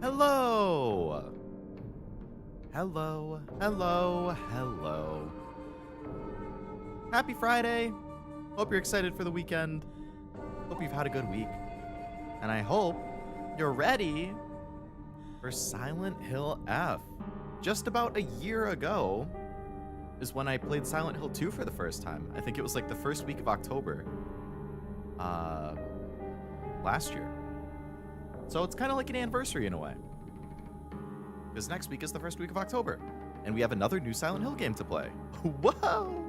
Hello! Hello, hello, hello. Happy Friday. Hope you're excited for the weekend. Hope you've had a good week. And I hope you're ready for Silent Hill F. Just about a year ago is when I played Silent Hill 2 for the first time. I think it was like the first week of October last year. So it's kind of like an anniversary in a way. Because next week is the first week of October. And we have another new Silent Hill game to play. Whoa!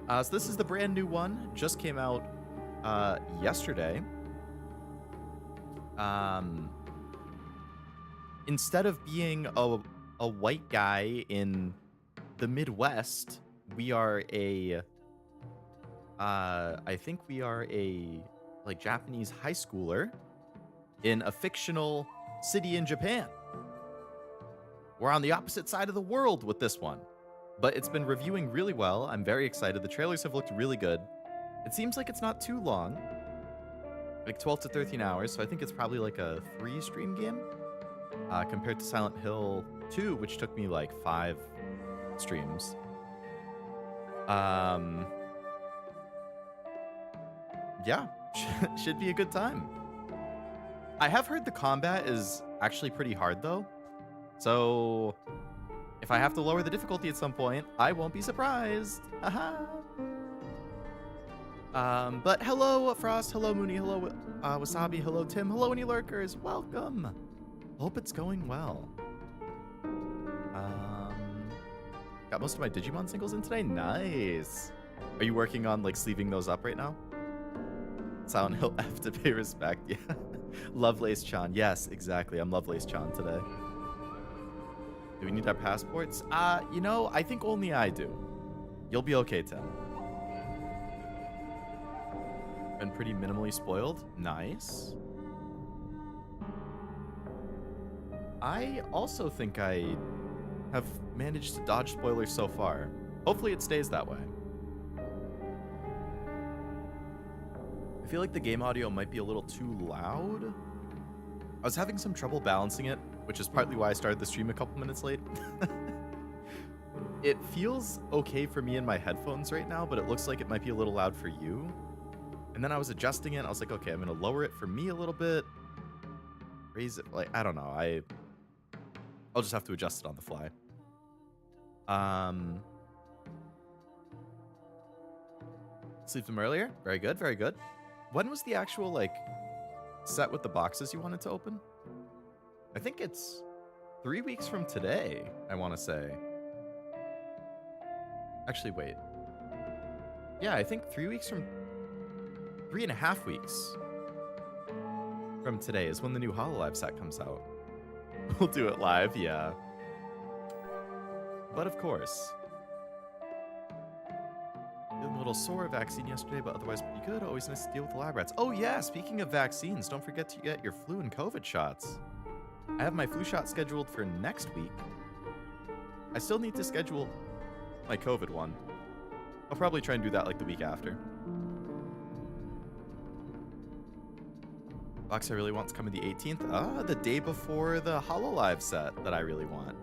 So this is the brand new one. Just came out yesterday. Instead of being a white guy in the Midwest, we are I think we are a like Japanese high schooler in a fictional city in Japan. We're on the opposite side of the world with this one, but it's been reviewing really well. I'm very excited. The trailers have looked really good. It seems like it's not too long, like 12 to 13 hours. So I think it's probably like a 3-stream game compared to Silent Hill 2, which took me like 5 streams. Yeah, should be a good time. I have heard the combat is actually pretty hard though. So if I have to lower the difficulty at some point, I won't be surprised. Haha. But hello, Frost. Hello, Mooney. Hello, Wasabi. Hello, Tim. Hello, any lurkers. Welcome. Hope it's going well. Got most of my Digimon singles in today. Nice. Are you working on like sleeving those up right now? Silent Hill F to pay respect. Yeah. Lovelace Chan. Yes, exactly. I'm Lovelace Chan today. Do we need our passports? You know, I think only I do. You'll be okay, Tim. Been pretty minimally spoiled. Nice. I also think I have managed to dodge spoilers so far. Hopefully it stays that way. I feel like the game audio might be a little too loud. I was having some trouble balancing it, which is partly why I started the stream a couple minutes late. It feels okay for me in my headphones right now, but it looks like it might be a little loud for you. And then I was adjusting it, and I was like, okay, I'm gonna lower it for me a little bit. Raise it, like, I don't know. I'll just have to adjust it on the fly. Sleep them earlier. Very good, very good. When was the actual, like, set with the boxes you wanted to open? I think it's 3 weeks from today, I want to say. Actually, wait. Yeah, I think 3 weeks from... 3.5 weeks from today is when the new HoloLive set comes out. We'll do it live, yeah. But of course. Feeling a little sore, vaccine yesterday, but otherwise pretty good. Always nice to deal with the lab rats. Oh yeah, speaking of vaccines, don't forget to get your flu and COVID shots. I have my flu shot scheduled for next week. I still need to schedule my COVID one. I'll probably try and do that like the week after. Box I really want to come in the 18th. Ah, the day before the HoloLive set that I really want,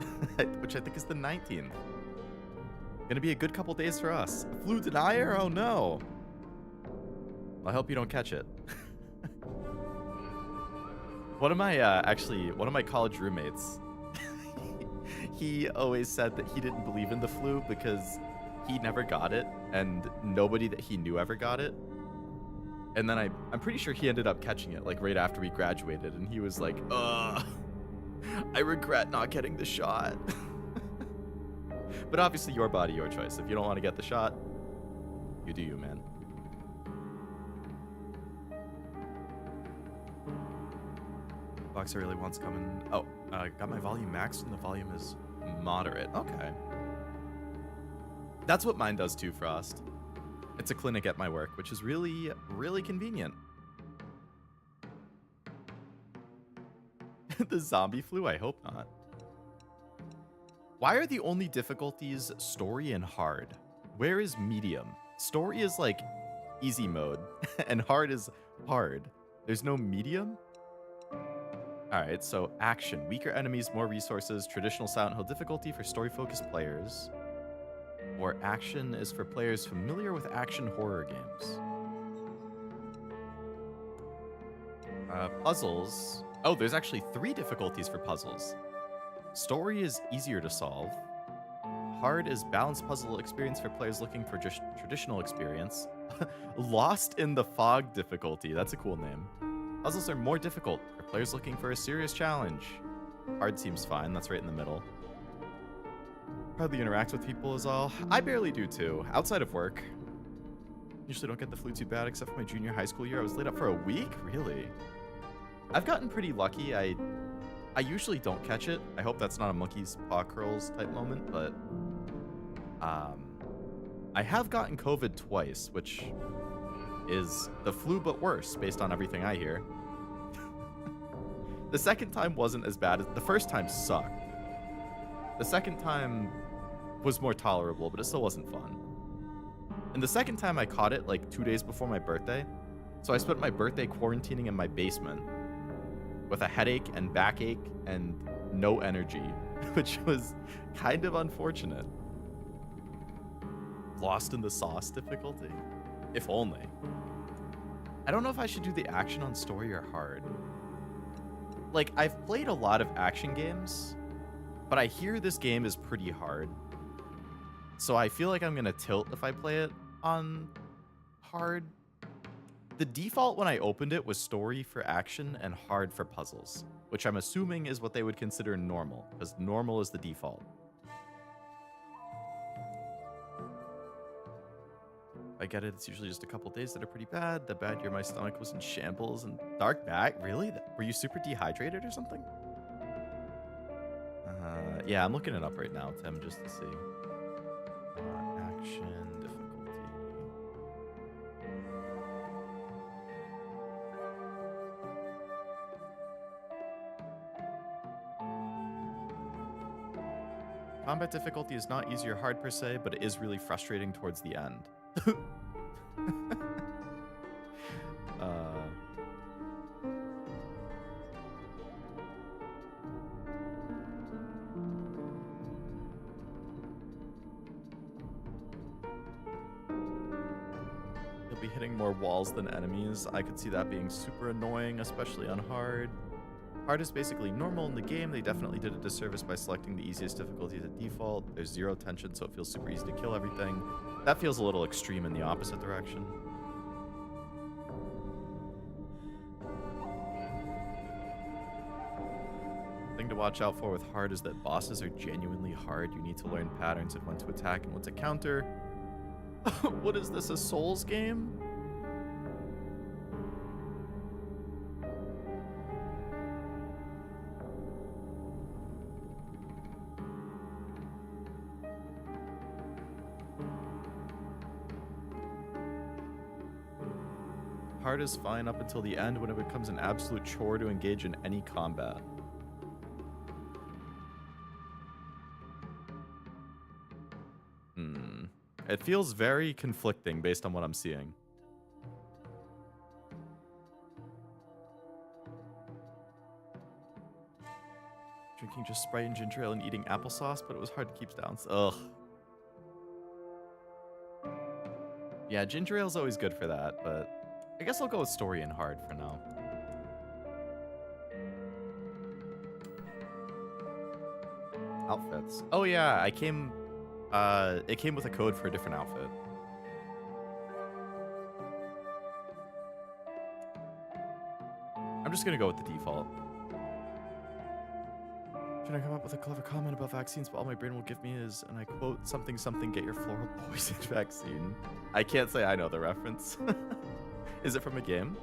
which I think is the 19th. Gonna be a good couple days for us. Flu denier? Oh no. I hope you don't catch it. One of my college roommates, he always said that he didn't believe in the flu because he never got it and nobody that he knew ever got it. And then I'm pretty sure he ended up catching it like right after we graduated, and he was like, I regret not getting the shot. But obviously your body, your choice. If you don't want to get the shot, you do you, man. Boxer really wants coming. Oh, got my volume maxed and the volume is moderate. Okay. That's what mine does too, Frost. It's a clinic at my work, which is really, really convenient. The zombie flu? I hope not. Why are the only difficulties story and hard? Where is medium? Story is like easy mode, and hard is hard. There's no medium? All right, so action. Weaker enemies, more resources. Traditional Silent Hill difficulty for story-focused players. Or action is for players familiar with action horror games. Puzzles. Oh, there's actually 3 difficulties for puzzles. Story is easier to solve. Hard is balanced puzzle experience for players looking for just traditional experience. Lost in the Fog difficulty. That's a cool name. Puzzles are more difficult for players looking for a serious challenge. Hard seems fine. That's right in the middle. Hardly interact with people is all. I barely do too, outside of work. Usually don't get the flu too bad, except for my junior high school year. I was laid up for a week? Really? I've gotten pretty lucky. I usually don't catch it. I hope that's not a monkey's paw curls type moment, but I have gotten COVID twice, which is the flu but worse based on everything I hear. The second time wasn't as bad as the first time sucked. The second time was more tolerable, but it still wasn't fun. And the second time I caught it like 2 days before my birthday. So I spent my birthday quarantining in my basement with a headache and backache and no energy, which was kind of unfortunate. Lost in the Sauce difficulty? If only. I don't know if I should do the action on story or hard. Like, I've played a lot of action games, but I hear this game is pretty hard. So I feel like I'm going to tilt if I play it on hard. The default when I opened it was story for action and hard for puzzles, which I'm assuming is what they would consider normal, because normal is the default. I get it, it's usually just a couple days that are pretty bad. The bad year my stomach was in shambles and dark back. Really? Were you super dehydrated or something? Yeah, I'm looking it up right now, Tim, just to see. Action difficulty. Combat difficulty is not easy or hard per se, but it is really frustrating towards the end. You'll be hitting more walls than enemies. I could see that being super annoying, especially on hard. Hard is basically normal in the game. They definitely did a disservice by selecting the easiest difficulty as a default. There's 0 tension, so it feels super easy to kill everything. That feels a little extreme in the opposite direction. Thing to watch out for with hard is that bosses are genuinely hard. You need to learn patterns of when to attack and when to counter. What is this, a Souls game? Hard is fine up until the end when it becomes an absolute chore to engage in any combat. It feels very conflicting based on what I'm seeing. Drinking just Sprite and ginger ale and eating applesauce, but it was hard to keep down. Ugh. Yeah, ginger ale's always good for that, but I guess I'll go with story and hard for now. Outfits. Oh yeah, it came with a code for a different outfit. I'm just gonna go with the default. Trying to come up with a clever comment about vaccines, but all my brain will give me is, and I quote, something something get your floral poison vaccine. I can't say I know the reference. Is it from a game?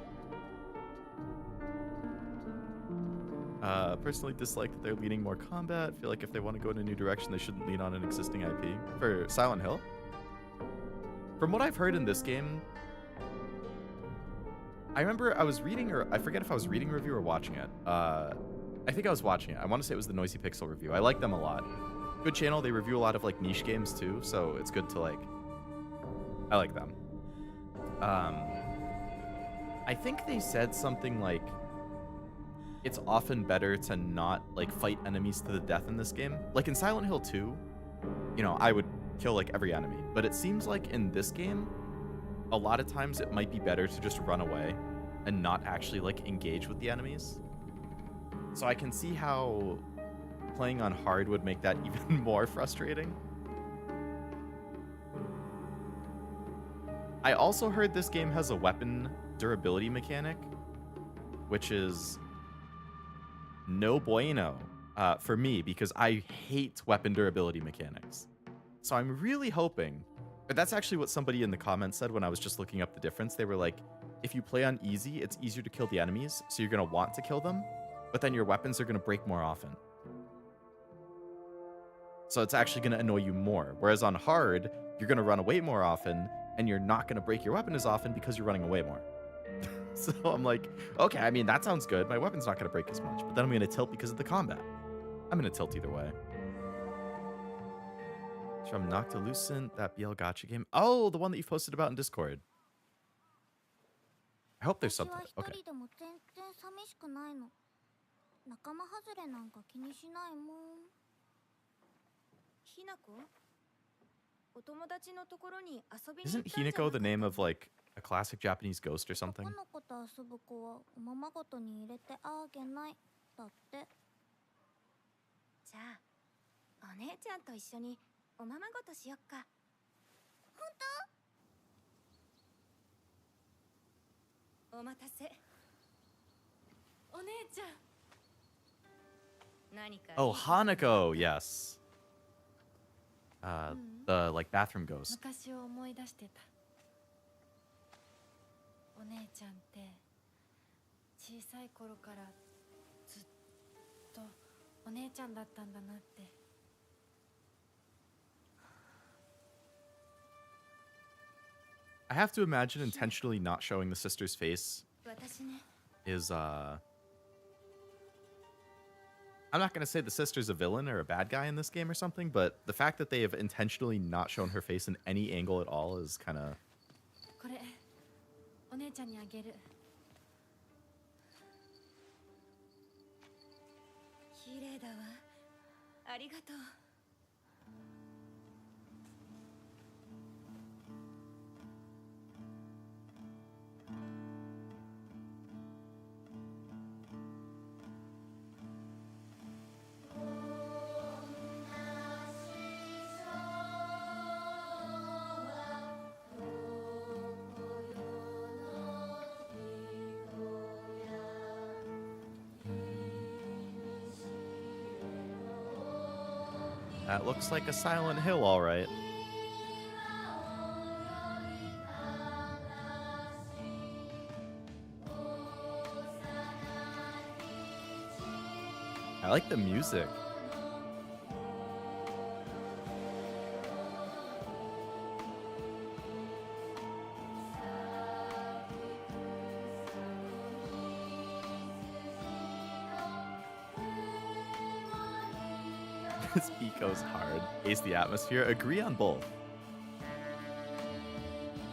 Personally dislike that they're leaning more combat. Feel like if they want to go in a new direction, they shouldn't lean on an existing IP. For Silent Hill? From what I've heard in this game, I remember I was reading, or I forget if I was reading a review or watching it. I think I was watching it. I want to say it was the Noisy Pixel review. I like them a lot. Good channel. They review a lot of like niche games too, so it's good to like. I like them. I think they said something like it's often better to not like fight enemies to the death in this game. Like in Silent Hill 2, you know, I would kill like every enemy, but it seems like in this game, a lot of times it might be better to just run away and not actually like engage with the enemies. So I can see how playing on hard would make that even more frustrating. I also heard this game has a weapon durability mechanic, which is no bueno for me because I hate weapon durability mechanics. So I'm really hoping, but that's actually what somebody in the comments said when I was just looking up the difference. They were like, if you play on easy, it's easier to kill the enemies, so you're going to want to kill them, but then your weapons are going to break more often. So it's actually going to annoy you more. Whereas on hard, you're going to run away more often, and you're not going to break your weapon as often because you're running away more. So I'm like, okay, I mean, that sounds good. My weapon's not going to break as much, but then I'm going to tilt because of the combat. I'm going to tilt either way. It's from Noctilucent, that BL Gacha game. Oh, the one that you've posted about in Discord. I hope there's something. Okay. 仲間外れなんか気にしないもん。ひなこ？お友達のところに遊びに行ったんじゃなかった？ Isn't Hinako the name of like a classic Japanese ghost or something? 男の子と遊ぶ子はおままごとに入れてあげないだって。じゃあお姉ちゃんと一緒におままごとしよっか。本当？お待たせ。お姉ちゃん。 Oh, Hinako, yes. The like bathroom ghost. 昔を思い出してた。お姉ちゃんって小さい頃からずっとお姉ちゃんだったんだなって。I have to imagine intentionally not showing the sister's face is I'm not going to say the sister's a villain or a bad guy in this game or something, but the fact that they have intentionally not shown her face in any angle at all is kind of... これ、お姉ちゃんにあげる。綺麗だわ。ありがとう。 That looks like a Silent Hill, all right. I like the music. This Pico's hard. Ace the atmosphere. Agree on both.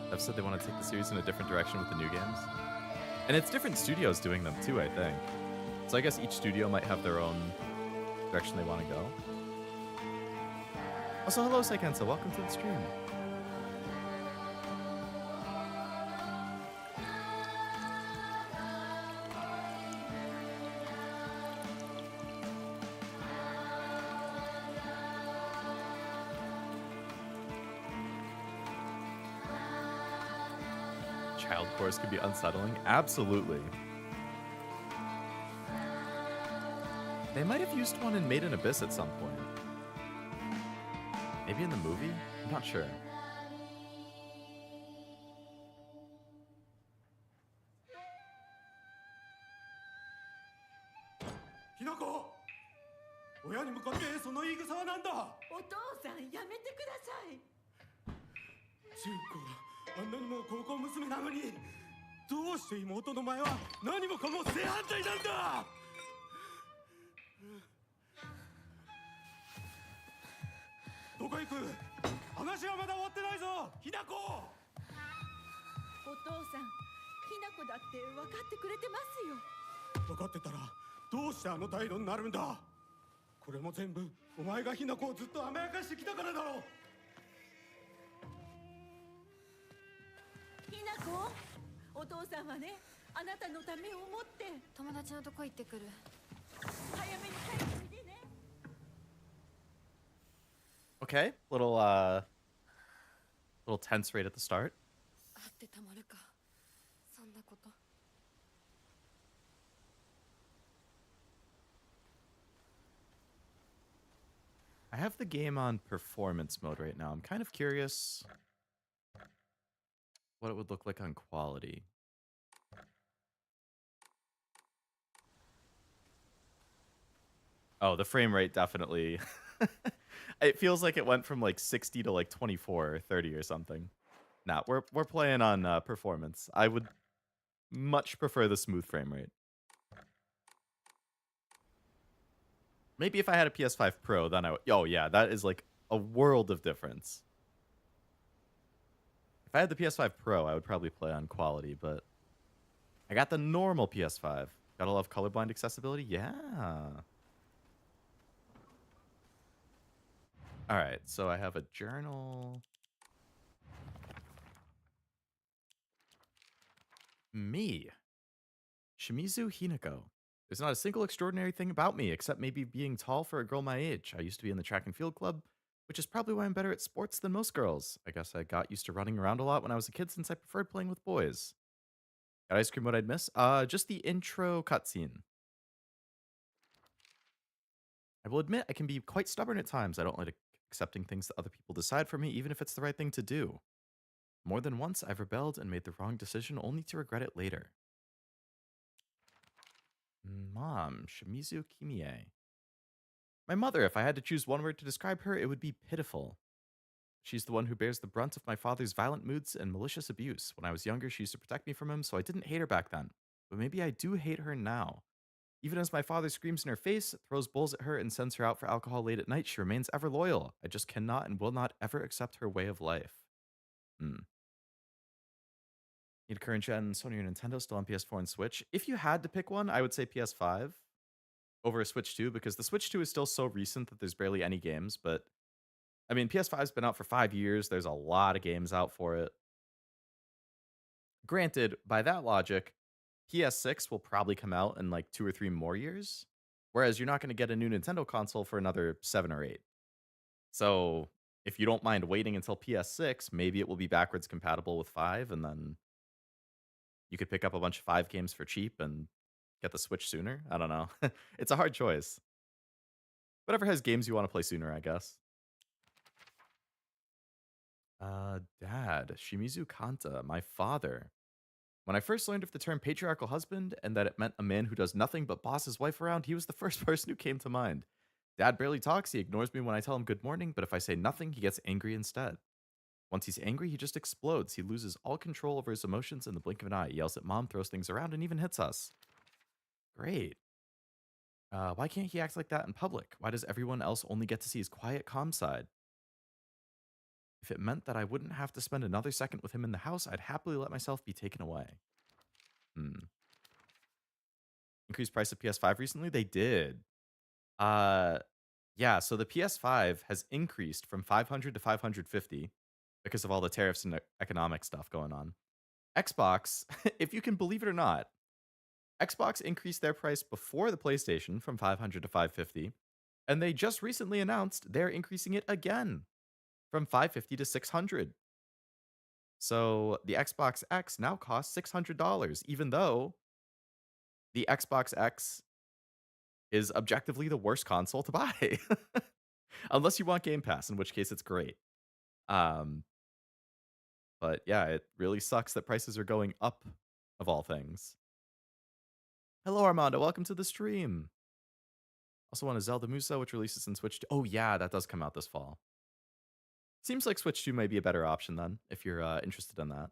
They've said they want to take the series in a different direction with the new games. And it's different studios doing them too, I think. So I guess each studio might have their own direction they want to go. Also, hello, Seikensa. Welcome to the stream. Child cores can be unsettling. Absolutely. They might have used one in Made in Abyss at some point. Maybe in the movie? I'm not sure. Hinako! 親に向かってその言い草は何だ? お父さんやめてください。純子があんなにも高校娘なのに、どうして妹の前は何もかも正反対なんだ! どこ行く? 話はまだ終わってないぞ, Hinako! お父さん、ひなこだって分かってくれてますよ。分かってたらどうしてあの態度になるんだ。これも全部お前がひなこをずっと甘やかしてきたからだろう。ひなこ、お父さんはね、あなたのためを思って友達のとこ行ってくる。早めに帰っておいでね。 Okay, little tense right at the start. 会ってたまるか。そんなこと。I have the game on performance mode right now. I'm kind of curious what it would look like on quality. Oh, the frame rate definitely. It feels like it went from like 60 to like 24 or 30 or something. Nah, we're playing on performance. I would much prefer the smooth frame rate. Maybe if I had a PS5 Pro, then I would. Oh yeah, that is like a world of difference. If I had the PS5 Pro, I would probably play on quality, but I got the normal PS5. Gotta love colorblind accessibility. Yeah. All right, so I have a journal. Me, Shimizu Hinako. There's not a single extraordinary thing about me except maybe being tall for a girl my age. I used to be in the track and field club, which is probably why I'm better at sports than most girls. I guess I got used to running around a lot when I was a kid since I preferred playing with boys. Got ice cream what I'd miss? Just the intro cutscene. I will admit I can be quite stubborn at times. I don't like accepting things that other people decide for me, even if it's the right thing to do. More than once, I've rebelled and made the wrong decision only to regret it later. Mom, Shimizu Kimie. My mother, if I had to choose one word to describe her, it would be pitiful. She's the one who bears the brunt of my father's violent moods and malicious abuse. When I was younger, she used to protect me from him, so I didn't hate her back then. But maybe I do hate her now. Even as my father screams in her face, throws bowls at her, and sends her out for alcohol late at night, she remains ever loyal. I just cannot and will not ever accept her way of life. Need current gen Sony or Nintendo, still on PS4 and Switch. If you had to pick one, I would say PS5 over a Switch 2, because the Switch 2 is still so recent that there's barely any games. But I mean, PS5's been out for 5 years. There's a lot of games out for it. Granted, by that logic, PS6 will probably come out in like 2 or 3 more years, whereas you're not going to get a new Nintendo console for another 7 or 8. So if you don't mind waiting until PS6, maybe it will be backwards compatible with 5, and then you could pick up a bunch of 5 games for cheap and get the Switch sooner. I don't know. It's a hard choice. Whatever has games you want to play sooner, I guess. Dad, Shimizu Kanta, my father. When I first learned of the term patriarchal husband and that it meant a man who does nothing but boss his wife around, he was the first person who came to mind. Dad barely talks. He ignores me when I tell him good morning, but if I say nothing, he gets angry instead. Once he's angry, he just explodes. He loses all control over his emotions in the blink of an eye. He yells at mom, throws things around, and even hits us. Great. Why can't he act like that in public? Why does everyone else only get to see his quiet, calm side? If it meant that I wouldn't have to spend another second with him in the house, I'd happily let myself be taken away. Increased price of PS5 recently? They did. Yeah, so the PS5 has increased from 500 to 550 because of all the tariffs and economic stuff going on. Xbox, if you can believe it or not, Xbox increased their price before the PlayStation from 500 to 550, and they just recently announced they're increasing it again from 550 to 600. So the Xbox X now costs $600, even though the Xbox X is objectively the worst console to buy. Unless you want Game Pass, in which case it's great. But yeah, it really sucks that prices are going up, of all things. Hello, Armando. Welcome to the stream. Also want a Zelda Musa, which releases in Switch 2. Oh, yeah, that does come out this fall. Seems like Switch 2 may be a better option then, if you're interested in that.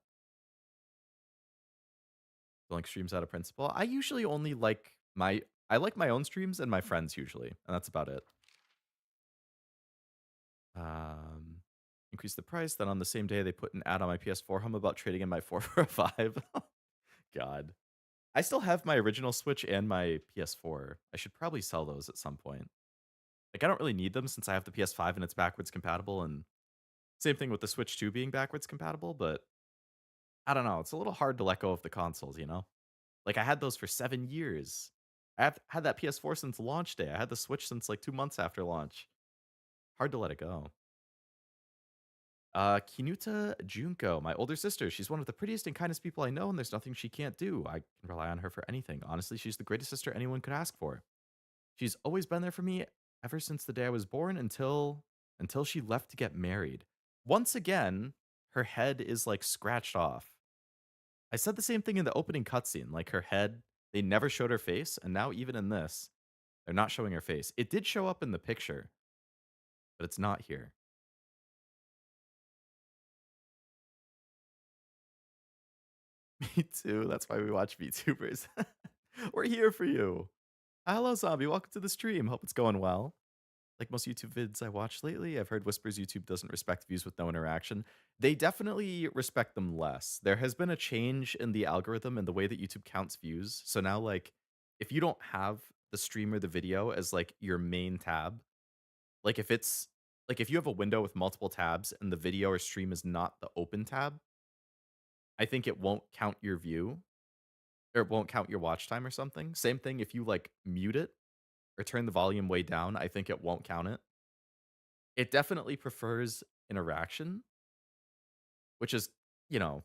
Filling streams out of principle. I usually only like my own streams and my friends usually, and that's about it. Increase the price. Then on the same day, they put an ad on my PS4 home about trading in my 4 for a 5. God. I still have my original Switch and my PS4. I should probably sell those at some point. Like, I don't really need them since I have the PS5 and it's backwards compatible, and same thing with the Switch 2 being backwards compatible, but I don't know. It's a little hard to let go of the consoles, you know? Like, I had those for 7 years. I've had that PS4 since launch day. I had the Switch since, like, 2 months after launch. Hard to let it go. Kinuta Junko, my older sister. She's one of the prettiest and kindest people I know, and there's nothing she can't do. I can rely on her for anything. Honestly, she's the greatest sister anyone could ask for. She's always been there for me ever since the day I was born until she left to get married. Once again, her head is like scratched off. I said the same thing in the opening cutscene. Like her head, they never showed her face, and now even in this, they're not showing her face. It did show up in the picture, but it's not here. Me too. That's why we watch VTubers. We're here for you. Hello, zombie. Welcome to the stream. Hope it's going well. Like most YouTube vids I watched lately, I've heard whispers YouTube doesn't respect views with no interaction. They definitely respect them less. There has been a change in the algorithm and the way that YouTube counts views. So now, like, if you don't have the stream or the video as like your main tab, like if you have a window with multiple tabs and the video or stream is not the open tab, I think it won't count your view or it won't count your watch time or something. Same thing if you like mute it or turn the volume way down, I think it won't count it. It definitely prefers interaction, which is, you know,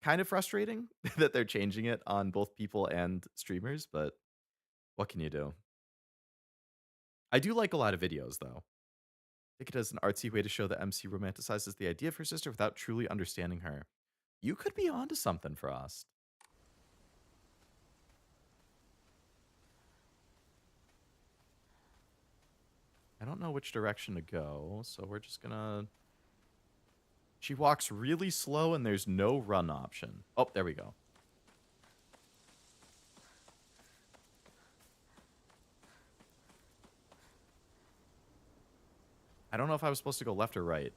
kind of frustrating that they're changing it on both people and streamers, but what can you do? I do like a lot of videos, though. I think it is an artsy way to show that MC romanticizes the idea of her sister without truly understanding her. You could be onto something, Frost. I don't know which direction to go, so we're just gonna... She walks really slow and there's no run option. Oh, there we go. I don't know if I was supposed to go left or right.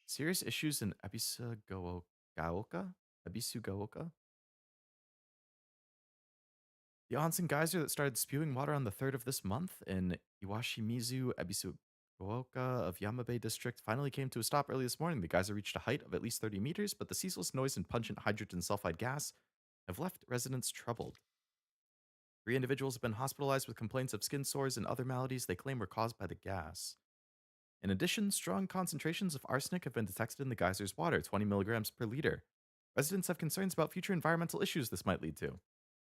Serious issues in Ebisugaoka? Ebisugaoka? The onsen geyser that started spewing water on the 3rd of this month in Iwashimizu, Ebisugaoka of Yamabe District finally came to a stop early this morning. The geyser reached a height of at least 30 meters, but the ceaseless noise and pungent hydrogen sulfide gas have left residents troubled. 3 individuals have been hospitalized with complaints of skin sores and other maladies they claim were caused by the gas. In addition, strong concentrations of arsenic have been detected in the geyser's water, 20 milligrams per liter. Residents have concerns about future environmental issues this might lead to.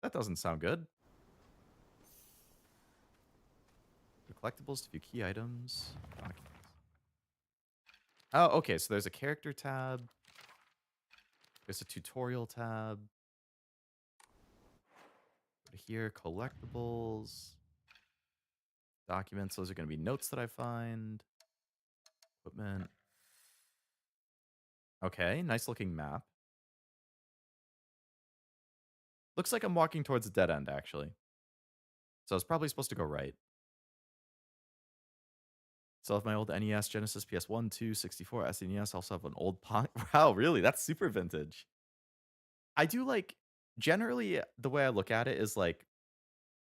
That doesn't sound good. The collectibles to view key items. Documents. Oh, okay, so there's a character tab. There's a tutorial tab. Go to here, collectibles. Documents, those are going to be notes that I find. Equipment. Okay, nice looking map. Looks like I'm walking towards a dead end, actually. So I was probably supposed to go right. Still have my old NES, Genesis, PS1, 2, 64, SNES. Also have an old Pong. Wow, really? That's super vintage. I do like, generally, the way I look at it is like,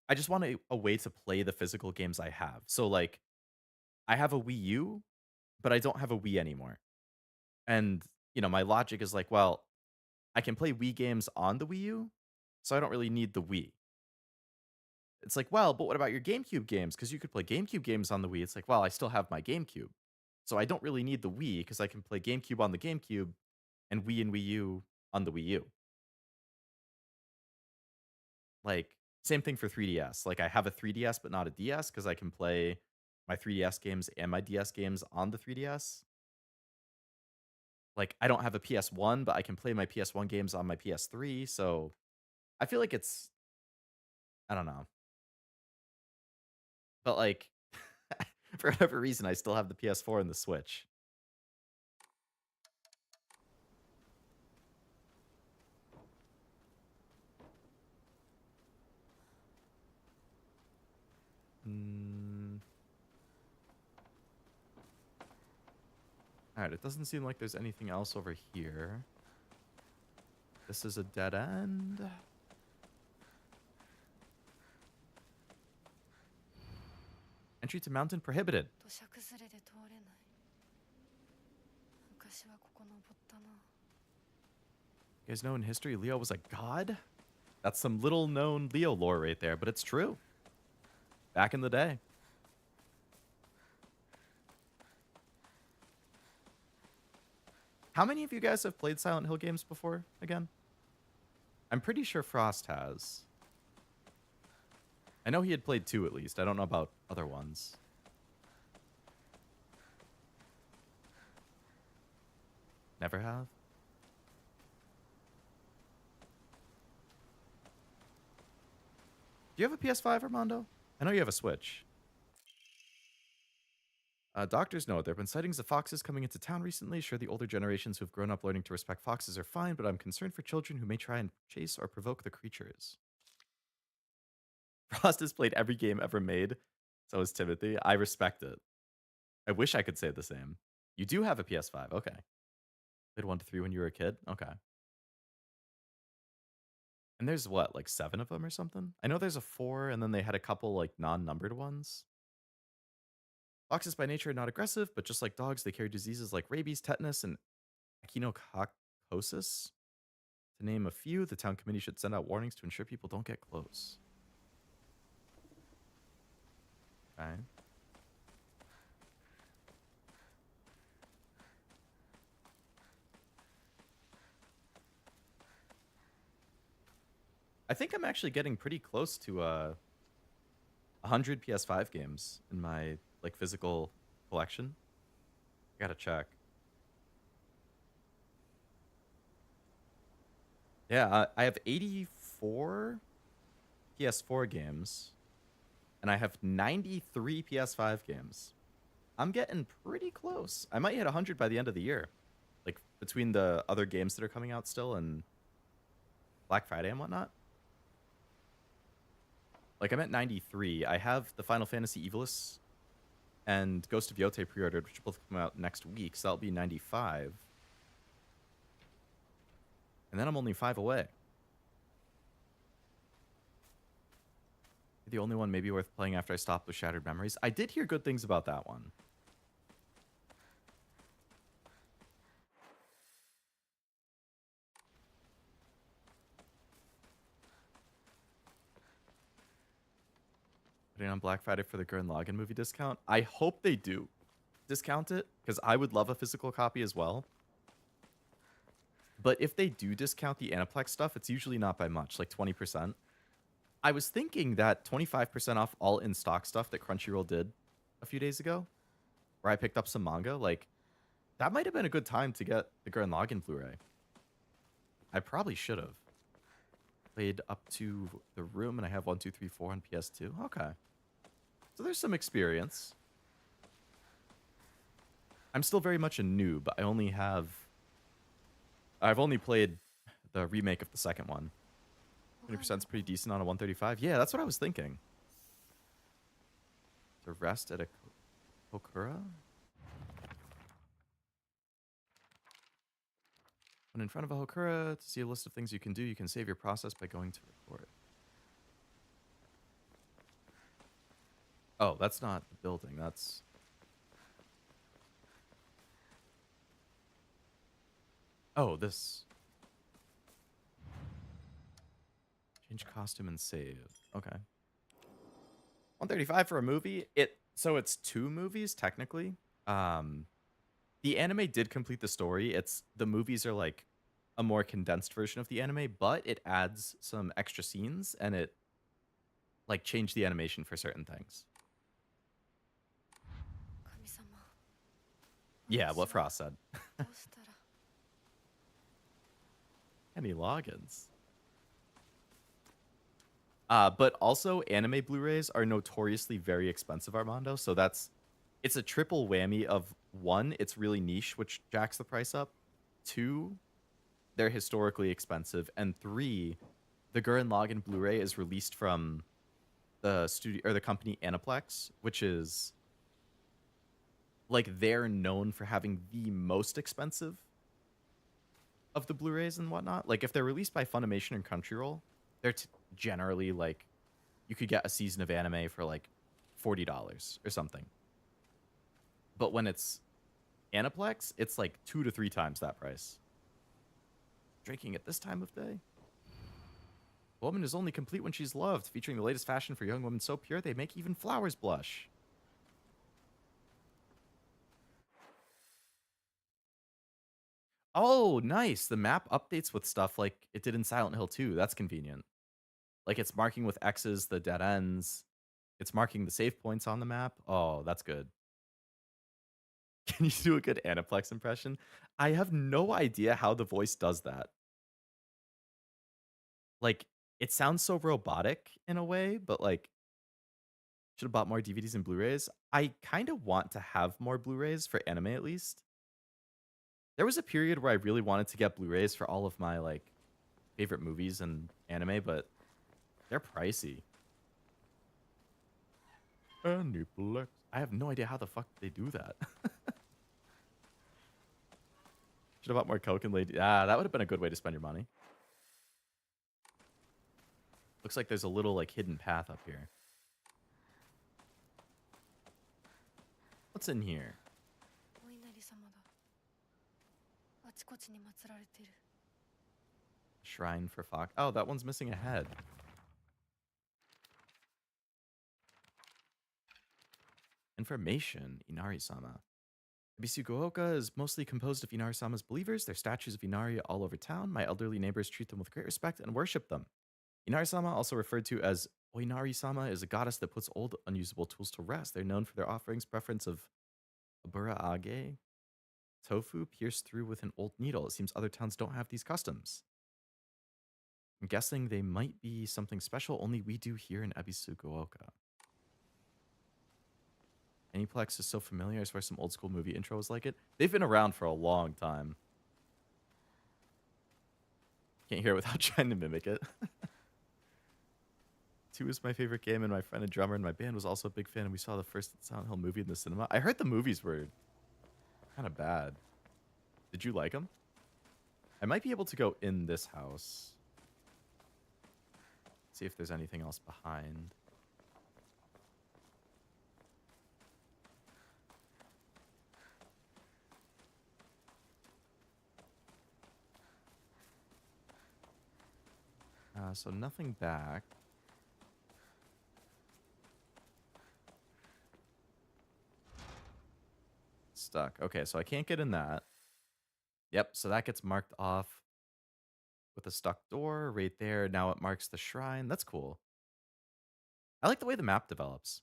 I just want a way to play the physical games I have. So, like, I have a Wii U, but I don't have a Wii anymore. And, you know, my logic is like, well, I can play Wii games on the Wii U, so I don't really need the Wii. It's like, well, but what about your GameCube games? Because you could play GameCube games on the Wii. It's like, well, I still have my GameCube. So I don't really need the Wii because I can play GameCube on the GameCube and Wii and Wii U on the Wii U. Like, same thing for 3DS. Like, I have a 3DS but not a DS because I can play my 3DS games and my DS games on the 3DS. Like, I don't have a PS1, but I can play my PS1 games on my PS3. So I feel like it's, I don't know. But, like, for whatever reason, I still have the PS4 and the Switch. Alright, it doesn't seem like there's anything else over here. This is a dead end. Entry to mountain prohibited. 土砂崩れで通れない。昔はここ登ったな。 You guys know in history Leo was a god? That's some little known Leo lore right there, but it's true. Back in the day. How many of you guys have played Silent Hill games before again? I'm pretty sure Frost has. I know he had played 2 at least. I don't know about other ones. Never have? Do you have a PS5, Armando? I know you have a Switch. Doctors know there have been sightings of foxes coming into town recently. Sure, the older generations who've grown up learning to respect foxes are fine, but I'm concerned for children who may try and chase or provoke the creatures. Frost has played every game ever made. So has Timothy. I respect it. I wish I could say the same. You do have a PS5. Okay. Played 1 to 3 when you were a kid? Okay. And there's what, like 7 of them or something? I know there's a 4, and then they had a couple like non-numbered ones. Foxes by nature are not aggressive, but just like dogs, they carry diseases like rabies, tetanus, and echinococcosis. To name a few, the town committee should send out warnings to ensure people don't get close. Okay. I think I'm actually getting pretty close to 100 PS5 games in my like physical collection. I gotta check. Yeah, I have 84 PS4 games, and I have 93 PS5 games. I'm getting pretty close. I might hit 100 by the end of the year, like between the other games that are coming out still and Black Friday and whatnot. Like, I'm at 93. I have the Final Fantasy Evilus and Ghost of Yote pre-ordered, which will both come out next week, so that'll be 95. And then I'm only 5 away. The only one maybe worth playing after I stop with Shattered Memories. I did hear good things about that one. Putting on Black Friday for the Gurren Lagann movie discount. I hope they do discount it, because I would love a physical copy as well. But if they do discount the Aniplex stuff, it's usually not by much, like 20%. I was thinking that 25% off all in-stock stuff that Crunchyroll did a few days ago, where I picked up some manga, like, that might have been a good time to get the Gurren Lagann Blu-ray. I probably should have. Played up to The Room, and I have 1, 2, 3, 4 on PS2. Okay. So there's some experience. I'm still very much a noob. I've only played the remake of the second one. 20% is pretty decent on a 135. Yeah, that's what I was thinking. To rest at a Kokura? When in front of a Hokura, to see a list of things you can do, you can save your process by going to record. Oh, that's not the building. That's... Oh, this. Change costume and save. Okay. 135 for a movie. So it's 2 movies, technically. The anime did complete the story. The movies are like a more condensed version of the anime, but it adds some extra scenes and it like changed the animation for certain things. Yeah, what Frost said. Any logins? But also anime Blu-rays are notoriously very expensive, Armando. So it's a triple whammy of 1, it's really niche, which jacks the price up. 2, they're historically expensive. And 3, the Gurren Lagann Blu-ray is released from the studio or the company Aniplex, which is like they're known for having the most expensive of the Blu-rays and whatnot. Like if they're released by Funimation and Crunchyroll, they're generally like you could get a season of anime for like $40 or something. But when it's Aniplex, it's like 2 to 3 times that price. Drinking at this time of day? A woman is only complete when she's loved, featuring the latest fashion for young women so pure they make even flowers blush. Oh, nice. The map updates with stuff like it did in Silent Hill 2. That's convenient. Like it's marking with X's the dead ends. It's marking the save points on the map. Oh, that's good. Can you do a good Aniplex impression? I have no idea how the voice does that. Like, it sounds so robotic in a way, but like, should have bought more DVDs and Blu-rays. I kind of want to have more Blu-rays for anime at least. There was a period where I really wanted to get Blu-rays for all of my like favorite movies and anime, but they're pricey. Aniplex. I have no idea how the fuck they do that. Should have bought more Coke and Lady. Ah, that would have been a good way to spend your money. Looks like there's a little like hidden path up here. What's in here? お稲荷様だ。あちこちに祀られている。 Shrine for Fox. Oh, that one's missing a head. Information. Inari-sama. Ebisugaoka is mostly composed of Inari-sama's believers. There are statues of Inari all over town. My elderly neighbors treat them with great respect and worship them. Inari-sama, also referred to as Oinari-sama, is a goddess that puts old, unusable tools to rest. They're known for their offerings preference of abura age, tofu pierced through with an old needle. It seems other towns don't have these customs. I'm guessing they might be something special only we do here in Ebisugaoka. Aniplex is so familiar. I swear some old school movie intro was like it. They've been around for a long time. Can't hear it without trying to mimic it. 2 is my favorite game, and my friend and drummer in my band was also a big fan, and we saw the first Silent Hill movie in the cinema. I heard the movies were kind of bad. Did you like them? I might be able to go in this house. See if there's anything else behind. So nothing back. Stuck. Okay, so I can't get in that. Yep, so that gets marked off with a stuck door right there. Now it marks the shrine. That's cool. I like the way the map develops.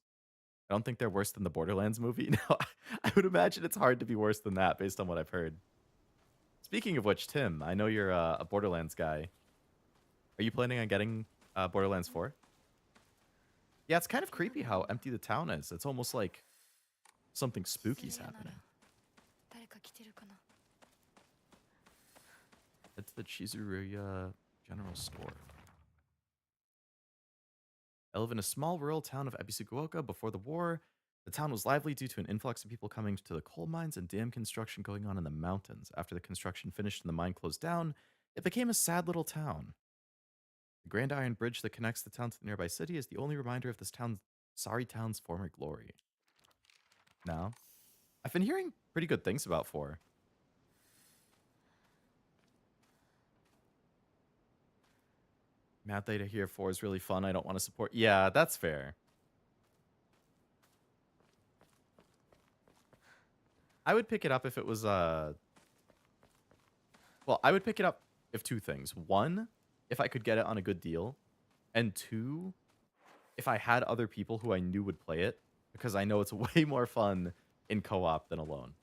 I don't think they're worse than the Borderlands movie. No, I would imagine it's hard to be worse than that based on what I've heard. Speaking of which, Tim, I know you're a Borderlands guy. Are you planning on getting Borderlands 4? Yeah, it's kind of creepy how empty the town is. It's almost like something spooky's happening. 誰か来てるかな。 It's the Chizuruya General Store. I live in a small rural town of Ebisugaoka. Before the war, the town was lively due to an influx of people coming to the coal mines and dam construction going on in the mountains. After the construction finished and the mine closed down, it became a sad little town. The Grand Iron Bridge that connects the town to the nearby city is the only reminder of this town's sorry town's former glory. Now, I've been hearing pretty good things about 4. Mad Data here 4 is really fun. I don't want to support. Yeah, that's fair. I would pick it up if it was well, I would pick it up if 2 things. 1, if I could get it on a good deal, and 2, if I had other people who I knew would play it, because I know it's way more fun in co-op than alone.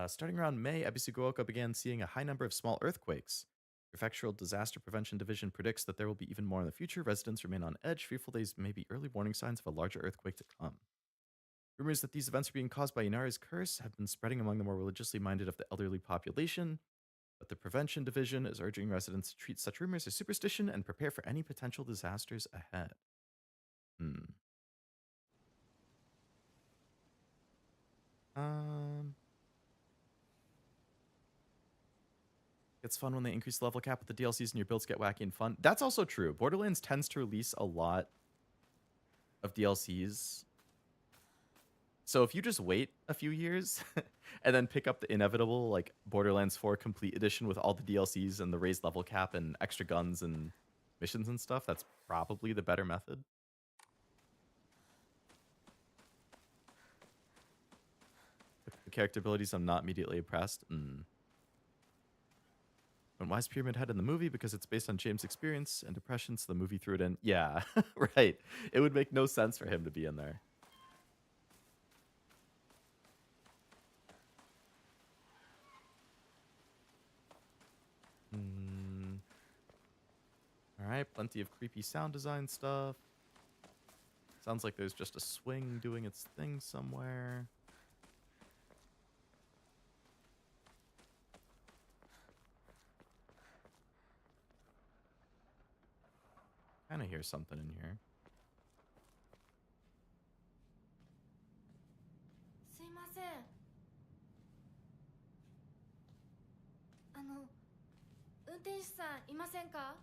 Starting around May, Ebisugaoka began seeing a high number of small earthquakes. Prefectural Disaster Prevention Division predicts that there will be even more in the future. Residents remain on edge, fearful these may be early warning signs of a larger earthquake to come. Rumors that these events are being caused by Inari's curse have been spreading among the more religiously minded of the elderly population, but the Prevention Division is urging residents to treat such rumors as superstition and prepare for any potential disasters ahead. It's fun when they increase the level cap with the DLCs and your builds get wacky and fun. That's also true. Borderlands tends to release a lot of DLCs. So if you just wait a few years and then pick up the inevitable like Borderlands 4 Complete Edition with all the DLCs and the raised level cap and extra guns and missions and stuff, that's probably the better method. The character abilities, I'm not immediately impressed. But why is Pyramid Head in the movie? Because it's based on James' experience and depression, so the movie threw it in. Yeah, right. It would make no sense for him to be in there. All right, plenty of creepy sound design stuff. Sounds like there's just a swing doing its thing somewhere. Kind of hear something in here. すいません。運転手さんいませんか？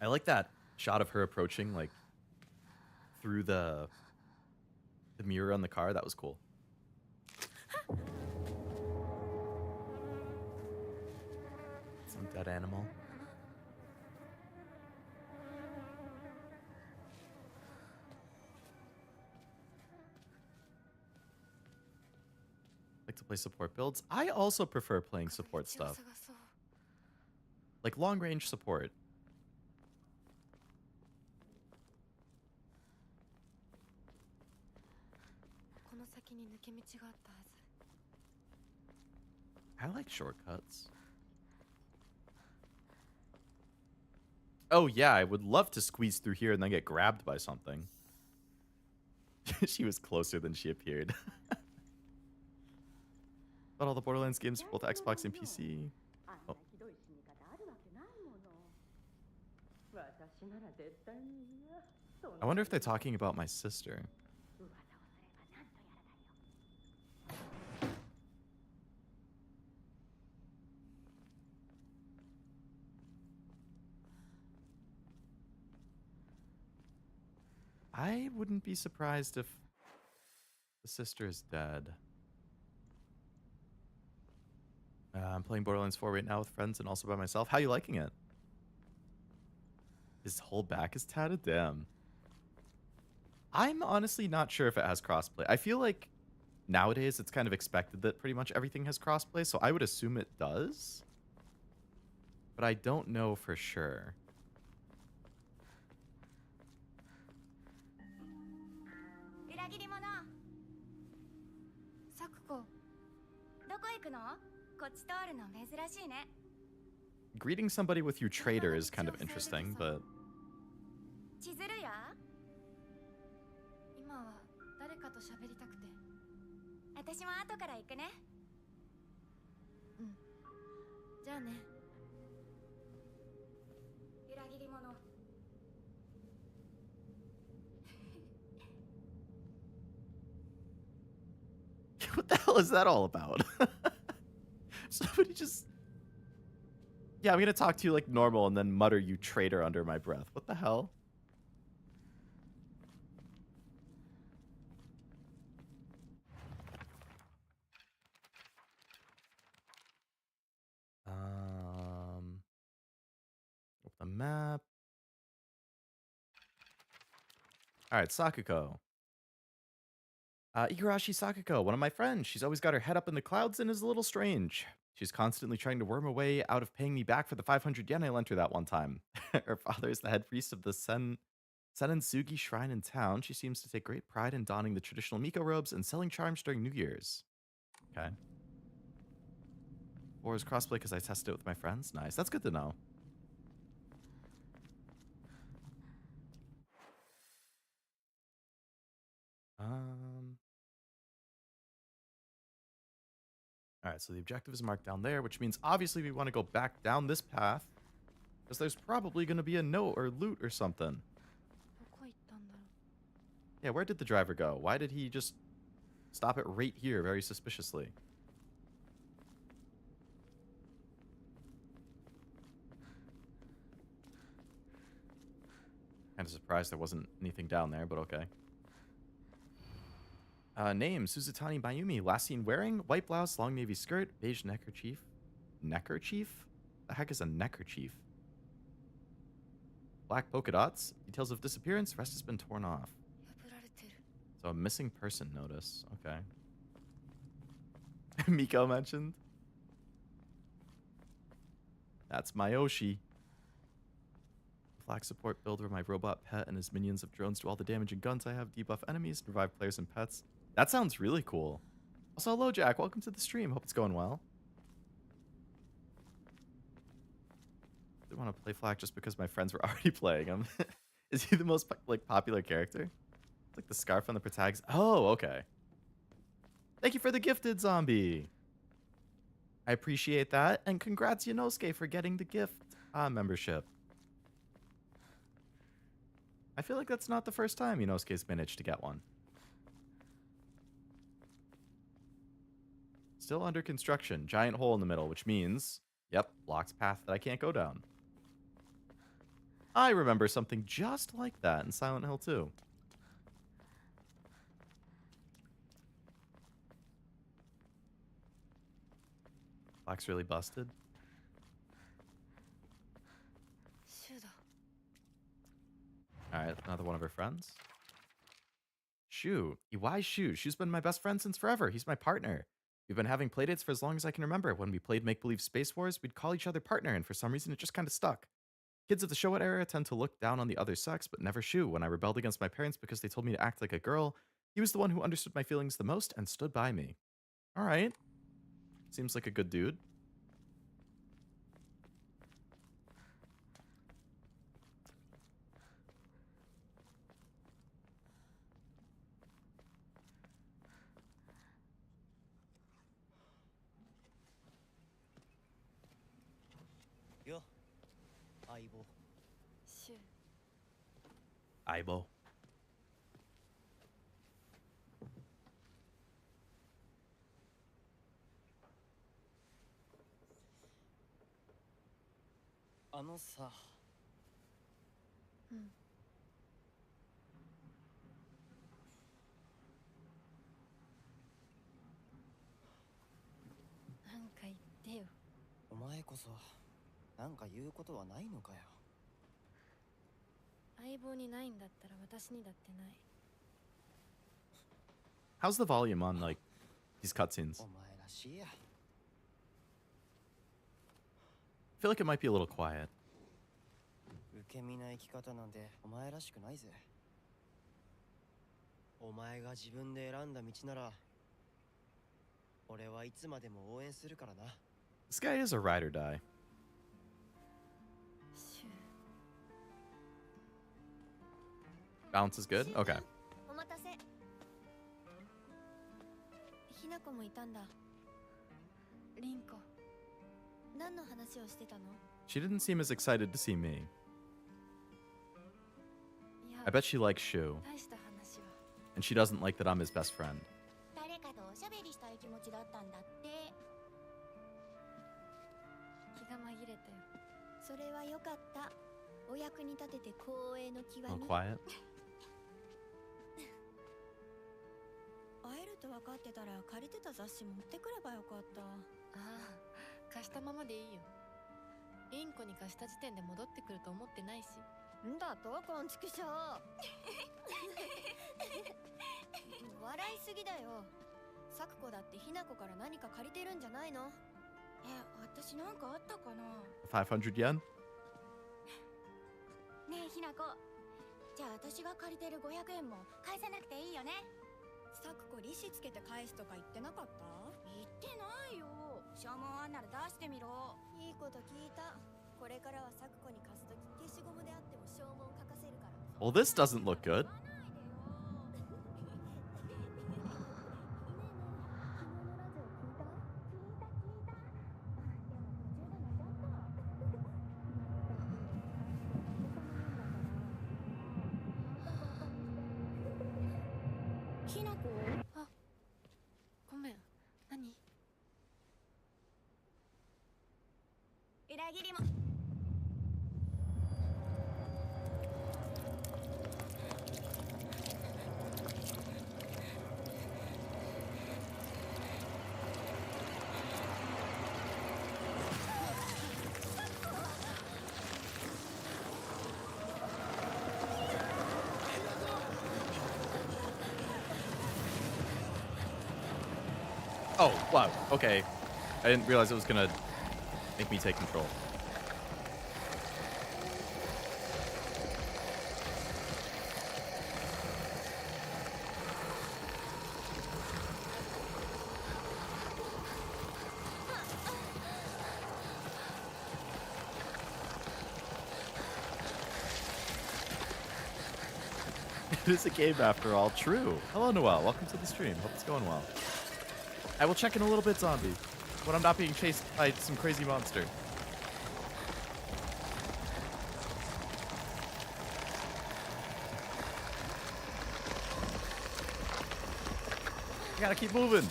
I like that shot of her approaching, like, through the mirror on the car. That was cool. Some dead animal. Like to play support builds. I also prefer playing support stuff. Like long range support. I like shortcuts. Oh yeah, I would love to squeeze through here and then get grabbed by something. She was closer than she appeared. But all the Borderlands games for both Xbox and PC. Oh. I wonder if they're talking about my sister. I wouldn't be surprised if the sister is dead. I'm playing Borderlands 4 right now with friends and also by myself. How you liking it? His whole back is tatted? Damn. I'm honestly not sure if it has crossplay. I feel like nowadays it's kind of expected that pretty much everything has crossplay, so I would assume it does. But I don't know for sure. Greeting somebody with you traitor is kind of interesting, but... What the hell is that all about? Somebody just... Yeah, I'm gonna talk to you like normal and then mutter you traitor under my breath. What the hell? Open the map. Alright, Sakuko. Igarashi Sakuko, one of my friends. She's always got her head up in the clouds and is a little strange. She's constantly trying to worm her way out of paying me back for the 500 yen I lent her that one time. Her father is the head priest of the Senensugi shrine in town. She seems to take great pride in donning the traditional Miko robes and selling charms during New Year's. Okay. Or is crossplay because I tested it with my friends? Nice. That's good to know. Alright, so the objective is marked down there, which means obviously we want to go back down this path. Because there's probably going to be a note or loot or something. Yeah, where did the driver go? Why did he just Stop it right here, very suspiciously. Kind of surprised there wasn't anything down there, but okay. Name, Suzutani Mayumi. Last seen wearing white blouse, long navy skirt, beige neckerchief. Neckerchief? The heck is a neckerchief? Black polka dots. Details of disappearance. Rest has been torn off. 破られてる So a missing person notice. Okay. Miko mentioned. That's Mayoshi. Flag support build where my robot pet and his minions of drones do all the damage and guns I have, debuff enemies, and revive players and pets. That sounds really cool. Also, hello, Jack. Welcome to the stream. Hope it's going well. I want to play Flag just because my friends were already playing him. Is he the most popular character? Like the scarf on the protagonist. Oh, okay. Thank you for the gifted zombie. I appreciate that, and congrats Yonosuke for getting the gift membership. I feel like that's not the first time Yonosuke's managed to get one. Still under construction. Giant hole in the middle, which means, yep, blocked path that I can't go down. I remember something just like that in Silent Hill 2. Black's really busted. シュウだ Alright, another one of her friends. Shu. Why Shu? Shu's been my best friend since forever. He's my partner. We've been having playdates for as long as I can remember. When we played Make-Believe Space Wars, we'd call each other partner, and for some reason it just kind of stuck. Kids of the Showa era tend to look down on the other sex, but never Shu. When I rebelled against my parents because they told me to act like a girl, he was the one who understood my feelings the most and stood by me. Alright. Seems like a good dude. Yo, Aibo. シュウ Aibo. Sa. うんなんか言ってよお前こそなんか言うことはないのかよ。相棒にないんだったら私にだってない How's the volume on, like, these cutscenes? お前らしいや。I feel like it might be a little quiet. 受け身な生き方なんてお前らしくないぜ。お前が自分で選んだ道なら俺はいつまでも応援するからな。 This guy is a ride or die. シュウ Balance is good? Okay. お待たせ。ひなこもいたんだ。リンコ何の話をしてたの？ She didn't seem as excited to see me. いや I bet she likes Shu, 大した話は and she doesn't like that I'm his best friend. 誰かとおしゃべりしたい気持ちだったんだって。気が紛れたよそれはよかった。お役に立てて光栄の極 A little み。 quiet. 会えると分かってたら借りてた雑誌持ってくればよかった。ああ貸したままでいいよリンコに貸した時点で戻ってくると思ってないしんだとこんちくしょう。笑いすぎだよ。サクコだってひなこから何か借りてるんじゃないの？私なんかあったかな。 500 yen? ねえひなこ。じゃあ私が借りてる500円も返さなくていいよね。サクコ利子つけて返すとか言ってなかった？言ってないよ。消耗あんなら出してみろ。いいこと聞いた。これからはサクコに貸すとき消しゴムであっても消耗書かせるから。 Well, this doesn't look good. ひなこ。あ裏切りも Oh, wow. Okay. I didn't realize it was gonna make me take control. It is a game after all. True. Hello, Noel. Welcome to the stream. Hope it's going well. I will check in a little bit, zombie, when I'm not being chased by some crazy monster. I gotta keep moving.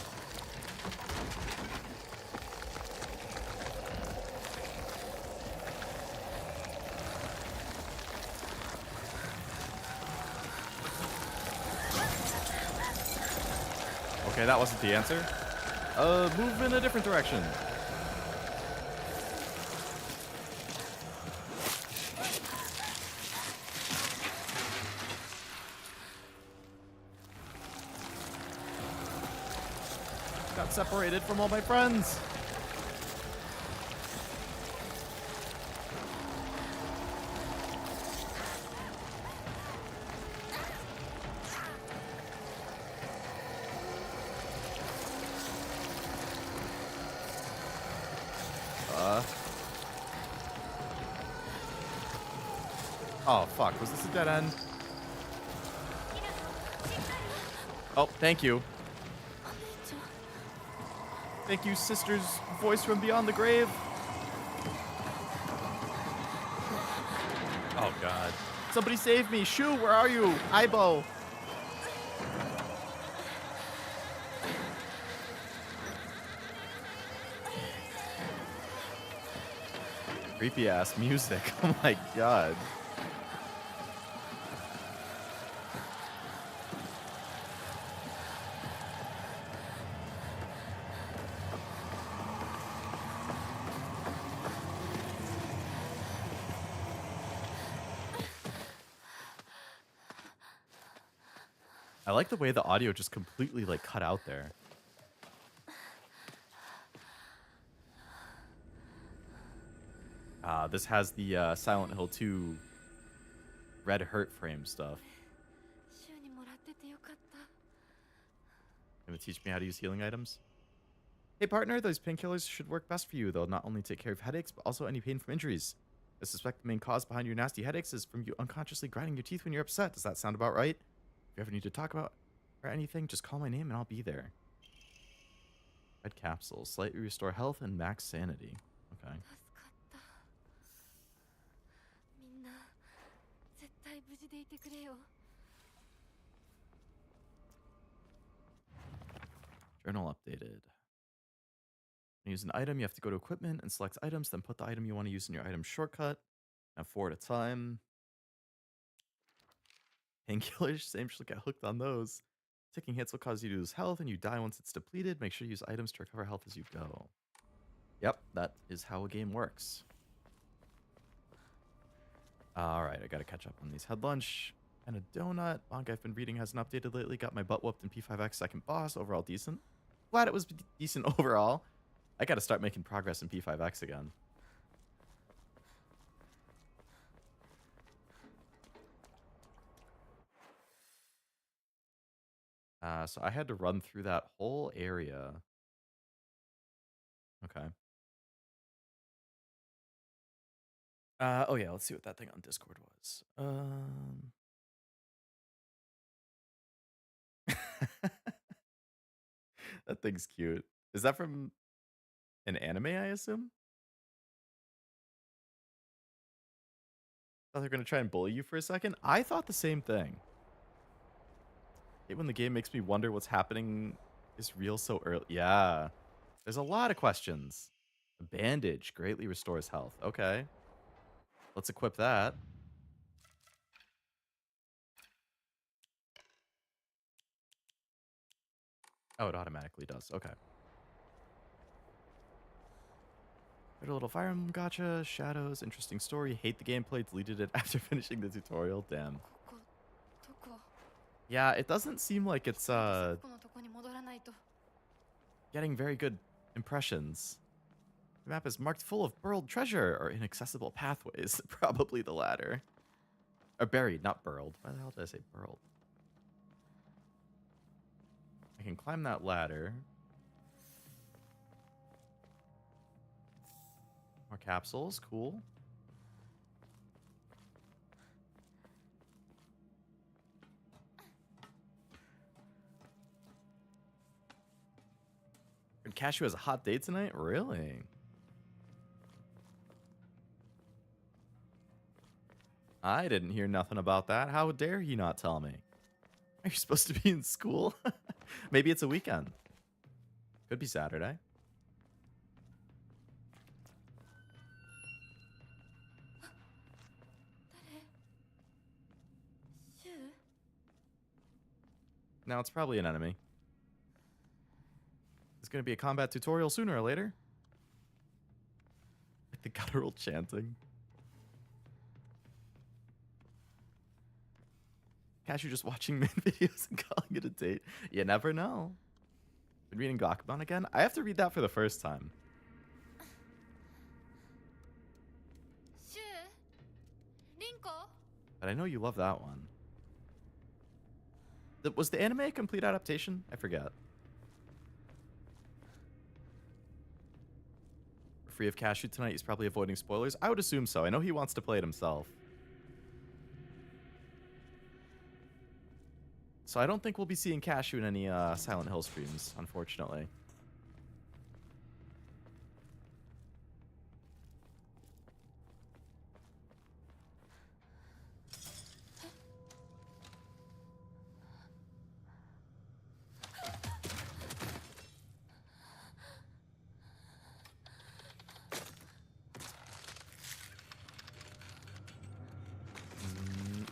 Okay, that wasn't the answer. Move in a different direction. Got separated from all my friends. Oh, fuck. Was this a dead end? Oh, thank you. Thank you, sister's voice from beyond the grave. Oh, God. Somebody save me. Shu, where are you? Ibo. Creepy ass music. Oh, my God. I like the way the audio just completely like cut out there. This has the Silent Hill 2 red hurt frame stuff. Gonna teach me how to use healing items? Hey partner, those painkillers should work best for you. They'll not only take care of headaches, but also any pain from injuries. I suspect the main cause behind your nasty headaches is from you unconsciously grinding your teeth when you're upset. Does that sound about right? If you ever need to talk about or anything, just call my name and I'll be there. Red capsules. Slightly restore health and max sanity. Okay. Journal updated. To use an item, you have to go to equipment and select items, then put the item you want to use in your item shortcut. Now 4 at a time. Painkillers, same, should get hooked on those. Taking hits will cause you to lose health and you die once it's depleted. Make sure you use items to recover health as you go. Yep, that is how a game works. Alright, I gotta catch up on these. Had lunch and a donut. Manga I've been reading hasn't updated lately. Got my butt whooped in P5X second boss. Overall decent. Glad it was decent overall. I gotta start making progress in P5X again. So I had to run through that whole area. Okay. Oh yeah, let's see what that thing on Discord was. That thing's cute. Is that from an anime, I assume? Thought they're gonna try and bully you for a second. I thought the same thing. When the game makes me wonder what's happening is real so early. Yeah. There's a lot of questions. A bandage greatly restores health. Okay. Let's equip that. Oh, it automatically does. Okay. Got a little Fire Emblem gotcha. Shadows. Interesting story. Hate the gameplay. Deleted it after finishing the tutorial. Damn. ここどこ Yeah, it doesn't seem like it's このとこに戻らないと getting very good impressions. The map is marked full of burrowed treasure or inaccessible pathways. Probably the latter. Or buried, not burrowed. Why the hell did I say burrowed? I can climb that ladder. More capsules, cool. Heard Cashew has a hot date tonight? Really? I didn't hear nothing about that. How dare you not tell me? Are you supposed to be in school? Maybe it's a weekend. Could be Saturday. Now it's probably an enemy. It's going to be a combat tutorial sooner or later. Like the guttural chanting. Cashew just watching min videos and calling it a date. You never know. Been reading Gakubon again? I have to read that for the first time. シュウリンコ But I know you love that one. Was the anime a complete adaptation? I forget. Free of Cashew tonight, he's probably avoiding spoilers. I would assume so. I know he wants to play it himself. So I don't think we'll be seeing Cashew in any Silent Hill streams, unfortunately.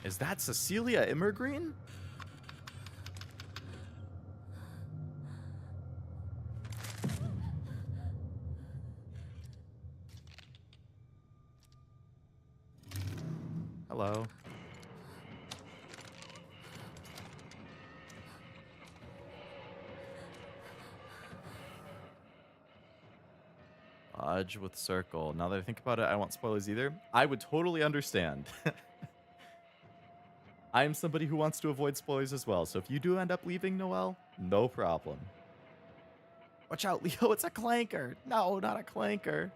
Is that Cecilia Immergreen? Hello. Fudge with circle. Now that I think about it, I don't want spoilers either. I would totally understand. I'm somebody who wants to avoid spoilers as well, so if you do end up leaving, Noelle, no problem. Watch out, Leo, it's a clanker. No, not a clanker.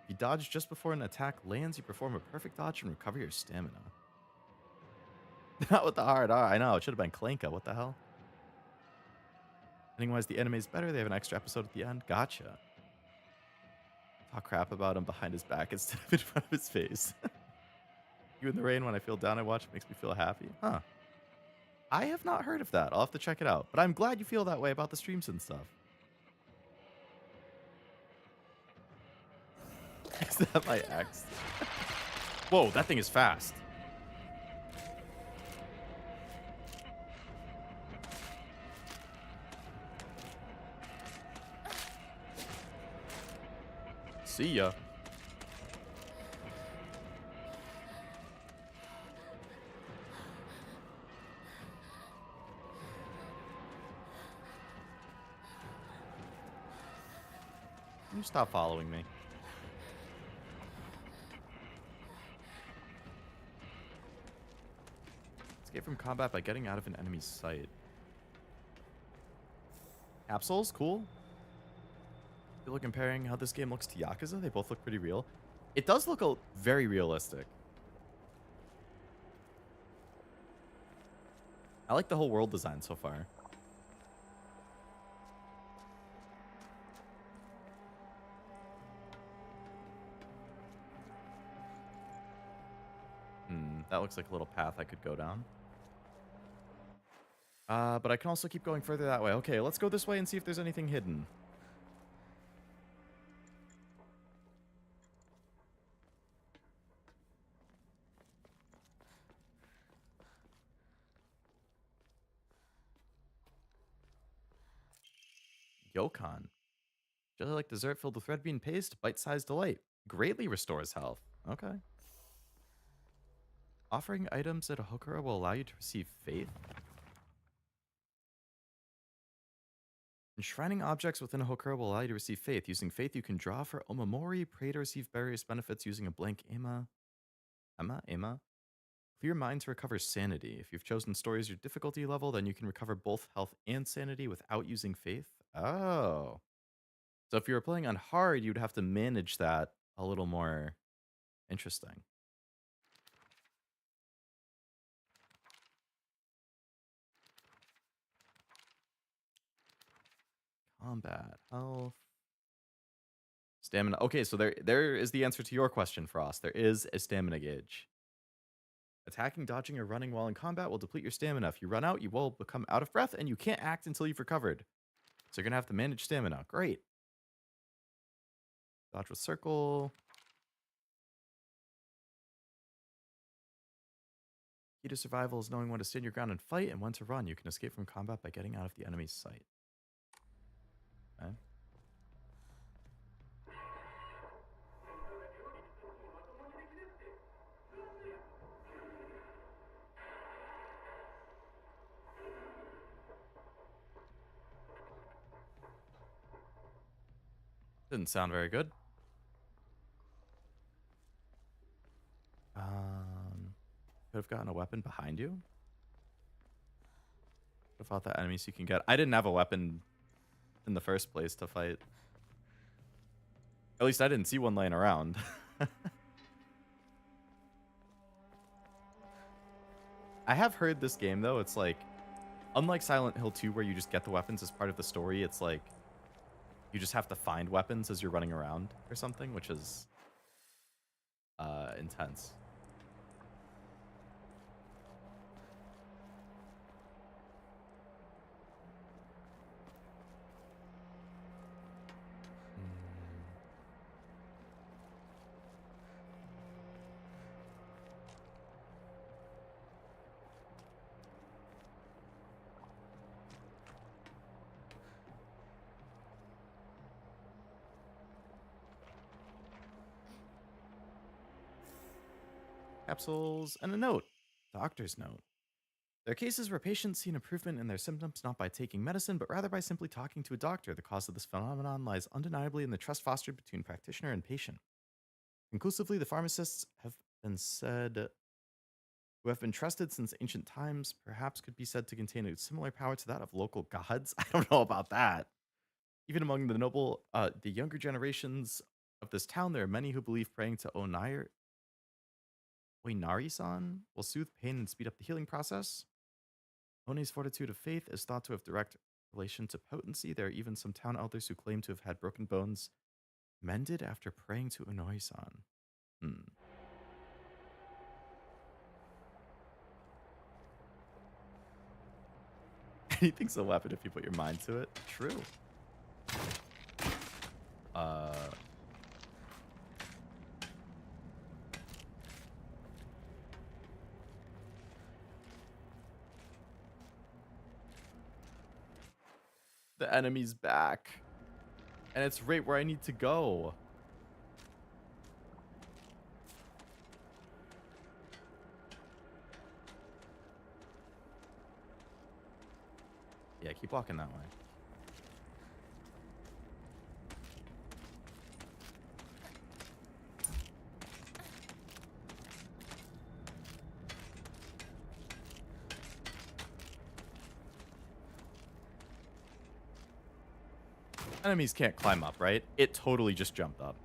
If you dodge just before an attack lands, you perform a perfect dodge and recover your stamina. Not with the hard R. I know, it should have been Clanka. What the hell? Ending-wise, the anime's better. They have an extra episode at the end. Gotcha. Talk crap about him behind his back instead of in front of his face. You in the rain, when I feel down, I watch. It makes me feel happy. Huh. I have not heard of that. I'll have to check it out. But I'm glad you feel that way about the streams and stuff. Is that my ex? Whoa, that thing is fast. See ya. Can you stop following me? Escape from combat by getting out of an enemy's sight. Capsules, cool. People are comparing how this game looks to Yakuza. They both look pretty real. It does look very realistic. I like the whole world design so far. That looks like a little path I could go down. But I can also keep going further that way. Okay, let's go this way and see if there's anything hidden. Gyokan. Jelly like dessert filled with red bean paste, bite-sized delight. Greatly restores health. Okay. Offering items at a hokura will allow you to receive faith. Enshrining objects within a hokura will allow you to receive faith. Using faith, you can draw for omamori. Pray to receive various benefits using a blank ema. Ema? Clear mind to recover sanity. If you've chosen story as your difficulty level, then you can recover both health and sanity without using faith. Oh. So if you were playing on hard, you'd have to manage that a little more. Interesting. Combat, health, stamina. Okay, so there is the answer to your question, Frost. There is a stamina gauge. Attacking, dodging, or running while in combat will deplete your stamina. If you run out, you will become out of breath, and you can't act until you've recovered. So you're going to have to manage stamina. Great. Dodge with circle. Key to survival is knowing when to stand your ground and fight, and when to run. You can escape from combat by getting out of the enemy's sight. Okay. Didn't sound very good. Could have gotten a weapon behind you. Could have fought that enemy so you can get. I didn't have a weapon in the first place to fight. At least I didn't see one laying around. I have heard this game though. It's like, unlike Silent Hill 2, where you just get the weapons as part of the story, it's like you just have to find weapons as you're running around or something, which is intense. Capsules and a note. Doctor's note. There are cases where patients see an improvement in their symptoms not by taking medicine, but rather by simply talking to a doctor. The cause of this phenomenon lies undeniably in the trust fostered between practitioner and patient. Conclusively, the pharmacists have been said who have been trusted since ancient times, perhaps could be said to contain a similar power to that of local gods. I don't know about that. Even among the noble, the younger generations of this town, there are many who believe praying to Oinari-san will soothe pain and speed up the healing process. One's fortitude of faith is thought to have direct relation to potency. There are even some town elders who claim to have had broken bones mended after praying to Onoi-san. Anything's a weapon if you put your mind to it. True. The enemy's back. And it's right where I need to go. Yeah, keep walking that way. Enemies can't climb up, right? It totally just jumped up.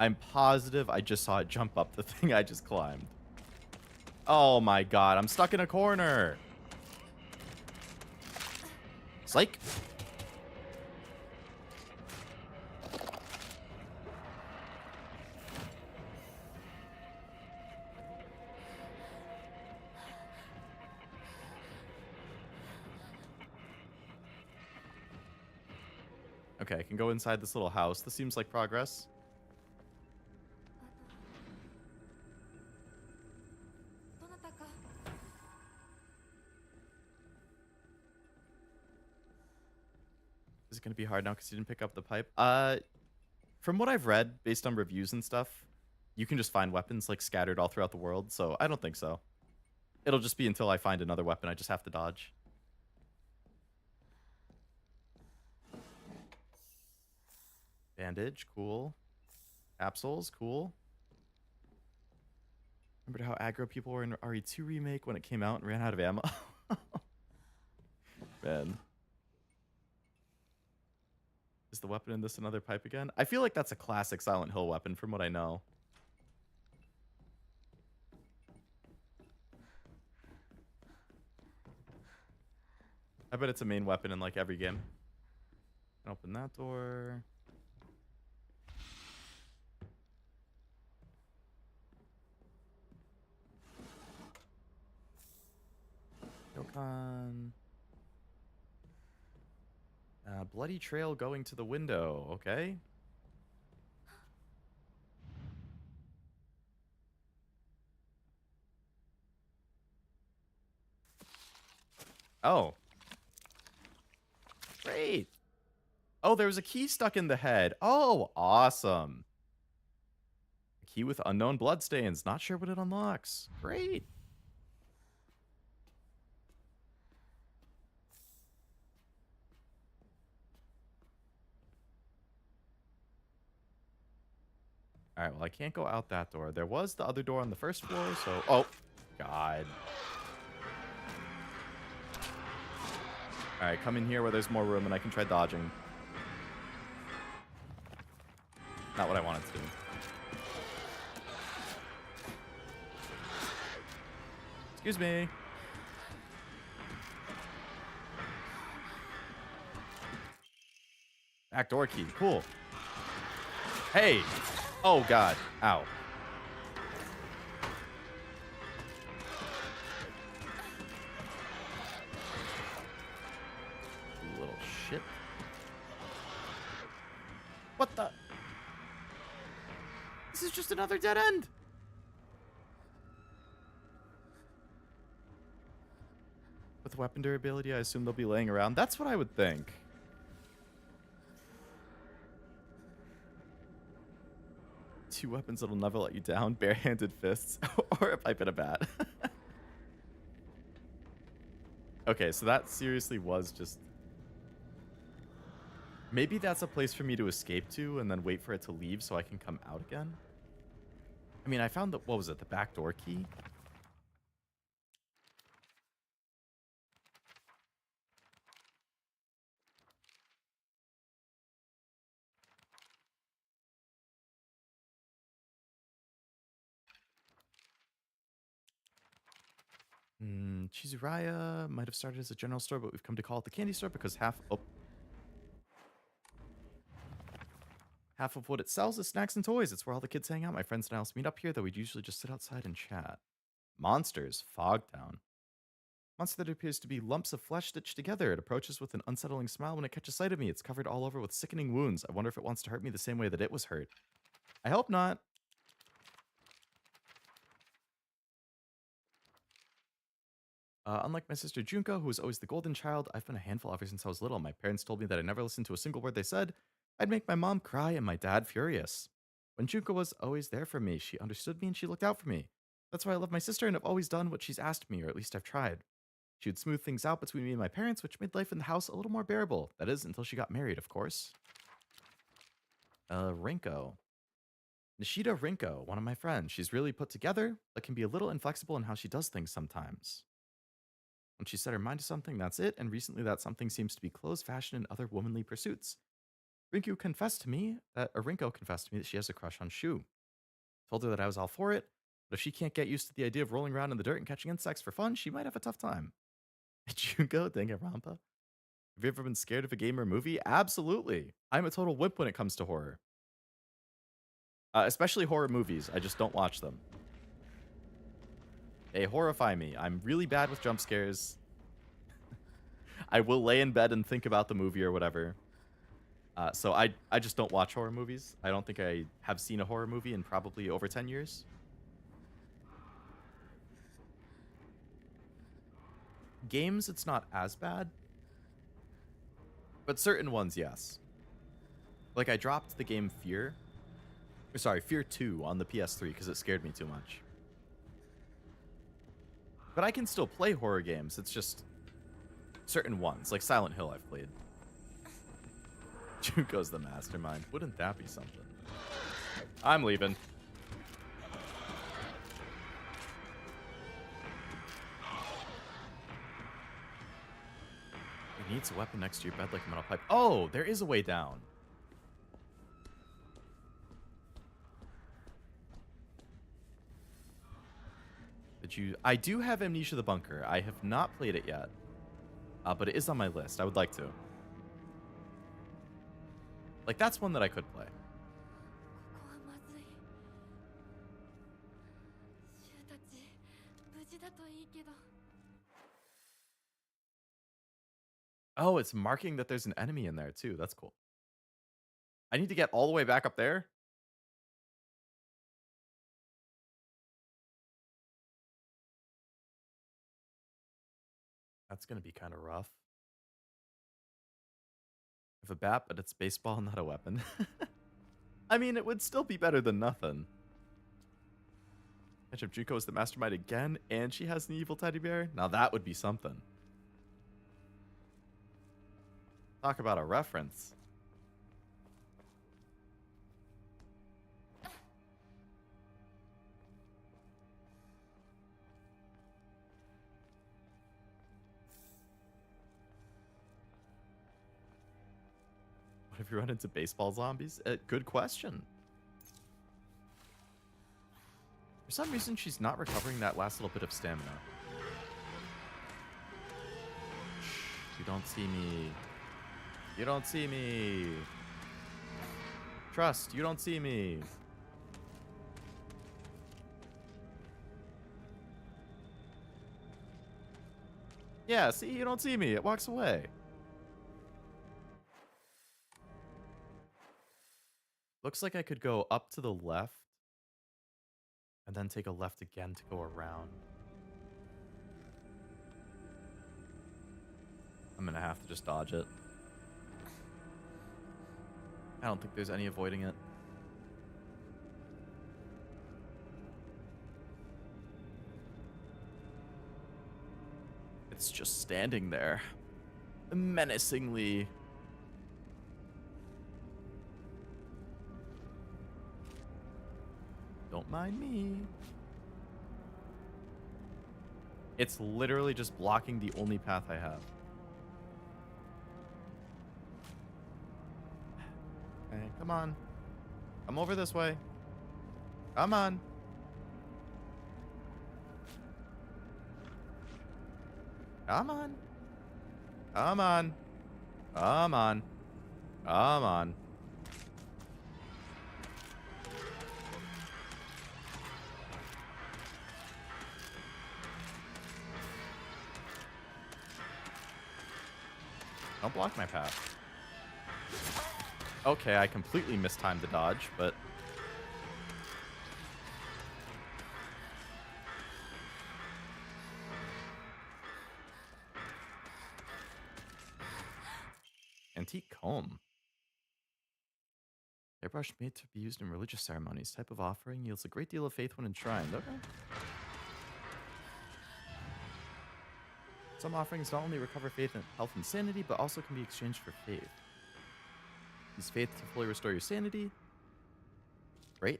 I'm positive I just saw it jump up the thing I just climbed. Oh my god, I'm stuck in a corner. Psych. Okay, I can go inside this little house. This seems like progress. Is it going to be hard now because you didn't pick up the pipe? From what I've read, based on reviews and stuff, you can just find weapons like scattered all throughout the world, so I don't think so. It'll just be until I find another weapon I just have to dodge. Bandage, cool. Capsules, cool. Remember how aggro people were in RE2 Remake when it came out and ran out of ammo? Man. Is the weapon in this another pipe again? I feel like that's a classic Silent Hill weapon from what I know. I bet it's a main weapon in like every game. Open that door. Yokon. Bloody trail going to the window. Okay. Oh. Great. Oh, there was a key stuck in the head. Oh, awesome. A key with unknown bloodstains. Not sure what it unlocks. Great. All right, well, I can't go out that door. There was the other door on the first floor, so... Oh, God. All right, come in here where there's more room and I can try dodging. Not what I wanted to do. Excuse me. Back door key. Cool. Hey. Oh, God. Ow. You little shit. What the? This is just another dead end. With weapon durability, I assume they'll be laying around. That's what I would think. Two weapons that'll never let you down. Barehanded fists or a pipe and a bat. Okay, so that seriously was just... Maybe that's a place for me to escape to and then wait for it to leave so I can come out again. I mean, I found the... What was it? The back door key? Chizuraya might have started as a general store, but we've come to call it the candy store because half of what it sells is snacks and toys. It's where all the kids hang out. My friends and I also meet up here, though we'd usually just sit outside and chat. Monsters, Fogtown. Monster that appears to be lumps of flesh stitched together. It approaches with an unsettling smile when it catches sight of me. It's covered all over with sickening wounds. I wonder if it wants to hurt me the same way that it was hurt. I hope not. Unlike my sister Junko, who was always the golden child, I've been a handful ever since I was little. My parents told me that I never listened to a single word they said. I'd make my mom cry and my dad furious. When Junko was always there for me, she understood me and she looked out for me. That's why I love my sister and have always done what she's asked me, or at least I've tried. She would smooth things out between me and my parents, which made life in the house a little more bearable. That is, until she got married, of course. Rinko. Nishida Rinko, one of my friends. She's really put together, but can be a little inflexible in how she does things sometimes. When she set her mind to something, that's it, and recently that something seems to be clothes, fashion, and other womanly pursuits. Rinko confessed to me that she has a crush on Shu. Told her that I was all for it, but if she can't get used to the idea of rolling around in the dirt and catching insects for fun, she might have a tough time. Junko, Danganronpa? Have you ever been scared of a game or movie? Absolutely. I'm a total wimp when it comes to horror. Especially horror movies. I just don't watch them. They horrify me. I'm really bad with jump scares. I will lay in bed and think about the movie or whatever. So I just don't watch horror movies. I don't think I have seen a horror movie in probably over 10 years. Games, it's not as bad. But certain ones, yes. Like, I dropped the game Fear. Sorry, Fear 2 on the PS3 because it scared me too much. But I can still play horror games. It's just certain ones, like Silent Hill I've played. Juko's the mastermind. Wouldn't that be something? I'm leaving. It needs a weapon next to your bed like a metal pipe. Oh, there is a way down. I do have Amnesia the Bunker. I have not played it yet. But it is on my list. I would like to. Like, that's one that I could play. ここはまずい。シュウたち、無事だといいけど。 Oh, it's marking that there's an enemy in there, too. That's cool. I need to get all the way back up there? That's going to be kind of rough. I have a bat, but it's baseball, not a weapon. I mean, it would still be better than nothing. Imagine if Juko is the mastermind again, and she has an evil teddy bear. Now that would be something. Talk about a reference. What if you run into baseball zombies? Good question. For some reason, she's not recovering that last little bit of stamina. Shh, you don't see me. You don't see me. Trust, you don't see me. Yeah, see, you don't see me. It walks away. Looks like I could go up to the left and then take a left again to go around. I'm gonna have to just dodge it. I don't think there's any avoiding it. It's just standing there, menacingly. Don't mind me. It's literally just blocking the only path I have. Okay, come on. Come over this way. Come on. Come on. Come on. Come on. Come on. Don't block my path. Okay, I completely mistimed the dodge, but... Antique comb. Airbrush made to be used in religious ceremonies. Type of offering yields a great deal of faith when enshrined. Okay. Some offerings not only recover faith and health and sanity, but also can be exchanged for faith. Use faith to fully restore your sanity. Great.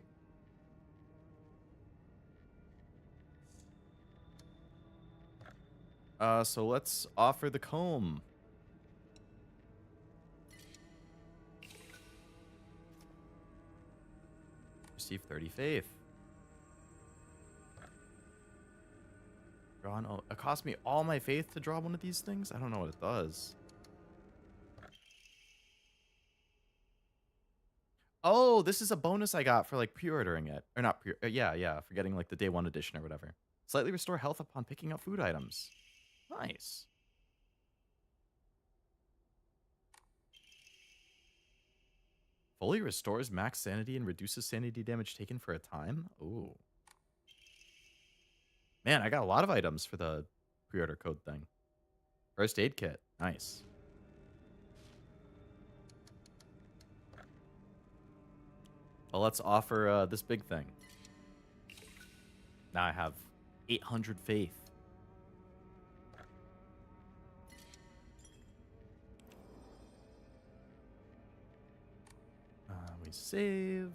So let's offer the comb. Receive 30 faith. Draw an, it cost me all my faith to draw one of these things? I don't know what it does. Oh, this is a bonus I got for like pre-ordering it. Or not pre yeah, for getting like the day 1 edition or whatever. Slightly restore health upon picking up food items. Nice. Fully restores max sanity and reduces sanity damage taken for a time. Ooh. Man, I got a lot of items for the pre-order code thing. First aid kit. Nice. Well, let's offer this big thing. Now I have 800 faith. We save.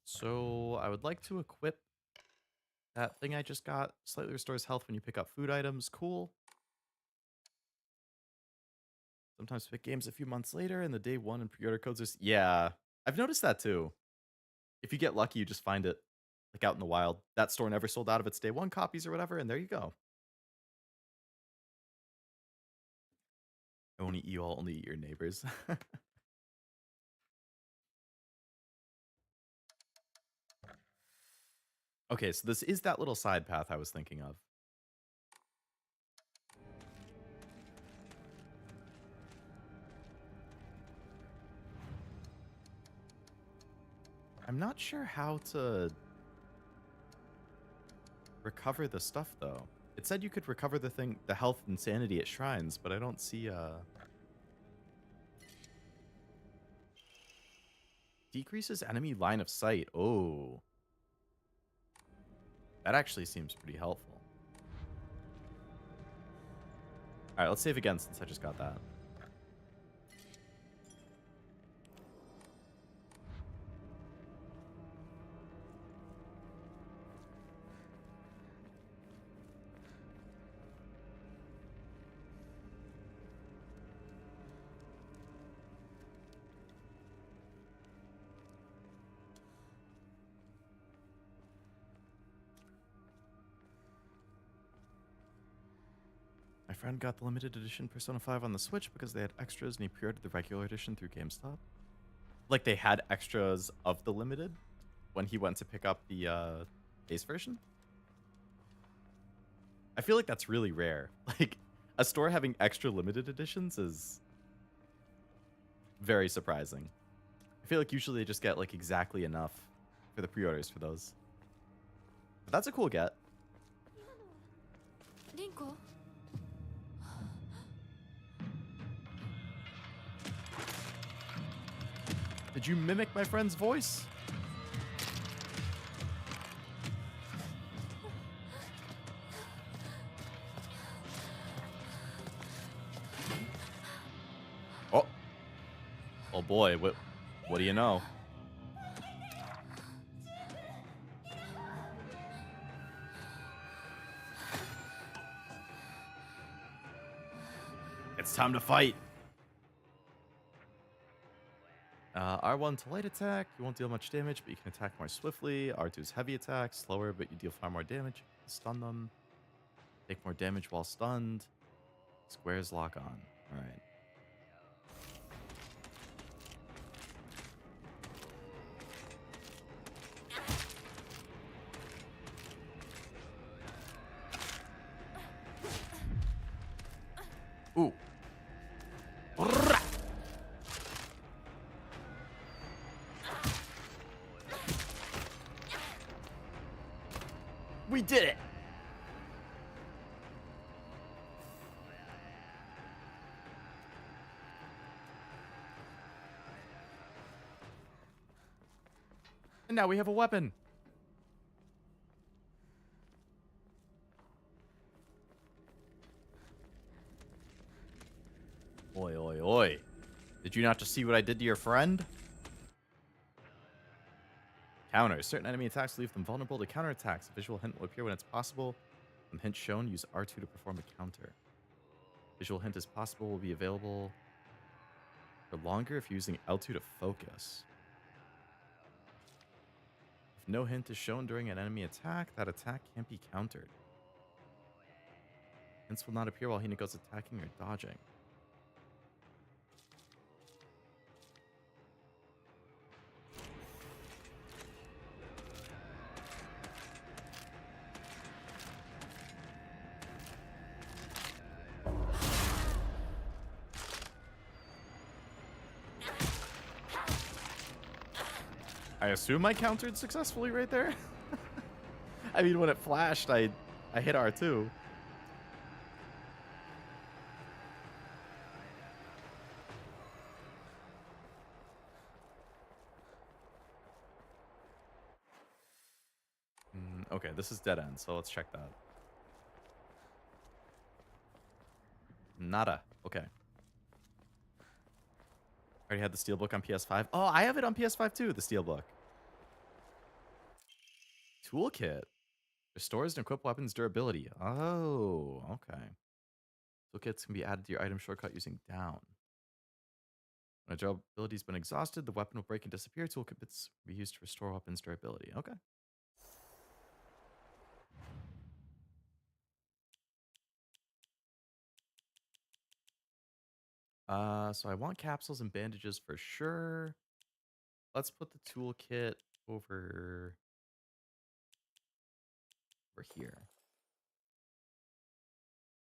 So I would like to equip that thing I just got. Slightly restores health when you pick up food items. Cool. Sometimes pick games a few months later and the day one and pre-order codes are... Yeah, I've noticed that too. If you get lucky, you just find it like out in the wild. That store never sold out of its day one copies or whatever, and there you go. I won't eat you all, only eat your neighbors. Okay, so this is that little side path I was thinking of. I'm not sure how to recover the stuff, though. It said you could recover the health and sanity at shrines, but I don't see, decreases enemy line of sight. Oh. That actually seems pretty helpful. Alright, let's save again since I just got that. My friend got the limited edition Persona 5 on the Switch because they had extras and he pre-ordered the regular edition through GameStop. Like they had extras of the limited when he went to pick up the base version. I feel like that's really rare. Like a store having extra limited editions is very surprising. I feel like usually they just get like exactly enough for the pre-orders for those. But that's a cool get. Rinko? Did you mimic my friend's voice? Oh. Oh boy, what do you know? It's time to fight. R1 to light attack, you won't deal much damage, but you can attack more swiftly. R2's heavy attack, slower, but you deal far more damage. Stun them. Take more damage while stunned. Squares lock on. Alright. Ooh. We did it! And now we have a weapon. Oi, oi, oi. Did you not just see what I did to your friend? Counter. Certain enemy attacks leave them vulnerable to counterattacks. A visual hint will appear when it's possible. When hint shown, use R2 to perform a counter. Visual hint is possible will be available for longer if using L2 to focus. If no hint is shown during an enemy attack, that attack can't be countered. Hints will not appear while Hinako's attacking or dodging. I assume I countered successfully right there. I mean, when it flashed, I hit R2. Okay, this is dead end, so let's check that. Nada. Okay. Already had the Steelbook on PS5. Oh, I have it on PS5 too, the Steelbook. Toolkit. Restores and equip weapons durability. Oh, okay. Toolkits can be added to your item shortcut using down. When a durability's been exhausted, the weapon will break and disappear. Toolkits will be used to restore weapons durability. Okay. So I want capsules and bandages for sure. Let's put the toolkit over here.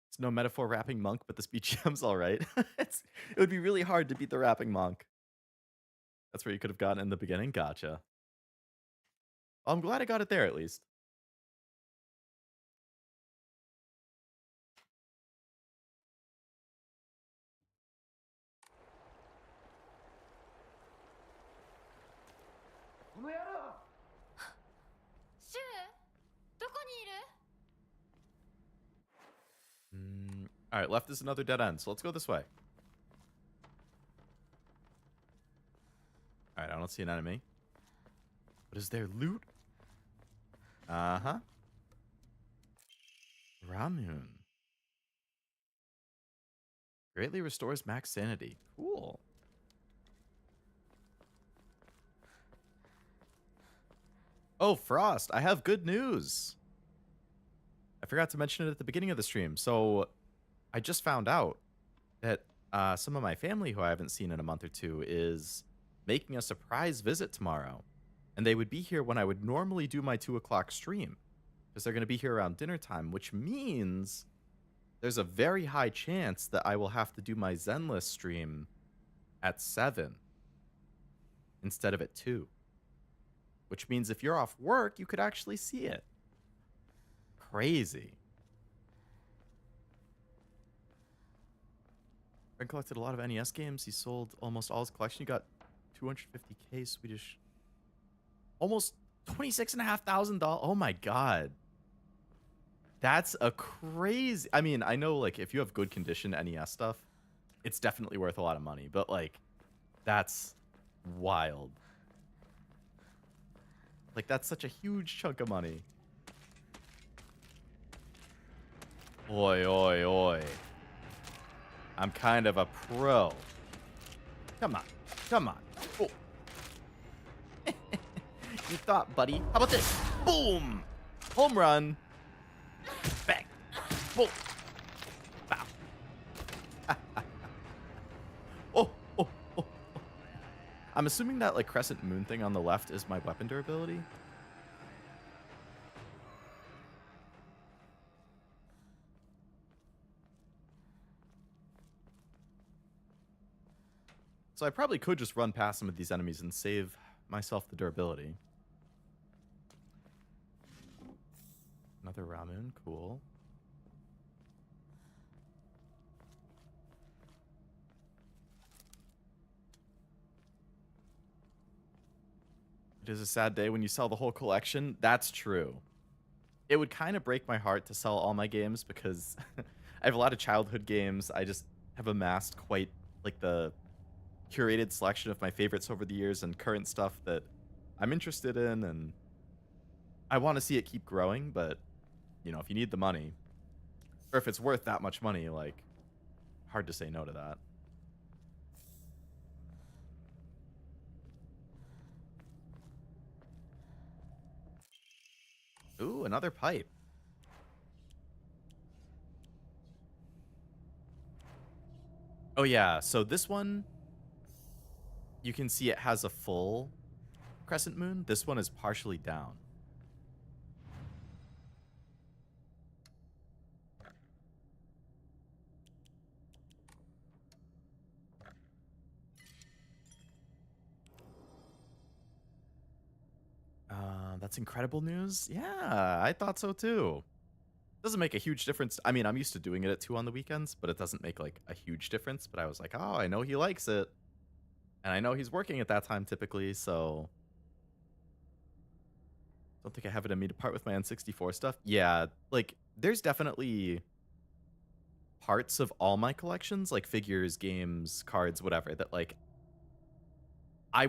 It's no metaphor rapping monk, but this BGM's all right. It would be really hard to beat the rapping monk. That's where you could have gotten in the beginning. Gotcha. Well, I'm glad I got it there at least. All right, left is another dead end, so let's go this way. All right, I don't see an enemy. But is there loot? Uh-huh. Ramun. Greatly restores max sanity. Cool. Oh, Frost, I have good news. I forgot to mention it at the beginning of the stream. So I just found out that some of my family who I haven't seen in a month or two is making a surprise visit tomorrow. And they would be here when I would normally do my 2 o'clock stream. Because they're going to be here around dinner time, which means there's a very high chance that I will have to do my Zenless stream at 7 instead of at 2. Which means if you're off work, you could actually see it. Crazy. Fred collected a lot of NES games. He sold almost all his collection. He got 250k Swedish. Almost $26,500. Oh my god. That's a crazy... I mean, I know, like, if you have good condition NES stuff, it's definitely worth a lot of money. But, like, that's wild. Like, that's such a huge chunk of money. Oi, oi, oi. I'm kind of a pro. Come on. Come on. Oh. You thought, buddy. How about this? Boom! Home run. Bang. Boom. Bow. Oh, oh, oh. I'm assuming that, like, crescent moon thing on the left is my weapon durability. So I probably could just run past some of these enemies and save myself the durability. Another Ramun, cool. It is a sad day when you sell the whole collection. That's true. It would kind of break my heart to sell all my games because I have a lot of childhood games. I just have amassed quite like the curated selection of my favorites over the years and current stuff that I'm interested in, and I want to see it keep growing, but you know, if you need the money or if it's worth that much money, like, hard to say no to that. Ooh, another pipe. Oh yeah, so this one, you can see it has a full crescent moon. This one is partially down. That's incredible news. Yeah, I thought so too. Doesn't make a huge difference. I mean, I'm used to doing it at 2 on the weekends, but it doesn't make like a huge difference. But I was like, oh, I know he likes it. And I know he's working at that time typically, so Don't think I have it in me to part with my N64 stuff. Yeah, like there's definitely parts of all my collections, like figures, games, cards, whatever, that like I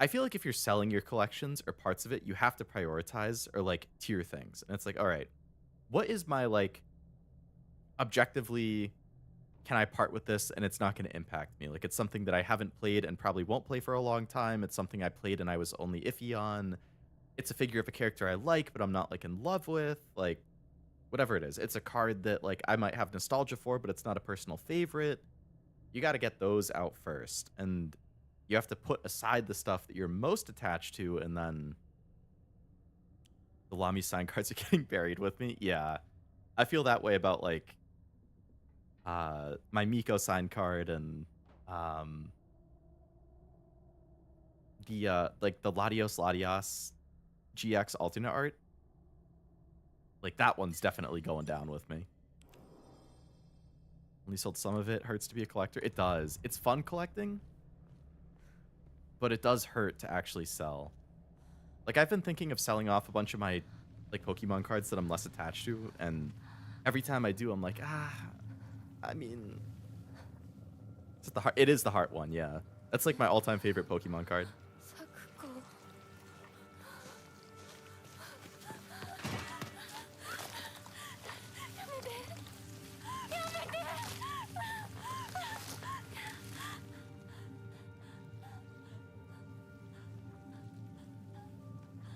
feel like if you're selling your collections or parts of it, you have to prioritize or like tier things. And it's like, all right, what is my like objectively can I part with this and it's not going to impact me? Like it's something that I haven't played and probably won't play for a long time. It's something I played and I was only iffy on. It's a figure of a character I like, but I'm not like in love with. Like whatever it is. It's a card that like I might have nostalgia for, but it's not a personal favorite. You got to get those out first. And you have to put aside the stuff that you're most attached to, and then the Lamy sign cards are getting buried with me. Yeah. I feel that way about like my Miko sign card and the like the Latios GX alternate art. Like that one's definitely going down with me. Only sold some of it. Hurts to be a collector. It does. It's fun collecting, but it does hurt to actually sell. Like I've been thinking of selling off a bunch of my like Pokemon cards that I'm less attached to, and every time I do, I'm like, I mean, is it the heart? It is the heart one, yeah. That's like my all-time favorite Pokemon card. Sakuko.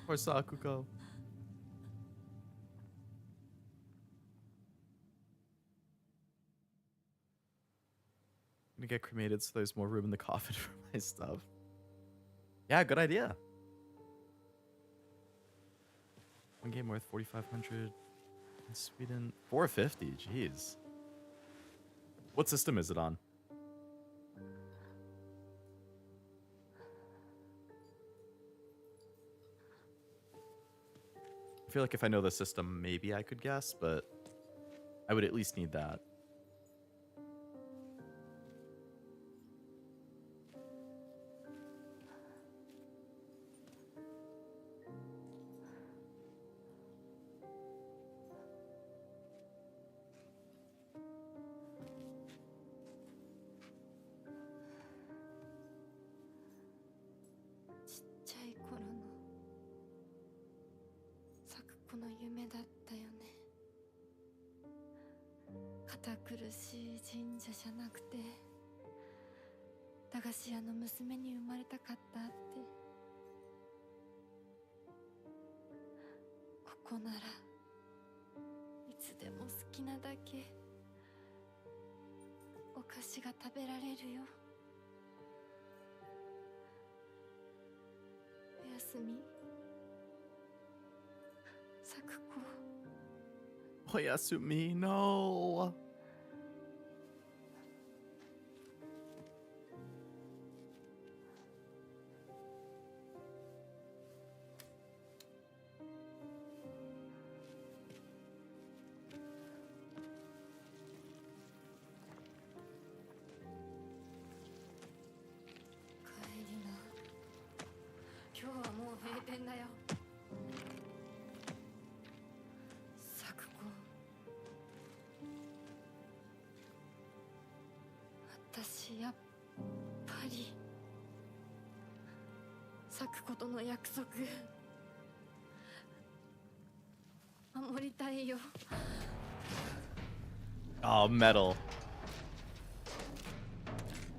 Poor Sakuko. I'm gonna get cremated so there's more room in the coffin for my stuff. Yeah, good idea. One game worth 4,500 in Sweden. 450, jeez. What system is it on? I feel like if I know the system, maybe I could guess, but I would at least need that. Oyasumi, no. Oh, metal.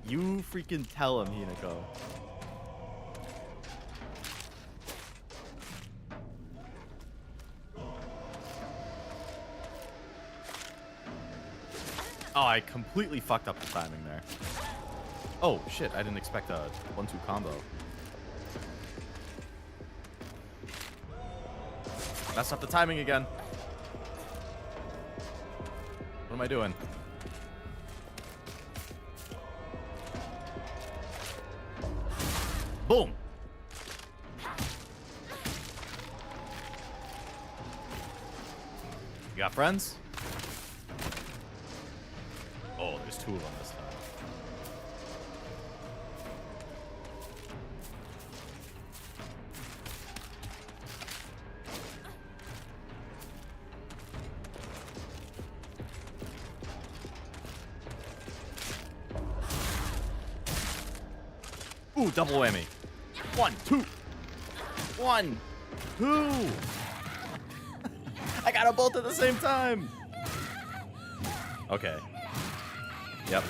You freaking tell him, Hinako. Oh, I completely fucked up the timing there. Oh, shit, I didn't expect a 1-2 combo. Messed up the timing again. What am I doing? Boom! You got friends? Oh, there's two of them this time. Ooh, double whammy. 1, 2. 1, 2. I got them both at the same time. Okay. Yep.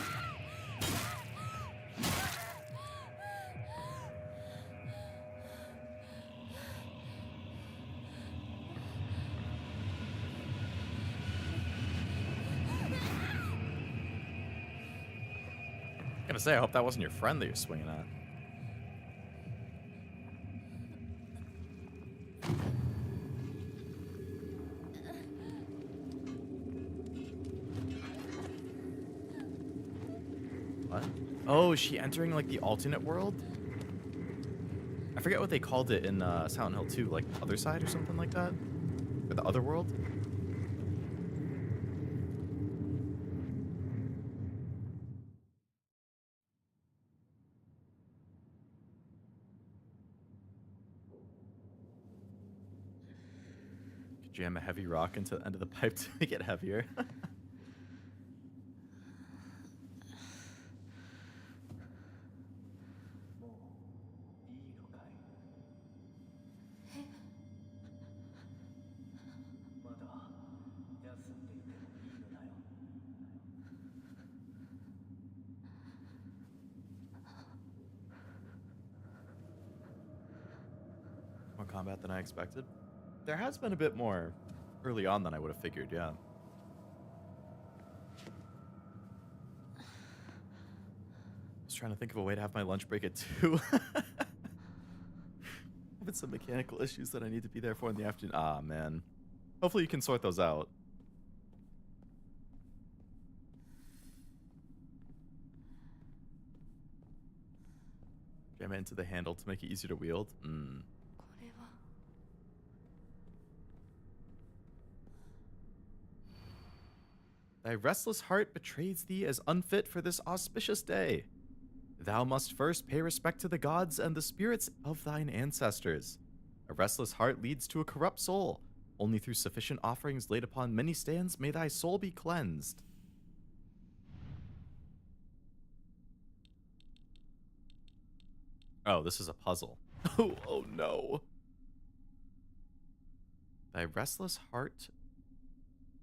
I'm gonna say, I hope that wasn't your friend that you're swinging at. What? Oh, is she entering like the alternate world? I forget what they called it in Silent Hill 2, like Other Side or something like that? Or the Other World? Jam a heavy rock into the end of the pipe to make it heavier. More combat than I expected. There has been a bit more early on than I would have figured, yeah. I was trying to think of a way to have my lunch break at 2. Having some mechanical issues that I need to be there for in the afternoon. Ah, man. Hopefully you can sort those out. Jam it into the handle to make it easier to wield. Thy restless heart betrays thee as unfit for this auspicious day. Thou must first pay respect to the gods and the spirits of thine ancestors. A restless heart leads to a corrupt soul. Only through sufficient offerings laid upon many stands may thy soul be cleansed. Oh, this is a puzzle. Oh no. Thy restless heart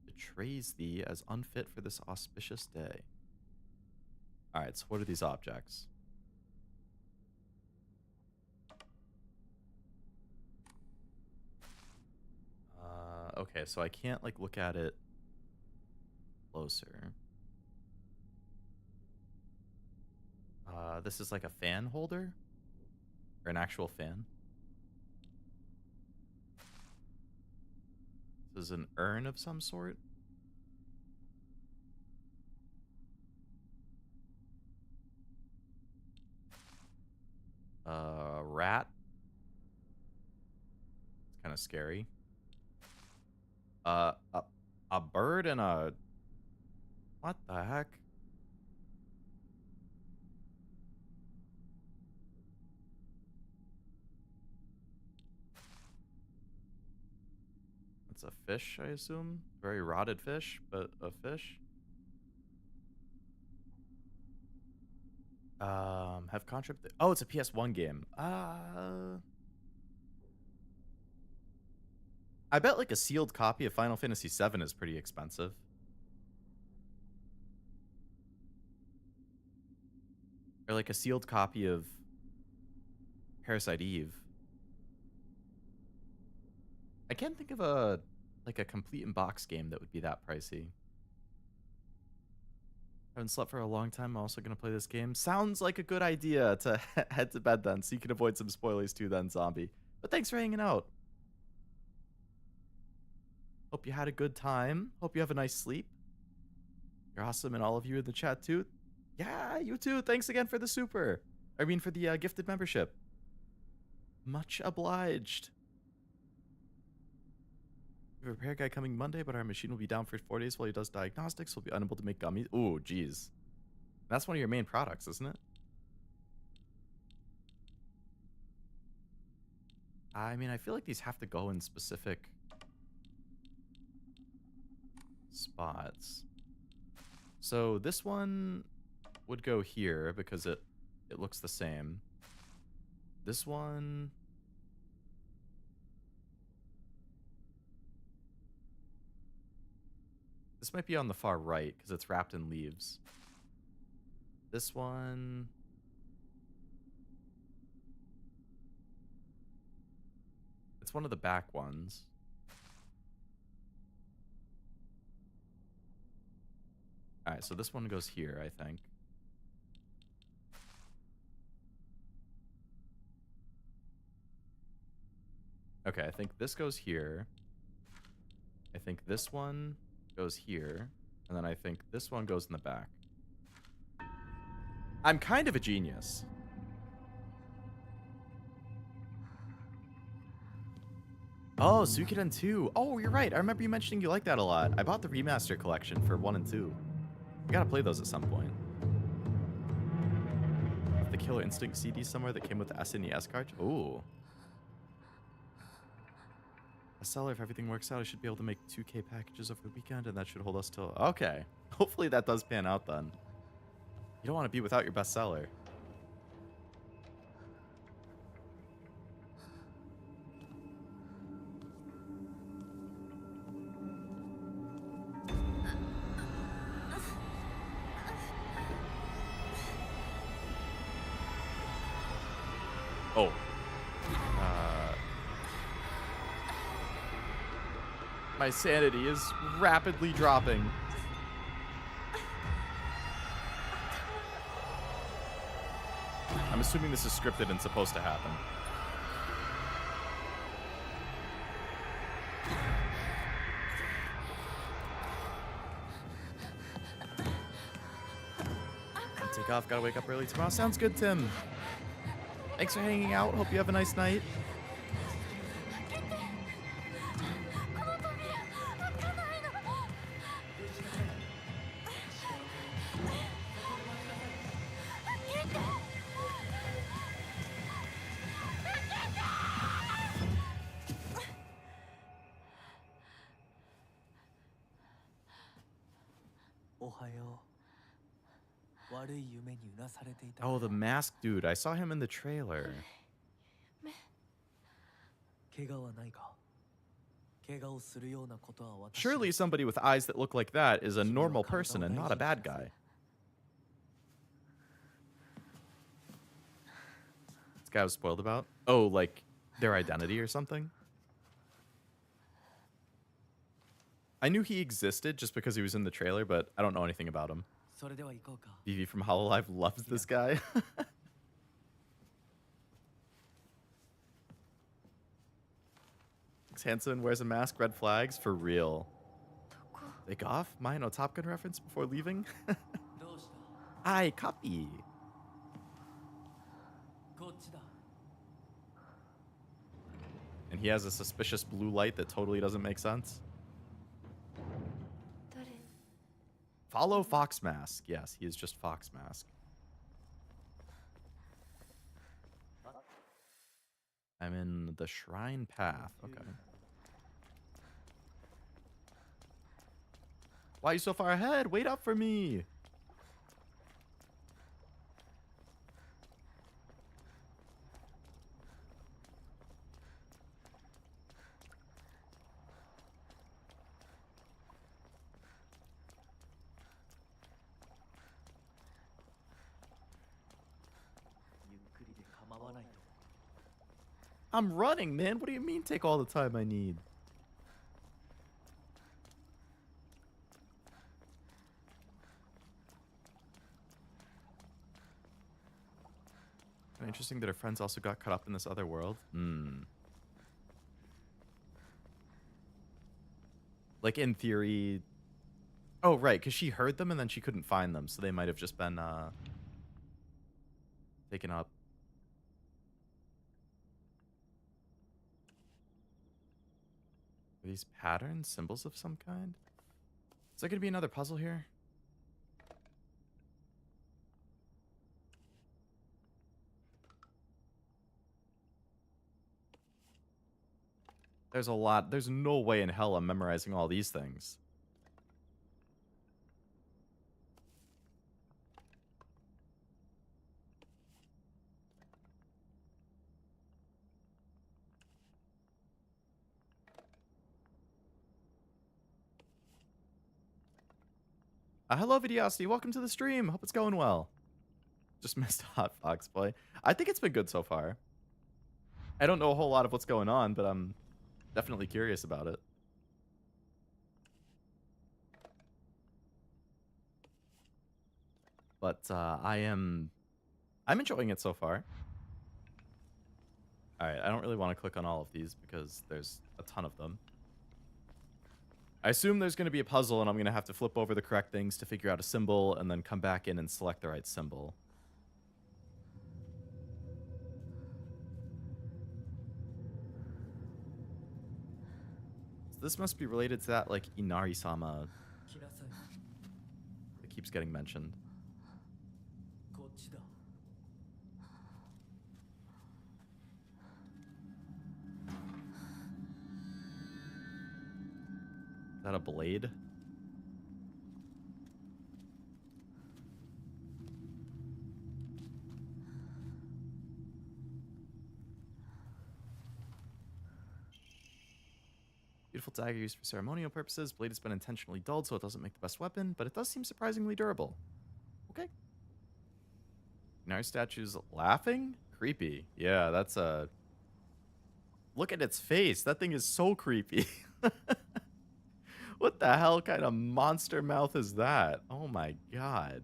betrays thee as unfit for this auspicious day. Alright, so what are these objects? Okay, so I can't like look at it closer. This is like a fan holder? Or an actual fan? This is an urn of some sort? Rat. It's kind of scary. A bird and a... What the heck? It's a fish, I assume. Very rotted fish, but a fish. Have contributed. Oh, it's a PS1 game. I bet like a sealed copy of Final Fantasy VII is pretty expensive. Or like a sealed copy of Parasite Eve. I can't think of a complete in box game that would be that pricey. Haven't slept for a long time. I'm also going to play this game. Sounds like a good idea to head to bed then, so you can avoid some spoilers too then, Zombie. But thanks for hanging out. Hope you had a good time. Hope you have a nice sleep. You're awesome, and all of you in the chat too. Yeah, you too. Thanks again for the super. I mean, for the gifted membership. Much obliged. We have a repair guy coming Monday, but our machine will be down for 4 days while he does diagnostics. We'll be unable to make gummies. Ooh, geez. That's one of your main products, isn't it? I mean, I feel like these have to go in specific spots. So this one would go here because it looks the same. This one. This might be on the far right because it's wrapped in leaves. This one. It's one of the back ones. All right, so this one goes here, I think. Okay, I think this goes here. I think this one goes here. And then I think this one goes in the back. I'm kind of a genius. Oh, Suikoden 2. Oh, you're right. I remember you mentioning you like that a lot. I bought the remaster collection for 1 and 2. I gotta play those at some point. The Killer Instinct CD somewhere that came with the SNES cartridge. Ooh. A seller, if everything works out, I should be able to make 2K packages over the weekend, and that should hold us till... Okay. Hopefully that does pan out then. You don't want to be without your bestseller. Oh. My sanity is rapidly dropping. I'm assuming this is scripted and supposed to happen. Take off, gotta wake up early tomorrow. Sounds good, Tim. Thanks for hanging out. Hope you have a nice night. Oh, the masked dude. I saw him in the trailer. Surely somebody with eyes that look like that is a normal person and not a bad guy. This guy was spoiled about? Oh, like their identity or something? I knew he existed just because he was in the trailer, but I don't know anything about him. Vivi from Hololive loves this guy. Hanson wears a mask, red flags, for real. Take off? Mine, a Top Gun reference before leaving? I copy. And he has a suspicious blue light that totally doesn't make sense. Follow Fox Mask. Yes, he is just Fox Mask. I'm in the Shrine Path. Okay. Why are you so far ahead? Wait up for me. I'm running, man. What do you mean take all the time I need? Interesting that her friends also got caught up in this other world. Like, in theory... Oh, right, because she heard them and then she couldn't find them, so they might have just been, taken up. Are these patterns? Symbols of some kind? Is there going to be another puzzle here? There's a lot. There's no way in hell I'm memorizing all these things. Hello, Videosity. Welcome to the stream. Hope it's going well. Just missed Hot Fox play. I think it's been good so far. I don't know a whole lot of what's going on, but I'm definitely curious about it. But I'm enjoying it so far. All right, I don't really want to click on all of these because there's a ton of them. I assume there's going to be a puzzle and I'm going to have to flip over the correct things to figure out a symbol and then come back in and select the right symbol. So this must be related to that, like, Inari-sama that keeps getting mentioned. こっちだ Is that a blade? Beautiful dagger used for ceremonial purposes. Blade has been intentionally dulled so it doesn't make the best weapon, but it does seem surprisingly durable. Okay. Inari statue's laughing? Creepy. Yeah, that's a... Look at its face. That thing is so creepy. What the hell kind of monster mouth is that? Oh my god.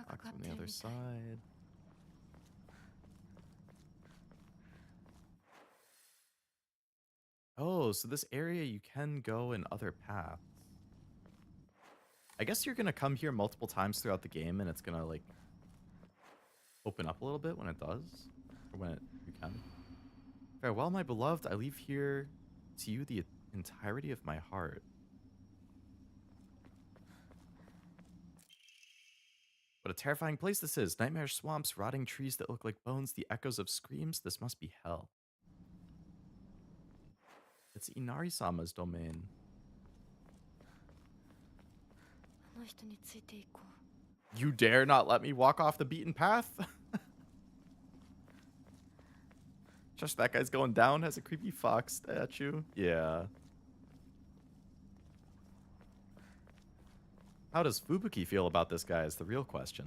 Locked from the other side. Oh, so this area you can go in other paths. I guess you're gonna come here multiple times throughout the game and it's gonna like open up a little bit when it does. Or when you can. Farewell, my beloved. I leave here to you the entirety of my heart. What a terrifying place this is. Nightmare swamps, rotting trees that look like bones, the echoes of screams. This must be hell. It's Inari-sama's domain. You dare not let me walk off the beaten path? Just that guy's going down, has a creepy fox statue. Yeah. How does Fubuki feel about this guy is the real question.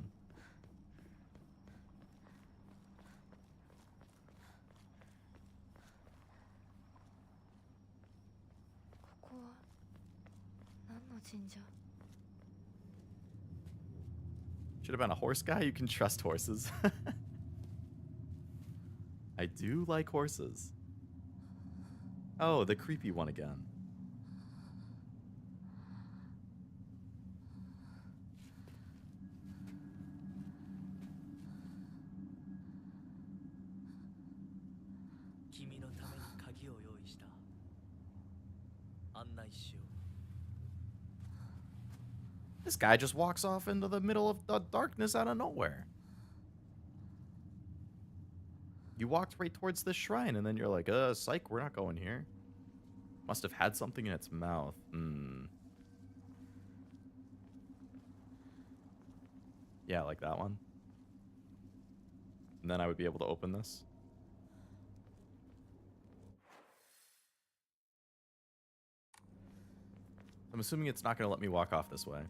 Should have been a horse guy. You can trust horses. I do like horses. Oh, the creepy one again. This guy just walks off into the middle of the darkness out of nowhere. You walked right towards this shrine, and then you're like, psych, we're not going here. Must have had something in its mouth. Yeah, like that one. And then I would be able to open this. I'm assuming it's not going to let me walk off this way.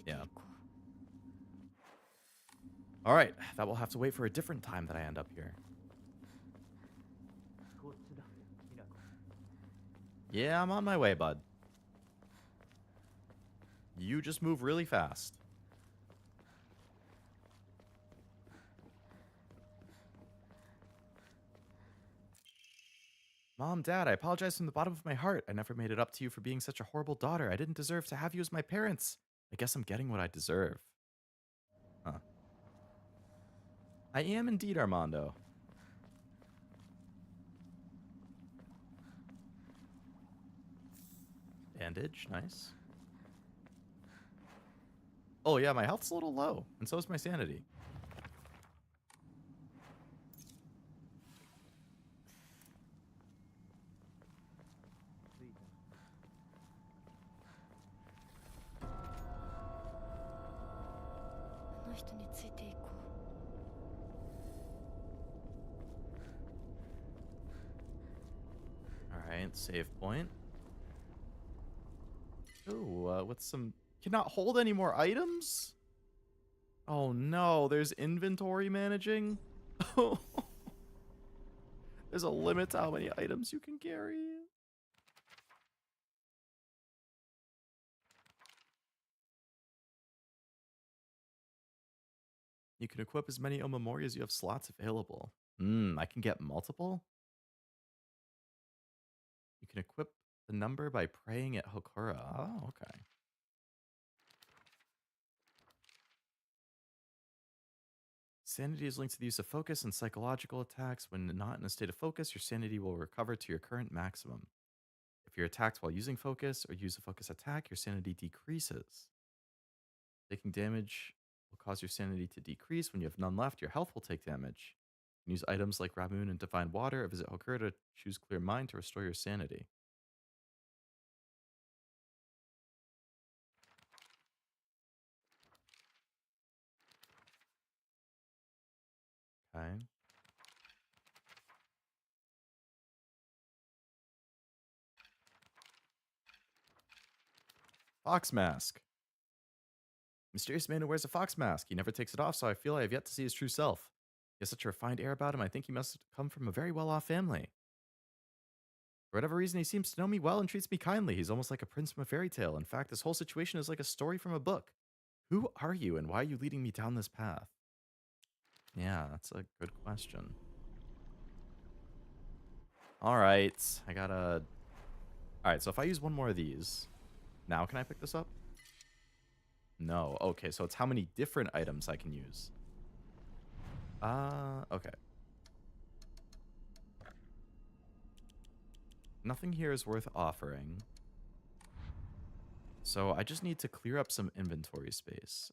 Yeah. All right, that will have to wait for a different time that I end up here. Yeah, I'm on my way, bud. You just move really fast. Mom, Dad, I apologize from the bottom of my heart. I never made it up to you for being such a horrible daughter. I didn't deserve to have you as my parents. I guess I'm getting what I deserve. Huh. I am indeed, Armando. Bandage, nice. Oh yeah, my health's a little low, and so is my sanity. Giant save point. Ooh, with some... Cannot hold any more items? Oh no, there's inventory managing? There's a limit to how many items you can carry. You can equip as many Omamori as you have slots available. I can get multiple? You can equip the number by praying at Hokura. Oh, okay. Sanity is linked to the use of focus and psychological attacks. When not in a state of focus, your sanity will recover to your current maximum. If you're attacked while using focus or use a focus attack, your sanity decreases. Taking damage will cause your sanity to decrease. When you have none left, your health will take damage. You can use items like Ramun and Divine Water or visit Hokura to choose Clear Mind to restore your sanity. Okay. Fox mask. Mysterious man who wears a fox mask. He never takes it off, so I feel I have yet to see his true self. He has such a refined air about him, I think he must come from a very well-off family. For whatever reason, he seems to know me well and treats me kindly. He's almost like a prince from a fairy tale. In fact, this whole situation is like a story from a book. Who are you, and why are you leading me down this path? Yeah, that's a good question. All right, I gotta... All right, so if I use one more of these, now can I pick this up? No. Okay, so it's how many different items I can use. Okay. Nothing here is worth offering. So I just need to clear up some inventory space.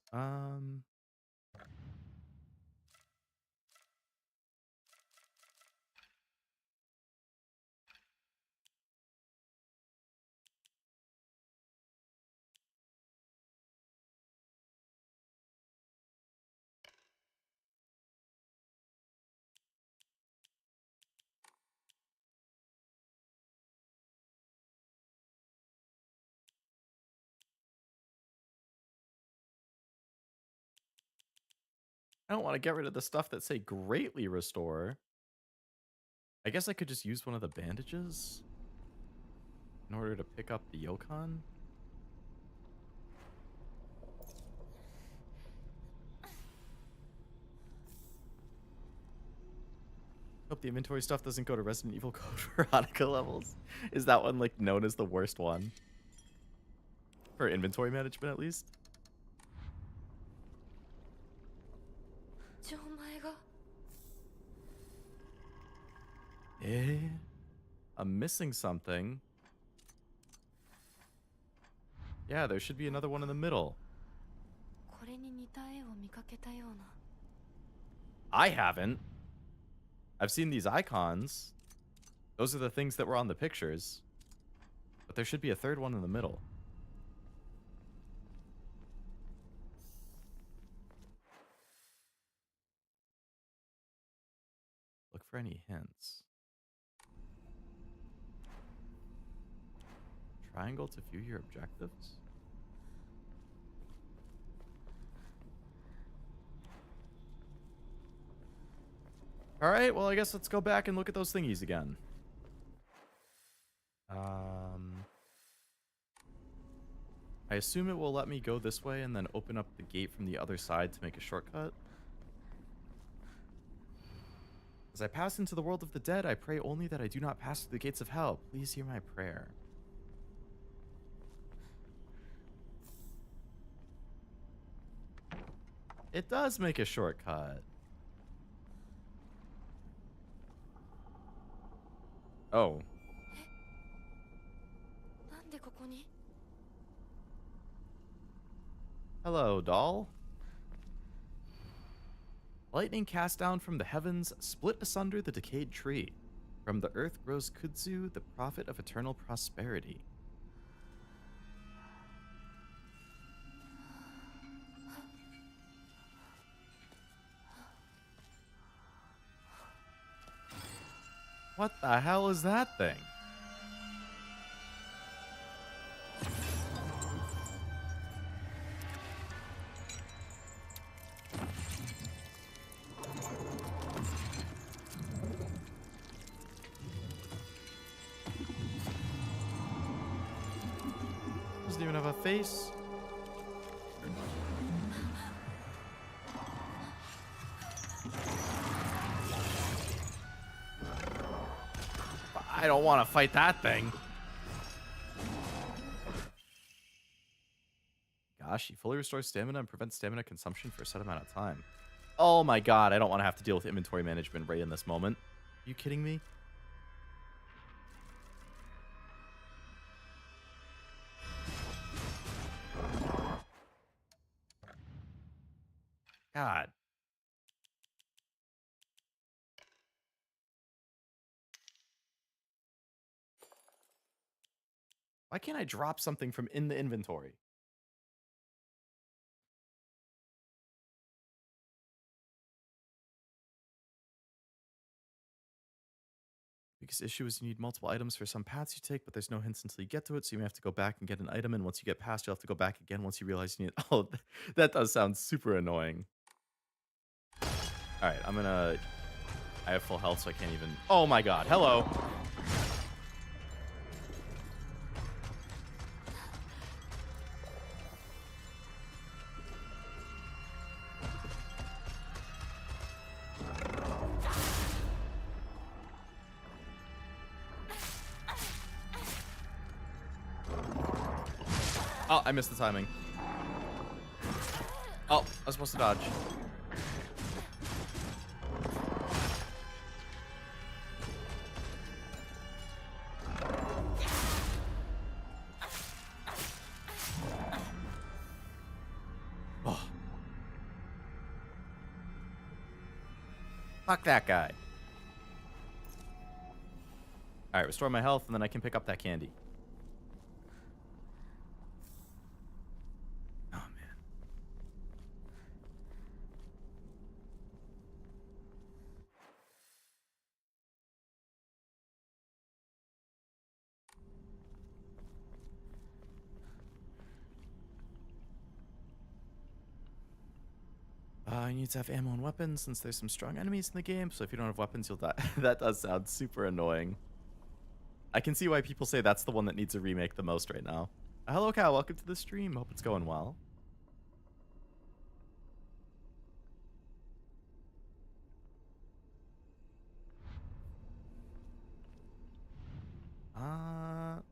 I don't want to get rid of the stuff that say greatly restore. I guess I could just use one of the bandages in order to pick up the Yokon. Hope the inventory stuff doesn't go to Resident Evil Code Veronica levels. Is that one like known as the worst one? For inventory management at least? Eh? I'm missing something. Yeah, there should be another one in the middle. I haven't. I've seen these icons. Those are the things that were on the pictures. But there should be a third one in the middle. Look for any hints. Triangle to view your objectives? Alright, well I guess let's go back and look at those thingies again. I assume it will let me go this way and then open up the gate from the other side to make a shortcut. As I pass into the world of the dead, I pray only that I do not pass through the gates of hell. Please hear my prayer. It does make a shortcut. Oh. Hello, doll. Lightning cast down from the heavens, split asunder the decayed tree. From the earth grows kudzu, the prophet of eternal prosperity. What the hell is that thing? doesn't even have a face. I don't want to fight that thing. Gosh, he fully restores stamina and prevents stamina consumption for a set amount of time. Oh my god, I don't want to have to deal with inventory management right in this moment. Are you kidding me? God. Why can't I drop something from in the inventory? Because issue is you need multiple items for some paths you take, but there's no hints until you get to it, so you may have to go back and get an item, and once you get past, you'll have to go back again once you realize you need it. Oh, that does sound super annoying. Alright, I have full health, so I can't even... Oh my god, hello! Oh, I missed the timing. Oh, I was supposed to dodge. Oh. Fuck that guy. Alright, restore my health, and then I can pick up that candy. You need to have ammo and weapons since there's some strong enemies in the game, so if you don't have weapons, you'll die. That does sound super annoying. I can see why people say that's the one that needs a remake the most right now. Hello, Cal. Welcome to the stream. Hope it's going well. I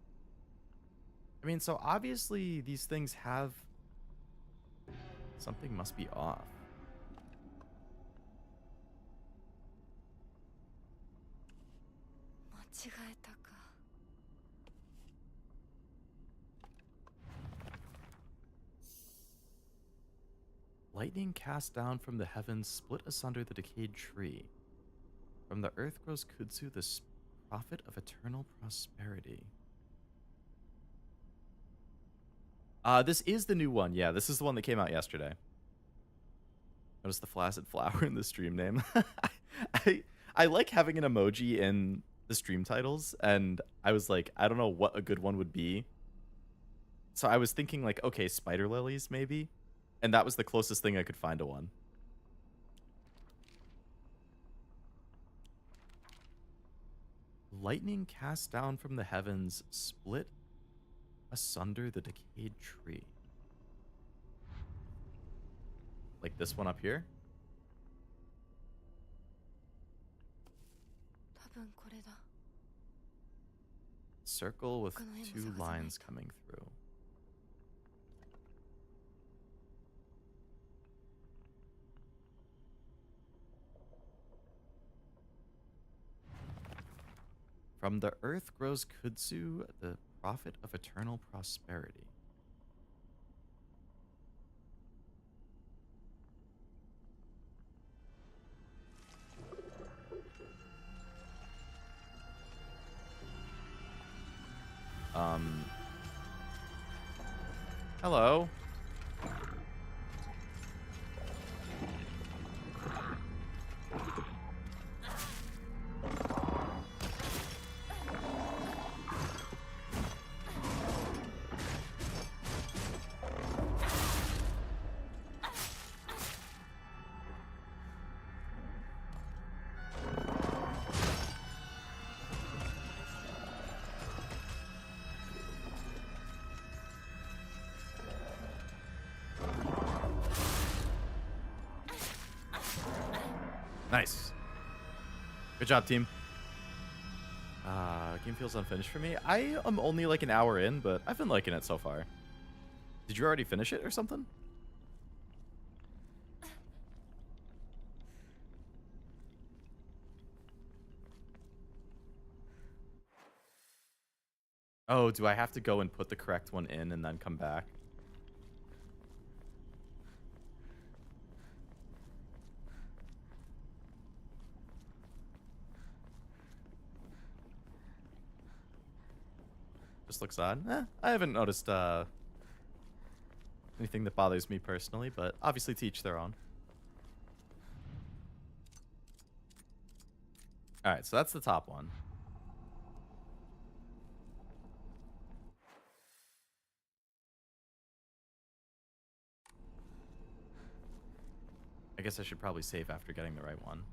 mean, so obviously these things have... Something must be off. Lightning cast down from the heavens, split asunder the decayed tree. From the earth grows kudzu, the prophet of eternal prosperity. This is the new one. Yeah, this is the one that came out yesterday. Notice the flaccid flower in the stream name. I like having an emoji in the stream titles, and I was like, I don't know what a good one would be. So I was thinking like, okay, spider lilies maybe. And that was the closest thing I could find to one. Lightning cast down from the heavens, split asunder the decayed tree. Like this one up here? Circle with two lines coming through. From the earth grows kudzu, the prophet of eternal prosperity. Hello. Nice. Good job, team. Game feels unfinished for me. I am only like an hour in, but I've been liking it so far. Did you already finish it or something? Oh, do I have to go and put the correct one in and then come back? Just looks odd. I haven't noticed anything that bothers me personally, but obviously to each their own. All right, so that's the top one. I guess I should probably save after getting the right one.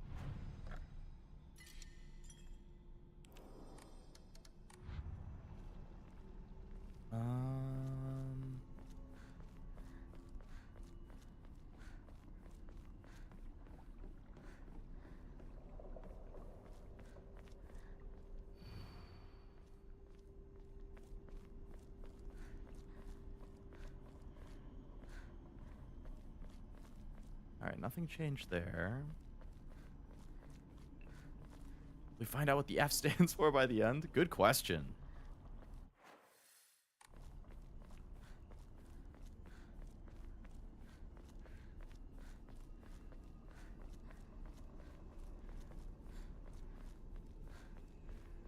All right, nothing changed there. We find out what the F stands for by the end? Good question.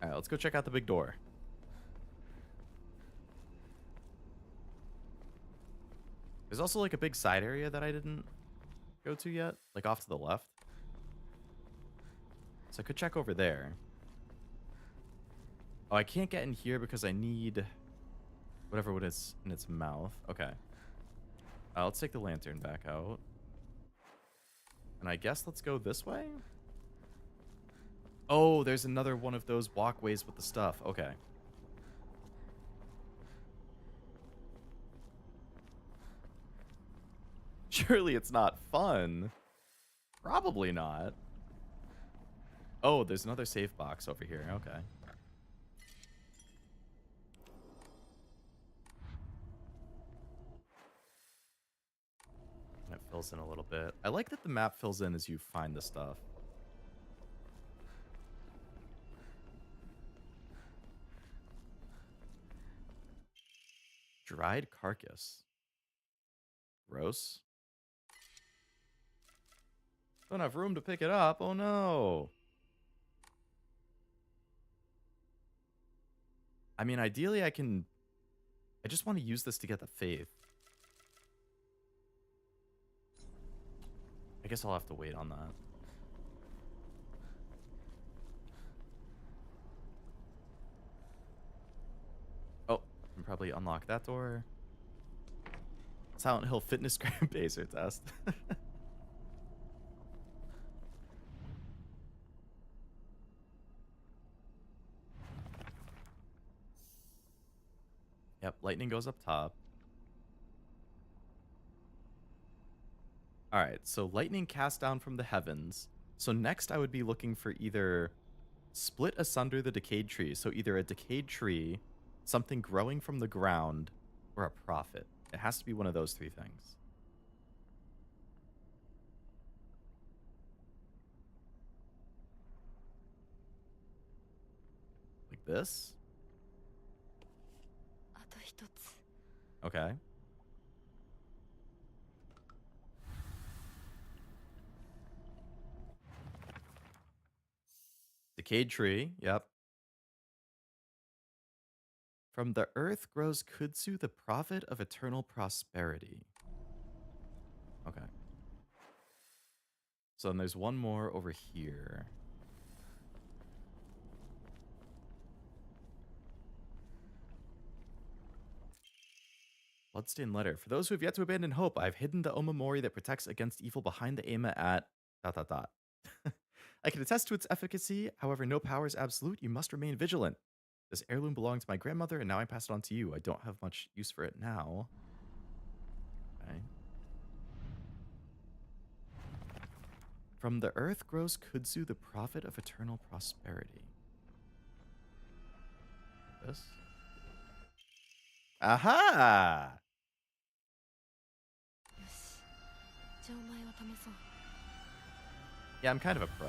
All right, let's go check out the big door. There's also like a big side area that I didn't go to yet, like off to the left. So I could check over there. Oh, I can't get in here because I need whatever it is in its mouth. Okay. Let's take the lantern back out. And I guess let's go this way? Oh, there's another one of those walkways with the stuff. Okay. Surely it's not fun. Probably not. Oh, there's another safe box over here. Okay. And it fills in a little bit. I like that the map fills in as you find the stuff. Dried carcass. Gross. Don't have room to pick it up. Oh no. I mean, ideally I just want to use this to get the faith. I guess I'll have to wait on that. Oh, and probably unlock that door. Silent Hill Fitness Gram Pacer test. Yep, lightning goes up top. All right, so lightning cast down from the heavens. So next I would be looking for either split asunder the decayed tree. So either a decayed tree, something growing from the ground, or a prophet. It has to be one of those three things. Like this? あと一つ。 Okay. Decayed tree, yep. From the earth grows kudzu, the prophet of eternal prosperity. Okay. So then there's one more over here. Bloodstained letter. For those who have yet to abandon hope, I've hidden the omamori that protects against evil behind the ama at ... I can attest to its efficacy. However, no power is absolute. You must remain vigilant. This heirloom belonged to my grandmother, and now I pass it on to you. I don't have much use for it now. Okay. From the earth grows kudzu, the prophet of eternal prosperity. This? Aha! よし、じゃあお前を試そう。 Yeah, I'm kind of a pro.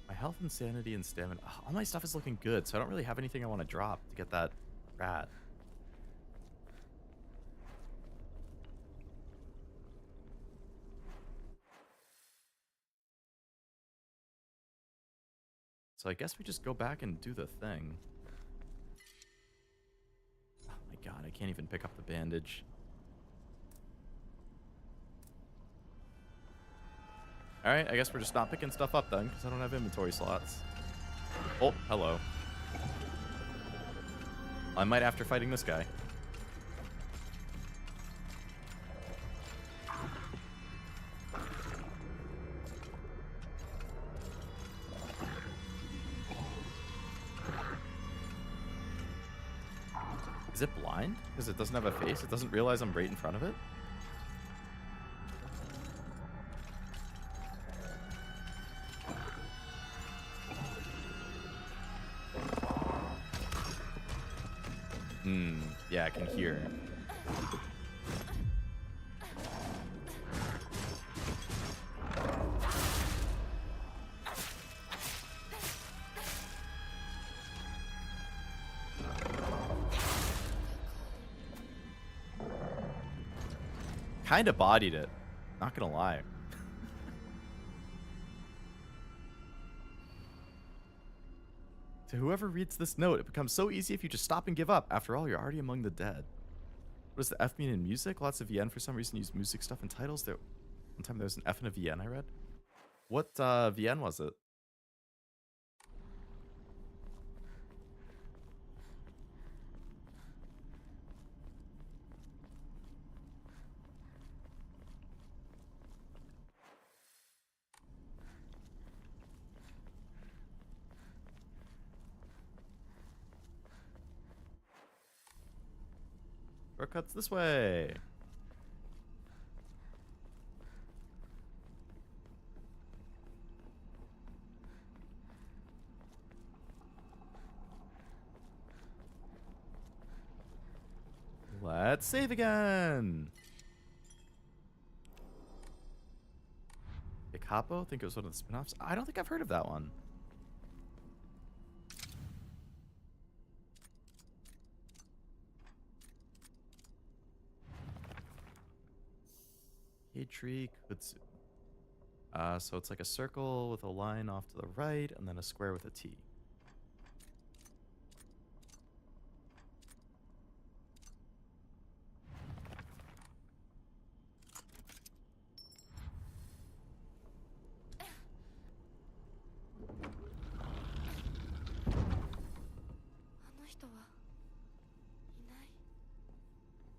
My health and sanity and stamina. Ugh, all my stuff is looking good, so I don't really have anything I want to drop to get that rat. So I guess we just go back and do the thing. Oh my god, I can't even pick up the bandage. Alright, I guess we're just not picking stuff up then, because I don't have inventory slots. Oh, hello. I might after fighting this guy. Is it blind? Because it doesn't have a face? It doesn't realize I'm right in front of it? Yeah, I can hear. Kind of bodied it. Not gonna lie. To whoever reads this note, it becomes so easy if you just stop and give up. After all, you're already among the dead. What does the F mean in music? Lots of VN for some reason use music stuff in titles. There, one time there was an F and a VN I read. What VN was it? Shortcuts this way. Let's save again. Capo? I think it was one of the spin-offs. I don't think I've heard of that one. Tree Kutsu. So it's like a circle with a line off to the right and then a square with a T.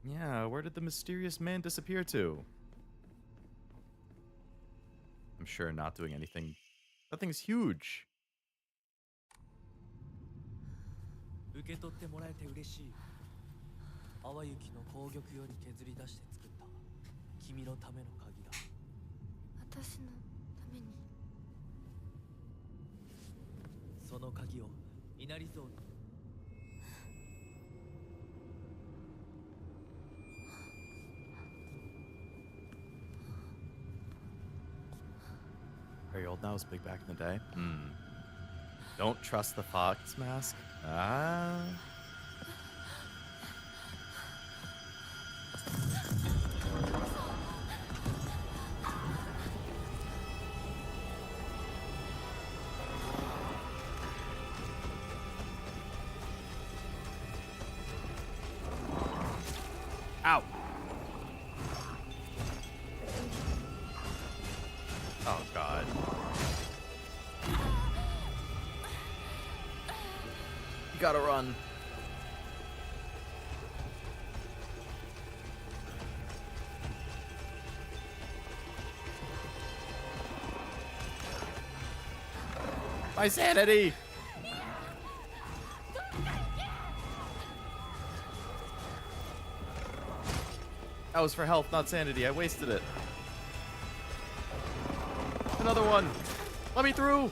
Yeah, where did the mysterious man disappear to? I'm sure not doing anything. That thing's huge. 受け取ってもらえて嬉しい。淡雪の紅玉より削り出して作った君のための鍵だ。私のために。その鍵を稲荷像に。Very old now, was big back in the day. Don't trust the fox mask. Ah. Ow. Oh, God. You gotta run. My sanity! That was for health, not sanity. I wasted it. Another one. Let me through.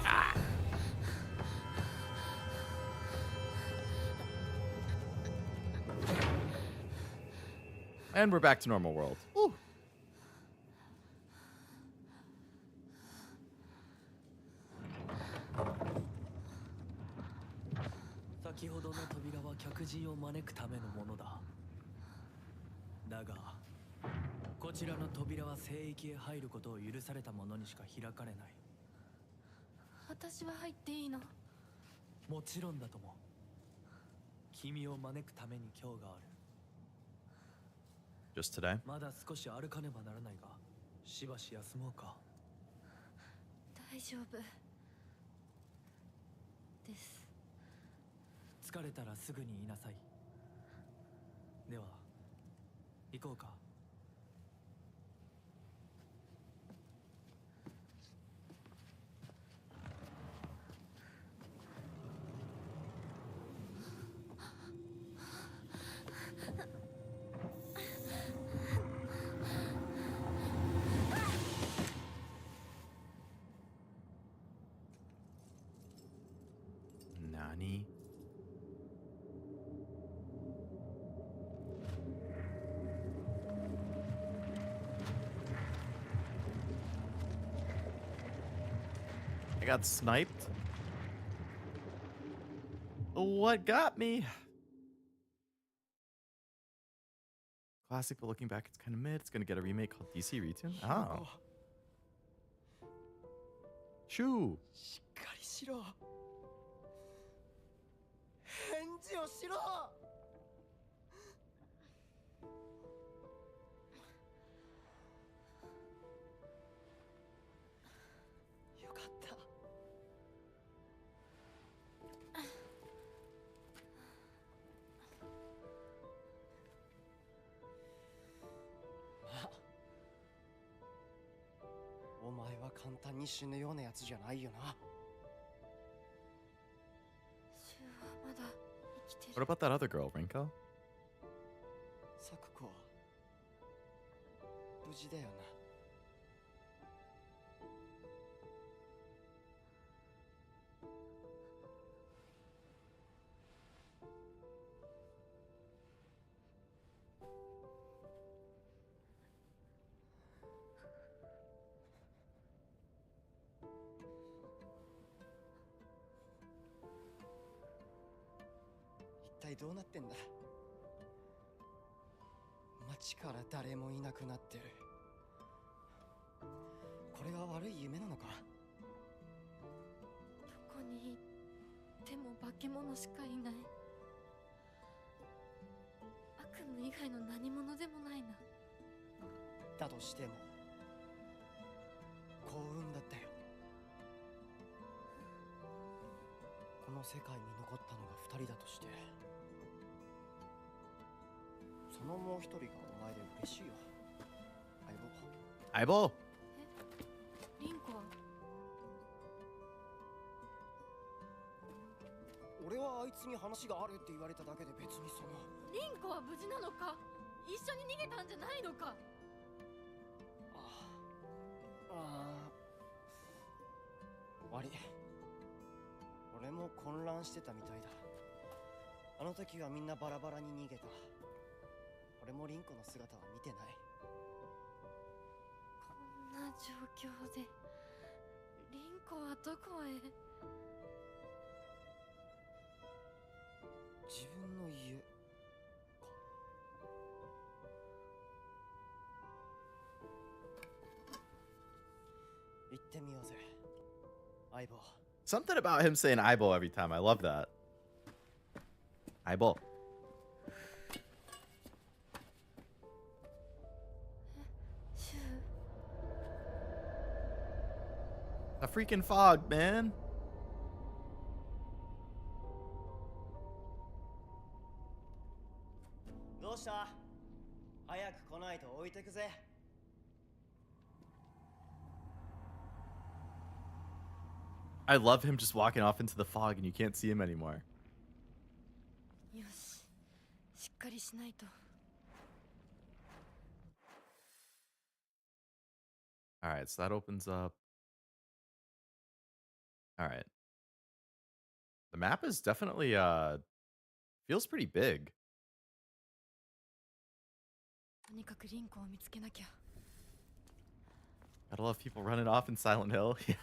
Ah. And we're back to normal world. Woo. 先ほどの扉は客人を招くためのものだ。だがこちらの扉は聖域へ入ることを許された者にしか開かれない。私は入っていいの？もちろんだとも。君を招くために今日がある。 Just today? まだ少し歩かねばならないが、しばし休もうか。大丈夫です。疲れたらすぐに言いなさい。では行こうか。Nani? I got sniped. What got me? Classic, but looking back, it's kind of mid. It's gonna get a remake called DC Retune. Oh. Shoo. しっかりしろ。返事をしろ。よかった。お前は簡単に死ぬようなやつじゃないよな。シュウはまだ生きて What る。 about that other girl, Rinko? サクコは無事だよな。一体どうなってんだ。街から誰もいなくなってる。これは悪い夢なのか。どこに行っても化け物しかいない。悪夢以外の何者でもないな。だとしても幸運だったよ。この世界に残ったのが2人だとして、そのもう一人がお前で嬉しいよ。相棒。Aibo. リンコは？俺はあいつに話があるって言われただけで別にその。リンコは無事なのか？一緒に逃げたんじゃないのか？悪い。俺も混乱してたみたいだ。あの時はみんなバラバラに逃げた。俺もリンコの姿は見てない。こんな状況でリンコはどこへ？自分の家か。行ってみようぜ、相棒。 Something about him saying Aibo every time. I love that. Aibo. シュウ？ A freaking fog, man. どうした？早く来ないと置いてくぜ。 I love him just walking off into the fog and you can't see him anymore. よし、かりしないと。 All right, so that opens up. All right. The map is definitely feels pretty big. とにかくリンコを見つけなきゃ。 Gotta love people running off in Silent Hill. Yeah.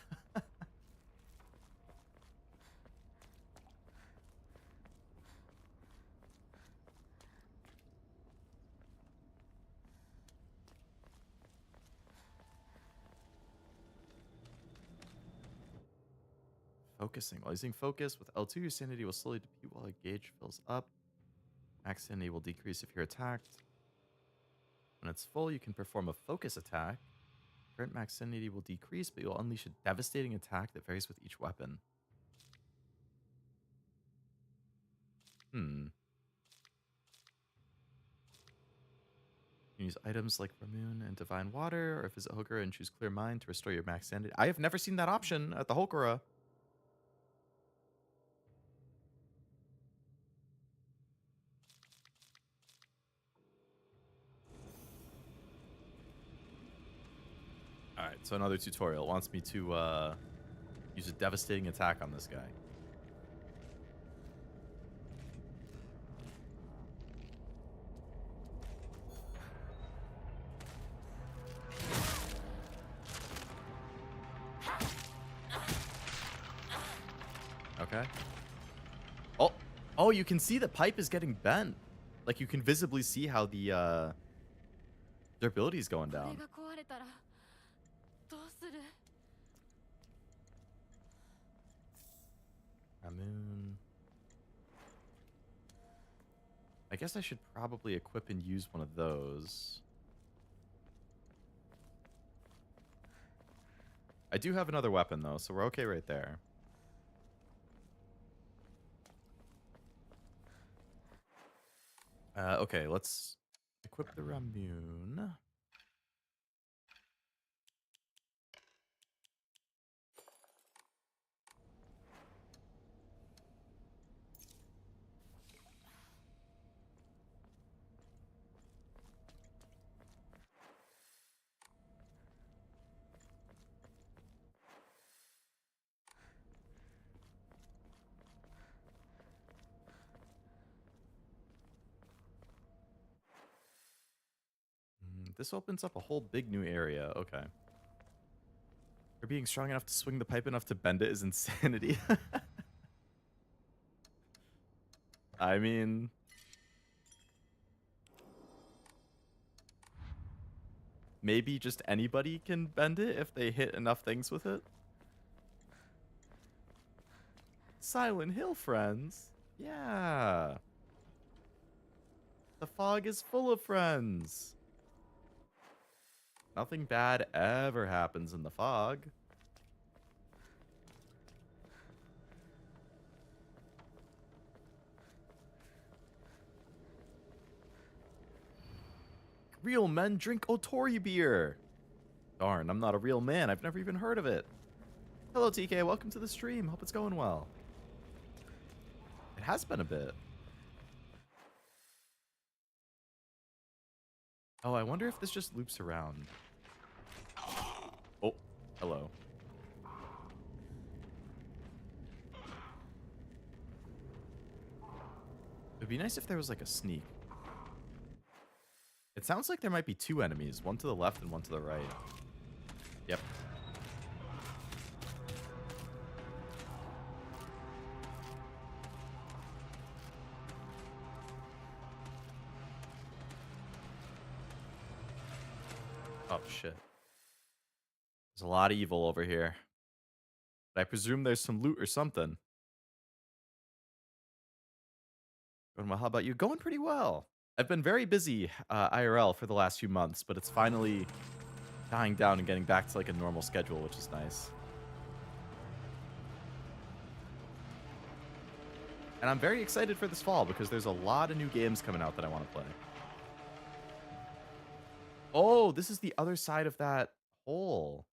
Focusing. While using focus with L2, your sanity will slowly deplete while a gauge fills up. Max sanity will decrease if you're attacked. When it's full, you can perform a focus attack. Current max sanity will decrease, but you'll unleash a devastating attack that varies with each weapon. Hmm. You can use items like Ramoon and Divine Water, or visit Hokura and choose Clear Mind to restore your max sanity. I have never seen that option at the Hokura. All right, so another tutorial. It wants me to use a devastating attack on this guy. Okay. Oh, oh, you can see the pipe is getting bent. Like you can visibly see how the durability is going これ down. が壊れたらどうする？ Ramoon. I guess I should probably equip and use one of those. I do have another weapon though, so we're okay right there. Okay, let's equip the Ramoon. This opens up a whole big new area. Okay. Or being strong enough to swing the pipe enough to bend it is insanity. I mean... maybe just anybody can bend it if they hit enough things with it. Silent Hill, friends. Yeah. The fog is full of friends. Nothing bad ever happens in the fog. Real men drink Otori beer. Darn, I'm not a real man. I've never even heard of it. Hello, TK. Welcome to the stream. Hope it's going well. It has been a bit. Oh, I wonder if this just loops around. Oh, hello. It'd be nice if there was like a sneak. It sounds like there might be two enemies, one to the left and one to the right. Yep. Oh, shit. There's a lot of evil over here. But I presume there's some loot or something. Going well, how about you? Going pretty well. I've been very busy IRL for the last few months, but it's finally dying down and getting back to like a normal schedule, which is nice. And I'm very excited for this fall because there's a lot of new games coming out that I want to play. Oh, this is the other side of that hole.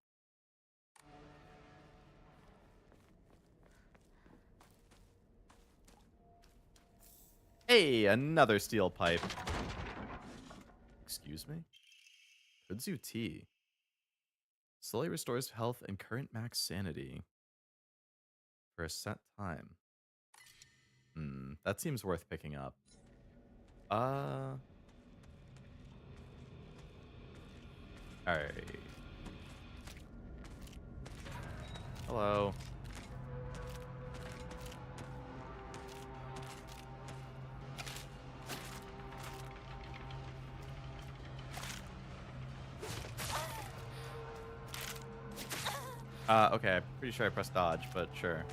Hey, another steel pipe. Excuse me? Kudzu tea. Slowly restores health and current max sanity for a set time. That seems worth picking up. Alright. Hello. Okay, I'm pretty sure I pressed dodge, but sure.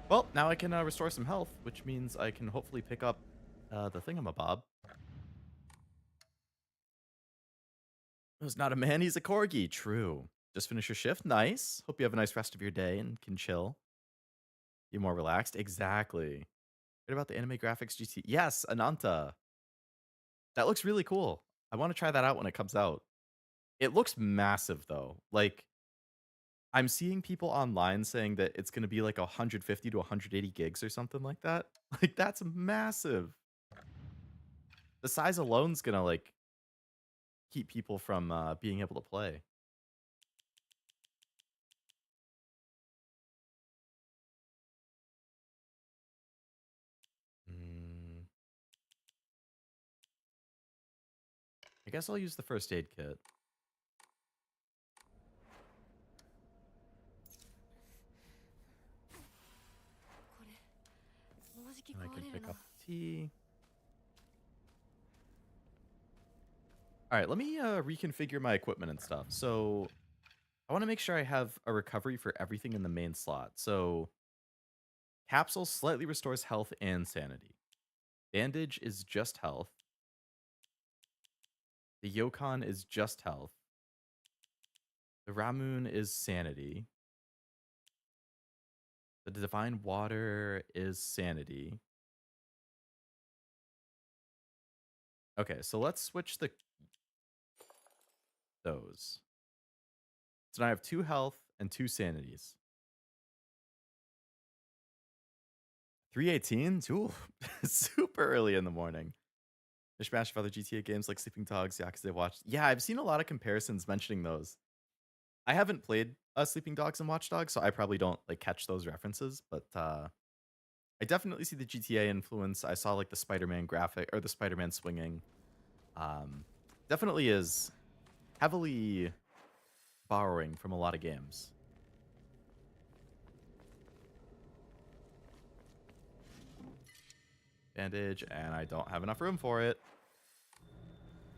Well, now I can restore some health, which means I can hopefully pick up the thingamabob. He's not a man, he's a corgi. True. Just finish your shift. Nice. Hope you have a nice rest of your day and can chill. Be more relaxed. Exactly. What about the anime graphics GT? Yes, Ananta. That looks really cool. I want to try that out when it comes out. It looks massive, though. Like, I'm seeing people online saying that it's going to be like 150 to 180 gigs or something like that. Like, that's massive. The size alone's going to, like, keep people from being able to play. I guess I'll use the first aid kit. And I can pick up tea. All right, let me reconfigure my equipment and stuff. So I want to make sure I have a recovery for everything in the main slot. So capsule slightly restores health and sanity. Bandage is just health. The Yokon is just health. The Ramun is sanity. The Divine Water is sanity. Okay, so let's switch those. So now I have 2 health and 2 sanities. 3:18? Ooh, super early in the morning. Mishmash of other GTA games like Sleeping Dogs, Yakuza watched. Yeah, I've seen a lot of comparisons mentioning those. I haven't played Sleeping Dogs and Watch Dogs, so I probably don't like catch those references, but I definitely see the GTA influence. I saw like the Spider-Man graphic or the Spider-Man swinging. Definitely is heavily borrowing from a lot of games. Bandage, and I don't have enough room for it.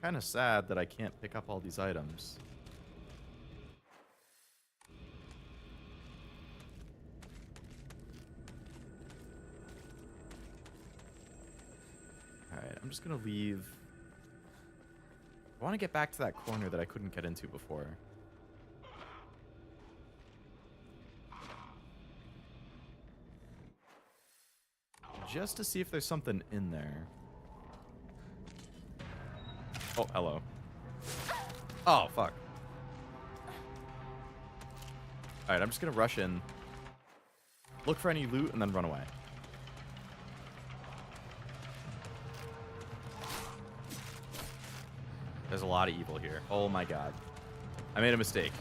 Kind of sad that I can't pick up all these items. Alright, I'm just gonna leave. I want to get back to that corner that I couldn't get into before. Just to see if there's something in there. Oh, hello. Oh, fuck. Alright, I'm just gonna rush in. Look for any loot and then run away. There's a lot of evil here. Oh my god. I made a mistake.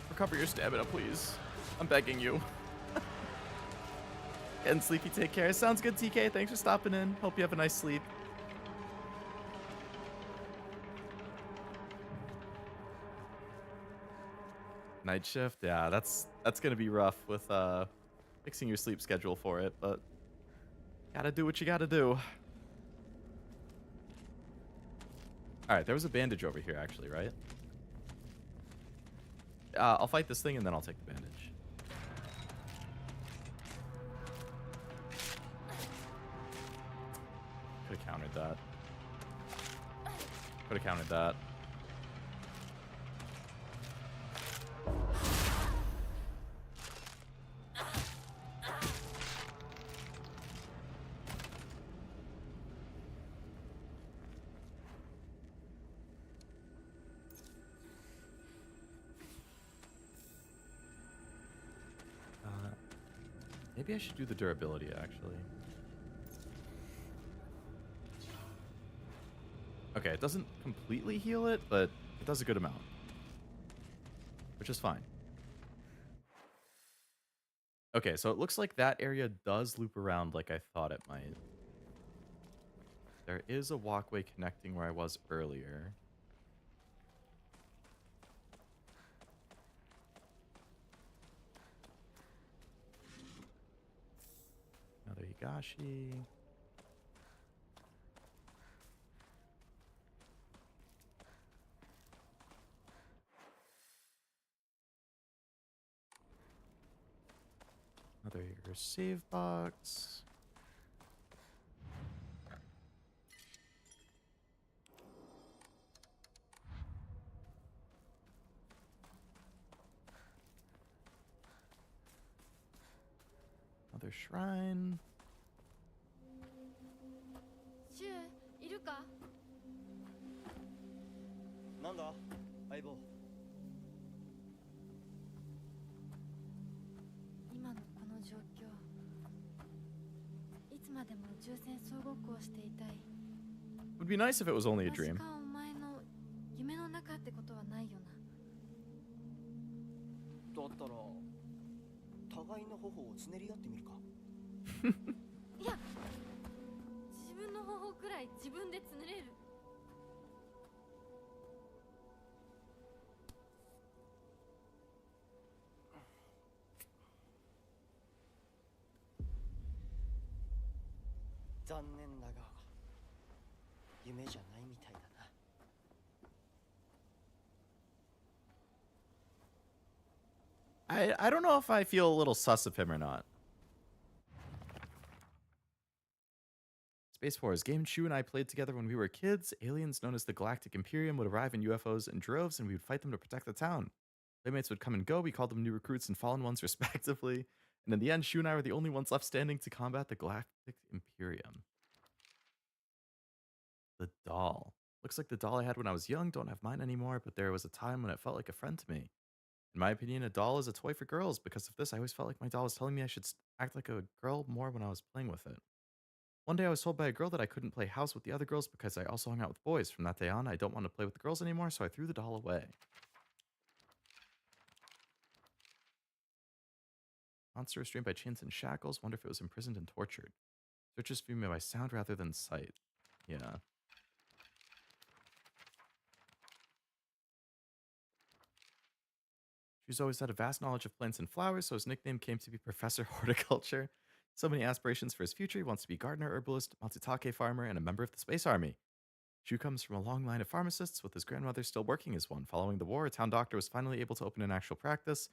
Recover your stamina, please. I'm begging you. And Sleepy, take care. Sounds good, TK. Thanks for stopping in. Hope you have a nice sleep. Night shift? Yeah, that's gonna be rough with fixing your sleep schedule for it, but gotta do what you gotta do. Alright, there was a bandage over here actually, right? I'll fight this thing and then I'll take the bandage. Could have countered that. Could have countered that. Maybe I should do the durability, actually. Okay, it doesn't completely heal it, but it does a good amount. Which is fine. Okay, so it looks like that area does loop around like I thought it might. There is a walkway connecting where I was earlier. Another Higashi. Another save box. Another shrine. シュウいるか？なんだ相棒。今のこの状況、いつまでも宇宙船総ごっこをしていたい。 Would be nice if it was only a dream. 確かお前の夢の中ってことはないよな。だったら互いの頬をつねり合ってみるか。いや、自分の頬くらい自分でつねれる。残念だが夢じゃないみたいだな。I don't know if I feel a little sus of him or not. Space Wars. Game Shu and I played together when we were kids. Aliens known as the Galactic Imperium would arrive in UFOs in droves, and we would fight them to protect the town. Playmates would come and go. We called them new recruits and fallen ones, respectively. And in the end, Shu and I were the only ones left standing to combat the Galactic Imperium. The doll. Looks like the doll I had when I was young. Don't have mine anymore, but there was a time when it felt like a friend to me. In my opinion, a doll is a toy for girls. Because of this, I always felt like my doll was telling me I should act like a girl more when I was playing with it. One day I was told by a girl that I couldn't play house with the other girls because I also hung out with boys. From that day on, I don't want to play with the girls anymore, so I threw the doll away. Monster restrained by chains and shackles. Wonder if it was imprisoned and tortured. Searches for me by sound rather than sight. Yeah. She's always had a vast knowledge of plants and flowers, so his nickname came to be Professor Horticulture. So many aspirations for his future. He wants to be gardener, herbalist, Matsutake farmer, and a member of the Space Army. Shu comes from a long line of pharmacists, with his grandmother still working as one. Following the war, a town doctor was finally able to open an actual practice.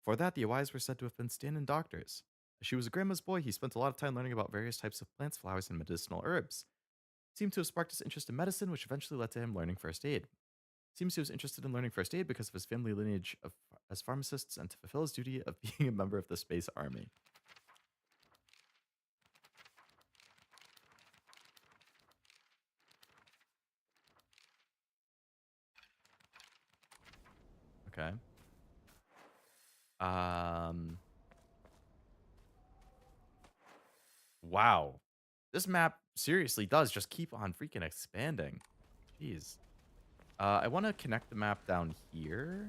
Before that, the Awais were said to have been stand-in doctors. As Shu was a grandma's boy, he spent a lot of time learning about various types of plants, flowers, and medicinal herbs. Seemed to have sparked his interest in medicine, which eventually led to him learning first aid. Seems he was interested in learning first aid because of his family lineage as pharmacists and to fulfill his duty of being a member of the Space Army. Okay. Wow. This map seriously does just keep on freaking expanding. Jeez. I want to connect the map down here.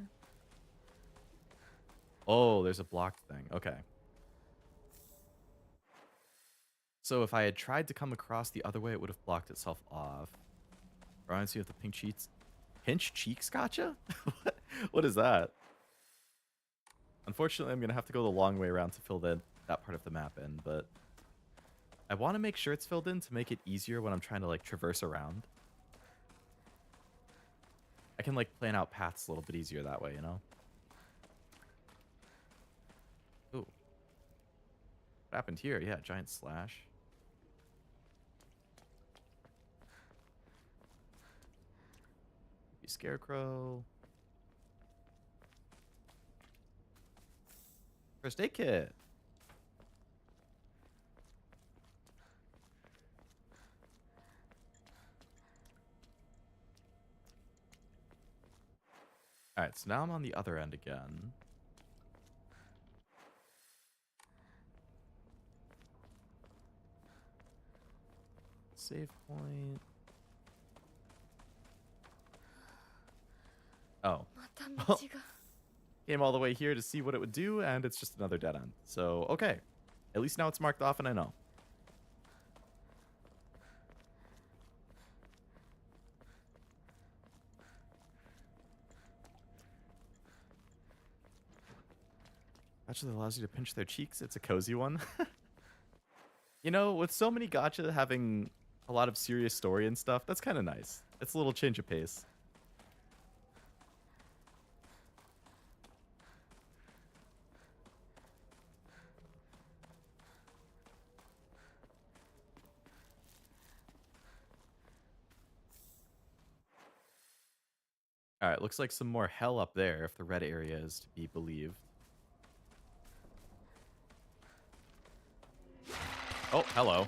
Oh, there's a blocked thing. Okay. So if I had tried to come across the other way, it would have blocked itself off. Reminds me of the pink cheeks. Pinch cheeks gotcha? What is that? Unfortunately, I'm going to have to go the long way around to fill that part of the map in, but I want to make sure it's filled in to make it easier when I'm trying to, like, traverse around. I can, like, plan out paths a little bit easier that way, you know? Ooh. What happened here? Yeah, giant slash. Scarecrow. First aid kit. Alright, so now I'm on the other end again. save point. Oh. また道が Came all the way here to see what it would do, and it's just another dead end. So, okay. At least now it's marked off and I know. Gacha that allows you to pinch their cheeks. It's a cozy one. You know, with so many gacha having a lot of serious story and stuff, that's kind of nice. It's a little change of pace. All right, looks like some more hell up there if the red area is to be believed. Oh, hello.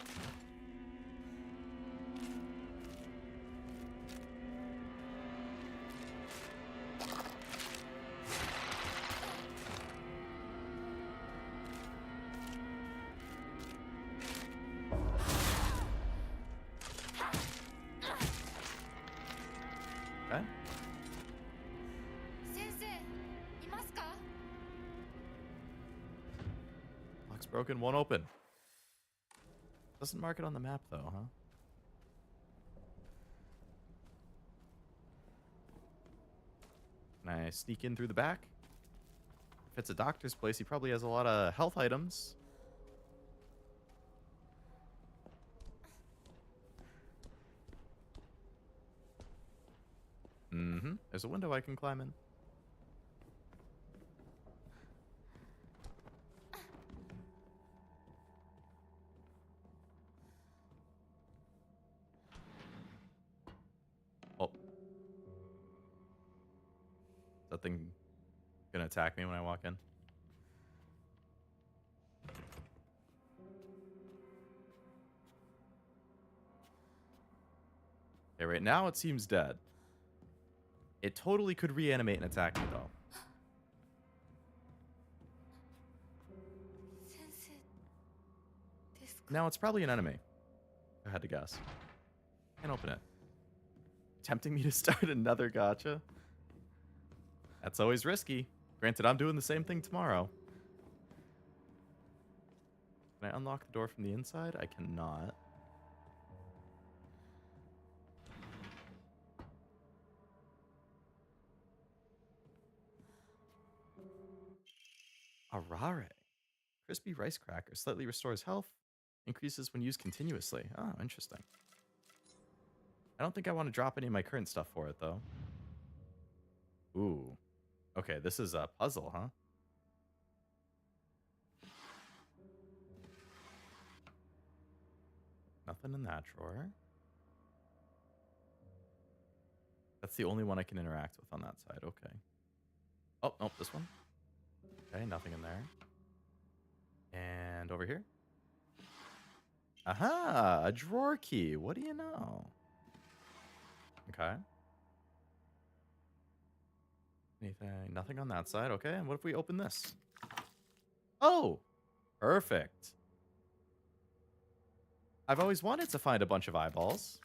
Okay. 先生いますか Lock's broken, won't open. Doesn't mark it on the map though, huh? Can I sneak in through the back? If it's a doctor's place, he probably has a lot of health items. Mm-hmm. There's a window I can climb in. Oh. Is that thing gonna attack me when I walk in? Okay, right now it seems dead. It totally could reanimate and attack me, though. 先生ですか Now it's probably an enemy. I had to guess. Can't open it. Tempting me to start another gacha? That's always risky. Granted, I'm doing the same thing tomorrow. Can I unlock the door from the inside? I cannot. Arare. Crispy rice cracker. Slightly restores health. Increases when used continuously. Oh, interesting. I don't think I want to drop any of my current stuff for it, though. Ooh. Okay, this is a puzzle, huh? Nothing in that drawer. That's the only one I can interact with on that side. Okay. Oh, nope, this one. Okay, nothing in there. And over here. Aha, a drawer key. What do you know? Okay. Anything? Nothing on that side. Okay, and what if we open this? Oh, perfect. I've always wanted to find a bunch of eyeballs.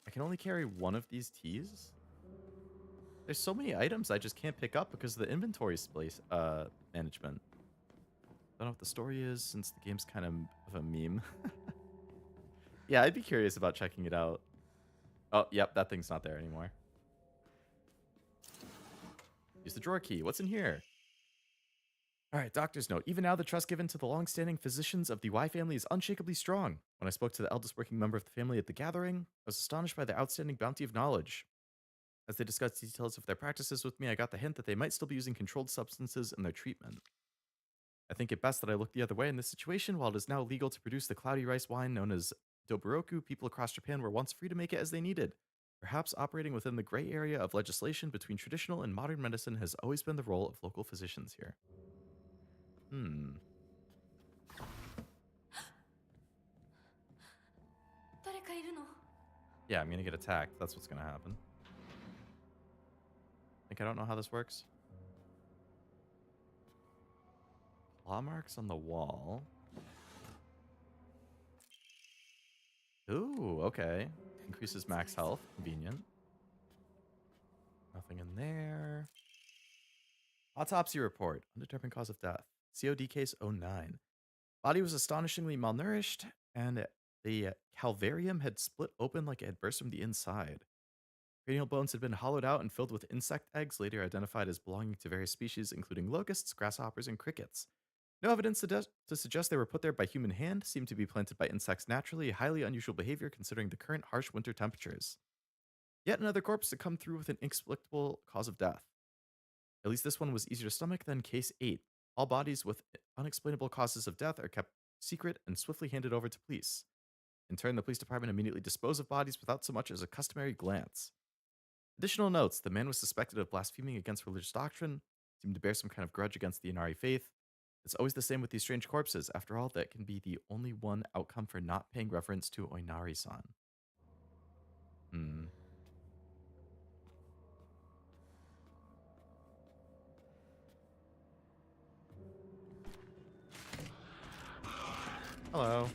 I can only carry one of these teas. There's so many items I just can't pick up because of the inventory space management. I don't know what the story is since the game's kind of a meme. Yeah, I'd be curious about checking it out. Oh, yep, that thing's not there anymore. Use the drawer key. What's in here? All right, doctor's note. Even now, the trust given to the long-standing physicians of the Y family is unshakably strong. When I spoke to the eldest working member of the family at the gathering, I was astonished by their outstanding bounty of knowledge. As they discussed details of their practices with me, I got the hint that they might still be using controlled substances in their treatment. I think it best that I look the other way in this situation. While it is now legal to produce the cloudy rice wine known as Doburoku, people across Japan were once free to make it as they needed. Perhaps operating within the gray area of legislation between traditional and modern medicine has always been the role of local physicians here. Hmm. 誰かいるの？ Yeah, I'm gonna get attacked. That's what's gonna happen. Like, I don't know how this works. Claw marks on the wall. Ooh, okay. Increases max health. Convenient. Nothing in there. Autopsy report. Undetermined cause of death. COD case 09. Body was astonishingly malnourished, and the calvarium had split open like it had burst from the inside. Cranial bones had been hollowed out and filled with insect eggs, later identified as belonging to various species, including locusts, grasshoppers, and crickets. No evidence to suggest they were put there by human hand, seemed to be planted by insects naturally, a highly unusual behavior considering the current harsh winter temperatures. Yet another corpse to come through with an inexplicable cause of death. At least this one was easier to stomach than case 8. All bodies with unexplainable causes of death are kept secret and swiftly handed over to police. In turn, the police department immediately disposed of bodies without so much as a customary glance. Additional notes: the man was suspected of blaspheming against religious doctrine, seemed to bear some kind of grudge against the Inari faith. It's always the same with these strange corpses. After all, that can be the only one outcome for not paying reference to Oinari-san. Hello.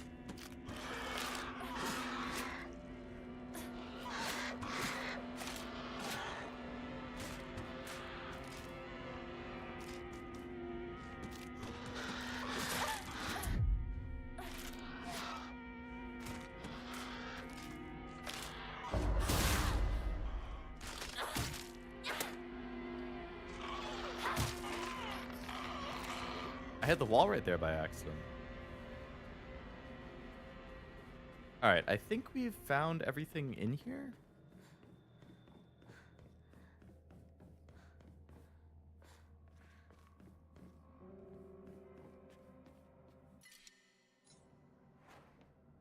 I hit the wall right there by accident. Alright, I think we've found everything in here.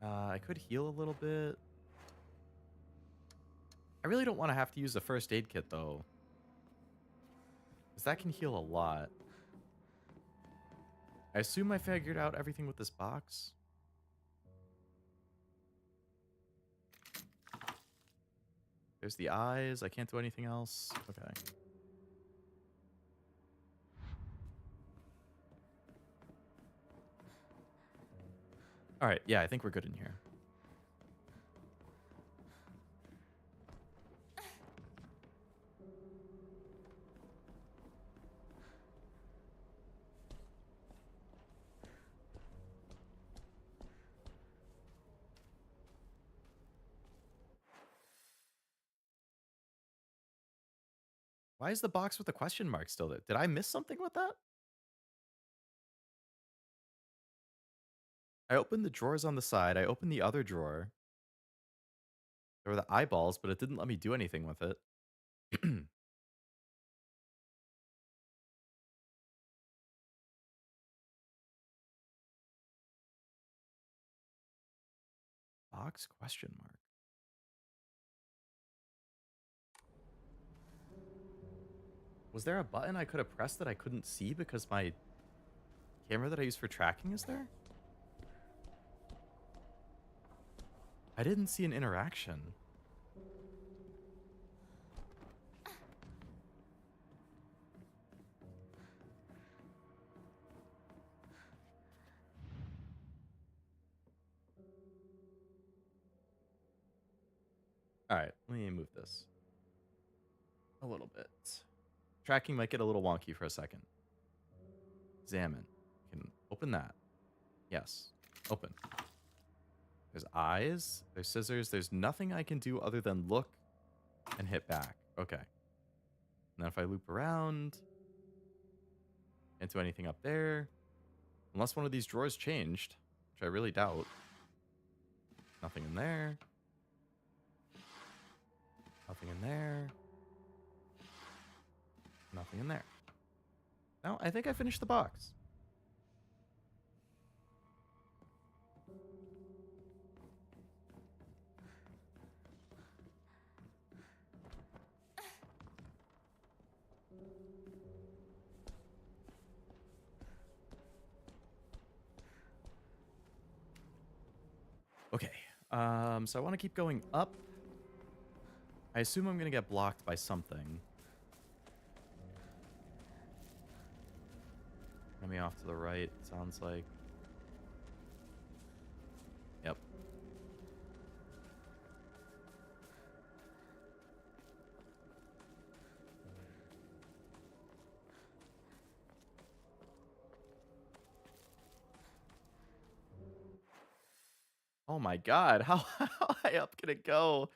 I could heal a little bit. I really don't want to have to use the first aid kit, though, because that can heal a lot. I assume I figured out everything with this box. There's the eyes. I can't do anything else. Okay. All right. Yeah, I think we're good in here. Why is the box with the question mark still there? Did I miss something with that? I opened the drawers on the side. I opened the other drawer. There were the eyeballs, but it didn't let me do anything with it. Box question mark. Was there a button I could have pressed that I couldn't see because my camera that I use for tracking is there? I didn't see an interaction. All right, let me move this a little bit. Tracking might get a little wonky for a second. Examine. Can open that. Yes. Open. There's eyes. There's scissors. There's nothing I can do other than look and hit back. Okay. And then if I loop around, can't do anything up there. Unless one of these drawers changed, which I really doubt. Nothing in there. Nothing in there. Nothing in there. No, I think I finished the box. So I want to keep going up. I assume I'm going to get blocked by something. Enemy off to the right, sounds like. Yep. Oh my god, how high up can it go?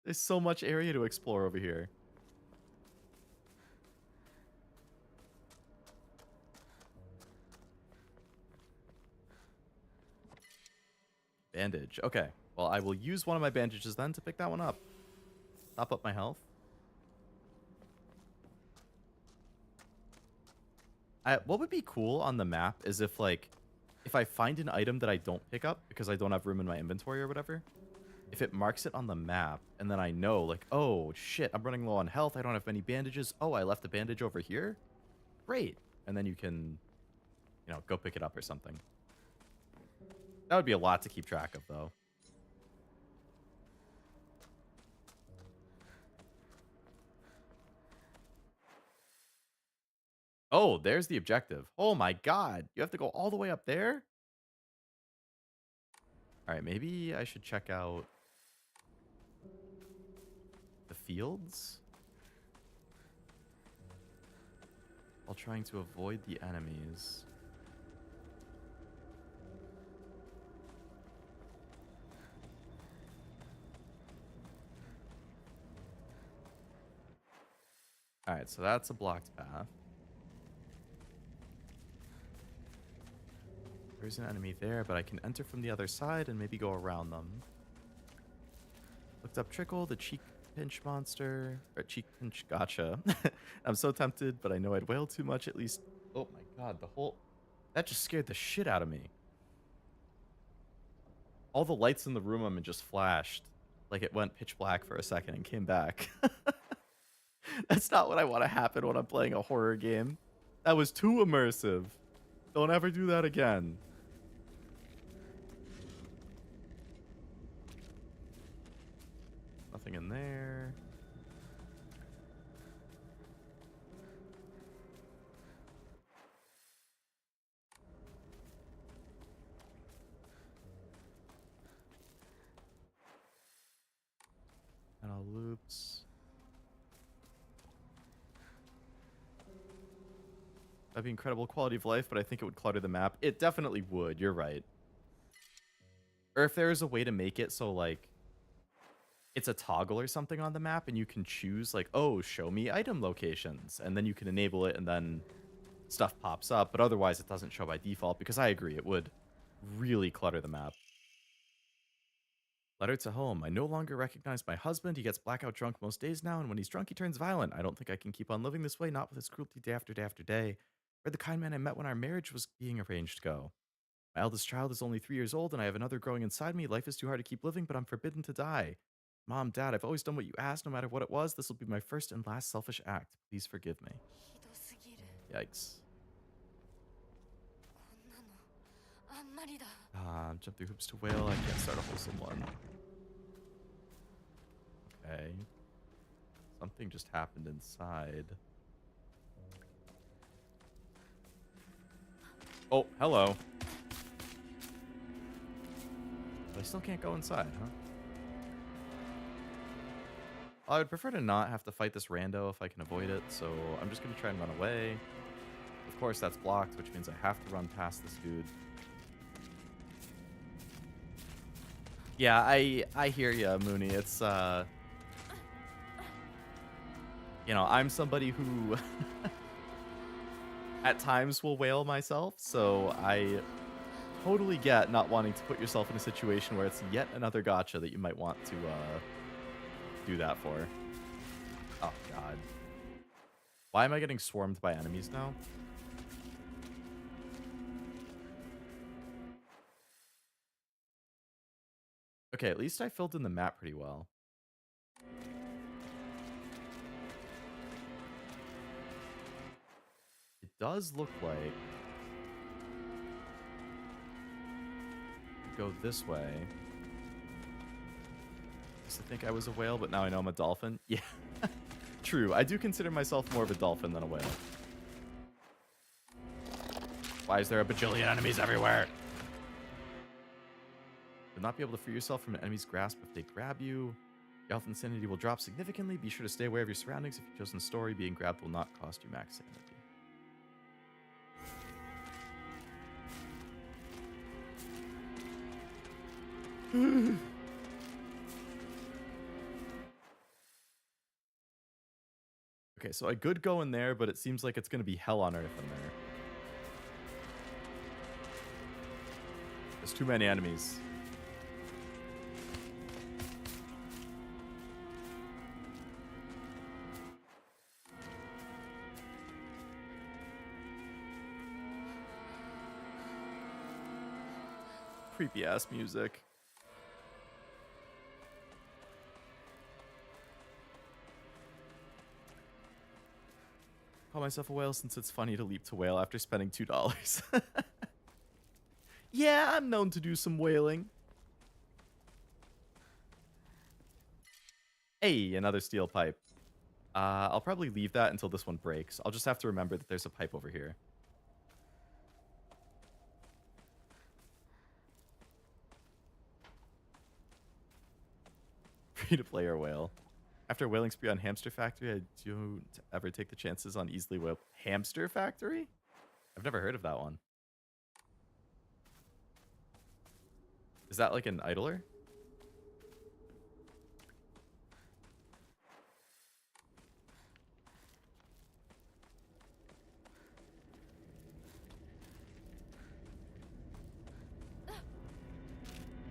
There's so much area to explore over here. Bandage. Okay. Well, I will use one of my bandages then to pick that one up. Top up my health. What would be cool on the map is if, like, if I find an item that I don't pick up because I don't have room in my inventory or whatever, if it marks it on the map and then I know, like, oh, shit, I'm running low on health. I don't have many bandages. Oh, I left a bandage over here. Great. And then you can, you know, go pick it up or something. That would be a lot to keep track of, though. Oh, there's the objective. Oh my god. You have to go all the way up there? Alright, maybe I should check out the fields while trying to avoid the enemies. Alright, so that's a blocked path. There's an enemy there, but I can enter from the other side and maybe go around them. Looked up Trickle, the cheek pinch monster, or cheek pinch gotcha. I'm so tempted, but I know I'd wail too much at least. Oh my god, that just scared the shit out of me. All the lights in the room I'm in just flashed. Like it went pitch black for a second and came back. That's not what I want to happen when I'm playing a horror game. That was too immersive. Don't ever do that again. Nothing in there. Metal loops. That'd be incredible quality of life, but I think it would clutter the map. It definitely would. You're right. Or if there's a way to make it so, like, it's a toggle or something on the map and you can choose, like, oh, show me item locations. And then you can enable it and then stuff pops up. But otherwise, it doesn't show by default because I agree. It would really clutter the map. Letter to home. I no longer recognize my husband. He gets blackout drunk most days now, and when he's drunk, he turns violent. I don't think I can keep on living this way, not with his cruelty day after day after day. Where'd the kind man I met when our marriage was being arranged go? My eldest child is only 3 years old, and I have another growing inside me. Life is too hard to keep living, but I'm forbidden to die. Mom, Dad, I've always done what you asked, no matter what it was. This will be my first and last selfish act. Please forgive me. Yikes. Jump through hoops to whale. I can't start a wholesome one. Okay. Something just happened inside. Oh, hello. I still can't go inside, huh? I would prefer to not have to fight this rando if I can avoid it, so I'm just going to try and run away. Of course, that's blocked, which means I have to run past this dude. Yeah, I hear ya, Mooney. It's, you know, I'm somebody who at times will wail myself, so I totally get not wanting to put yourself in a situation where it's yet another gotcha that you might want to do that for. Oh, God. Why am I getting swarmed by enemies now? Okay, at least I filled in the map pretty well. It does look like go this way. used to think I was a whale, but now I know I'm a dolphin. Yeah, true. I do consider myself more of a dolphin than a whale. Why is there a bajillion enemies everywhere? You'll not be able to free yourself from an enemy's grasp if they grab you. Your health and sanity will drop significantly. Be sure to stay aware of your surroundings. If you've chosen the story, being grabbed will not cost you max sanity. Okay, so I could go in there, but it seems like it's going to be hell on earth in there. There's too many enemies. Creepy ass music. Call myself a whale since it's funny to leap to whale after spending $2. Yeah, I'm known to do some whaling. Hey, another steel pipe. I'll probably leave that until this one breaks. I'll just have to remember that there's a pipe over here. Free-to-player whale. After a whaling spree on Hamster Factory, I don't ever take the chances on easily whale. Hamster Factory? I've never heard of that one. Is that like an idler?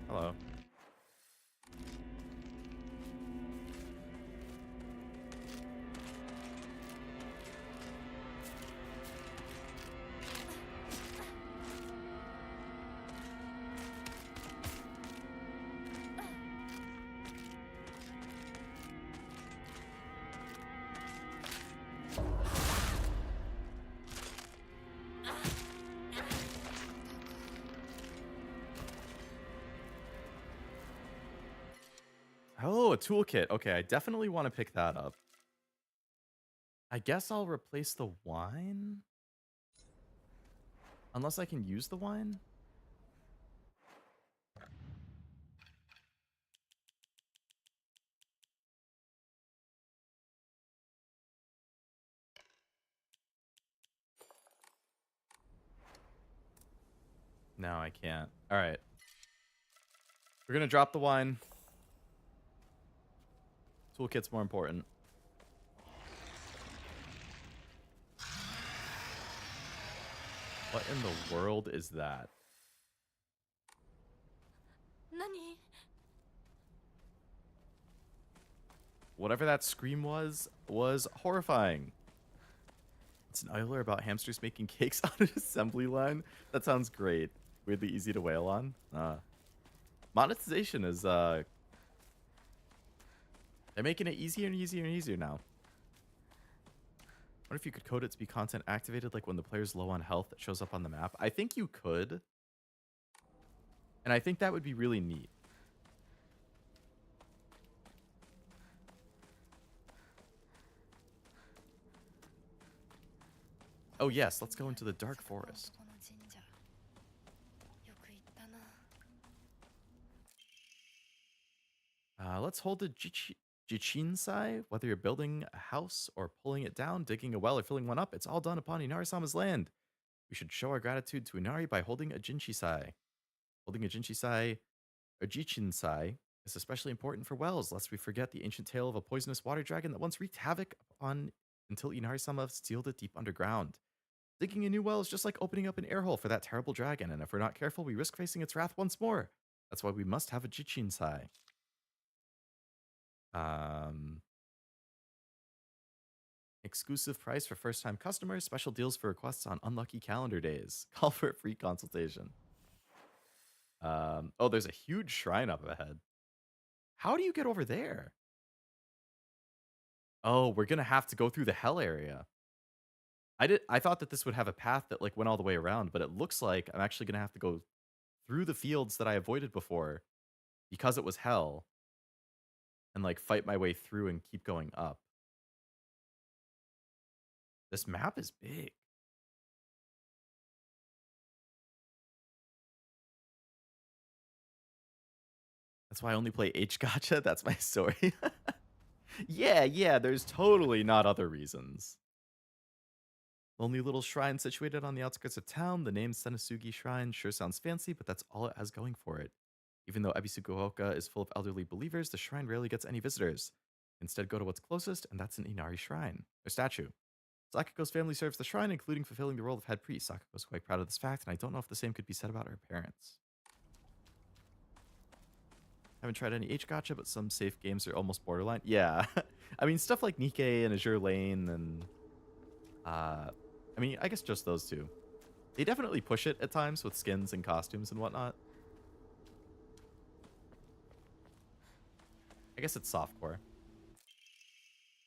Hello. Oh, a toolkit. Okay, I definitely want to pick that up. I guess I'll replace the wine? Unless I can use the wine? No, I can't. All right. We're going to drop the wine. Toolkit's more important. What in the world is that? Nani? Whatever that scream was horrifying. It's an idler about hamsters making cakes on an assembly line. That sounds great. Weirdly easy to wail on. Monetization is they're making it easier and easier and easier now. What if you could code it to be content activated, like when the player's low on health that shows up on the map? I think you could. And I think that would be really neat. Oh yes, let's go into the dark forest. Let's hold a Jichinsai. Whether you're building a house or pulling it down, digging a well, or filling one up, it's all done upon Inari-sama's land. We should show our gratitude to Inari by holding a Jinshisai. Holding a Jinshisai or Jichinsai is especially important for wells, lest we forget the ancient tale of a poisonous water dragon that once wreaked havoc upon until Inari-sama sealed it deep underground. Digging a new well is just like opening up an air hole for that terrible dragon, and if we're not careful, we risk facing its wrath once more. That's why we must have a Jichinsai. Exclusive price for first-time customers. Special deals for requests on unlucky calendar days. Call for a free consultation. Oh, there's a huge shrine up ahead. How do you get over there? Oh, we're gonna have to go through the hell area. I thought that this would have a path that like went all the way around, but it looks like I'm actually gonna have to go through the fields that I avoided before because it was hell. and like fight my way through and keep going up. This map is big. That's why I only play H Gacha. That's my story. Yeah, there's totally not other reasons. Lonely little shrine situated on the outskirts of town. The name Senisugi Shrine sure sounds fancy, but that's all it has going for it. Even though Ebisugaoka is full of elderly believers, the shrine rarely gets any visitors. Instead, go to what's closest, and that's an Inari shrine, or statue. Sakiko's family serves the shrine, including fulfilling the role of head priest. Sakiko's quite proud of this fact, and I don't know if the same could be said about her parents. Haven't tried any H Gacha, but some safe games are almost borderline. Yeah. I mean, stuff like Nikkei and Azure Lane and... I mean, I guess just those two. They definitely push it at times with skins and costumes and whatnot. I guess it's softcore.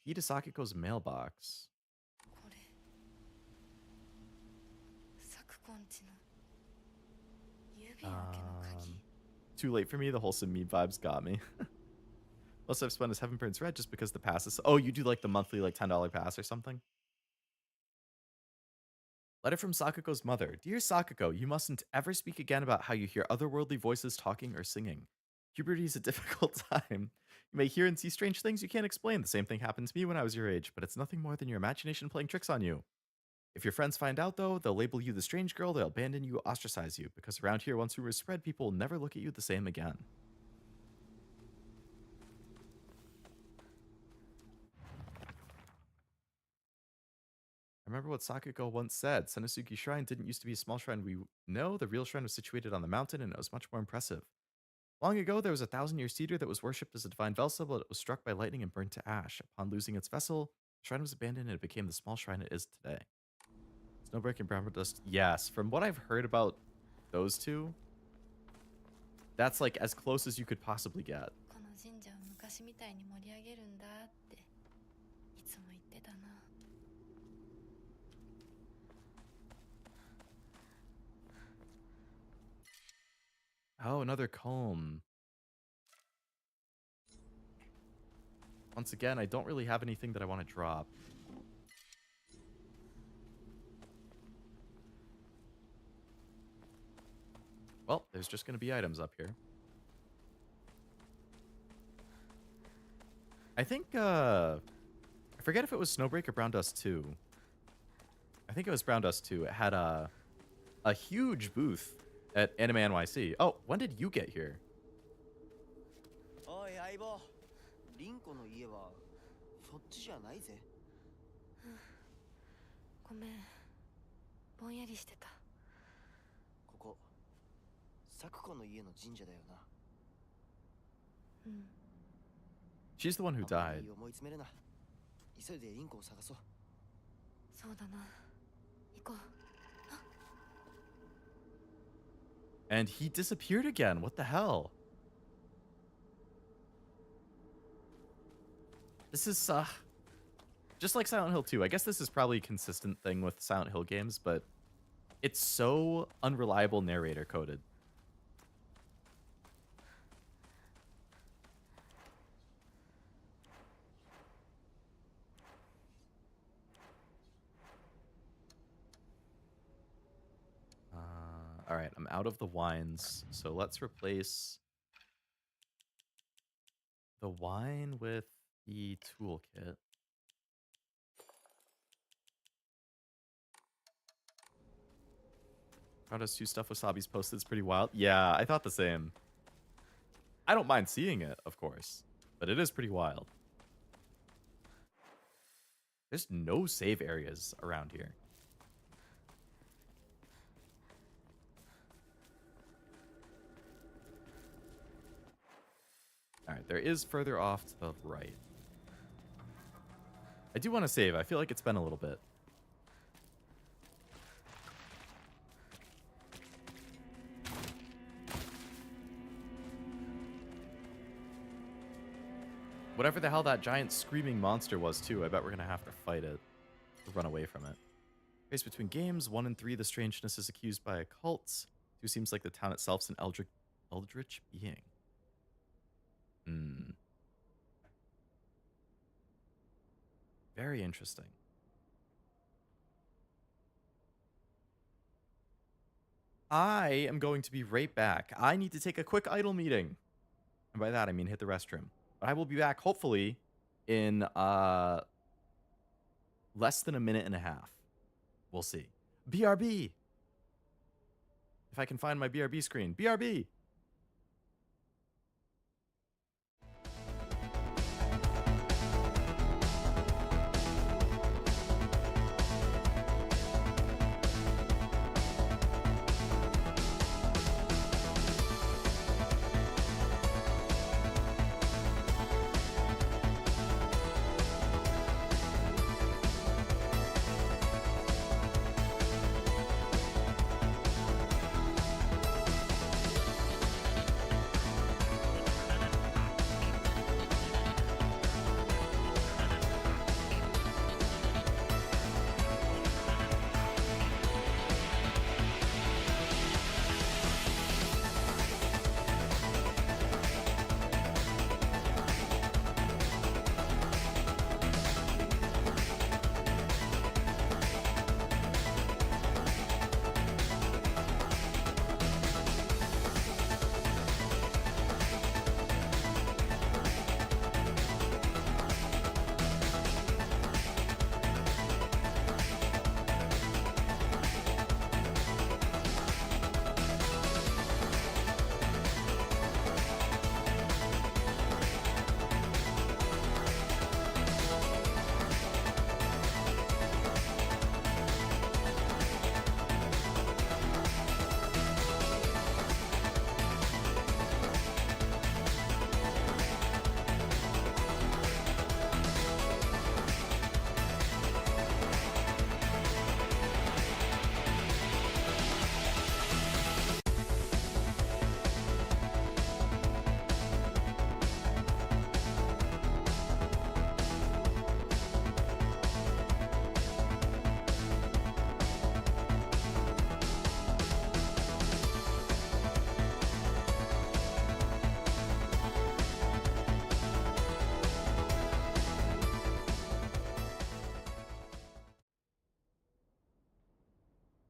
Key to Sakiko's mailbox. これサクコンチの郵便受けの鍵 Too late for me. The wholesome meme vibes got me. Most I've spent is Heaven Burns Red just because the pass is... Oh, you do like the monthly like $10 pass or something? Letter from Sakiko's mother. Dear Sakiko, you mustn't ever speak again about how you hear otherworldly voices talking or singing. Puberty is a difficult time. You may hear and see strange things you can't explain. The same thing happened to me when I was your age, but it's nothing more than your imagination playing tricks on you. If your friends find out, though, they'll label you the strange girl, they'll abandon you, ostracize you, because around here, once rumors spread, people will never look at you the same again. I remember what Sakiko once said. Senisugi Shrine didn't used to be a small shrine we know. The real shrine was situated on the mountain, and it was much more impressive. Long ago, there was a 1,000-year cedar that was worshipped as a divine vessel, but it was struck by lightning and burnt to ash. Upon losing its vessel, the shrine was abandoned, and it became the small shrine it is today. Snowbreak and Brown Dust, yes. From what I've heard about those two, that's like as close as you could possibly get. この神社を昔みたいに盛り上げるんだっていつも言ってたな Oh, another comb. Once again, I don't really have anything that I want to drop. Well, there's just going to be items up here. I think, I forget if it was Snowbreak or Brown Dust 2. I think it was Brown Dust 2. It had a huge booth at Anime NYC. Oh, when did you get here? おい相棒、リンコの家はそっちじゃないぜ。ごめんぼんやりしてたここサクコの家の神社だよな。うん She's the one who あんま died. り思い詰めるな。急いでリンコを探そう。そうだな行こう And he disappeared again. What the hell? This is, just like Silent Hill 2. I guess this is probably a consistent thing with Silent Hill games, but it's so unreliable narrator coded. All right, I'm out of the wines, so let's replace the wine with the toolkit. Found us 2 stuff Wasabi's posted. It's pretty wild. Yeah, I thought the same. I don't mind seeing it, of course, but it is pretty wild. There's no save areas around here. Alright, there is further off to the right. I do want to save. I feel like it's been a little bit. Whatever the hell that giant screaming monster was, too, I bet we're going to have to fight it. Or run away from it. Space between games. 1 and 3, the strangeness is accused by a cult. 2 seems like the town itself's an eldritch being. Very interesting. I am going to be right back. I need to take a quick idle meeting. And by that, I mean hit the restroom. But I will be back, hopefully, in less than a minute and a half. We'll see. BRB! If I can find my BRB screen. BRB!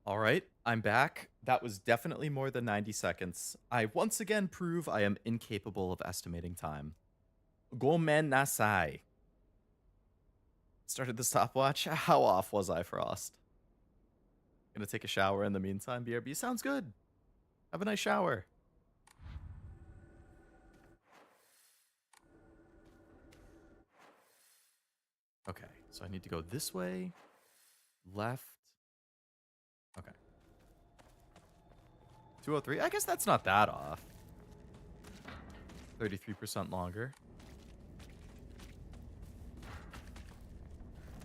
All right, I'm back. That was definitely more than 90 seconds. I once again prove I am incapable of estimating time. Gomen nasai. Started the stopwatch. How off was I, Frost? Gonna take a shower in the meantime. BRB sounds good. Have a nice shower. Okay, so I need to go this way, left. Okay. 203. I guess that's not that off. 33% longer.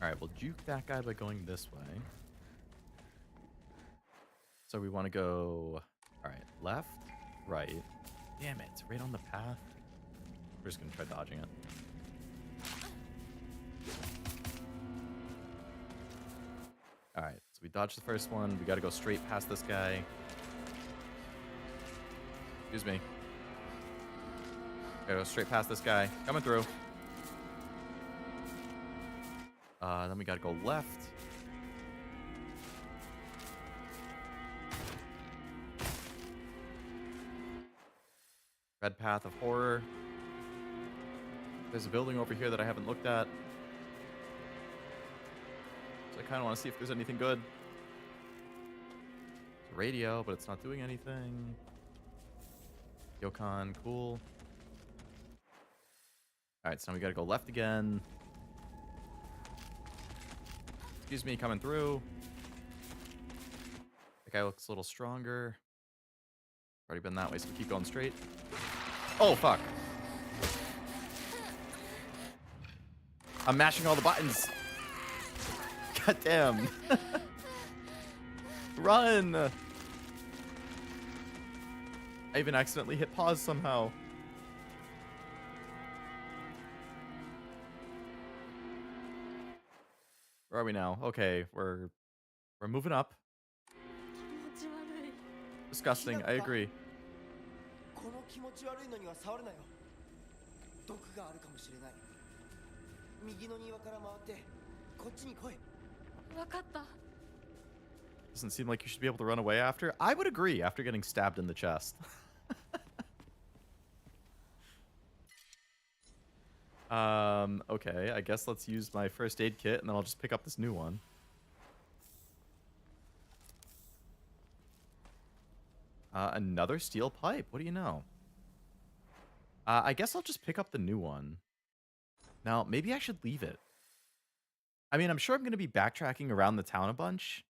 All right, we'll juke that guy by going this way. So we want to go, all right, left, right. Damn it, it's right on the path. We're just going to try dodging it. All right, so we dodged the first one. We got to go straight past this guy. Excuse me. Gotta go straight past this guy. Coming through. Then we gotta go left. Red path of horror. There's a building over here that I haven't looked at. So I kind of want to see if there's anything good. It's a radio, but it's not doing anything. Yokon, cool. Alright, so now we gotta go left again. Excuse me, coming through. That guy looks a little stronger. Already been that way, so we keep going straight. Oh, fuck. I'm mashing all the buttons. God damn. Run! I even accidentally hit pause somehow. Where are we now? Okay, we're moving up. Disgusting, I agree. この気持ち悪いのには触るなよ。毒があるかもしれない。右の庭から回ってこっちに来い。わかった。 Doesn't seem like you should be able to run away after. I would agree after getting stabbed in the chest. Okay, I guess let's use my first aid kit and then I'll just pick up this new one. Another steel pipe. What do you know? I guess I'll just pick up the new one. Now, maybe I should leave it. I mean, I'm sure I'm going to be backtracking around the town a bunch.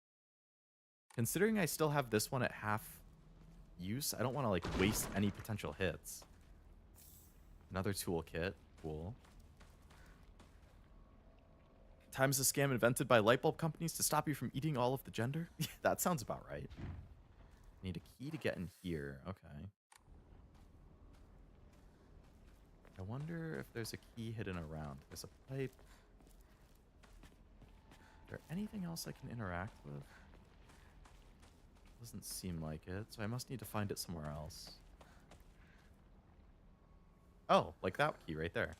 Considering I still have this one at half use, I don't want to, like, waste any potential hits. Another toolkit. Cool. Time's a scam invented by light bulb companies to stop you from eating all of the gender? That sounds about right. Need a key to get in here. Okay. I wonder if there's a key hidden around. There's a pipe. Is there anything else I can interact with? Doesn't seem like it, so I must need to find it somewhere else. Oh, like that key right there.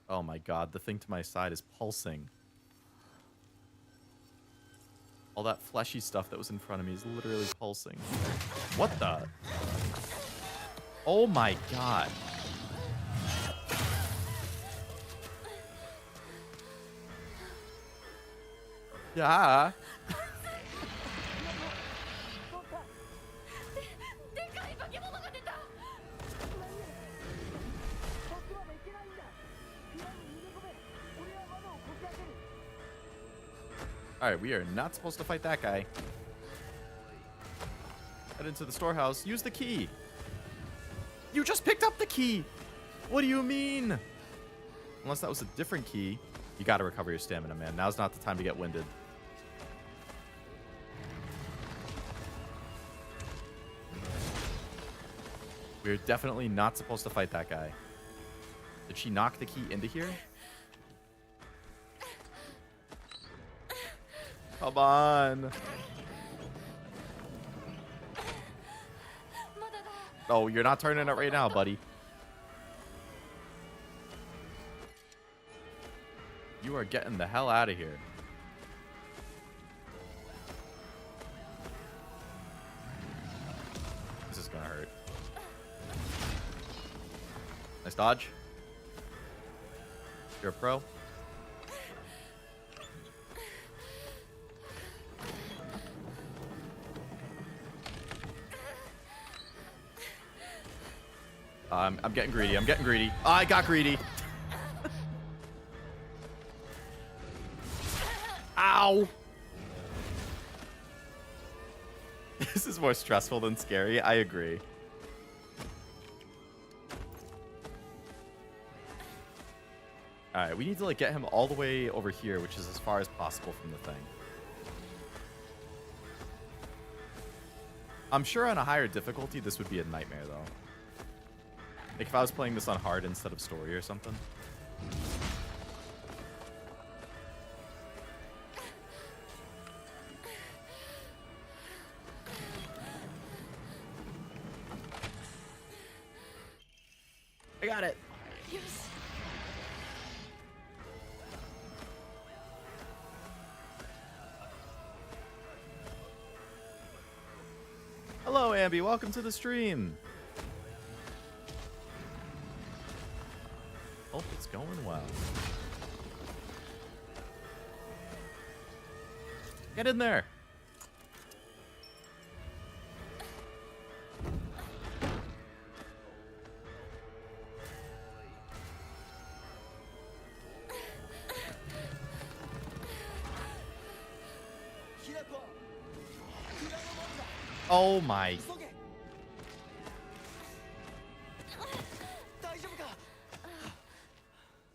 Oh my god, the thing to my side is pulsing. All that fleshy stuff that was in front of me is literally pulsing. What the? Oh my god. Yeah. Alright, we are not supposed to fight that guy. Head into the storehouse. Use the key. You just picked up the key. What do you mean? Unless that was a different key. You gotta recover your stamina, man. Now's not the time to get winded. We're definitely not supposed to fight that guy. Did she knock the key into here? Come on. Oh, you're not turning it right now, buddy. You are getting the hell out of here. This is gonna hurt. Nice dodge. You're a pro. I'm getting greedy. I'm getting greedy. Oh, I got greedy. Ow. This is more stressful than scary. I agree. All right, we need to like get him all the way over here, which is as far as possible from the thing. I'm sure on a higher difficulty, this would be a nightmare, though. Like if I was playing this on hard instead of story or something. I got it. Hello, Ambi. Welcome to the stream. Hope it's going well. Get in there. Oh my.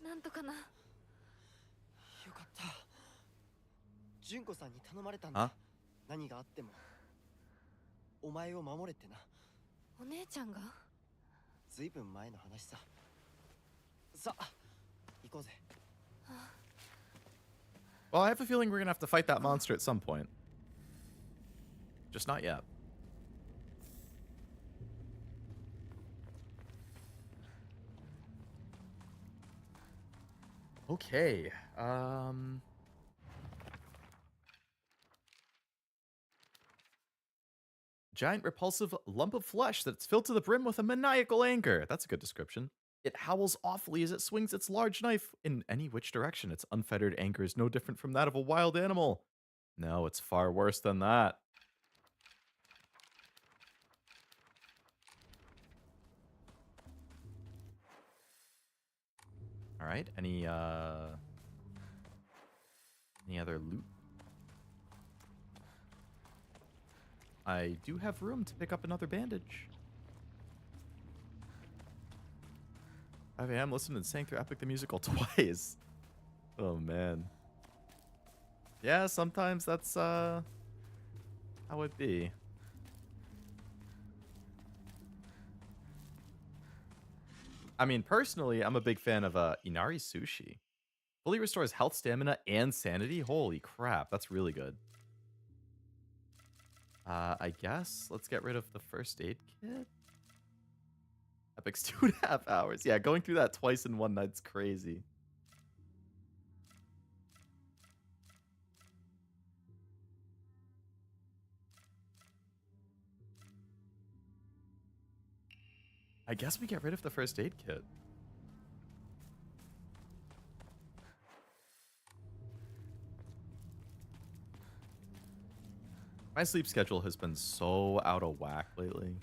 なんとかな。よかった。純子さんに頼まれたんだ。何があってもお前を守れってな。お姉ちゃんが？ずいぶん前の話さ。さあ、行こうぜ。Well, I have a feeling we're gonna have to fight that monster at some point. Just not yet. Okay. Giant repulsive lump of flesh that's filled to the brim with a maniacal anger. That's a good description. It howls awfully as it swings its large knife in any which direction. Its unfettered anger is no different from that of a wild animal. No, it's far worse than that. All right. Any other loot? I do have room to pick up another bandage. 5 a.m. listened and sang through Epic the Musical twice. Oh man. Yeah, sometimes that's how it be. I mean, personally, I'm a big fan of Inari Sushi. Fully restores health, stamina, and sanity. Holy crap, that's really good. I guess let's get rid of the first aid kit. Epic's 2.5 hours. Yeah, going through that twice in one night's crazy. I guess we get rid of the first aid kit. My sleep schedule has been so out of whack lately.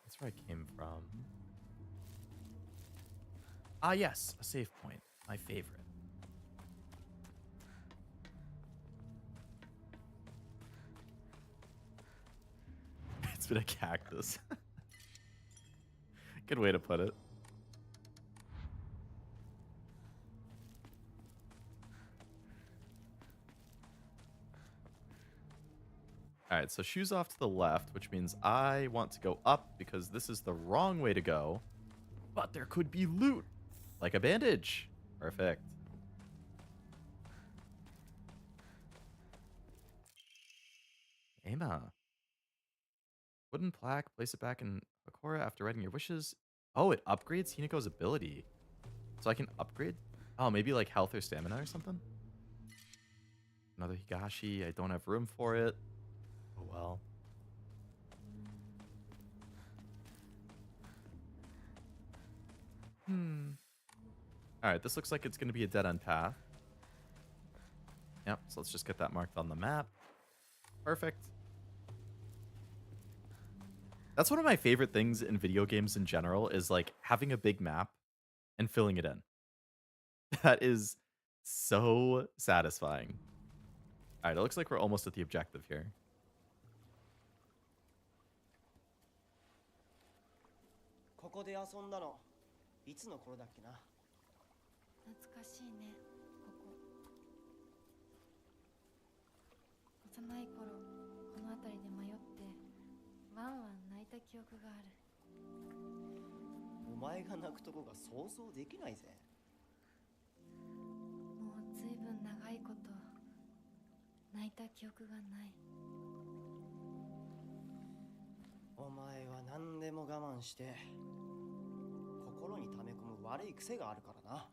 That's where I came from. Ah, yes, a save point. My favorite. It's been a cactus. Good way to put it. All right, so shoes off to the left, which means I want to go up because this is the wrong way to go. But there could be loot, like a bandage. Perfect. Emma. Wooden plaque, place it back in Hakora after writing your wishes. Oh, it upgrades Hinako's ability. So I can upgrade? Oh, maybe like health or stamina or something? Another Higashi. I don't have room for it. Oh, well. Alright, this looks like it's going to be a dead-end path. Yep, so let's just get that marked on the map. Perfect. That's one of my favorite things in video games in general is like having a big map and filling it in. That is so satisfying. Alright, it looks like we're almost at the objective here. ここで遊んだのいつの頃だっけな。懐かしいね、ここ。幼い頃、この辺りで迷って、ワンワン泣いた記憶がある。お前が泣くとこが想像できないぜ。もうずいぶん長いこと、泣いた記憶がない。お前は何でも我慢して心に溜め込む悪い癖があるからな。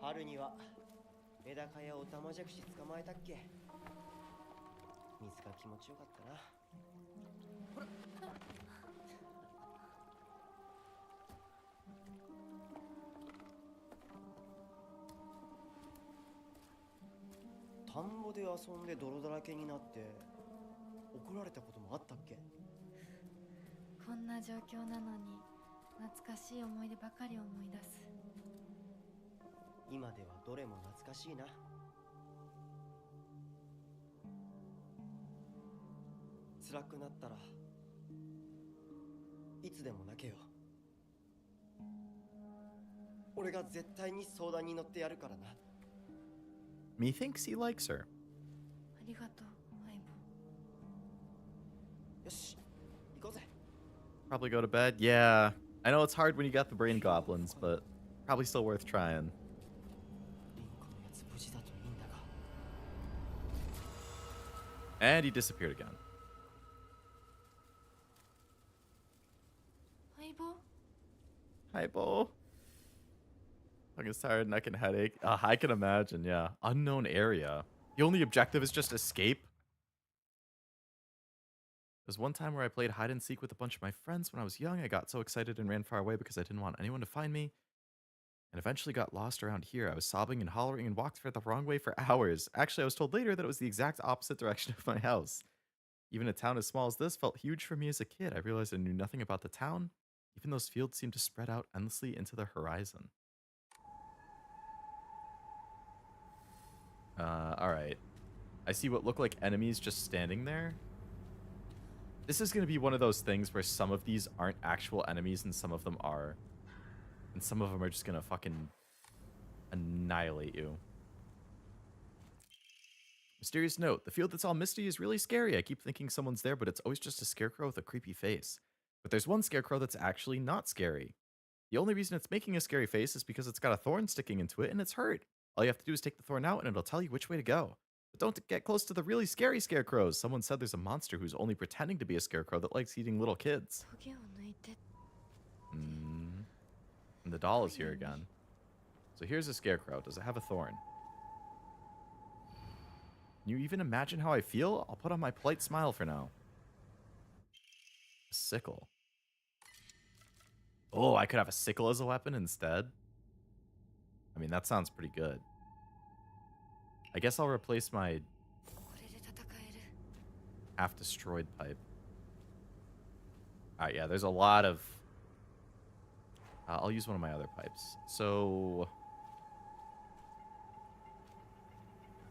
春にはメダカやオタマジャクシ捕まえたっけ。水が気持ちよかったな。田んぼで遊んで泥だらけになって怒られたこともあったっけ。こんな状況なのに懐かしい思い出ばかり思い出す。今ではどれも懐かしいな。辛くなったらいつでも泣けよ。俺が絶対に相談に乗ってやるからな。Methinks he likes her. ありがとう、相棒。よし、行こうぜ。 Probably go to bed. Yeah, I know it's hard when you got the brain goblins, but probably still worth trying. リンコのやつ無事だといいんだが。 And he disappeared again. 相棒 Hi, Bo. Fucking tired, neck and headache. I can imagine, yeah. Unknown area. The only objective is just escape. There's one time where I played hide and seek with a bunch of my friends when I was young. I got so excited and ran far away because I didn't want anyone to find me. And eventually got lost around here. I was sobbing and hollering and walked the wrong way for hours. Actually, I was told later that it was the exact opposite direction of my house. Even a town as small as this felt huge for me as a kid. I realized I knew nothing about the town. Even those fields seemed to spread out endlessly into the horizon. Alright. I see what look like enemies just standing there. This is going to be one of those things where some of these aren't actual enemies and some of them are. And some of them are just going to fucking annihilate you. Mysterious note. The field that's all misty is really scary. I keep thinking someone's there, but it's always just a scarecrow with a creepy face. But there's one scarecrow that's actually not scary. The only reason it's making a scary face is because it's got a thorn sticking into it and it's hurt. All you have to do is take the thorn out and it'll tell you which way to go. But don't get close to the really scary scarecrows. Someone said there's a monster who's only pretending to be a scarecrow that likes eating little kids. トゲを抜いて And the doll is here again. So here's a scarecrow. Does it have a thorn? Can you even imagine how I feel? I'll put on my polite smile for now. A sickle. Oh, I could have a sickle as a weapon instead. I mean, that sounds pretty good. I guess I'll replace my これで戦える half-destroyed pipe. Alright, yeah, there's a lot of... I'll use one of my other pipes. So...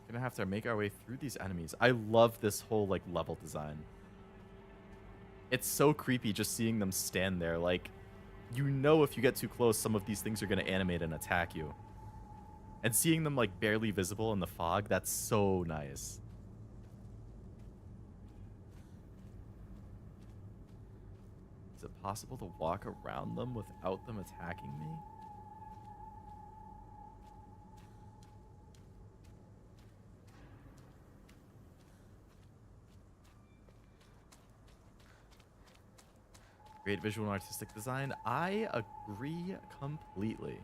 Gonna have to make our way through these enemies. I love this whole, like, level design. It's so creepy just seeing them stand there. Like, you know if you get too close, some of these things are gonna animate and attack you. And seeing them, like, barely visible in the fog, that's so nice. Is it possible to walk around them without them attacking me? Great visual and artistic design. I agree completely.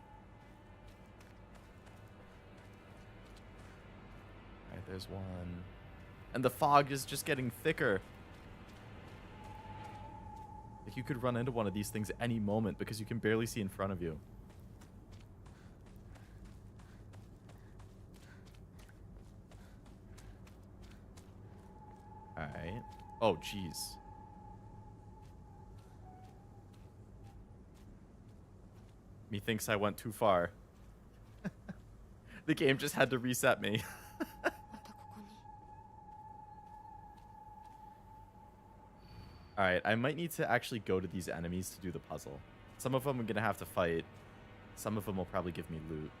Alright, there's one. And the fog is just getting thicker. Like, you could run into one of these things at any moment because you can barely see in front of you. Alright. Oh, jeez. Methinks I went too far. The game just had to reset me. またここに Alright, I might need to actually go to these enemies to do the puzzle. Some of them I'm gonna have to fight. Some of them will probably give me loot.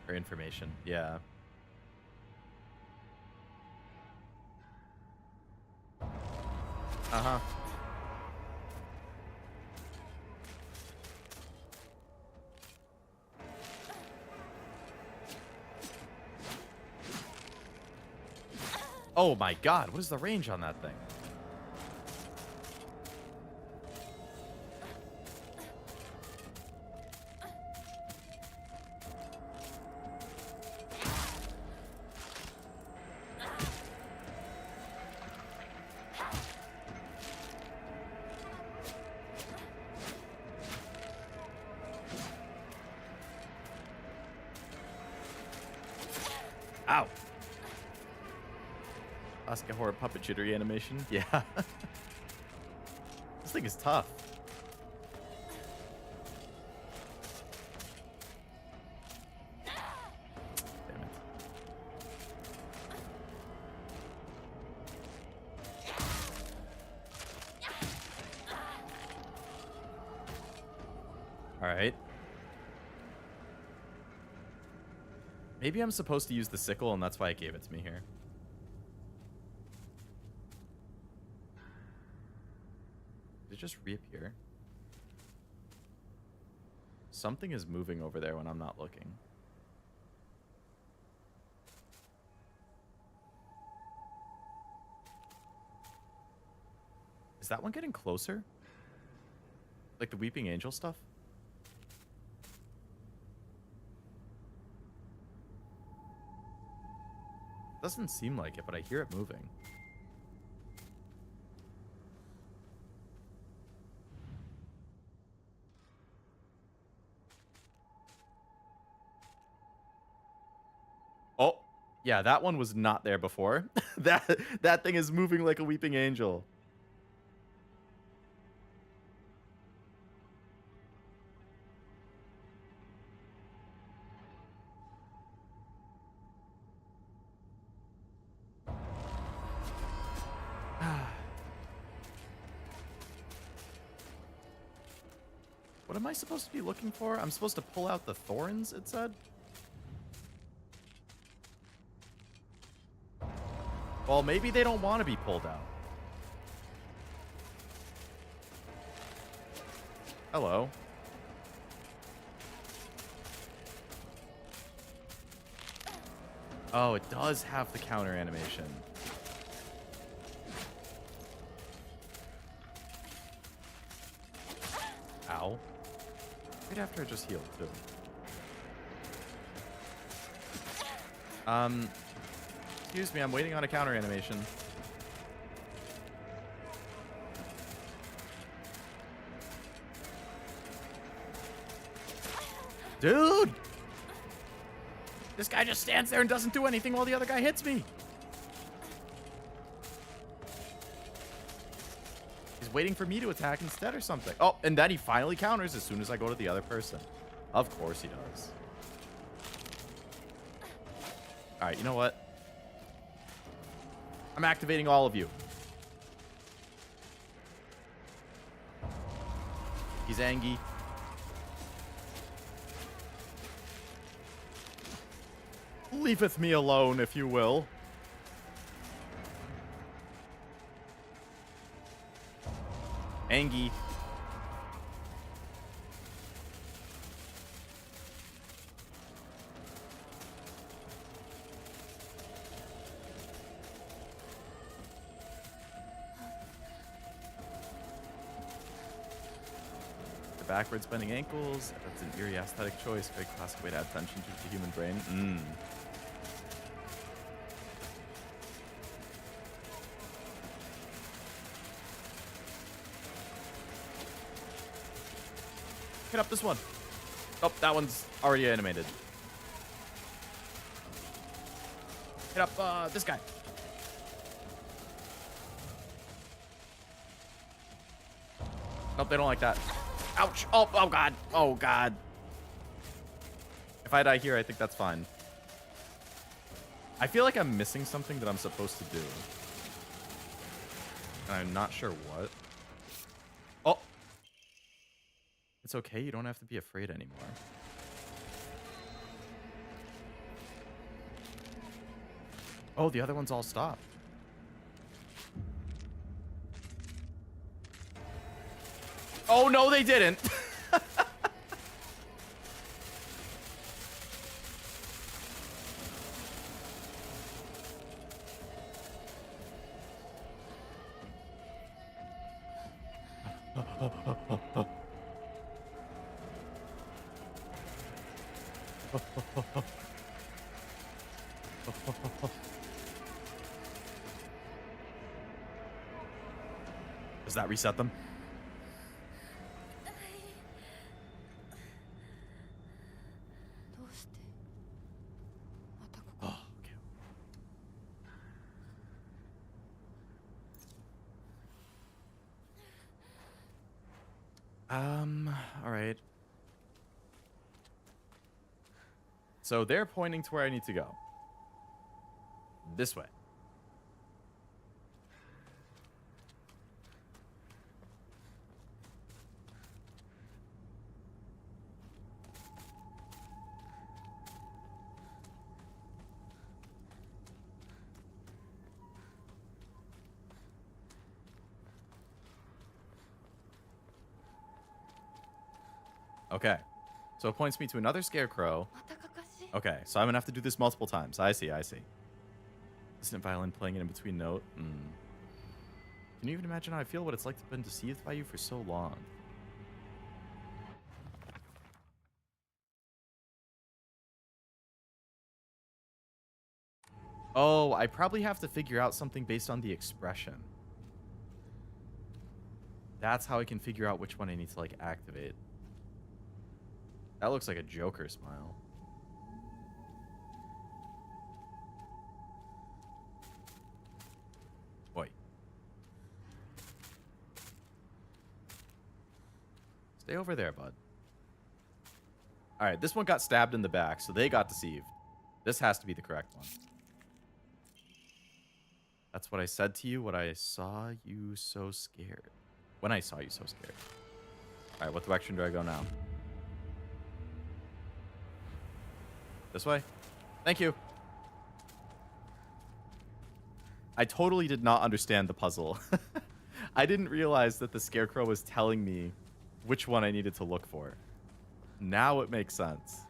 Or information. Yeah. Uh-huh. Oh my god, what is the range on that thing? Ow. Asuka horror puppet jittery animation. Yeah. This thing is tough. Damn it. All right. Maybe I'm supposed to use the sickle and that's why it gave it to me here. Did it just reappear? Something is moving over there when I'm not looking. Is that one getting closer? Like the Weeping Angel stuff? Doesn't seem like it, but I hear it moving. Oh, yeah, that one was not there before. That thing is moving like a weeping angel. What am I supposed to be looking for? I'm supposed to pull out the thorns, it said? Well, maybe they don't want to be pulled out. Hello. Oh, it does have the counter animation. Ow. Right after I just healed, too. Excuse me, I'm waiting on a counter animation. Dude! This guy just stands there and doesn't do anything while the other guy hits me. He's waiting for me to attack instead or something. Oh, and then he finally counters as soon as I go to the other person. Of course he does. All right, you know what? I'm activating all of you. He's Angie. Leaveth me alone, if you will. Angie. The backwards bending ankles. That's an eerie aesthetic choice. Very classic way to add tension to the human brain. Hit up this one. Oh, that one's already animated. Hit up this guy. Nope, they don't like that. Ouch. Oh, oh god. Oh god. If I die here, I think that's fine. I feel like I'm missing something that I'm supposed to do. And I'm not sure what. Oh. It's okay, you don't have to be afraid anymore. Oh, the other one's all stopped. Oh, no, they didn't. Does that reset them? Oh, okay. All right. So they're pointing to where I need to go. This way. Okay. So it points me to another scarecrow. Okay, so I'm gonna have to do this multiple times. I see, I see. Distant violin playing an in-between note. Can you even imagine how I feel? What it's like to have been deceived by you for so long? Oh, I probably have to figure out something based on the expression. That's how I can figure out which one I need to, like, activate. That looks like a Joker smile. Boy. Stay over there, bud. All right, this one got stabbed in the back, so they got deceived. This has to be the correct one. That's what I said to you when I saw you so scared. When I saw you so scared. All right, what direction do I go now? This way? Thank you. I totally did not understand the puzzle. I didn't realize that the scarecrow was telling me which one I needed to look for. Now it makes sense.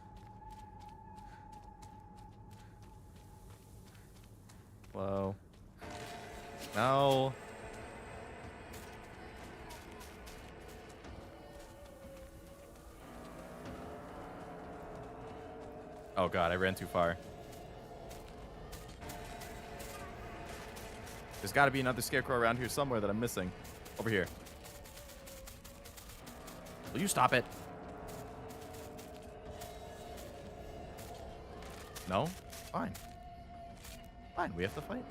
Hello. No. Oh god, I ran too far. There's got to be another scarecrow around here somewhere that I'm missing. Over here. Will you stop it? No? Fine. Fine, we have to fight.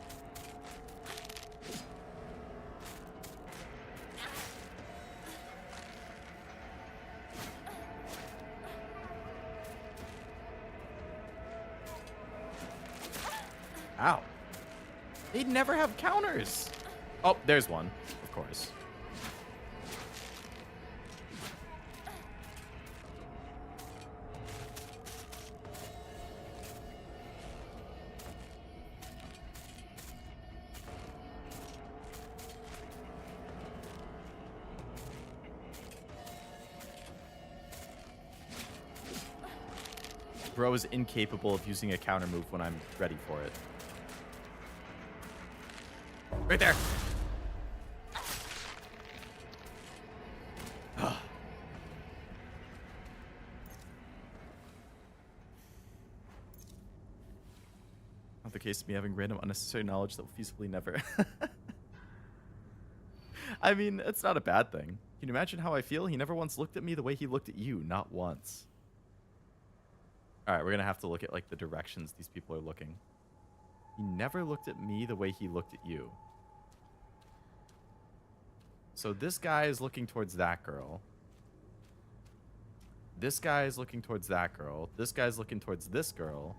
Ow. They'd never have counters. Oh, there's one, of course. Bro is incapable of using a counter move when I'm ready for it. Right there. Not the case of me having random unnecessary knowledge that will feasibly never. I mean, it's not a bad thing. Can you imagine how I feel? He never once looked at me the way he looked at you. Not once. All right, we're going to have to look at, like, the directions these people are looking. He never looked at me the way he looked at you. So this guy is looking towards that girl. This guy is looking towards that girl. This guy's looking towards this girl.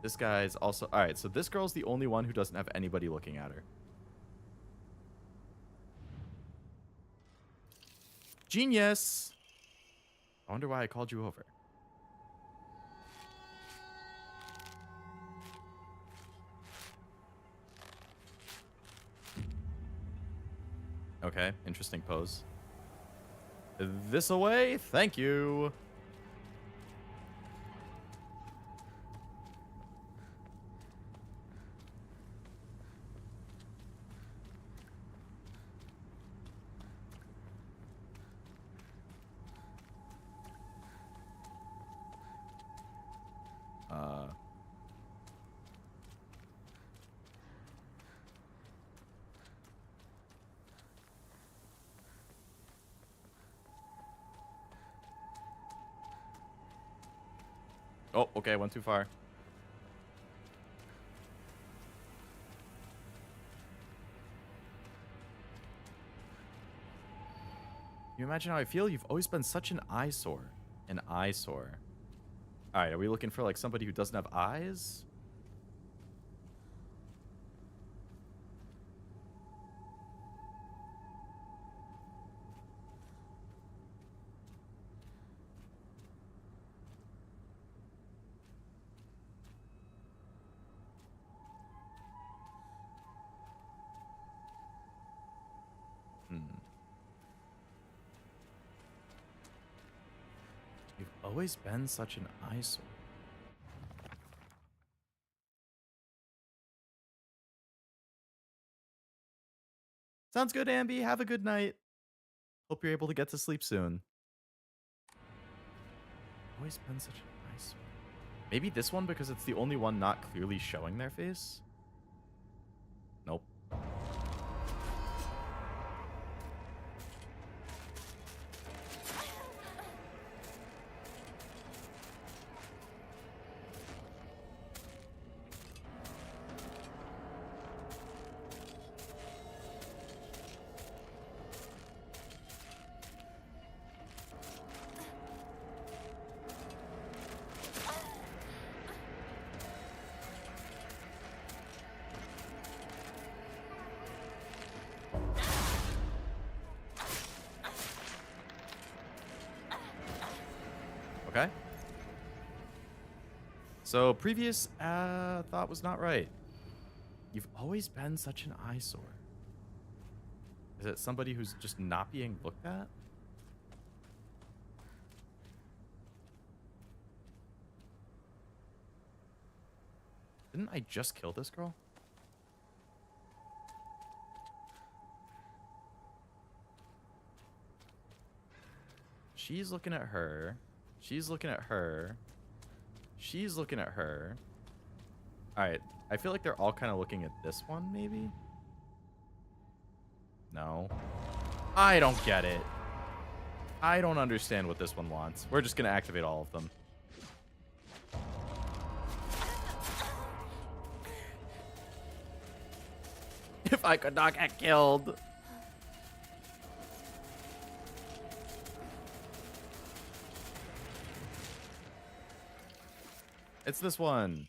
This guy's also... All right, so this girl's the only one who doesn't have anybody looking at her. Genius! I wonder why I called you over. Okay, interesting pose. This away? Thank you. Oh, okay, went too far. Can you imagine how I feel? You've always been such an eyesore. An eyesore. All right, are we looking for, like, somebody who doesn't have eyes? You've always been such an eyesore. Sounds good, Ambi. Have a good night. Hope you're able to get to sleep soon. Always been such a nice one. Maybe this one because it's the only one not clearly showing their face? Nope. Okay. So previous thought was not right. You've always been such an eyesore. Is it somebody who's just not being looked at? Didn't I just kill this girl? She's looking at her. She's looking at her. She's looking at her. Alright. I feel like they're all kind of looking at this one, maybe? No. I don't get it. I don't understand what this one wants. We're just going to activate all of them. If I could not get killed. It's this one.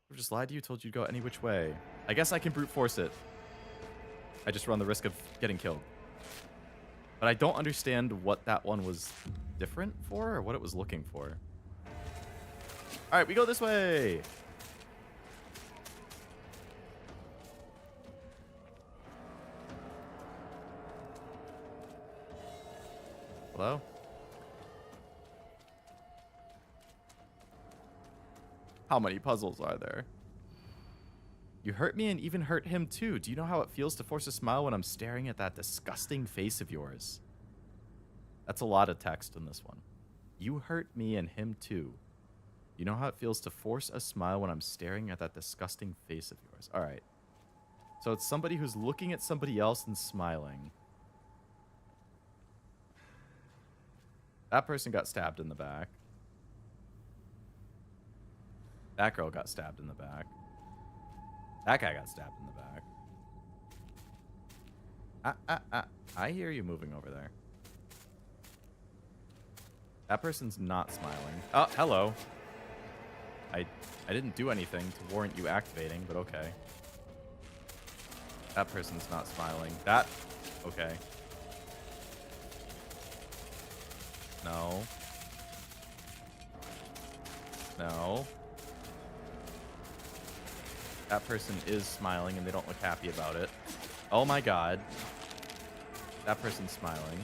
I just lied to you, told you to go any which way. I guess I can brute force it. I just run the risk of getting killed. But I don't understand what that one was different for or what it was looking for. All right, we go this way. Hello? How many puzzles are there? You hurt me and even hurt him too. Do you know how it feels to force a smile when I'm staring at that disgusting face of yours? That's a lot of text in this one. You hurt me and him too. You know how it feels to force a smile when I'm staring at that disgusting face of yours. All right. So it's somebody who's looking at somebody else and smiling. That person got stabbed in the back. That girl got stabbed in the back. That guy got stabbed in the back. I hear you moving over there. That person's not smiling. Oh, hello. I didn't do anything to warrant you activating, but okay. That person's not smiling. That, okay. No. No. That person is smiling and they don't look happy about it. Oh my god. That person's smiling.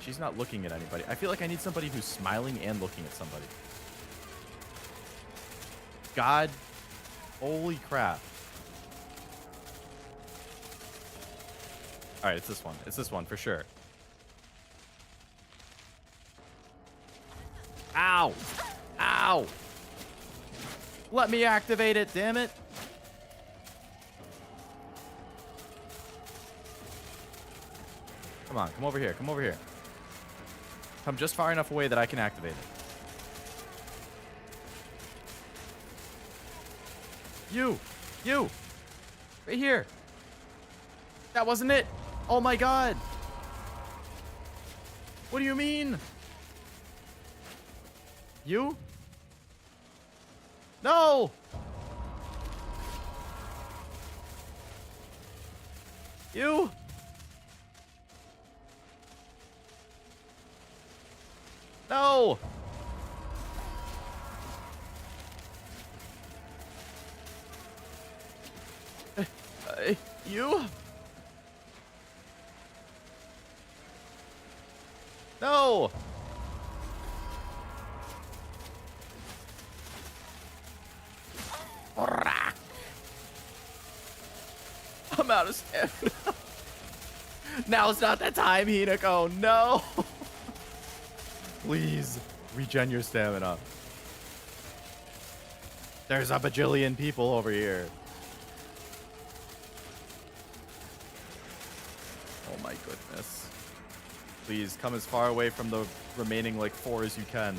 She's not looking at anybody. I feel like I need somebody who's smiling and looking at somebody. God. Holy crap. Alright, it's this one. It's this one for sure. Ow! Ow! Let me activate it, damn it! Come on, come over here, come over here. Come just far enough away that I can activate it. You! You! Right here! That wasn't it! Oh my god! What do you mean? You? No! You? No! You? No! out of stamina. Now's not the time, Hinako. No. Please, regen your stamina. There's a bajillion people over here. Oh my goodness. Please, come as far away from the remaining, like, 4 as you can.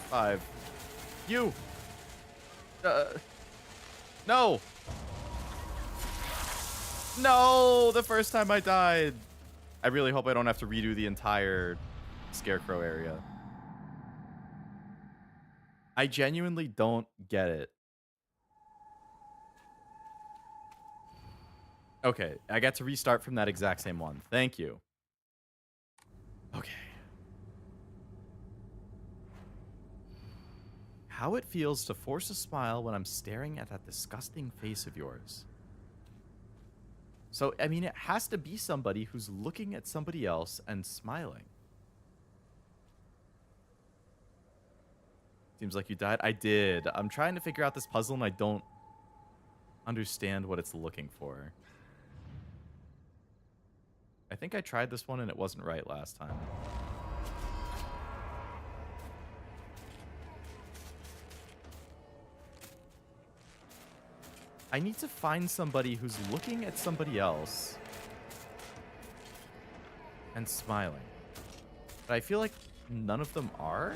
Five. You! No! No! The first time I died. I really hope I don't have to redo the entire Scarecrow area. I genuinely don't get it. Okay, I got to restart from that exact same one. Thank you. Okay. How it feels to force a smile when I'm staring at that disgusting face of yours. So, I mean, it has to be somebody who's looking at somebody else and smiling. Seems like you died. I did. I'm trying to figure out this puzzle and I don't understand what it's looking for. I think I tried this one and it wasn't right last time. I need to find somebody who's looking at somebody else and smiling. But I feel like none of them are.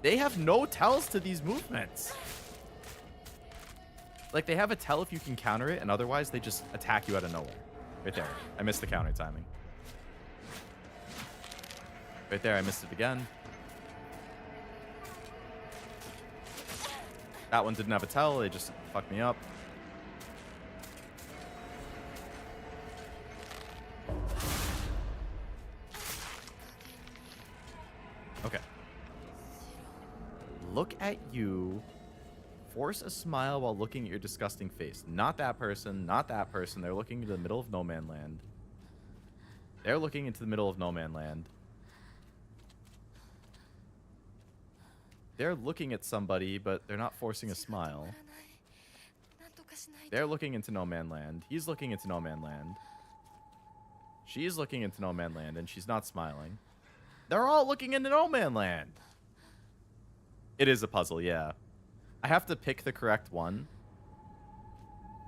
They have no tells to these movements. Like, they have a tell if you can counter it, and otherwise they just attack you out of nowhere. Right there. I missed the counter timing. Right there, I missed it again. That one didn't have a tell, they just fucked me up. Okay. Look at you. Force a smile while looking at your disgusting face. Not that person, not that person. They're looking into the middle of no man land. They're looking into the middle of no man land. They're looking at somebody, but they're not forcing a smile. They're looking into no man land. He's looking into no man land. She's looking into no man land, and she's not smiling. They're all looking into no man land. It is a puzzle, yeah. I have to pick the correct one.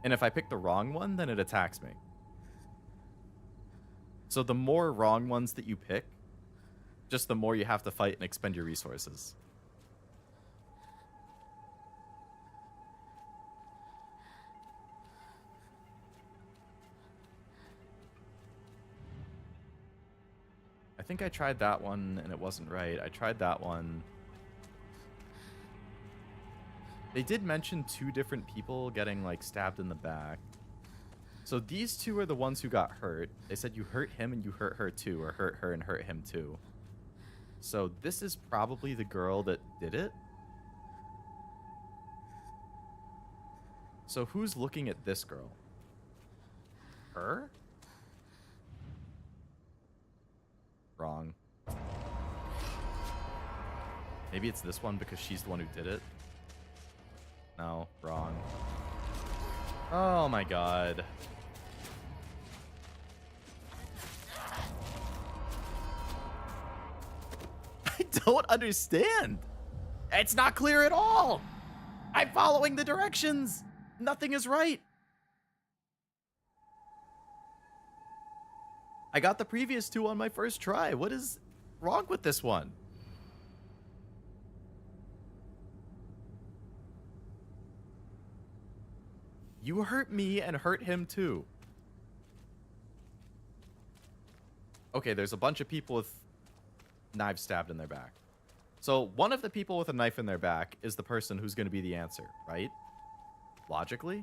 And if I pick the wrong one, then it attacks me. So the more wrong ones that you pick, just the more you have to fight and expend your resources. I think I tried that one and it wasn't right. I tried that one. They did mention 2 different people getting, like, stabbed in the back. So these 2 are the ones who got hurt. They said you hurt him and you hurt her too, or hurt her and hurt him too. So this is probably the girl that did it. So who's looking at this girl? Her? Wrong. Maybe it's this one because she's the one who did it. No, wrong. Oh my god. I don't understand. It's not clear at all. I'm following the directions. Nothing is right. I got the previous 2 on my first try. What is wrong with this one? You hurt me and hurt him too. Okay, there's a bunch of people with knives stabbed in their back. So one of the people with a knife in their back is the person who's going to be the answer, right? Logically.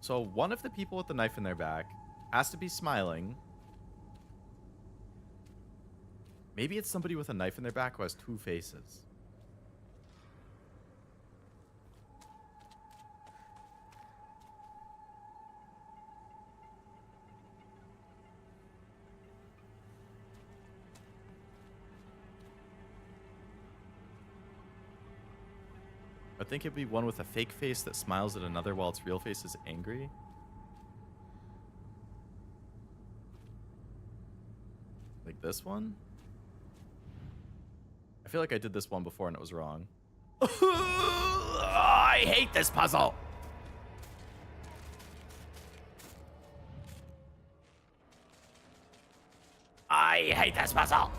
So one of the people with the knife in their back has to be smiling. Maybe it's somebody with a knife in their back who has 2 faces. I think it'd be one with a fake face that smiles at another while its real face is angry. Like this one? I feel like I did this one before and it was wrong. I hate this puzzle. I hate this puzzle.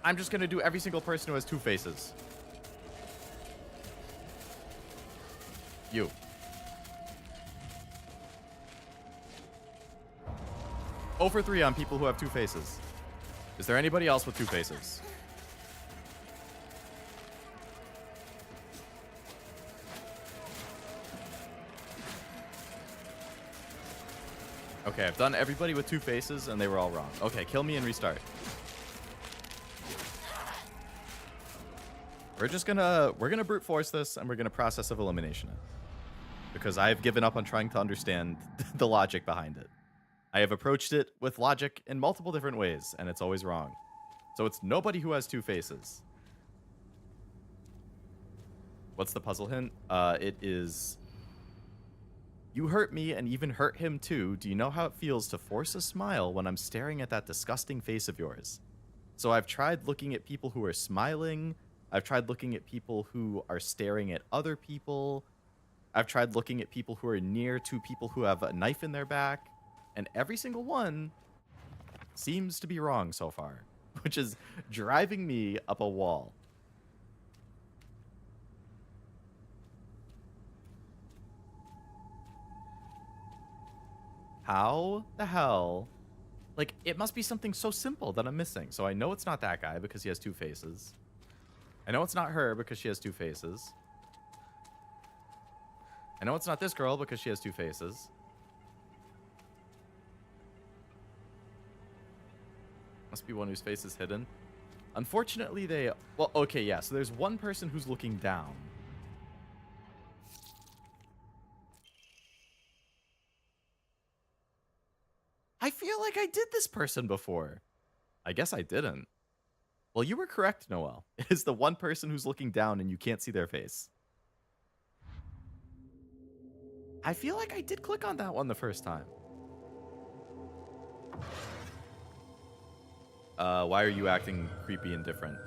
I'm just gonna do every single person who has 2 faces. You. Over 3 on people who have 2 faces. Is there anybody else with 2 faces? Okay, I've done everybody with 2 faces and they were all wrong. Okay, kill me and restart. We're gonna brute force this and we're gonna process of elimination it. Because I've given up on trying to understand the logic behind it. I have approached it with logic in multiple different ways and it's always wrong. So it's nobody who has 2 faces. What's the puzzle hint? It is... You hurt me and even hurt him too. Do you know how it feels to force a smile when I'm staring at that disgusting face of yours? So I've tried looking at people who are smiling. I've tried looking at people who are staring at other people. I've tried looking at people who are near to people who have a knife in their back. And every single one seems to be wrong so far, which is driving me up a wall. How the hell? Like, it must be something so simple that I'm missing. So I know it's not that guy because he has 2 faces. I know it's not her because she has 2 faces. I know it's not this girl because she has 2 faces. Must be one whose face is hidden. Unfortunately, they... Well, okay, yeah. So there's one person who's looking down. I feel like I did this person before. I guess I didn't. Well, you were correct, Noel. It is the one person who's looking down and you can't see their face. I feel like I did click on that one the first time. Why are you acting creepy and different?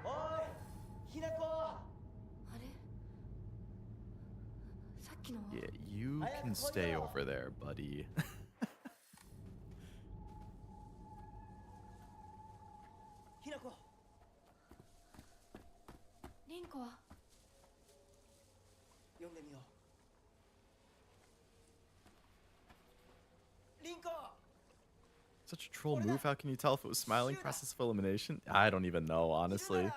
Oi! Hinako! あれさっきのは Yeah, you can stay over there, buddy. リンコは読んでみよう。リンコ! Such a troll move. How can you tell if it was smiling process of elimination? I don't even know, honestly.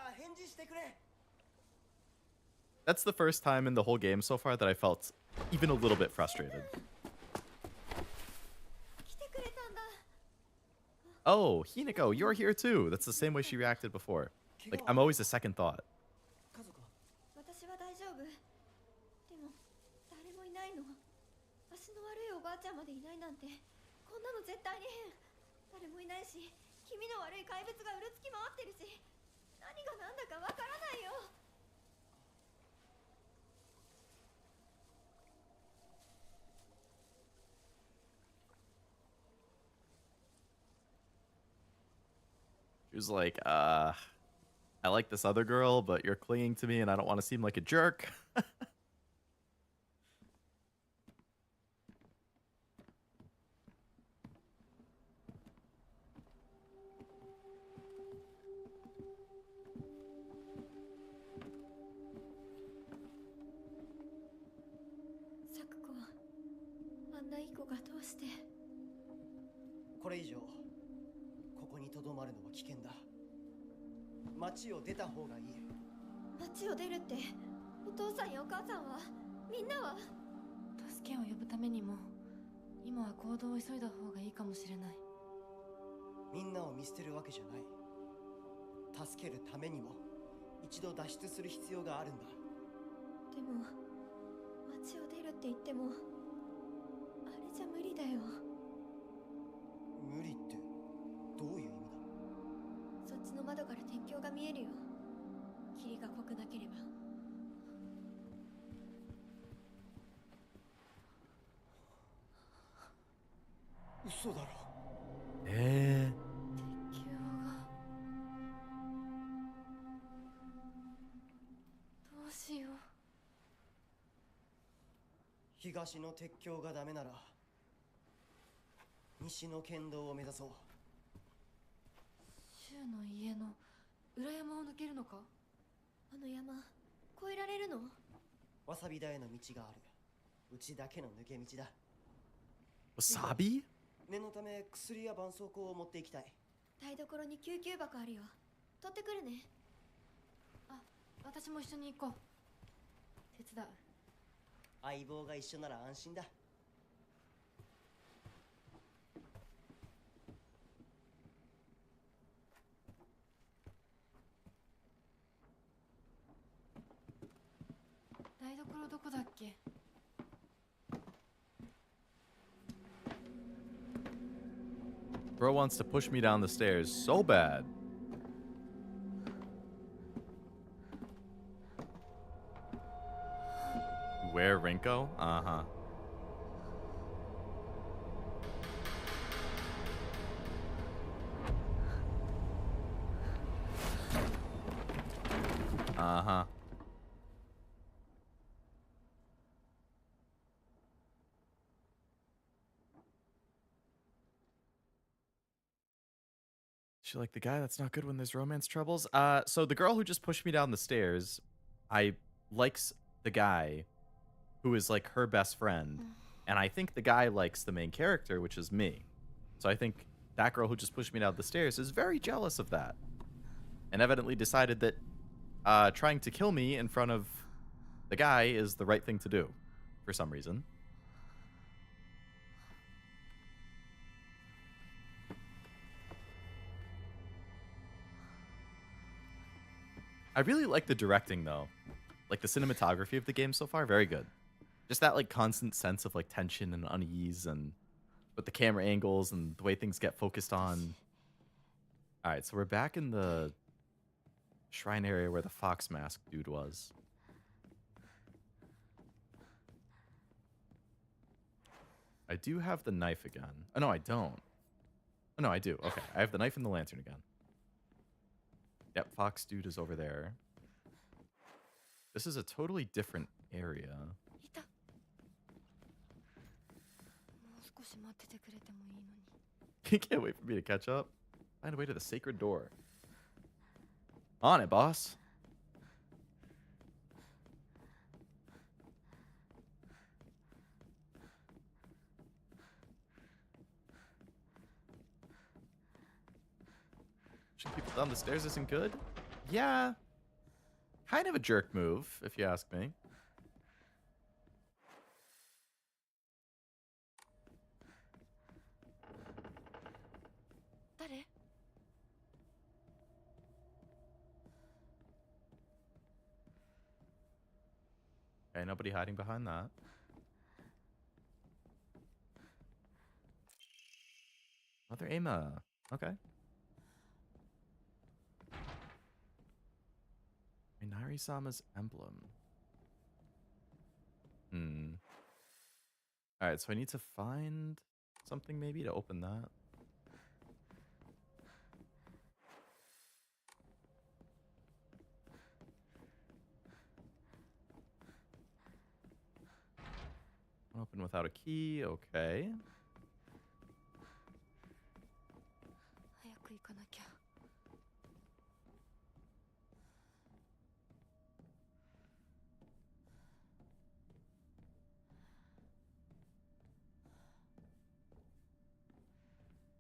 That's the first time in the whole game so far that I felt even a little bit frustrated. Oh, Hinako, you're here too. That's the same way she reacted before. Like, I'm always a second thought. 私は大丈夫。でも誰もいないの。足の悪いおばあちゃんまでいないなんて、こんなの絶対に変。誰もいないし、気味の悪い怪物がうろつき回ってるし、何が何だかわからないよ。She was like, I like this other girl, but you're clinging to me and I don't want to seem like a jerk. Sakuko, あんないい子がどうして？これ以上ここにとどまるのは危険だ。町を出た方がいい。町を出るって、お父さんやお母さんは、みんなは？助けを呼ぶためにも今は行動を急いだ方がいいかもしれない。みんなを見捨てるわけじゃない。助けるためにも一度脱出する必要があるんだ。でも街を出るって言ってもあれじゃ無理だよ。無理ってどういう意味だ？そっちの窓から鉄橋が見えるよ。霧が濃くなければ。嘘だろ。え鉄橋がどうしよう。東の鉄橋がダメなら西の県道を目指そう。柊の家の裏山を抜けるのか？あの山越えられるの？わさび田への道がある。うちだけの抜け道だ。Wasabi? 念のため薬や絆創膏を持っていきたい。台所に救急箱あるよ。取ってくるね。あ、私も一緒に行こう。手伝う。相棒が一緒なら安心だ。台所どこだっけBro wants to push me down the stairs so bad. Where, Rinko? Uh-huh. Uh-huh. She like the guy that's not good when there's romance troubles? So the girl who just pushed me down the stairs, I likes the guy who is like her best friend. And I think the guy likes the main character, which is me. So I think that girl who just pushed me down the stairs is very jealous of that. And evidently decided that trying to kill me in front of the guy is the right thing to do for some reason. I really like the directing though. Like the cinematography of the game so far, very good. Just that like constant sense of like tension and unease, and with the camera angles and the way things get focused on. All right, so we're back in the shrine area where the fox mask dude was. I do have the knife again. Oh, no, I don't. Oh, no, I do. Okay, I have the knife and the lantern again. Yep, fox dude is over there. This is a totally different area. いた。もう少し待っててくれてもいいのに。Can't wait for me to catch up. Find a way to the sacred door. On it, boss. Pushing people down the stairs isn't good? Yeah. Kind of a jerk move, if you ask me.誰? Okay, nobody hiding behind that. Another Ama. Okay. Minari-sama's emblem. Alright, so I need to find something maybe to open that. Open without a key, okay. 早く行かなきゃ。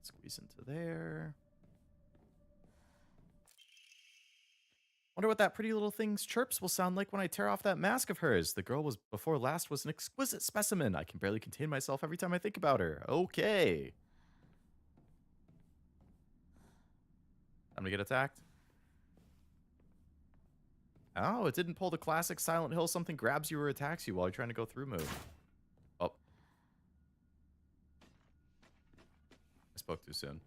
Squeeze into there. Wonder what that pretty little thing's chirps will sound like when I tear off that mask of hers. The girl was before last was an exquisite specimen. I can barely contain myself every time I think about her. Okay. I'm gonna get attacked. Oh, it didn't pull the classic Silent Hill something grabs you or attacks you while you're trying to go through move. Oh. I spoke too soon.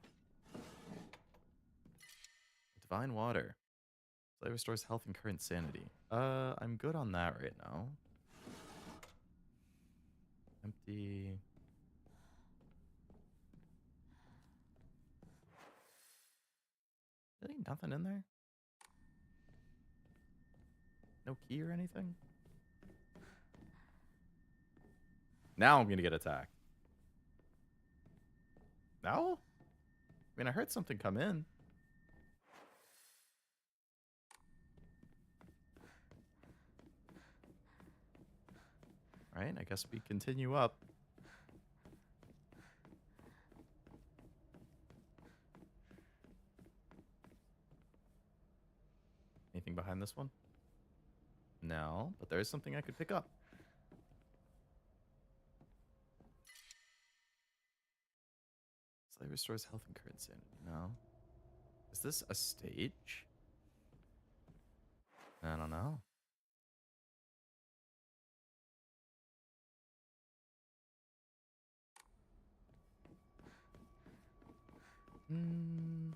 Divine Water. That restores health and current sanity. I'm good on that right now. Empty. Really? Nothing in there? No key or anything? Now I'm gonna get attacked. No? I mean, I heard something come in. Right, I guess we continue up. Anything behind this one? No, but there is something I could pick up. Slightly restores health and current sanity. No. Is this a stage? I don't know. Hmm.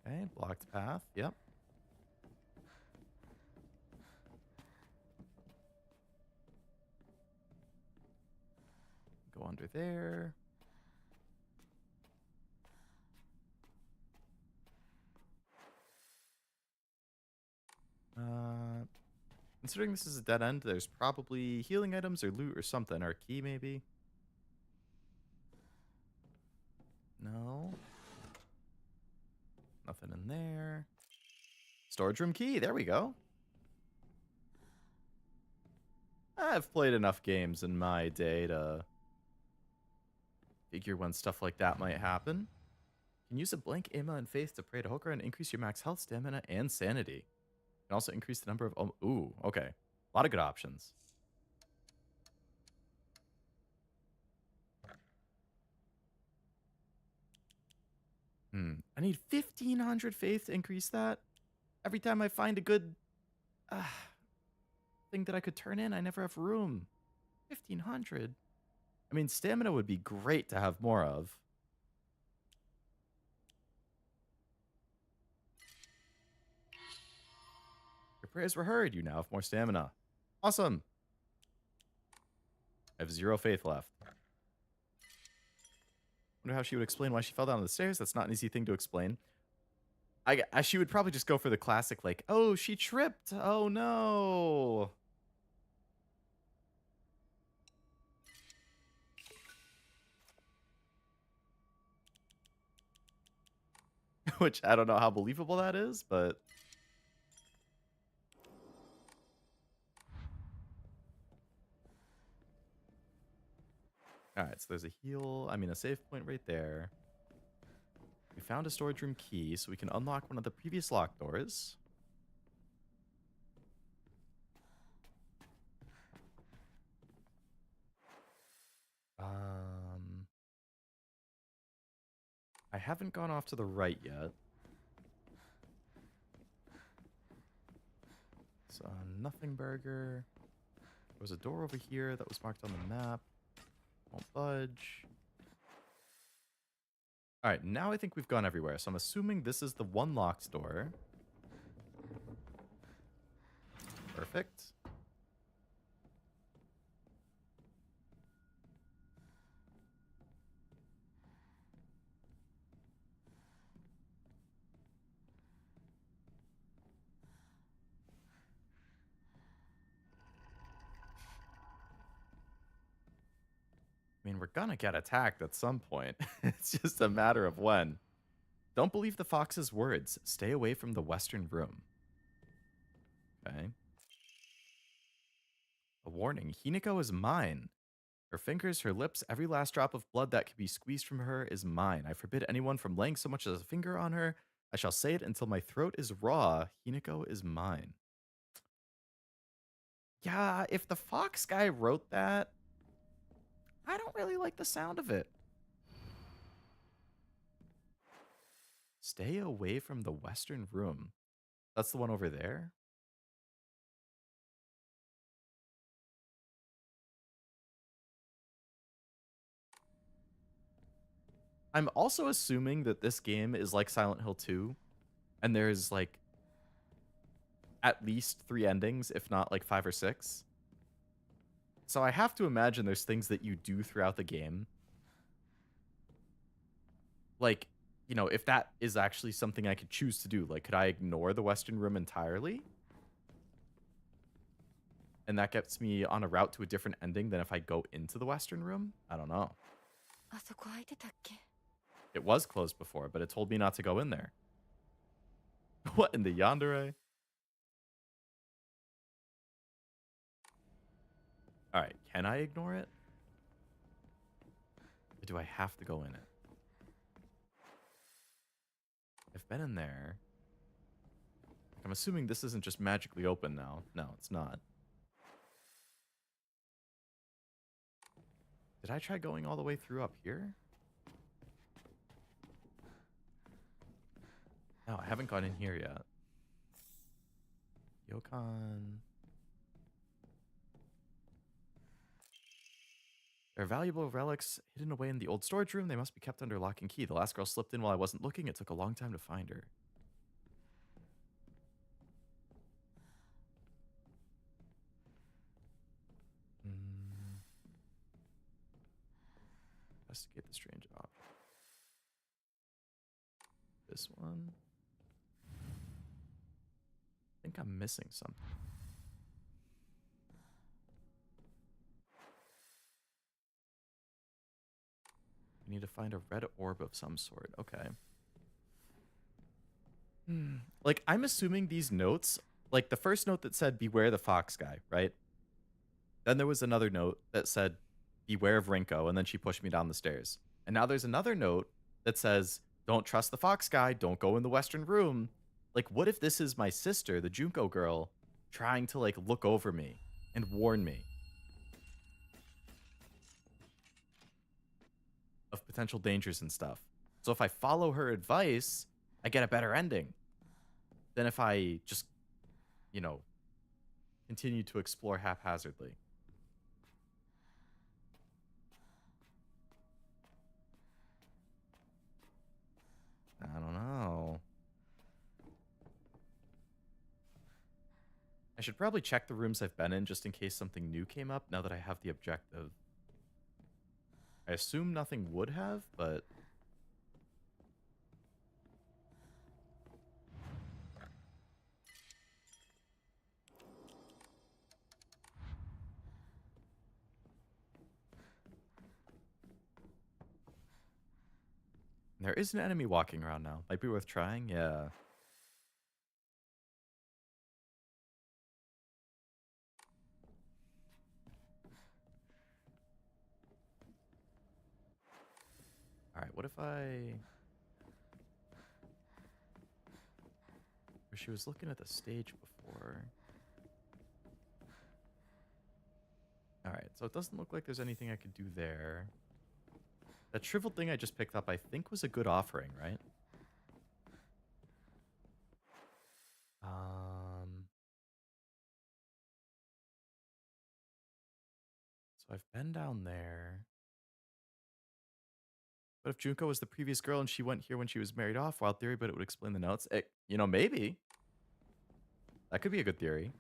Okay, blocked path. Yep. Go under there. Considering this is a dead end, there's probably healing items or loot or something, or a key maybe. No. Nothing in there. Storage room key. There we go. I've played enough games in my day to figure when stuff like that might happen. You can use a blank Emma and Faith to pray to Hokra and increase your max health, stamina, and sanity. You can also increase the number of... ooh, okay. A lot of good options. I need 1,500 Faith to increase that. Every time I find a good thing that I could turn in, I never have room. 1,500. I mean, stamina would be great to have more of. Your prayers were heard. You now have more stamina. Awesome. I have 0 faith left. Wonder how she would explain why she fell down the stairs. That's not an easy thing to explain. She would probably just go for the classic, like, oh, she tripped. Oh, no. Which I don't know how believable that is, but... Alright, so there's a heal, a save point right there. We found a storage room key, so we can unlock one of the previous locked doors. I haven't gone off to the right yet. So, nothing burger. There was a door over here that was marked on the map. Won't budge. Alright, now I think we've gone everywhere. So I'm assuming this is the one locked door. Perfect. I mean, we're gonna get attacked at some point. It's just a matter of when. Don't believe the fox's words. Stay away from the western room. Okay. A warning. Hinako is mine. Her fingers, her lips, every last drop of blood that can be squeezed from her is mine. I forbid anyone from laying so much as a finger on her. I shall say it until my throat is raw. Hinako is mine. Yeah, if the fox guy wrote that, I don't really like the sound of it. Stay away from the Western Room. That's the one over there? I'm also assuming that this game is like Silent Hill 2, and there's like at least 3 endings, if not like 5 or 6. So I have to imagine there's things that you do throughout the game. Like, you know, if that is actually something I could choose to do, like, could I ignore the Western Room entirely? And that gets me on a route to a different ending than if I go into the Western Room? I don't know. あそこ開いてたっけ？ It was closed before, but it told me not to go in there. What in the yandere? Alright, can I ignore it? Or do I have to go in it? I've been in there. I'm assuming this isn't just magically open now. No, it's not. Did I try going all the way through up here? No, I haven't gone in here yet. Yokon. There are valuable relics hidden away in the old storage room. They must be kept under lock and key. The last girl slipped in while I wasn't looking. It took a long time to find her. Investigate the strange object. This one. I think I'm missing something. We need to find a red orb of some sort. Okay. Like, I'm assuming these notes, like the first note that said, beware the fox guy, right? Then there was another note that said, beware of Rinko, and then she pushed me down the stairs. And now there's another note that says, don't trust the fox guy, don't go in the Western Room. Like, what if this is my sister, the Junko girl, trying to, like, look over me and warn me of potential dangers and stuff? So if I follow her advice, I get a better ending than if I just, you know, continue to explore haphazardly. I don't know. I should probably check the rooms I've been in just in case something new came up now that I have the objective. I assume nothing would have, but... There is an enemy walking around now. Might be worth trying, yeah. Alright, what if I... Or she was looking at the stage before. Alright, so it doesn't look like there's anything I could do there. That shriveled thing I just picked up, I think, was a good offering, right? So I've been down there. But if Junko was the previous girl and she went here when she was married off, wild theory, but it would explain the notes. You know, maybe. That could be a good theory.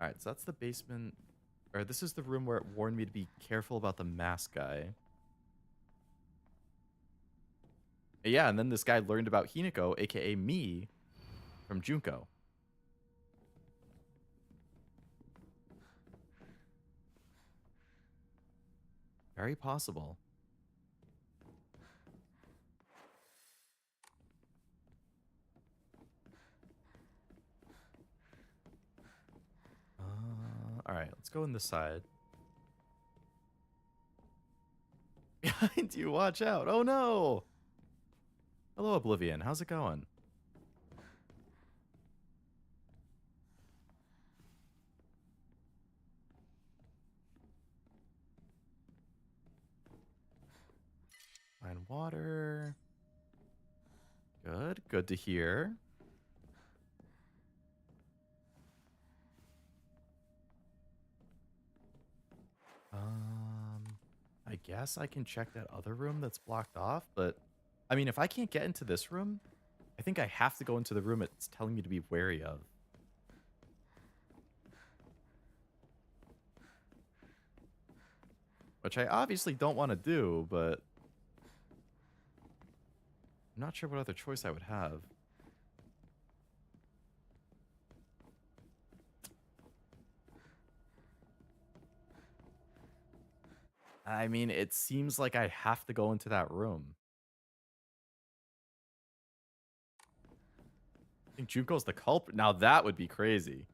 Alright, so that's the basement. Or this is the room where it warned me to be careful about the mask guy. Yeah, and then this guy learned about Hinako, aka me, from Junko. Very possible. Alright, let's go in this side. Behind you, watch out. Oh no! Hello, Oblivion. How's it going? water. Good. Good to hear. I guess I can check that other room that's blocked off, but I mean, if I can't get into this room, I think I have to go into the room it's telling me to be wary of. Which I obviously don't want to do, but I'm not sure what other choice I would have. I mean, it seems like I have to go into that room. I think Junko's the culprit. Now that would be crazy.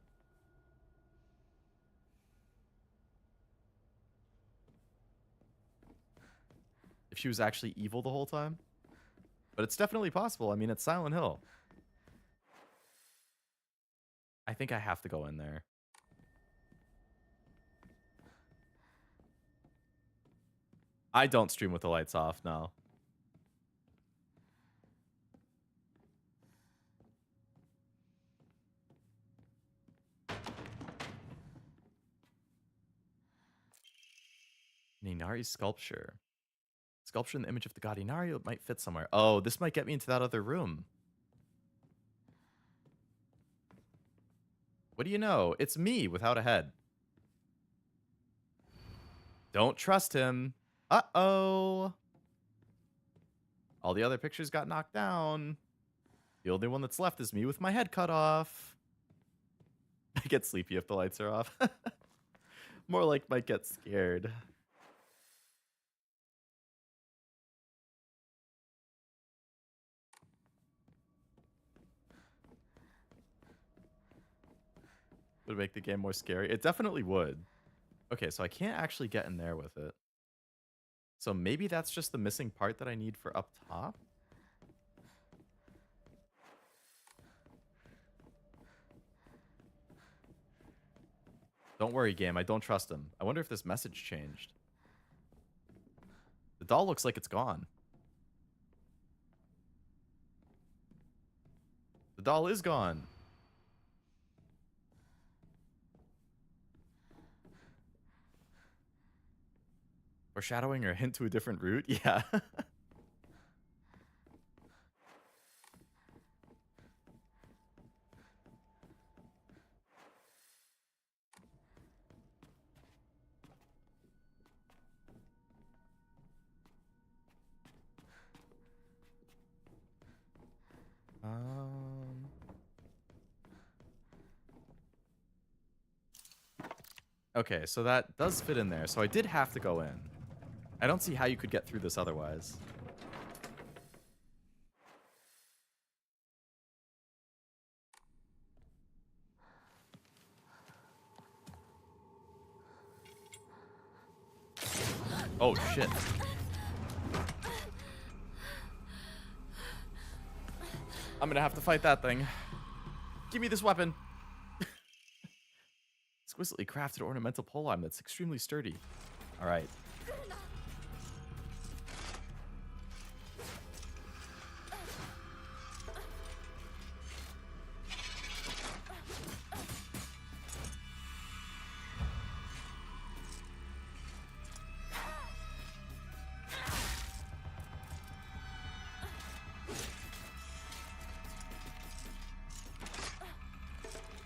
If she was actually evil the whole time. But it's definitely possible. I mean, it's Silent Hill. I think I have to go in there. I don't stream with the lights off, no. Inari's sculpture. Sculpture in the image of the god Inari might fit somewhere. Oh, this might get me into that other room. What do you know? It's me without a head. Don't trust him. Uh-oh. All the other pictures got knocked down. The only one that's left is me with my head cut off. I get sleepy if the lights are off. More like might get scared. Would make the game more scary. It definitely would. Okay, so I can't actually get in there with it. So maybe that's just the missing part that I need for up top? Don't worry, game. I don't trust him. I wonder if this message changed. The doll looks like it's gone. The doll is gone. Foreshadowing or a hint to a different route? Yeah. Okay, so that does fit in there. So I did have to go in. I don't see how you could get through this otherwise. Oh, shit. I'm gonna have to fight that thing. Give me this weapon. Exquisitely crafted ornamental pole arm that's extremely sturdy. All right.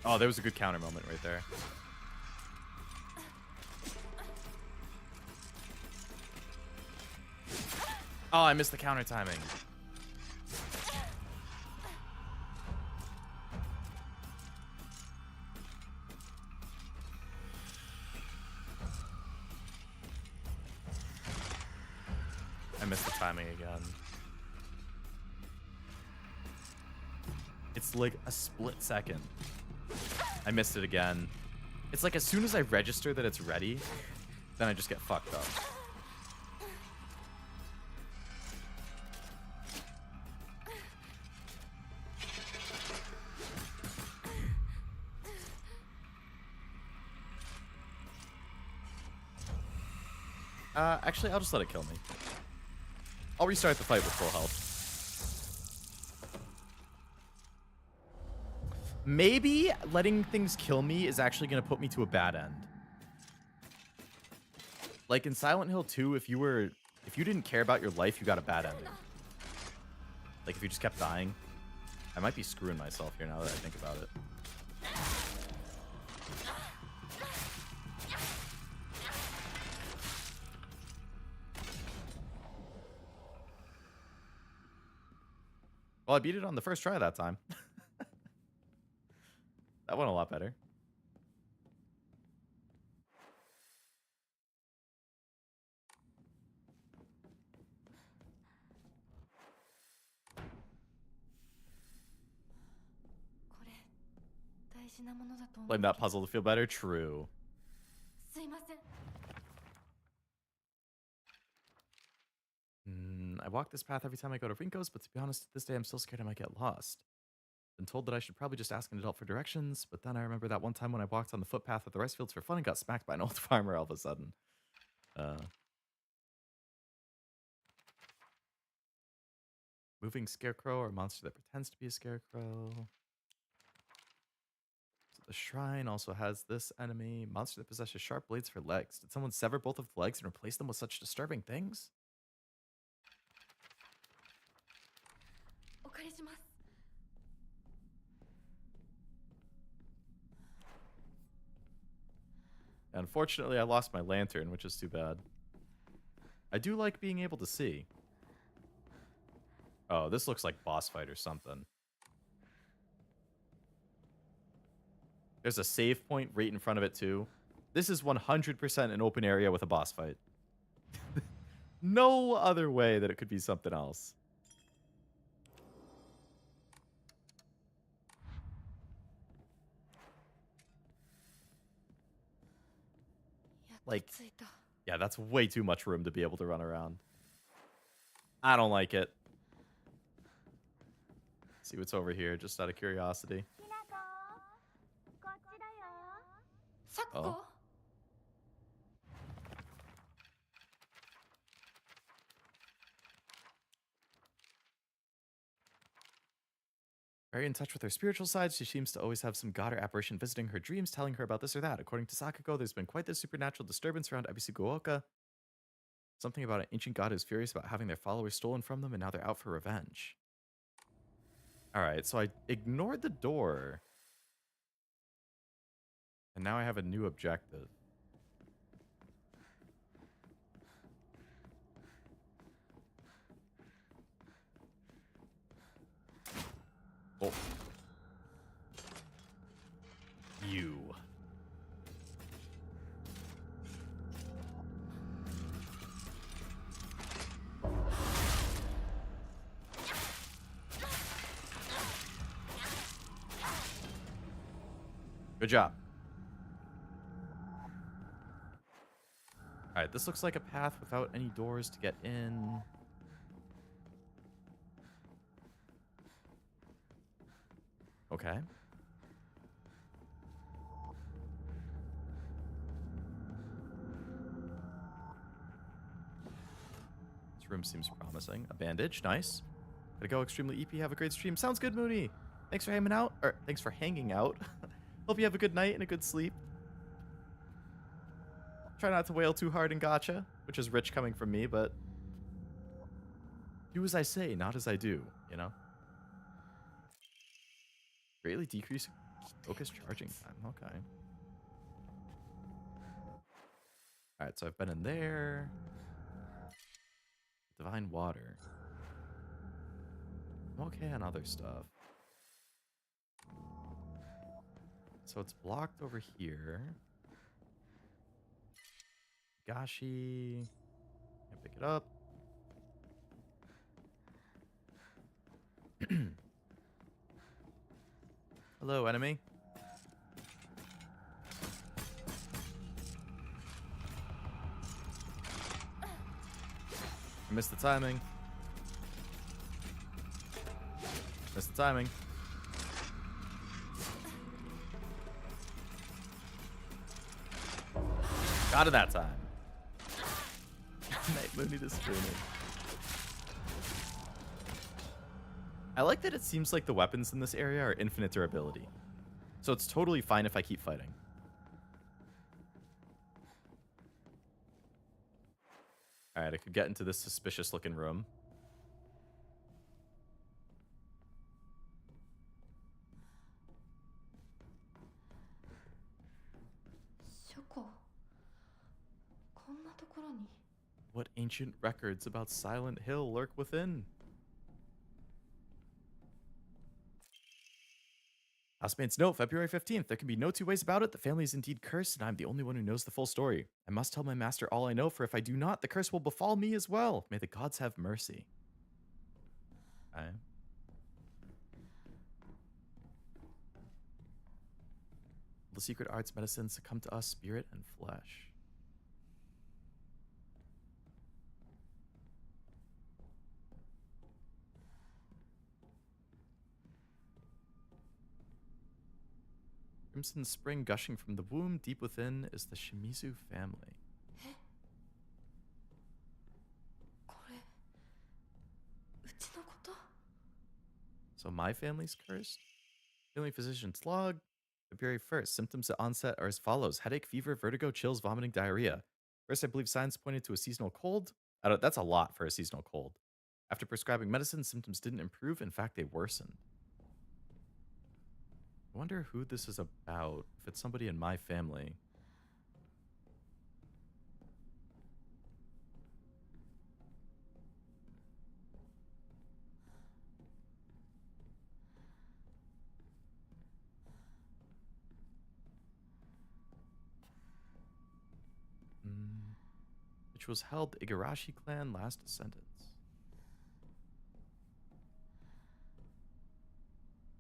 Oh, there was a good counter moment right there. Oh, I missed the counter timing. I missed the timing again. It's like a split second. I missed it again. It's like as soon as I register that it's ready, then I just get fucked up. Actually, I'll just let it kill me. I'll restart the fight with full health. Maybe letting things kill me is actually going to put me to a bad end. Like in Silent Hill 2, if you didn't care about your life, you got a bad ending. Like if you just kept dying. I might be screwing myself here now that I think about it. Well, I beat it on the first try that time. That went a lot better. Blame that puzzle to feel better? True. I walk this path every time I go to Rinko's, but to be honest, this day I'm still scared I might get lost. Been told that I should probably just ask an adult for directions, but then I remember that one time when I walked on the footpath at the rice fields for fun and got smacked by an old farmer all of a sudden. Moving scarecrow or monster that pretends to be a scarecrow. So the shrine also has this enemy. Monster that possesses sharp blades for legs. Did someone sever both of the legs and replace them with such disturbing things? Unfortunately, I lost my lantern, which is too bad. I do like being able to see. Oh, this looks like boss fight or something. There's a save point right in front of it, too. This is 100% an open area with a boss fight. No other way that it could be something else. Like, yeah, that's way too much room to be able to run around. I don't like it. See what's over here, just out of curiosity. Oh. Very in touch with her spiritual side, she seems to always have some god or apparition visiting her dreams, telling her about this or that. According to Sakako, there's been quite the supernatural disturbance around Ebisugaoka. Something about an ancient god who's furious about having their followers stolen from them, and now they're out for revenge. Alright, so I ignored the door. And now I have a new objective. Oh. You. Good job. Alright, this looks like a path without any doors to get in. Okay. This room seems promising. A bandage, nice. Gotta go extremely EP, have a great stream. Sounds good, Mooney. Thanks for hanging out. Or thanks for hanging out. Hope you have a good night and a good sleep. Try not to wail too hard in gacha, which is rich coming from me, but do as I say, not as I do, you know? Greatly decrease focus charging time. Okay. Alright, so I've been in there. Divine water. I'm okay on other stuff. So it's blocked over here. Gashi. Can't pick it up. Hello, enemy. I missed the timing. Missed the timing. Got it that time. Night Mooney the streamer. I like that it seems like the weapons in this area are infinite durability. So it's totally fine if I keep fighting. Alright, I could get into this suspicious looking room. What ancient records about Silent Hill lurk within? Housemate's note, February 15th. There can be no two ways about it. The family is indeed cursed, and I'm the only one who knows the full story. I must tell my master all I know, for if I do not, the curse will befall me as well. May the gods have mercy. Okay. The secret arts medicines come to us, spirit and flesh. Crimson spring gushing from the womb deep within is the Shimizu family. So my family's cursed? Family physician's log. February 1st. Symptoms at onset are as follows. Headache, fever, vertigo, chills, vomiting, diarrhea. First, I believe signs pointed to a seasonal cold. That's a lot for a seasonal cold. After prescribing medicine, symptoms didn't improve. In fact, they worsened. I wonder who this is about. If it's somebody in my family. Which was held the Igarashi clan last descendants.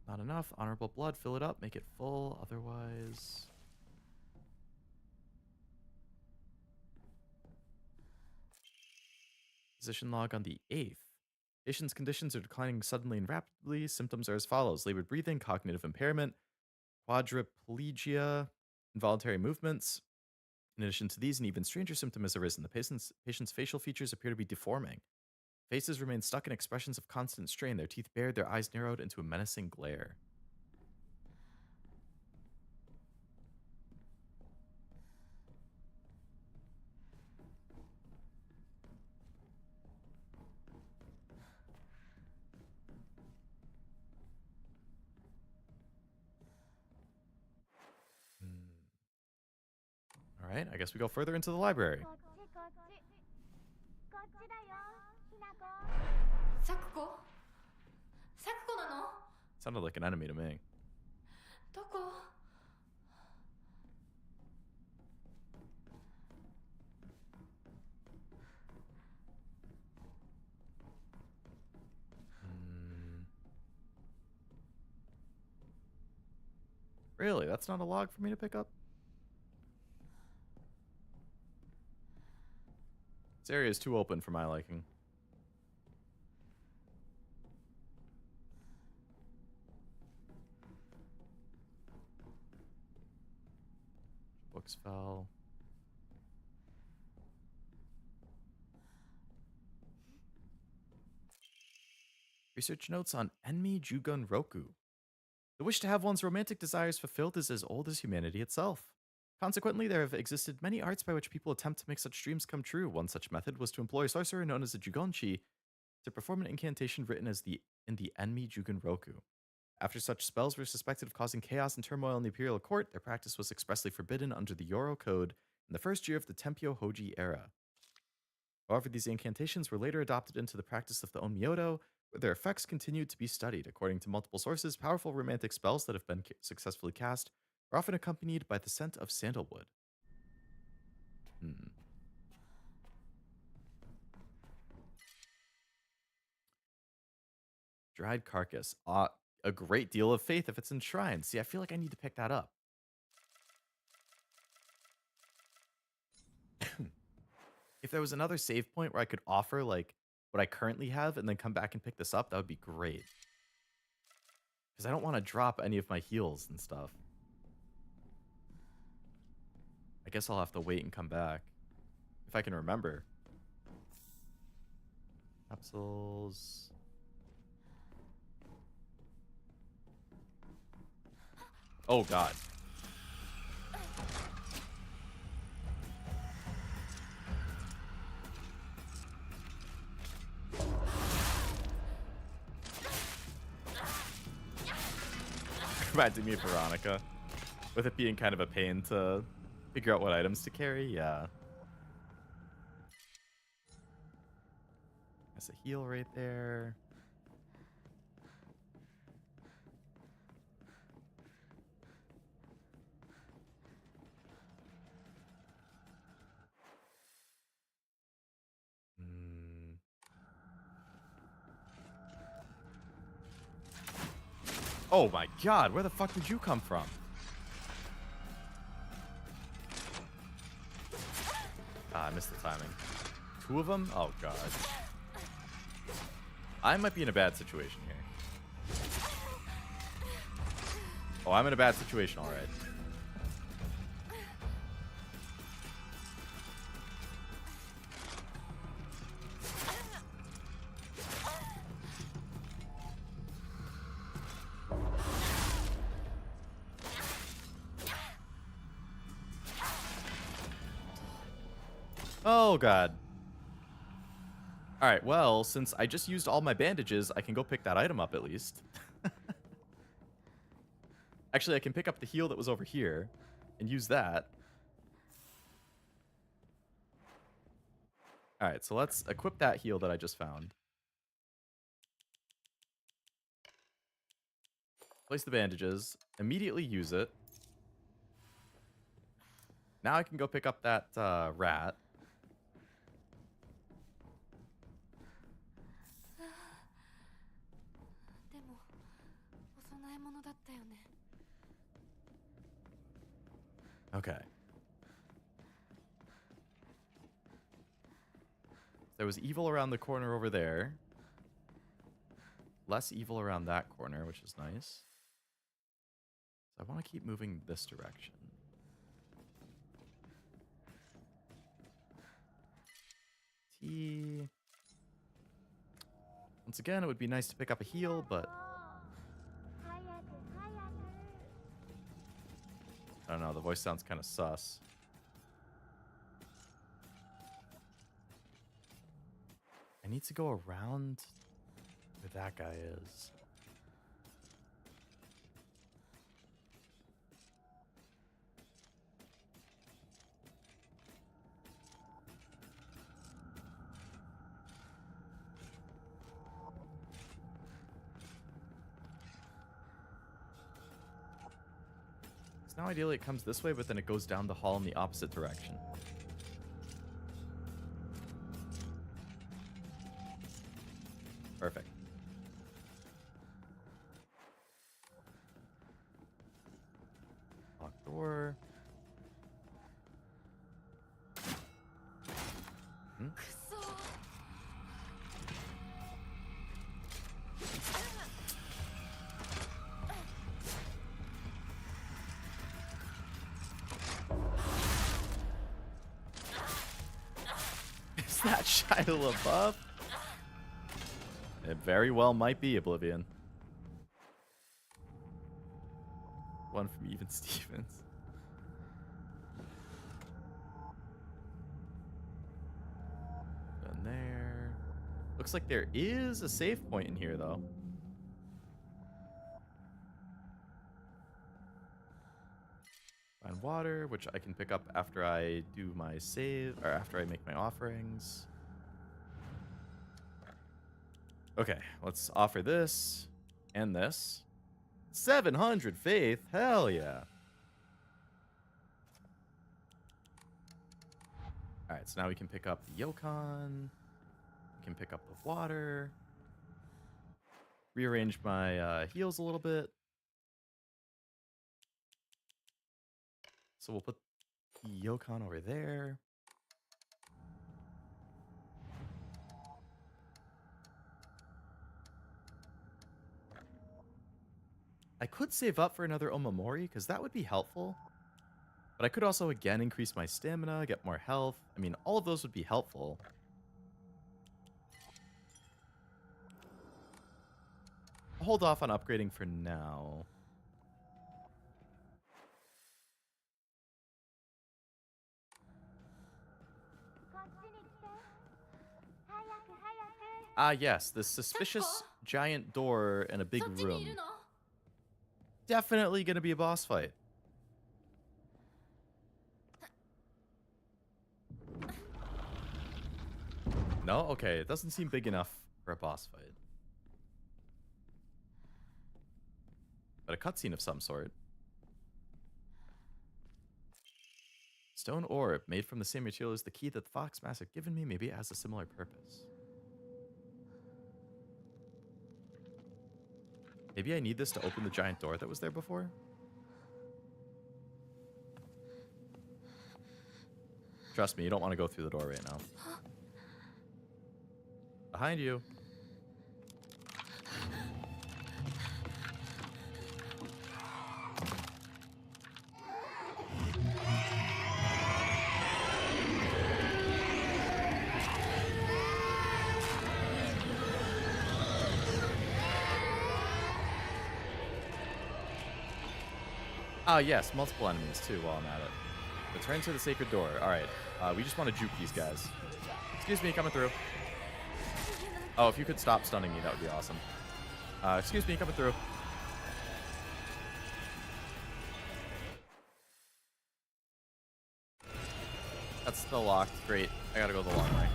Not enough. Honorable blood. Fill it up. Make it full. Otherwise... Physician log on the 8th. Patient's conditions are declining suddenly and rapidly. Symptoms are as follows. Labored breathing, cognitive impairment, quadriplegia, involuntary movements. In addition to these, an even stranger symptom has arisen. The patient's facial features appear to be deforming. Faces remain stuck in expressions of constant strain, their teeth bared, their eyes narrowed into a menacing glare. All right, I guess we go further into the library. こっちこっちこっちだよひなこ Sakukoなの? Sounded like an enemy to me. どこ? Really? That's not a log for me to pick up? This area is too open for my liking. Books fell. Research notes on Enmi Jugun Roku. The wish to have one's romantic desires fulfilled is as old as humanity itself. Consequently, there have existed many arts by which people attempt to make such dreams come true. One such method was to employ a sorcerer known as a Jugonchi to perform an incantation written in the Enmi Jugun Roku. After such spells were suspected of causing chaos and turmoil in the imperial court, their practice was expressly forbidden under the Yoro Code in the first year of the Tempio Hoji era. However, these incantations were later adopted into the practice of the Onmyoto, where their effects continued to be studied. According to multiple sources, powerful romantic spells that have been successfully cast are often accompanied by the scent of sandalwood. Dried carcass. A great deal of faith if it's enshrined. See, I feel like I need to pick that up. If there was another save point where I could offer, like, what I currently have and then come back and pick this up, that would be great. Because I don't want to drop any of my heals and stuff. I guess I'll have to wait and come back. If I can remember. Capsules. Oh, God. Reminding me of Veronica. With it being kind of a pain to figure out what items to carry, yeah. That's a heal right there. Hmm. Oh my God, where the fuck did you come from? Ah, I missed the timing. 2 of them? Oh God. I might be in a bad situation here. Oh, I'm in a bad situation, all right. Oh, God. All right, well, since I just used all my bandages, I can go pick that item up at least. Actually, I can pick up the heal that was over here and use that. All right, so let's equip that heal that I just found. Place the bandages, immediately use it. Now I can go pick up that rat. でもお供え物だったよね。 Okay. There was evil around the corner over there. Less evil around that corner, which is nice. So I want to keep moving this direction. T. Once again, it would be nice to pick up a heal, but I don't know. The voice sounds kind of sus. I need to go around where that guy is. So now ideally it comes this way, but then it goes down the hall in the opposite direction. Perfect. Lock door. Hmm? くそー。 Is that Shia LaBeouf? It very well might be Oblivion. One from Even Stevens. Done there. Looks like there is a save point in here, though. Find water, which I can pick up after I do my save, or after I make my offerings. Okay, let's offer this and this. 700 faith, hell yeah. All right, so now we can pick up the Yokon. We can pick up the water. Rearrange my heals a little bit. So we'll put the Yokon over there. I could save up for another Omamori, because that would be helpful. But I could also, again, increase my stamina, get more health. I mean, all of those would be helpful. I'll hold off on upgrading for now. Ah, yes, this suspicious giant door in a big そっちにいる room. の？ Definitely gonna be a boss fight. No? Okay, it doesn't seem big enough for a boss fight. But a cutscene of some sort. Stone orb, made from the same material as the key that the Fox Master given me. Maybe it has a similar purpose. Maybe I need this to open the giant door that was there before? Trust me, you don't want to go through the door right now. Behind you. Ah, yes, multiple enemies too while I'm at it. Return to the sacred door. Alright, we just want to juke these guys. Excuse me, coming through. Oh, if you could stop stunning me, that would be awesome. Excuse me, coming through. That's still locked. Great. I gotta go the long way.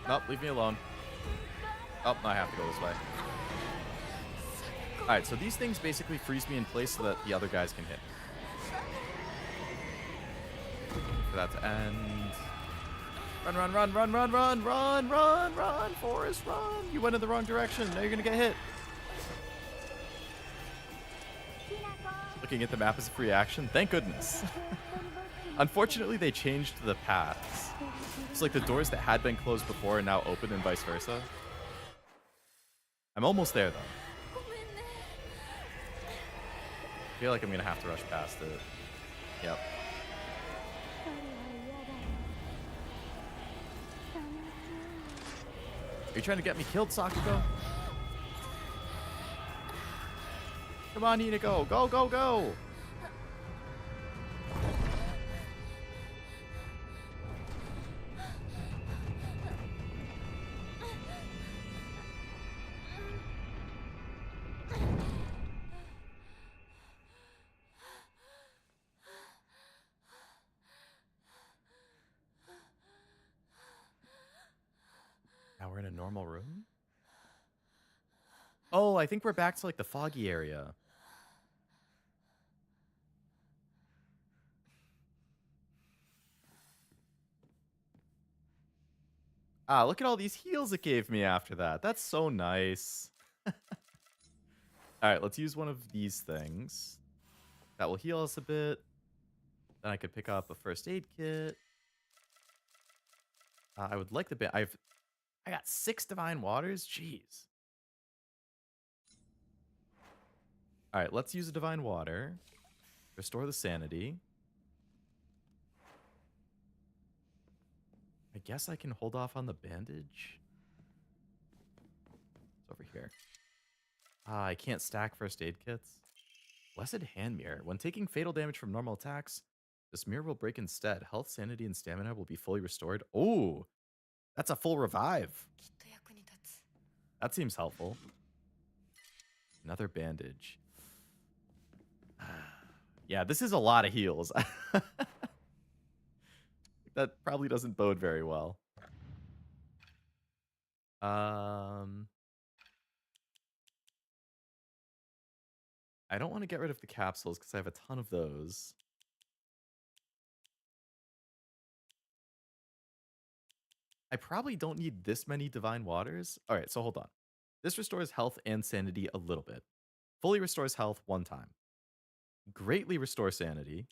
Nope, leave me alone. Oh, no, I have to go this way. Alright, so these things basically freeze me in place so that the other guys can hit me. For that to end. Run, run, run, run, run, run, run, run, run, Forrest, run. You went in the wrong direction. Now you're gonna get hit. Looking at the map as a free action? Thank goodness. Unfortunately, they changed the paths. It's like the doors that had been closed before are now open and vice versa. I'm almost there, though. I feel like I'm gonna have to rush past it. Yep. Are you trying to get me killed, Sakuko? Come on, Hinako. Go, go, go! Now we're in a normal room? Oh, I think we're back to like the foggy area. Ah, look at all these heals it gave me after that. That's so nice. Alright, let's use one of these things. That will heal us a bit. Then I could pick up a first aid kit. I would like the I got 6 divine waters? Jeez. Alright, let's use a divine water. Restore the sanity. I guess I can hold off on the bandage. It's over here. I can't stack first aid kits. Blessed hand mirror. When taking fatal damage from normal attacks, this mirror will break instead. Health, sanity, and stamina will be fully restored. Oh, that's a full revive. きっと役に立つ。 That seems helpful. Another bandage. Yeah, this is a lot of heals. That probably doesn't bode very well. I don't want to get rid of the capsules because I have a ton of those. I probably don't need this many divine waters. All right, so hold on. This restores health and sanity a little bit. Fully restores health 1 time. Greatly restore sanity.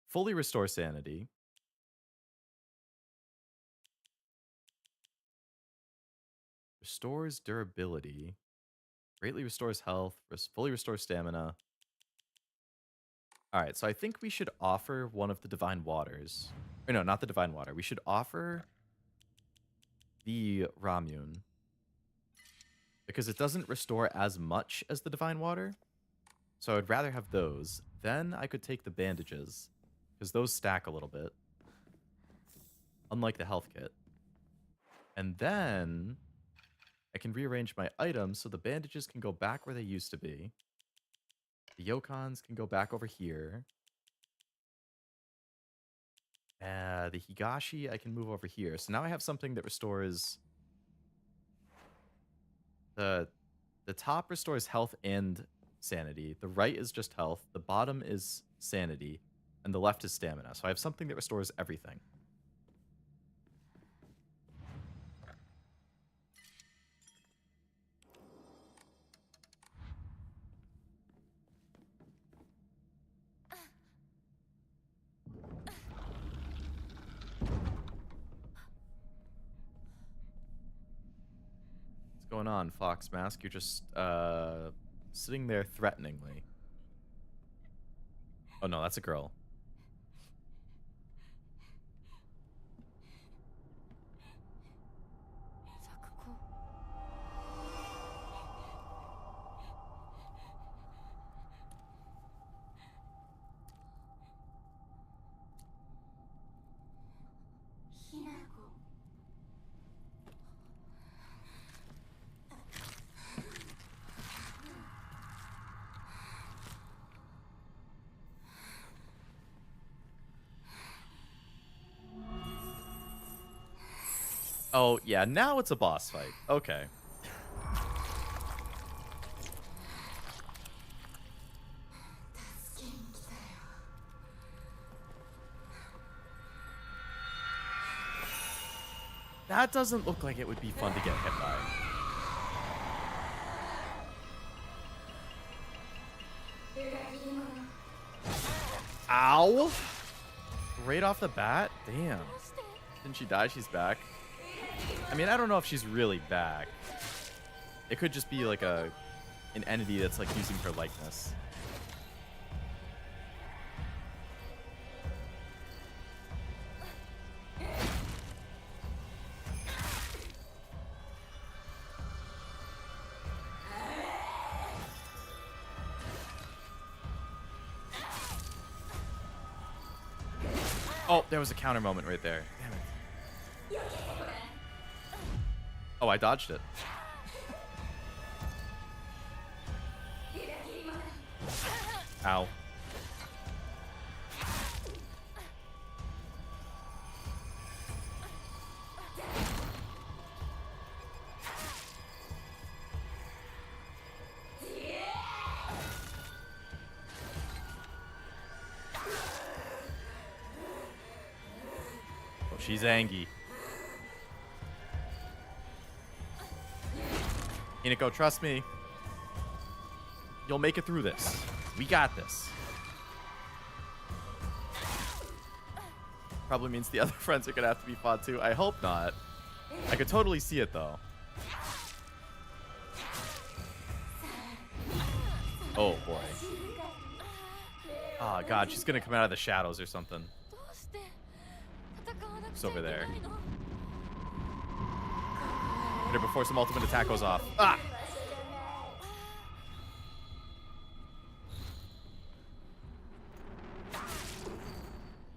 Fully restore sanity. Restores durability. Greatly restores health. Fully restores stamina. All right, so I think we should offer one of the divine waters. Or no, not the divine water. We should offer the Ramune. Because it doesn't restore as much as the divine water. So I'd rather have those. Then I could take the bandages. because those stack a little bit, unlike the health kit. And then I can rearrange my items so the bandages can go back where they used to be. The Yokons can go back over here. The Higashi I can move over here. So now I have something that restores the top restores health and sanity. The right is just health. The bottom is sanity. And the left is stamina. So I have something that restores everything. What's going on, Fox Mask? You're just sitting there threateningly. Oh no, that's a girl. Hinako. Oh, yeah, now it's a boss fight. Okay. That doesn't look like it would be fun to get hit by. Ow! Right off the bat? Damn. Didn't she die? She's back. I mean, I don't know if she's really back. It could just be like an entity that's like using her likeness. Oh, there was a counter moment right there. Damn it. Oh, I dodged it. Ow. Oh, she's angry. Hinako, trust me. You'll make it through this. We got this. Probably means the other friends are gonna have to be fought too. I hope not. I could totally see it though. Oh boy. Oh god, she's gonna come out of the shadows or something. It's over there. Hit her before some ultimate attack goes off. Ah!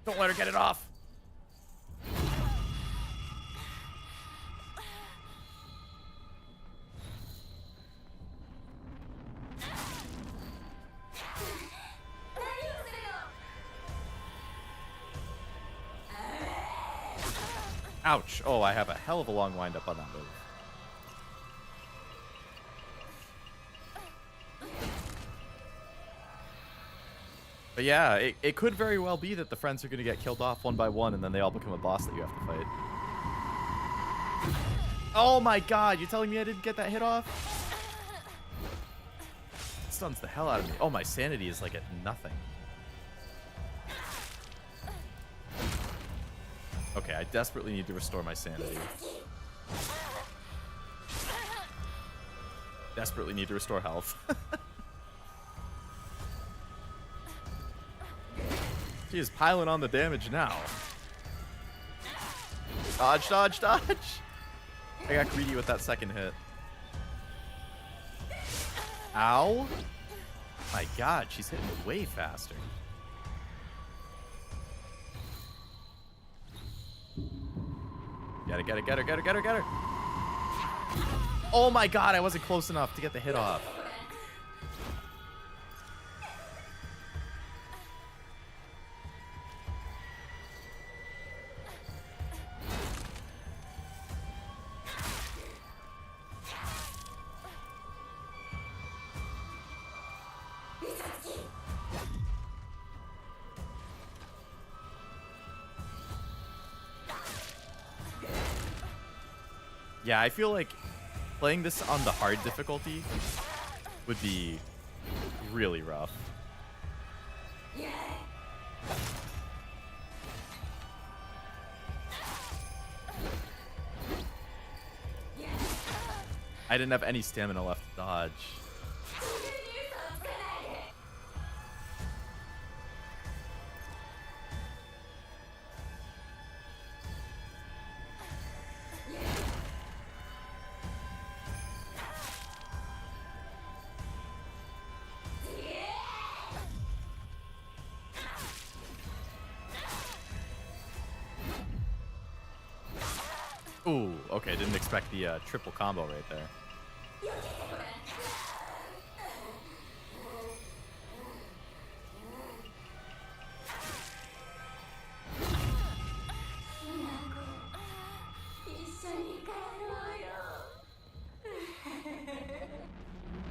Don't let her get it off. Ouch. Oh, I have a hell of a long wind up on that move. But yeah, it could very well be that the friends are going to get killed off one by one and then they all become a boss that you have to fight. Oh my god, you're telling me I didn't get that hit off? It stuns the hell out of me. Oh, my sanity is like at nothing. Okay, I desperately need to restore my sanity. Desperately need to restore health. She is piling on the damage now. Dodge, dodge, dodge. I got greedy with that second hit. Ow. My god, she's hitting way faster. Get it, get it, get her, get her, get her, get her. Oh my god, I wasn't close enough to get the hit off. Yeah, I feel like playing this on the hard difficulty would be really rough. I didn't have any stamina left to dodge. Ooh, okay, didn't expect the triple combo right there.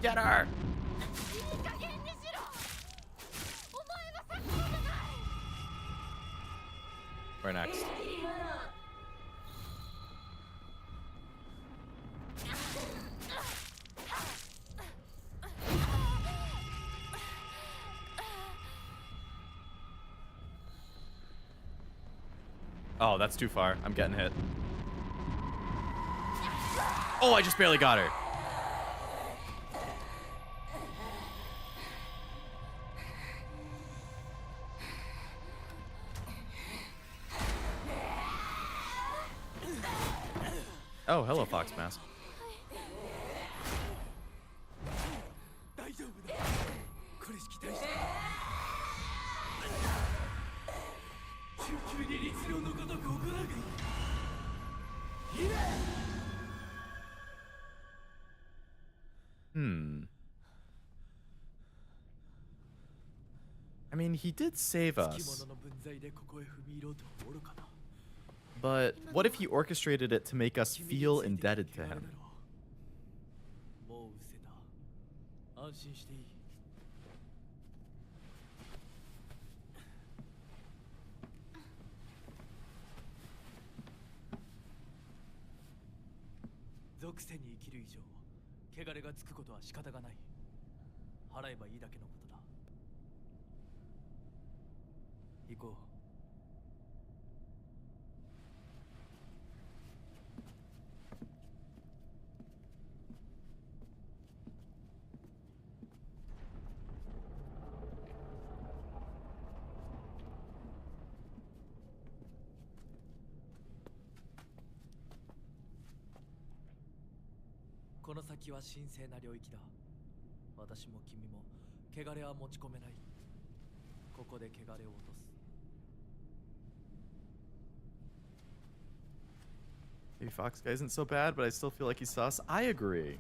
Get her! Where next? Oh, that's too far. I'm getting hit. Oh, I just barely got her. Oh, hello, Fox Mask. 大丈夫だ。これしき大した。救急に律令のごとく行うがいい。いいね。I mean, he did save us. But what if he orchestrated it to make us feel indebted to him? Maybe Fox Guy isn't so bad, but I still feel like he's sus. I agree.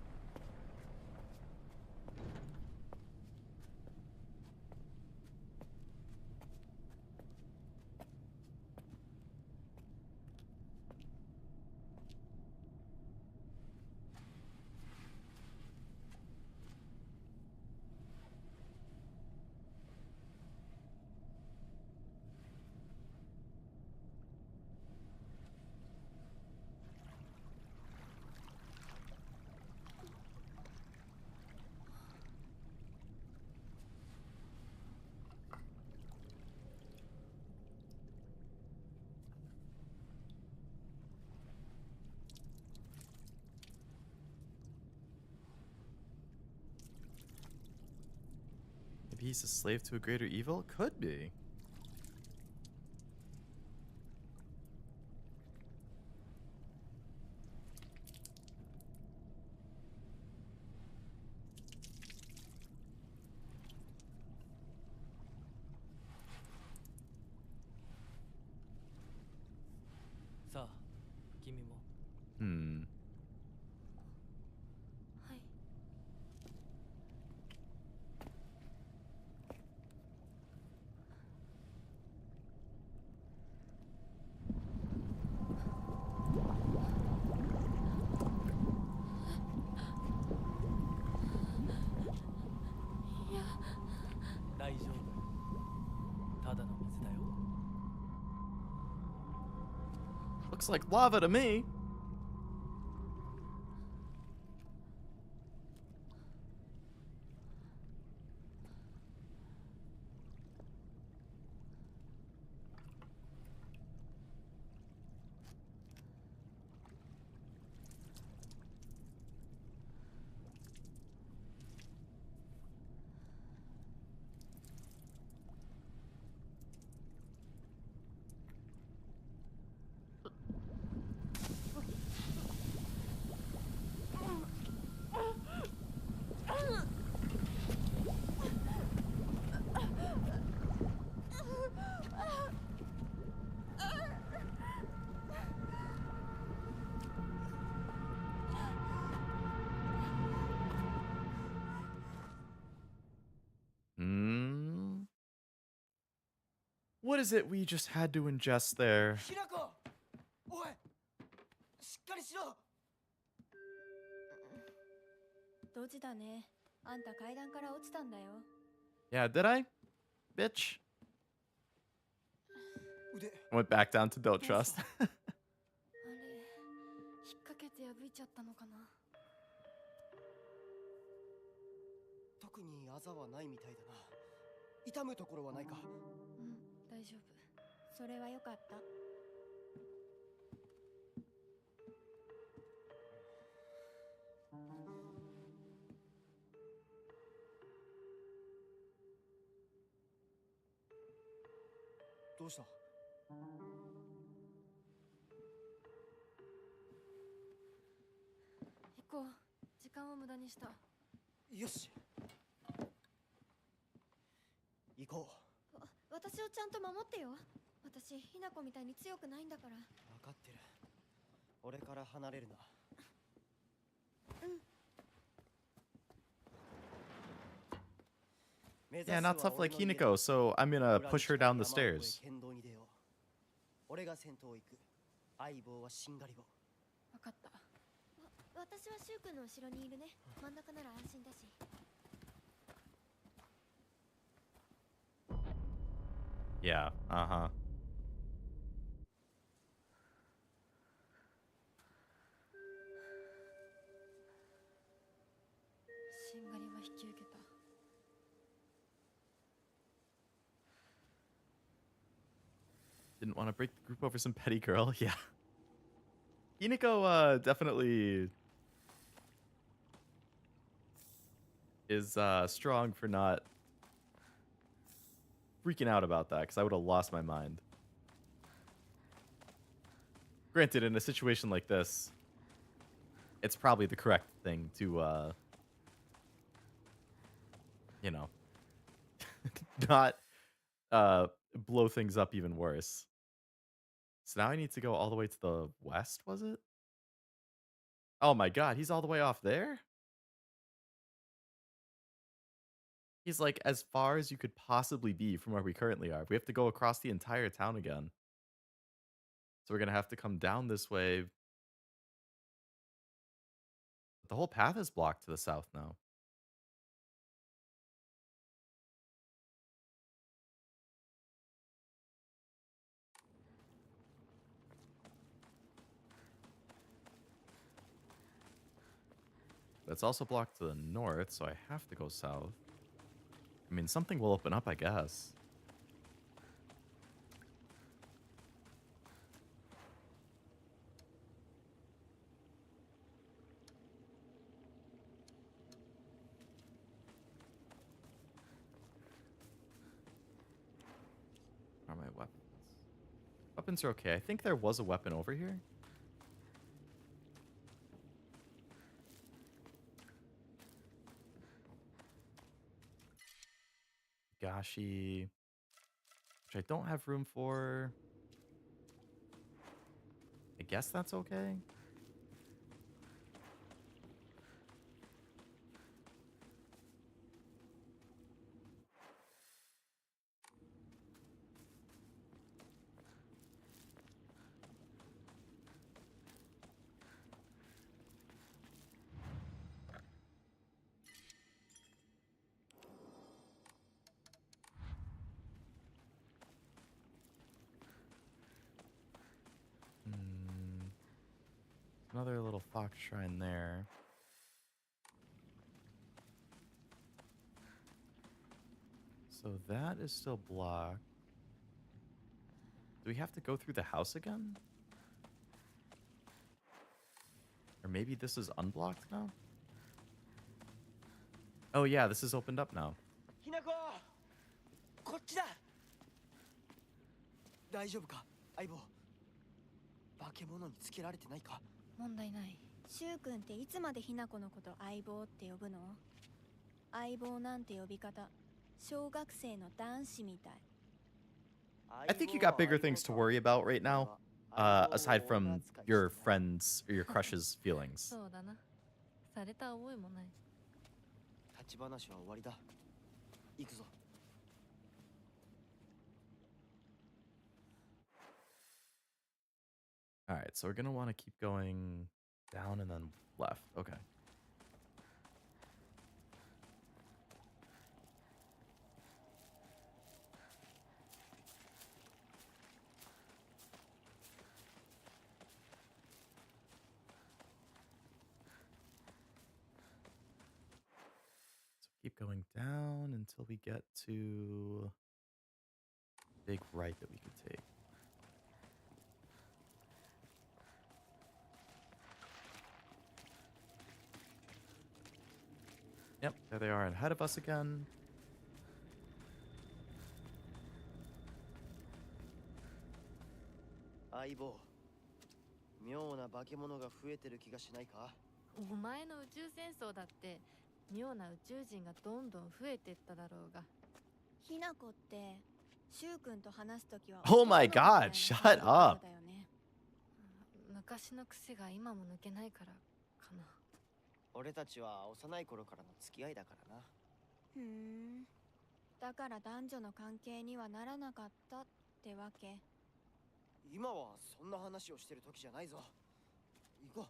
Maybe he's a slave to a greater evil? Could be. Hmm. はい。いや、大丈夫。ただの水だよ。 Looks like lava to me. Hmm. What is it we just had to ingest there? ひなこ、おい、しっかりしろ。ドジだね。あんた階段から落ちたんだよ。 Yeah, did I? Bitch. 腕、 Went back down to don't trust. あれ、引っ掛けて破いちゃったのかな。特にあざはないみたいだな。痛むところはないか。うん、大丈夫。それはよかった。どうした？行こう。時間を無駄にした。よし。行こう。私をちゃんと守ってよ。私、ひなこみたいに強くないんだから。分かってる。俺から離れるな。うん。 Yeah, not tough like Hinako, so I'm gonna push her down the stairs. 俺が先頭行く。相棒はしんがりを。分かった。私はシュウ君の後ろにいるね。真ん中なら安心だし。 Yeah, uh-huh. しんがりは引き受けた。 Didn't want to break the group over some petty girl. Yeah. Hinako definitely is strong for not freaking out about that, because I would have lost my mind. Granted, in a situation like this, it's probably the correct thing to, you know, not blow things up even worse. So now I need to go all the way to the west, was it? Oh my god, he's all the way off there? He's like as far as you could possibly be from where we currently are. We have to go across the entire town again. So we're going to have to come down this way. The whole path is blocked to the south now. That's also blocked to the north, so I have to go south. I mean, something will open up, I guess. Where are my weapons? Weapons are okay. I think there was a weapon over here. Gashi, which I don't have room for. I guess that's okay. another little fox shrine there. So that is still blocked. Do we have to go through the house again? Or maybe this is unblocked now? Oh yeah, this is opened up now. Hinako! こっちだ大丈夫か相棒化け物につけられてないか問題ない。シュウ君っていつまでひなこのこと相棒って呼ぶの？相棒なんて呼び方、小学生の男子みたい。I think you got bigger things to worry about right now, aside from your friends or your crush's feelings. そうだな。された覚えもない。立ち話は終わりだ行くぞ All right, so we're going to want to keep going down and then left. Okay. So keep going down until we get to big right that we could take. Yep, there they are ahead of us again. 相棒妙な化け物が増えてる気がしないかお前の宇宙戦争だって妙な宇宙人がどんどん増えてっただろうが。ひなこってシュウ君と話すときは Oh my god, shut up. 昔の癖が今も抜けないからかな。俺たちは幼い頃からの付き合いだからなふん。だから男女の関係にはならなかったってわけ。今はそんな話をしてる時じゃないぞ行こ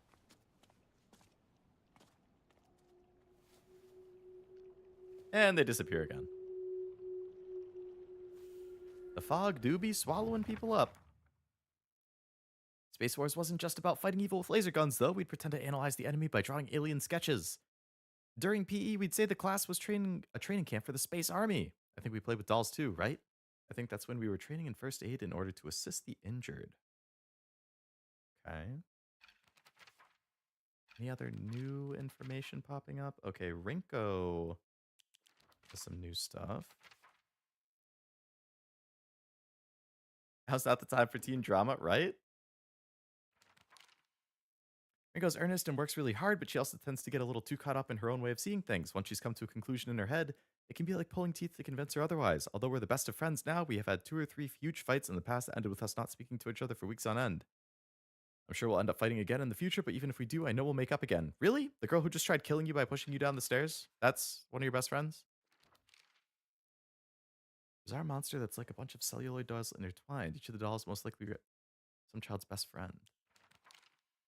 う And they disappear again. The fog do be swallowing people up. Space Wars wasn't just about fighting evil with laser guns, though. We'd pretend to analyze the enemy by drawing alien sketches. During PE, we'd say the class was training a training camp for the Space Army. I think we played with dolls too, right? I think that's when we were training in first aid in order to assist the injured. Okay. Any other new information popping up? Okay, Rinko has some new stuff. How's not the time for teen drama, right? Rinko's earnest and works really hard, but she also tends to get a little too caught up in her own way of seeing things. Once she's come to a conclusion in her head, it can be like pulling teeth to convince her otherwise. Although we're the best of friends now, we have had 2 or 3 huge fights in the past that ended with us not speaking to each other for weeks on end. I'm sure we'll end up fighting again in the future, but even if we do, I know we'll make up again. Really? The girl who just tried killing you by pushing you down the stairs? That's one of your best friends? Bizarre monster that's like a bunch of celluloid dolls intertwined. Each of the dolls most likely some child's best friend.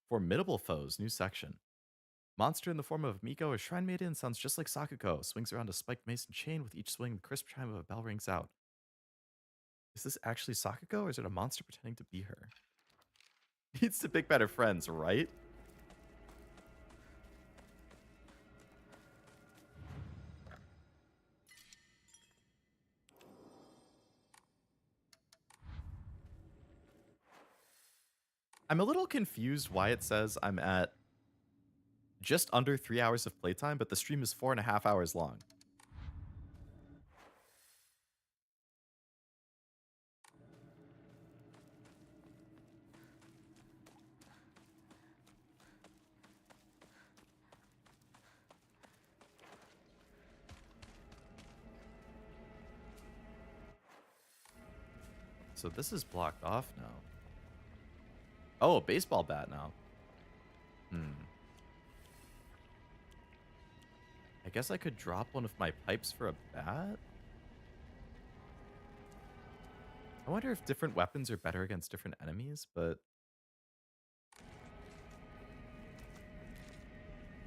Formidable foes, new section. Monster in the form of Miko, a shrine maiden, sounds just like Sakuko. Swings around a spiked mason chain. With each swing, the crisp chime of a bell rings out. Is this actually Sakuko, or is it a monster pretending to be her? Needs to pick better friends, right? I'm a little confused why it says I'm at just under 3 hours of playtime, but the stream is 4.5 hours long. So this is blocked off now. Oh, a baseball bat now. I guess I could drop one of my pipes for a bat? I wonder if different weapons are better against different enemies, but...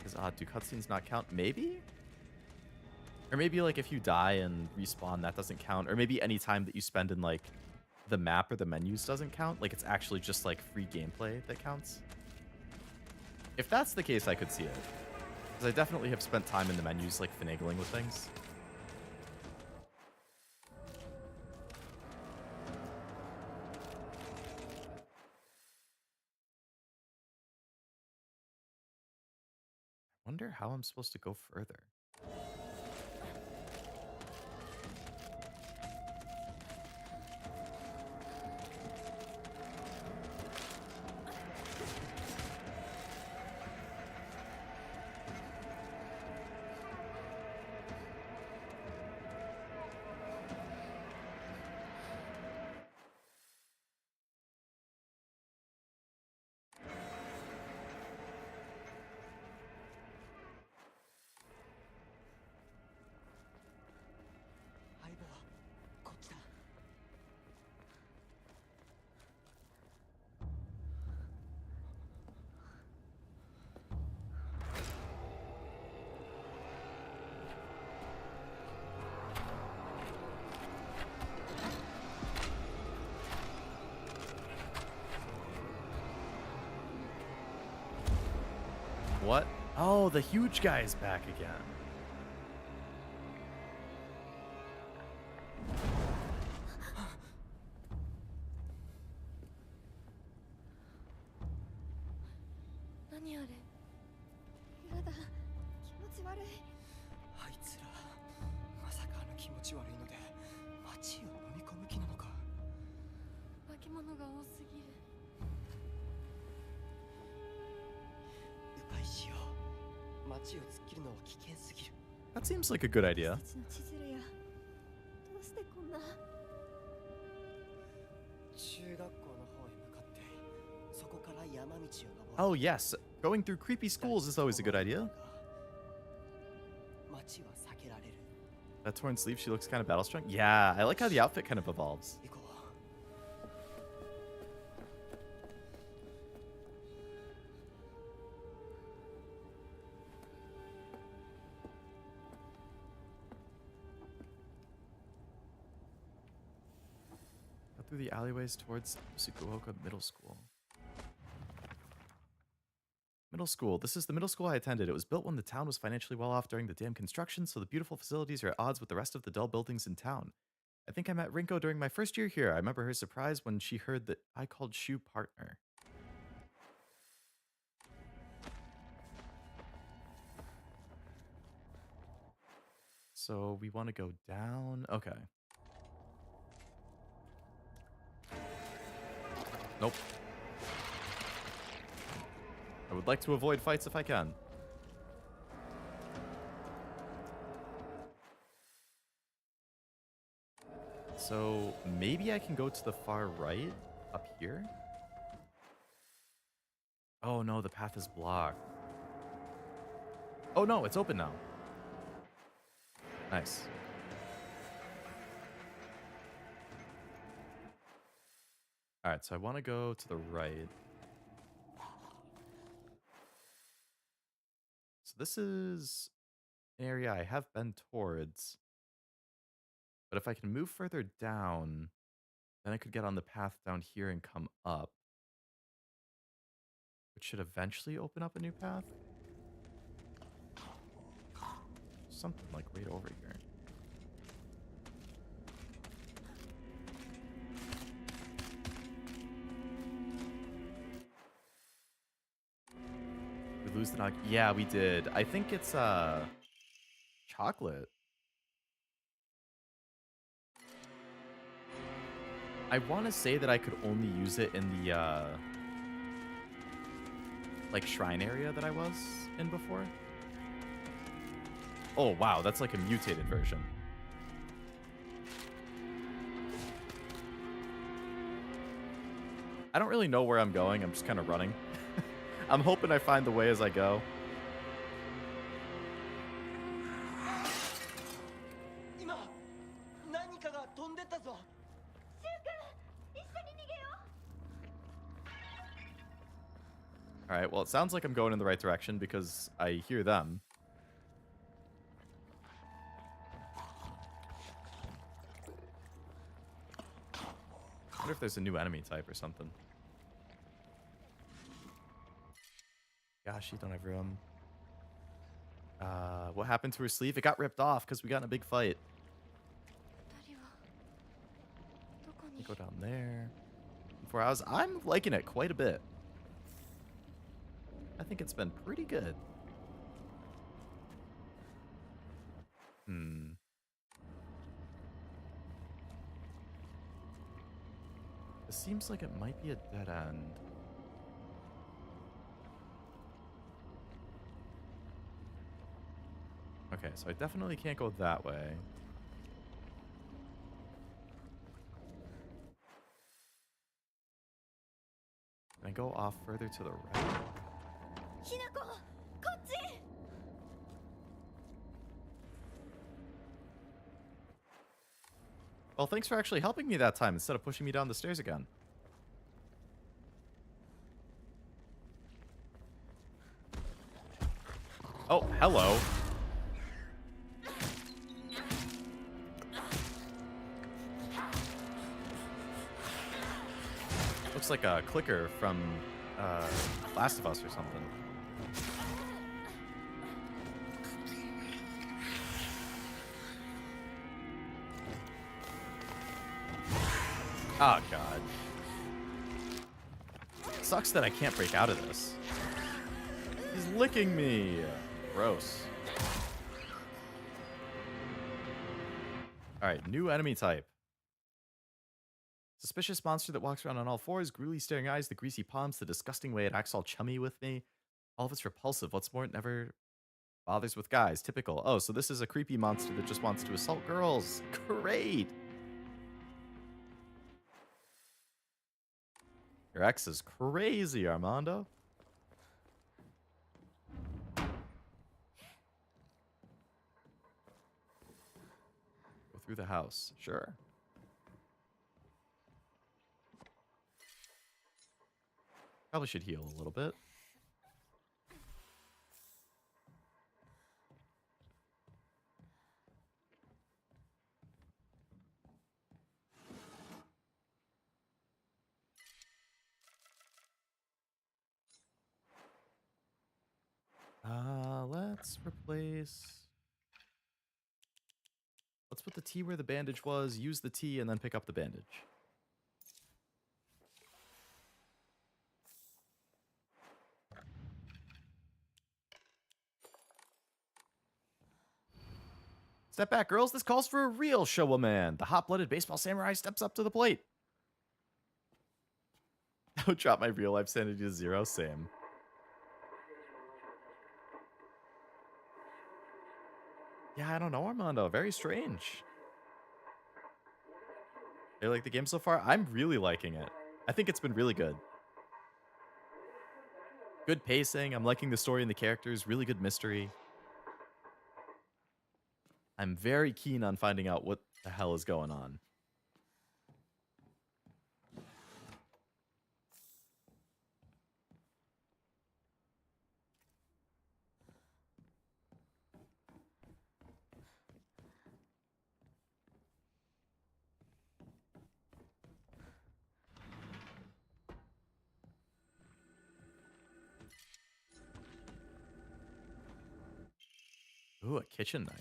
do cutscenes not count? Maybe? Or maybe, like, if you die and respawn, that doesn't count. Or maybe any time that you spend in, like, the map or the menus doesn't count. Like, it's actually just, like, free gameplay that counts. If that's the case, I could see it. Because I definitely have spent time in the menus, like, finagling with things. I wonder how I'm supposed to go further. What? Oh, the huge guy's back again. That seems like a good idea. Oh yes, going through creepy schools is always a good idea. That torn sleeve, she looks kind of battle-strung. Yeah, I like how the outfit kind of evolves. Go through the alleyways towards Ebisugaoka Middle School. Middle school. This is the middle school I attended. It was built when the town was financially well off during the dam construction, so the beautiful facilities are at odds with the rest of the dull buildings in town. I think I met Rinko during my first year here. I remember her surprise when she heard that I called Shu partner. So we want to go down. Okay. Nope. I would like to avoid fights if I can. So maybe I can go to the far right up here. Oh no, the path is blocked. Oh no, it's open now. Nice. All right, so I want to go to the right. So this is an area I have been towards. But if I can move further down, then I could get on the path down here and come up. Which should eventually open up a new path. Something like right over here. We lose the dog. Yeah, we did. I think it's chocolate. I want to say that I could only use it in the like shrine area that I was in before. Oh wow, that's like a mutated version. I don't really know where I'm going. I'm just kind of running. I'm hoping I find the way as I go. All right, well, it sounds like I'm going in the right direction because I hear them. I wonder if there's a new enemy type or something. Gosh, you don't have room. What happened to her sleeve? It got ripped off because we got in a big fight. 二人はどこ Let me に go down there. 4 hours. I'm liking it quite a bit. I think it's been pretty good. This seems like it might be a dead end. Okay, so I definitely can't go that way. Can I go off further to the right? ひなここっち Well, thanks for actually helping me that time instead of pushing me down the stairs again. Oh, hello. Looks like a clicker from Last of Us or something. Oh, God. Sucks that I can't break out of this. He's licking me. Gross. Alright, new enemy type. Suspicious monster that walks around on all fours, gruely staring eyes, the greasy palms, the disgusting way it acts all chummy with me. All of it's repulsive. What's more, it never bothers with guys. Typical. Oh, so this is a creepy monster that just wants to assault girls. Great! Your ex is crazy, Armando. Go through the house. Sure. Probably should heal a little bit. Let's replace... Let's put the T where the bandage was, use the T, and then pick up the bandage. Step back, girls. This calls for a real show-a-man. The hot-blooded baseball samurai steps up to the plate. I would drop my real-life sanity to 0. Same. Yeah, I don't know, Armando. Very strange. You like the game so far? I'm really liking it. I think it's been really good. Good pacing. I'm liking the story and the characters. Really good mystery. I'm very keen on finding out what the hell is going on. Ooh, a kitchen knife.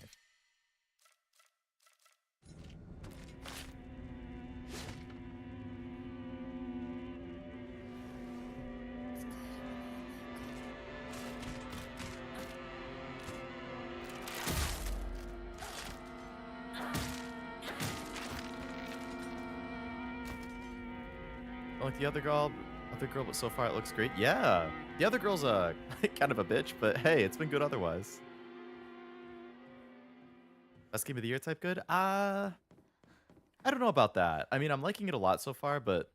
Like the other girl, but so far it looks great. Yeah, the other girl's kind of a bitch, but hey, it's been good otherwise. Best game of the year type good? I don't know about that. I mean, I'm liking it a lot so far, but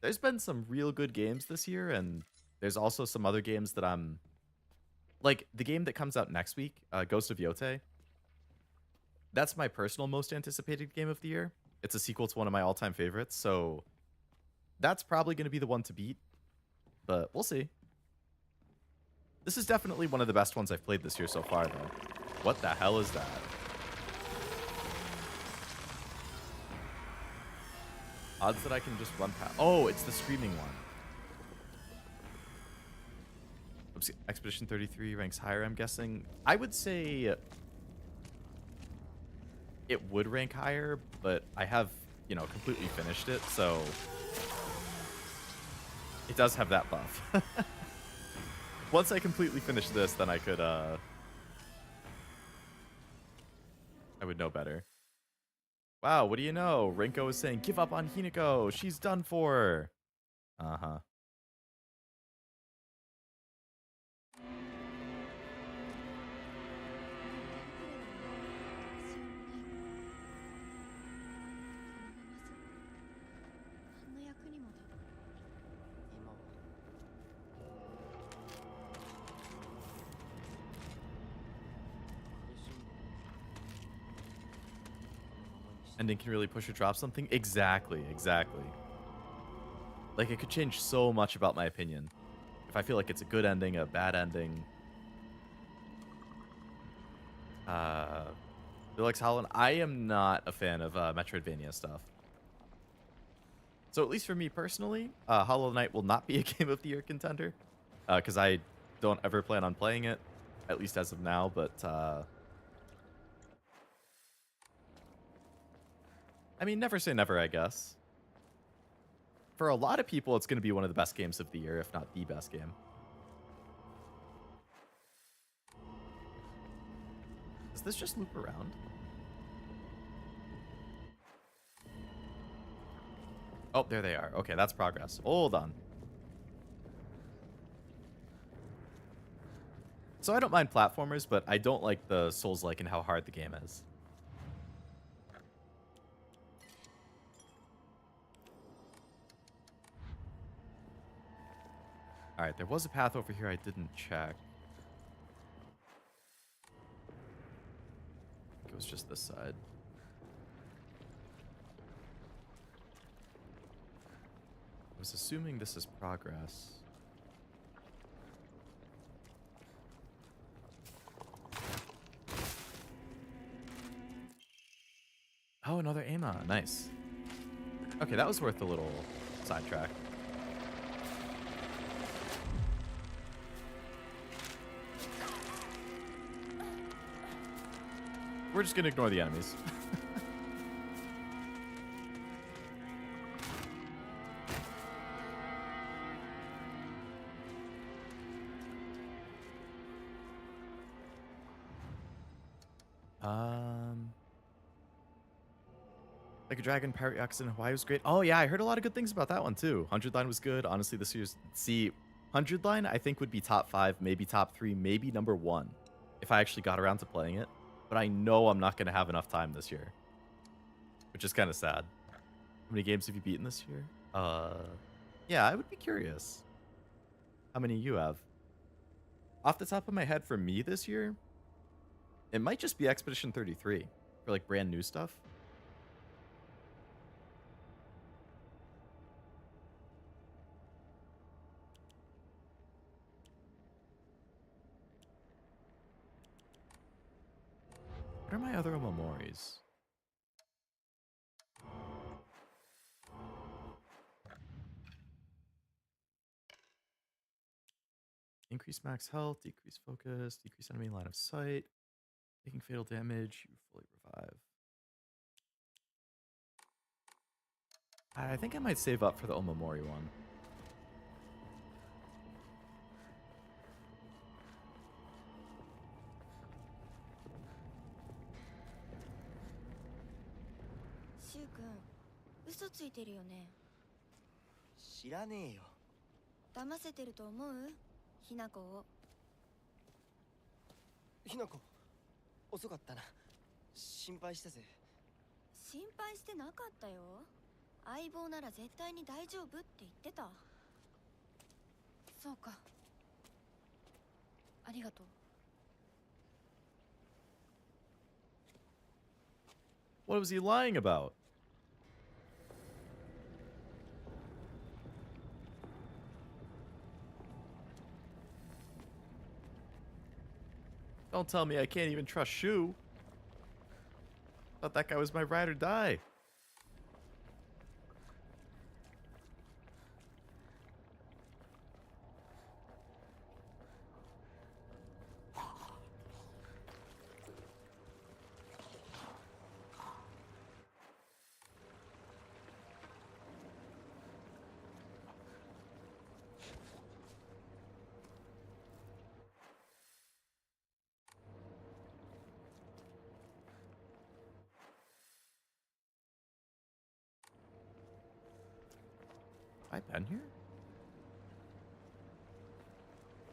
there's been some real good games this year, and there's also some other games that I'm like the game that comes out next week, Ghost of Yote. That's my personal most anticipated game of the year. It's a sequel to one of my all-time favorites, so that's probably going to be the one to beat, but we'll see. This is definitely one of the best ones I've played this year so far, though. What the hell is that? Odds that I can just run past. Oh, it's the screaming one. hopes Expedition 33 ranks higher, I'm guessing. I would say it would rank higher, but I have, you know, completely finished it, so it does have that buff. Once I completely finish this, then I could, I would know better. Wow, what do you know? Rinko is saying, give up on Hinako. She's done for. Uh-huh. Ending can really push or drop something? Exactly, exactly. Like, it could change so much about my opinion. If I feel like it's a good ending, a bad ending. Felix Holland, I am not a fan of Metroidvania stuff. So at least for me personally, Hollow Knight will not be a Game of the Year contender. Because I don't ever plan on playing it, at least as of now, but... I mean, never say never, I guess. For a lot of people, it's going to be one of the best games of the year, if not the best game. Does this just loop around? Oh, there they are. Okay, that's progress. Hold on. So I don't mind platformers, but I don't like the Souls-like and how hard the game is. Alright, there was a path over here I didn't check. It was just this side. I was assuming this is progress. Oh, another Ama. Nice. Okay, that was worth a little sidetrack. We're just gonna ignore the enemies. Like a Dragon, Pirate Yachts in Hawaii was great. Oh yeah, I heard a lot of good things about that one too. 100 Line was good. Honestly, this year's... See, 100 Line I think would be top 5, maybe top 3, maybe number 1 if I actually got around to playing it. But I know I'm not going to have enough time this year, which is kind of sad. How many games have you beaten this year? Yeah, I would be curious. How many you have? Off the top of my head, for me this year, it might just be Expedition 33 for like brand new stuff. What are my other memories? Increase max health, decrease focus, decrease enemy line of sight, taking fatal damage, you fully revive. I think I might save up for the Omamori one. Shu君、嘘ついてるよね。知らねえよ。騙せてると思う？ひなこを。ひなこ、遅かったな。心配したぜ。心配してなかったよ。相棒なら絶対に大丈夫って言ってた。そうか。ありがとう。What was he lying about? Don't tell me I can't even trust Shu. Thought that guy was my ride or die. I been here?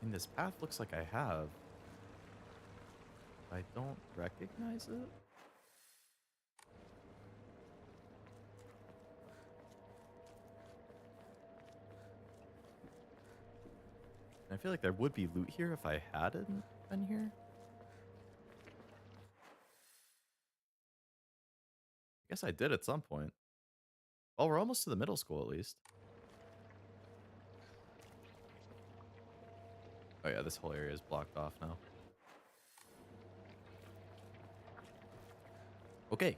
I mean, this path looks like I have. I don't recognize it. I feel like there would be loot here if I hadn't been here. I guess I did at some point. Well, we're almost to the middle school at least. Oh yeah, this whole area is blocked off now. Okay.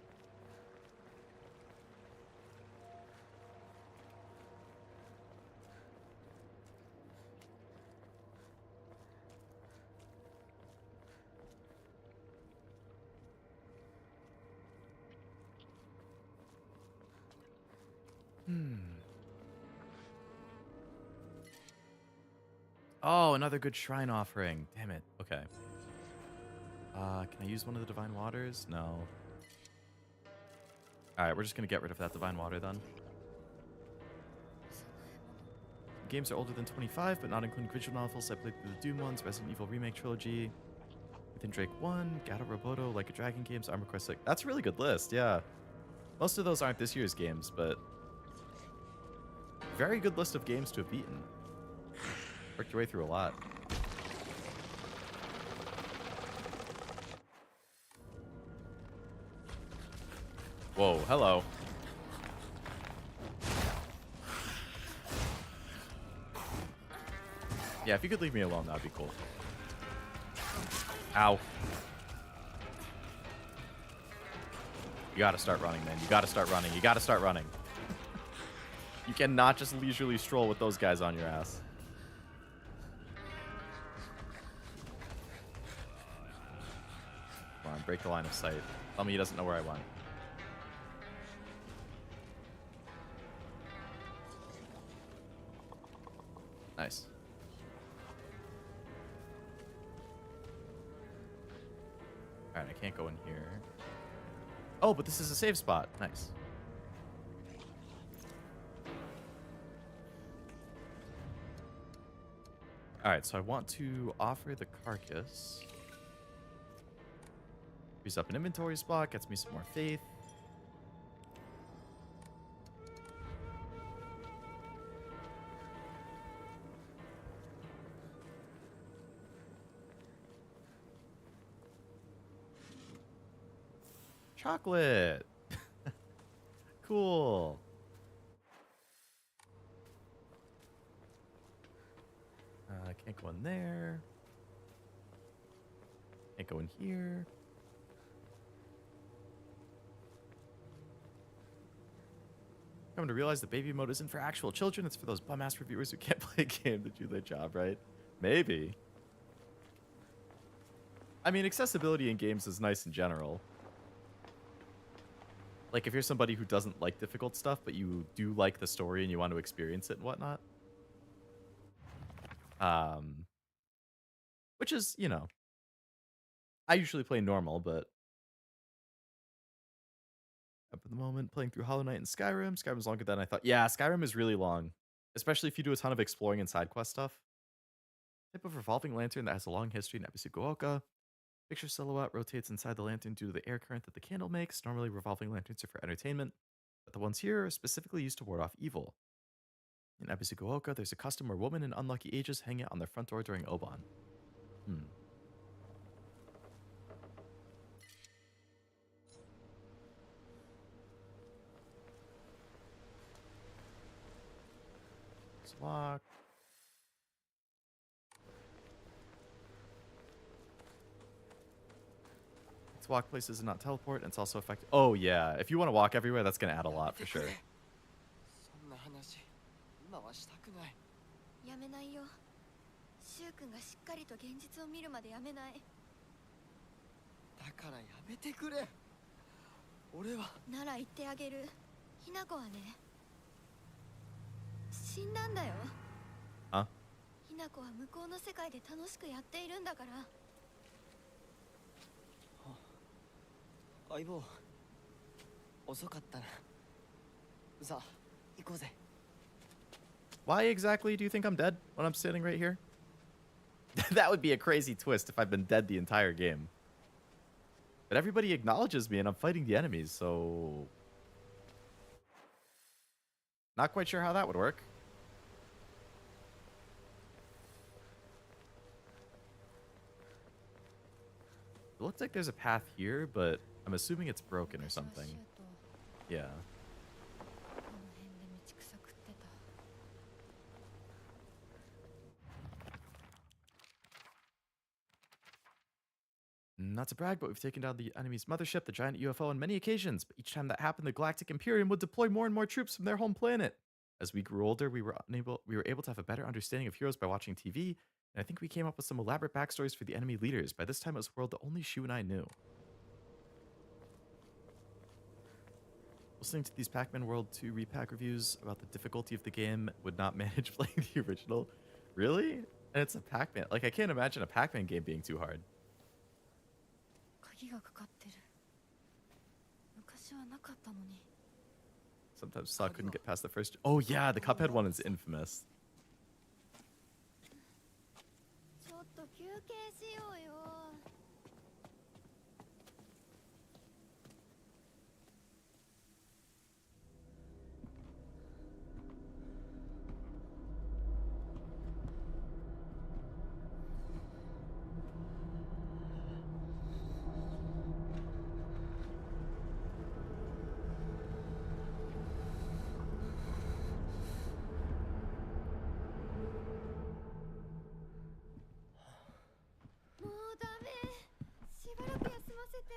Oh, another good shrine offering. Damn it. Okay. Can I use one of the divine waters? No. Alright, we're just gonna get rid of that divine water then. Games are older than 25, but not including visual novels. I played through the Doom ones, Resident Evil Remake Trilogy, Within Drake 1, Gato Roboto, Like a Dragon games, Armor Quest 6. That's a really good list, yeah. Most of those aren't this year's games, but very good list of games to have beaten. Worked your way through a lot. Whoa, hello. Yeah, if you could leave me alone, that'd be cool. Ow. You gotta start running, man. You gotta start running. You gotta start running. You cannot just leisurely stroll with those guys on your ass. Come on, break the line of sight. Tell me he doesn't know where I went. Nice. Alright, I can't go in here. Oh, but this is a save spot. Nice. Alright, so I want to offer the carcass. Frees up an inventory spot, gets me some more faith. Chocolate. Cool. I can't go in there. Can't go in here. Coming to realize the baby mode isn't for actual children. It's for those bum-ass reviewers who can't play a game to do their job, right? Maybe. I mean, accessibility in games is nice in general. Like, if you're somebody who doesn't like difficult stuff, but you do like the story and you want to experience it and whatnot. Which is, you know, I usually play normal, but up at the moment, playing through Hollow Knight and Skyrim. Skyrim's longer than I thought. Yeah, Skyrim is really long, especially if you do a ton of exploring and side quest stuff. Type of revolving lantern that has a long history in Ebisugaoka. Picture silhouette rotates inside the lantern due to the air current that the candle makes. Normally, revolving lanterns are for entertainment, but the ones here are specifically used to ward off evil. In Ebisugaoka, there's a custom where women in unlucky ages hang it on their front door during Oban. It's locked. It's walk places and not teleport, and it's also effective. Oh yeah, if you want to walk everywhere, that's gonna add a lot for sure. そんな話今はしたくない。やめないよ。シュウ君がしっかりと現実を見るまでやめない。だからやめてくれ。俺はなら言ってあげる。ひなこはね、死んだんだよ。あ？ひなこは向こうの世界で楽しくやっているんだから。相棒遅かったな。さあ行こうぜ。Why exactly do you think I'm dead when I'm standing right here? That would be a crazy twist if I've been dead the entire game. But everybody acknowledges me and I'm fighting the enemies, so... Not quite sure how that would work. It looks like there's a path here, but I'm assuming it's broken or something. Yeah. Not to brag, but we've taken down the enemy's mothership, the giant UFO, on many occasions. But each time that happened, the Galactic Imperium would deploy more and more troops from their home planet. As we grew older, we were able to have a better understanding of heroes by watching TV, and I think we came up with some elaborate backstories for the enemy leaders. By this time, it was a world that only Shu and I knew. Listening to these Pac-Man World 2 repack reviews about the difficulty of the game would not manage playing the original. Really? And it's a Pac-Man. Like, I can't imagine a Pac-Man game being too hard. Sometimes Saw couldn't get past the first... Oh yeah, the Cuphead one is infamous. ちょっと休憩しようよ。もうダメ。しばらく休ませて。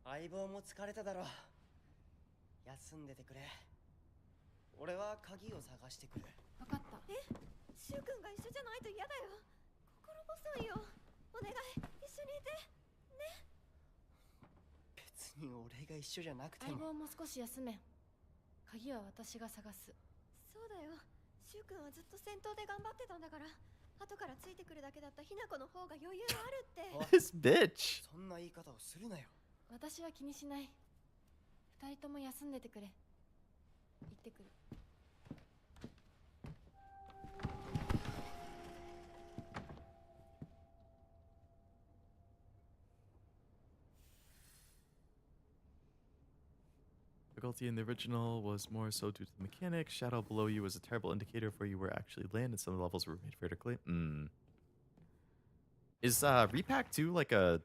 相棒も疲れただろう。休んでてくれ。俺は鍵を探してくる。分かった。シュウ君が一緒じゃないと嫌だよ。心細いよ。お願い、一緒にいて。ね。別に俺が一緒じゃなくて相も。棒も少し休め。鍵は私が探す。そうだよ。シュウ君はずっと戦闘で頑張ってたんだから。後からついてくるだけだったひなこの方が余裕あるって。This bitch! そんな言い方をするなよ。私は気にしない。二人とも休んでてくれ。行ってくる。Difficulty in the original was more so due to the mechanics. Shadow below you was a terrible indicator of where you were actually landed. Some levels were made vertically. Is Repack 2 like a...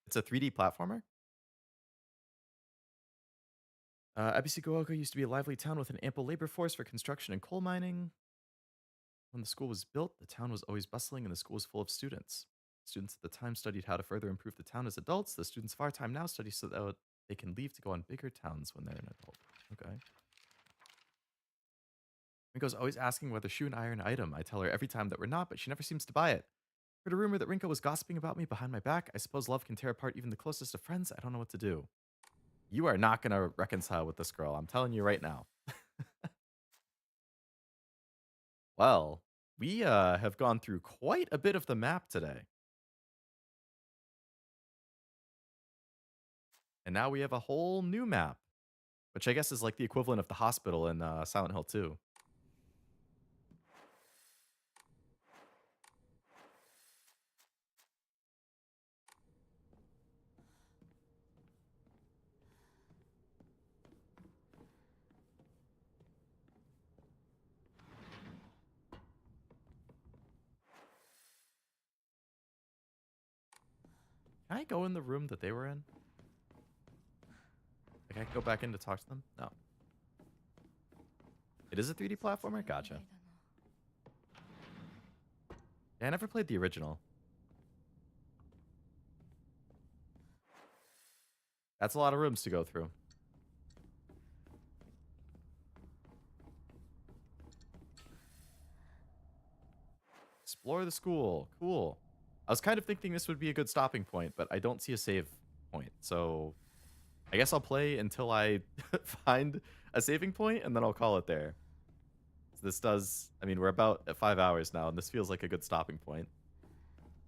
It's a 3D platformer? Ebisugaoka used to be a lively town with an ample labor force for construction and coal mining. When the school was built, the town was always bustling and the school was full of students. Students at the time studied how to further improve the town as adults. The students of our time now study so that they can leave to go on bigger towns when they're an adult. Okay. Rinko's always asking whether Shu and I are an item. I tell her every time that we're not, but she never seems to buy it. Heard a rumor that Rinko was gossiping about me behind my back. I suppose love can tear apart even the closest of friends. I don't know what to do. You are not going to reconcile with this girl. I'm telling you right now. Well, we have gone through quite a bit of the map today. And now we have a whole new map, which I guess is like the equivalent of the hospital in Silent Hill 2. Can I go in the room that they were in? Like, I can go back in to talk to them? No. It is a 3D platformer? Gotcha. Yeah, I never played the original. That's a lot of rooms to go through. Explore the school. Cool. I was kind of thinking this would be a good stopping point, but I don't see a save point. So I guess I'll play until I find a saving point, and then I'll call it there. So this does... I mean, we're about at 5 hours now, and this feels like a good stopping point,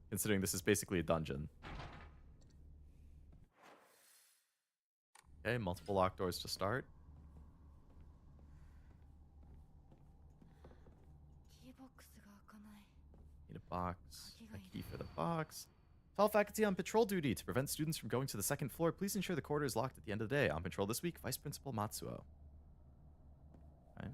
considering this is basically a dungeon. Okay, multiple locked doors to start. Need a box. A key for the box. Tell faculty on patrol duty to prevent students from going to the second floor. Please ensure the corridor is locked at the end of the day. On patrol this week, Vice Principal Matsuo. Okay.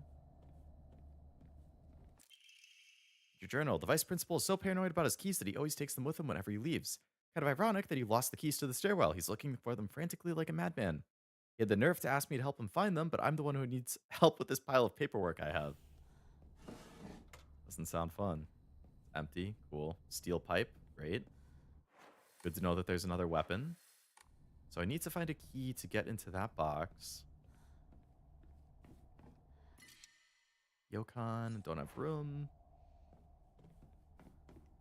Your journal. The vice principal is so paranoid about his keys that he always takes them with him whenever he leaves. Kind of ironic that he lost the keys to the stairwell. He's looking for them frantically like a madman. He had the nerve to ask me to help him find them, but I'm the one who needs help with this pile of paperwork I have. Doesn't sound fun. Empty. Cool. Steel pipe. Great. Good to know that there's another weapon. So I need to find a key to get into that box. Yokon. Don't have room.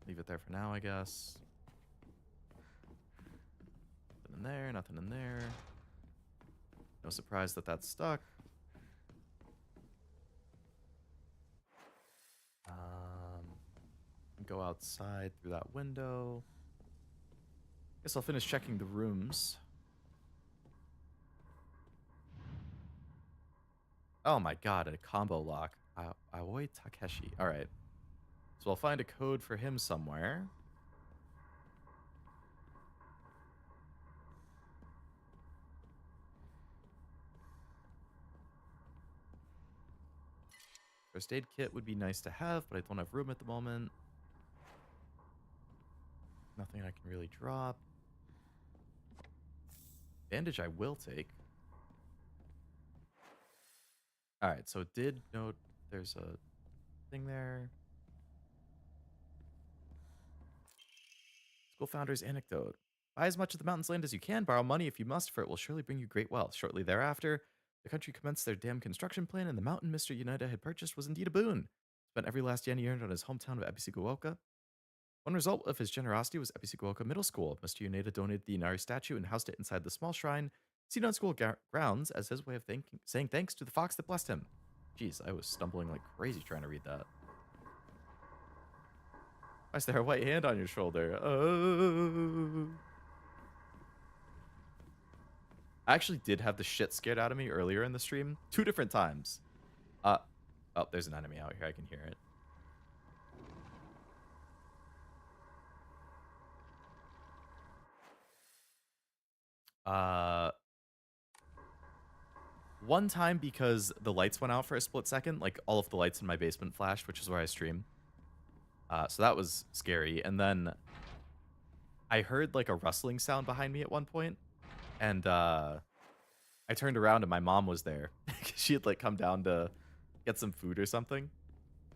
Leave it there for now, I guess. Nothing in there. Nothing in there. No surprise that that's stuck. Go outside through that window. Guess I'll finish checking the rooms. Oh my god, a combo lock. Aoi Takeshi. Alright. So I'll find a code for him somewhere. First aid kit would be nice to have, but I don't have room at the moment. Nothing I can really drop. Bandage I will take. Alright, so it did note there's a thing there. School founder's anecdote. Buy as much of the mountain's land as you can, borrow money if you must, for it will surely bring you great wealth. Shortly thereafter, the country commenced their dam construction plan, and the mountain Mr. Unida had purchased was indeed a boon. Spent every last yen he earned on his hometown of Ebisugaoka. One result of his generosity was Ebisugaoka Middle School. Mr. Unida donated the Inari statue and housed it inside the small shrine, seen on school grounds, as his way of saying thanks to the fox that blessed him. Jeez, I was stumbling like crazy trying to read that. Why is there a white hand on your shoulder? Oh. I actually did have the shit scared out of me earlier in the stream. 2 different times. Oh, there's an enemy out here. I can hear it. One time because the lights went out for a split second. Like, all of the lights in my basement flashed, which is where I stream. So that was scary. And then I heard, like, a rustling sound behind me at one point. And, I turned around and my mom was there. She had, like, come down to get some food or something.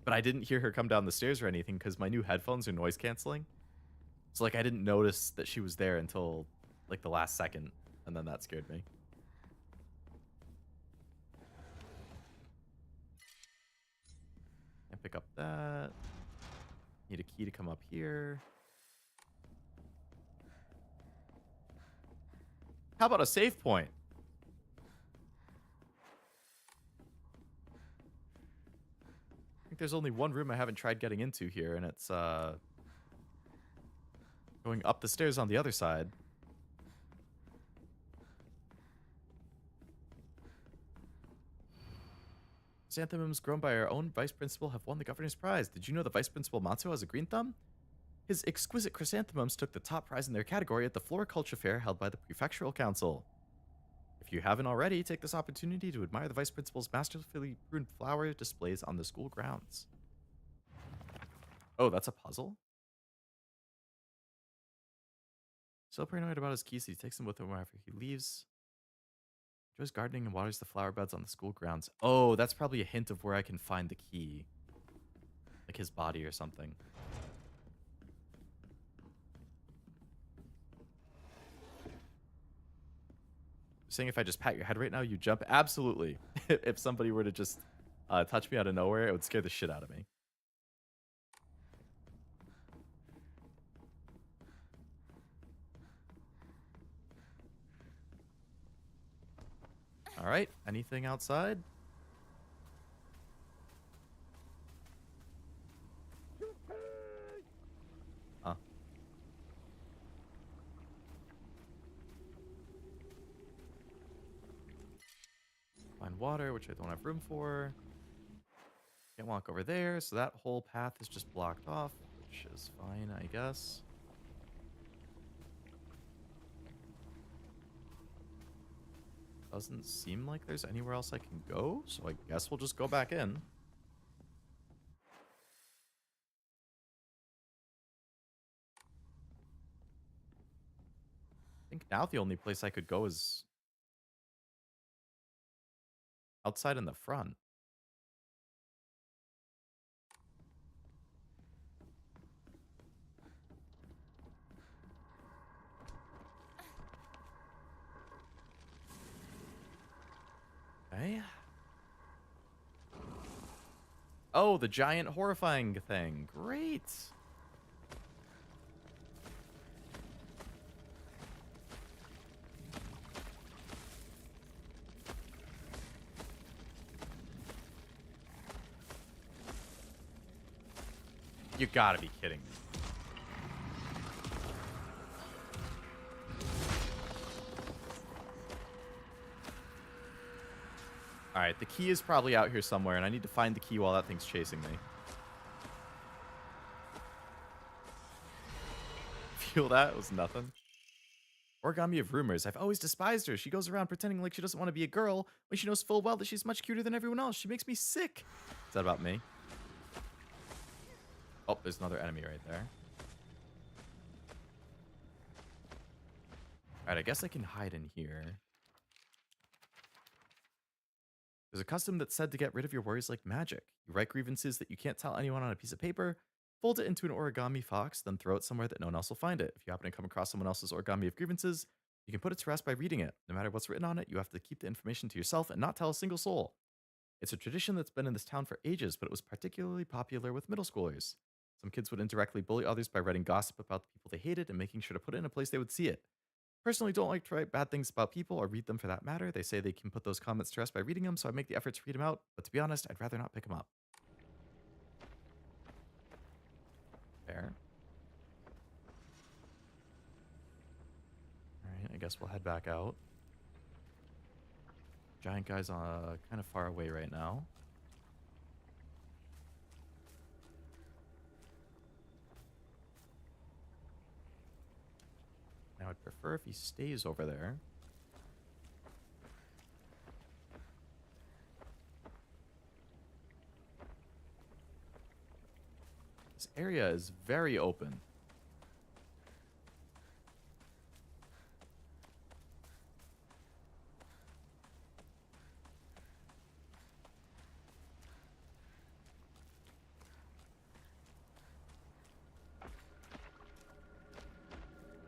But I didn't hear her come down the stairs or anything because my new headphones are noise canceling. So, like, I didn't notice that she was there until, like, the last second. And then that scared me. Can't pick up that. Need a key to come up here. How about a save point? I think there's only one room I haven't tried getting into here, and it's going up the stairs on the other side. Chrysanthemums grown by our own vice principal have won the governor's prize. Did you know the vice principal Matsuo has a green thumb? His exquisite chrysanthemums took the top prize in their category at the Floriculture Fair held by the Prefectural Council. If you haven't already, take this opportunity to admire the vice principal's masterfully pruned flower displays on the school grounds. Oh, that's a puzzle? So paranoid about his keys, he takes them with him wherever he leaves. Enjoys gardening and waters the flower beds on the school grounds. Oh, that's probably a hint of where I can find the key. Like his body or something. Saying if I just pat your head right now, you jump? Absolutely. If somebody were to just touch me out of nowhere, it would scare the shit out of me. All right. Anything outside? Huh. and water, which I don't have room for. Can't walk over there, so that whole path is just blocked off, which is fine, I guess. Doesn't seem like there's anywhere else I can go, so I guess we'll just go back in. I think now the only place I could go is outside in the front. Okay. Oh, the giant horrifying thing. Great. You gotta be kidding me. Alright, the key is probably out here somewhere, and I need to find the key while that thing's chasing me. Feel that? It was nothing. Origami of rumors. I've always despised her. She goes around pretending like she doesn't want to be a girl when she knows full well that she's much cuter than everyone else. She makes me sick. Is that about me? Oh, there's another enemy right there. Alright, I guess I can hide in here. There's a custom that said to get rid of your worries like magic. You write grievances that you can't tell anyone on a piece of paper, fold it into an origami fox, then throw it somewhere that no one else will find it. If you happen to come across someone else's origami of grievances, you can put it to rest by reading it. No matter what's written on it, you have to keep the information to yourself and not tell a single soul. It's a tradition that's been in this town for ages, but it was particularly popular with middle schoolers. Some kids would indirectly bully others by writing gossip about the people they hated and making sure to put it in a place they would see it. Personally, don't like to write bad things about people or read them for that matter. They say they can put those comments to rest by reading them, so I make the effort to read them out. But to be honest, I'd rather not pick them up. Fair. Alright, I guess we'll head back out. Giant guy's kind of far away right now. Now I'd prefer if he stays over there. This area is very open.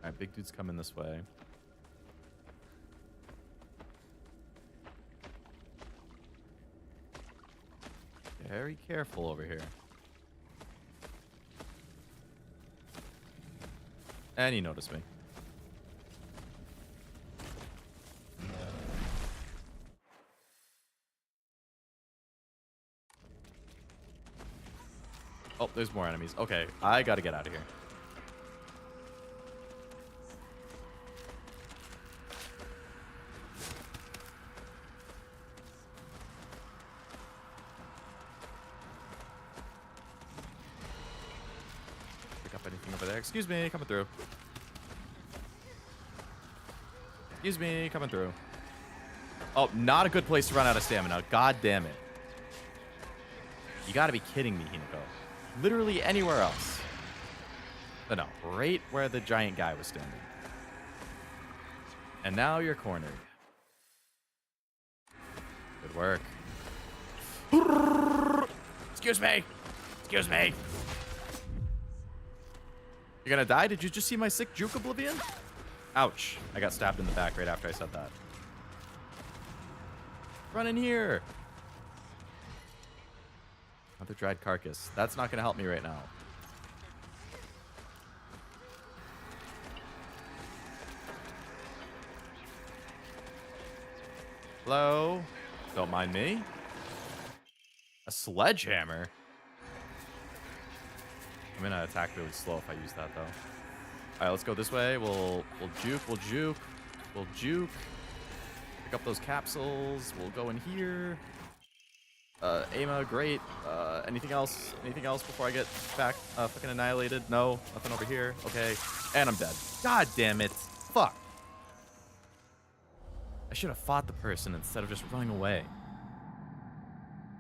Alright, big dude's coming this way. Very careful over here. And he noticed me. Oh, there's more enemies. Okay, I gotta get out of here. Excuse me, coming through. Excuse me, coming through. Oh, not a good place to run out of stamina. God damn it. You gotta be kidding me, Hinako. Literally anywhere else. But no, right where the giant guy was standing. And now you're cornered. Good work. Excuse me. Excuse me. You're gonna die? Did you just see my sick juke oblivion? Ouch. I got stabbed in the back right after I said that. Run in here. Another dried carcass. That's not gonna help me right now. Hello? Don't mind me. A sledgehammer? I'm gonna attack really slow if I use that though. Alright, let's go this way. We'll juke. We'll juke. Pick up those capsules. We'll go in here. Ama, great. Anything else? Anything else before I get back fucking annihilated? No, nothing over here. Okay, and I'm dead. God damn it. Fuck. I should have fought the person instead of just running away.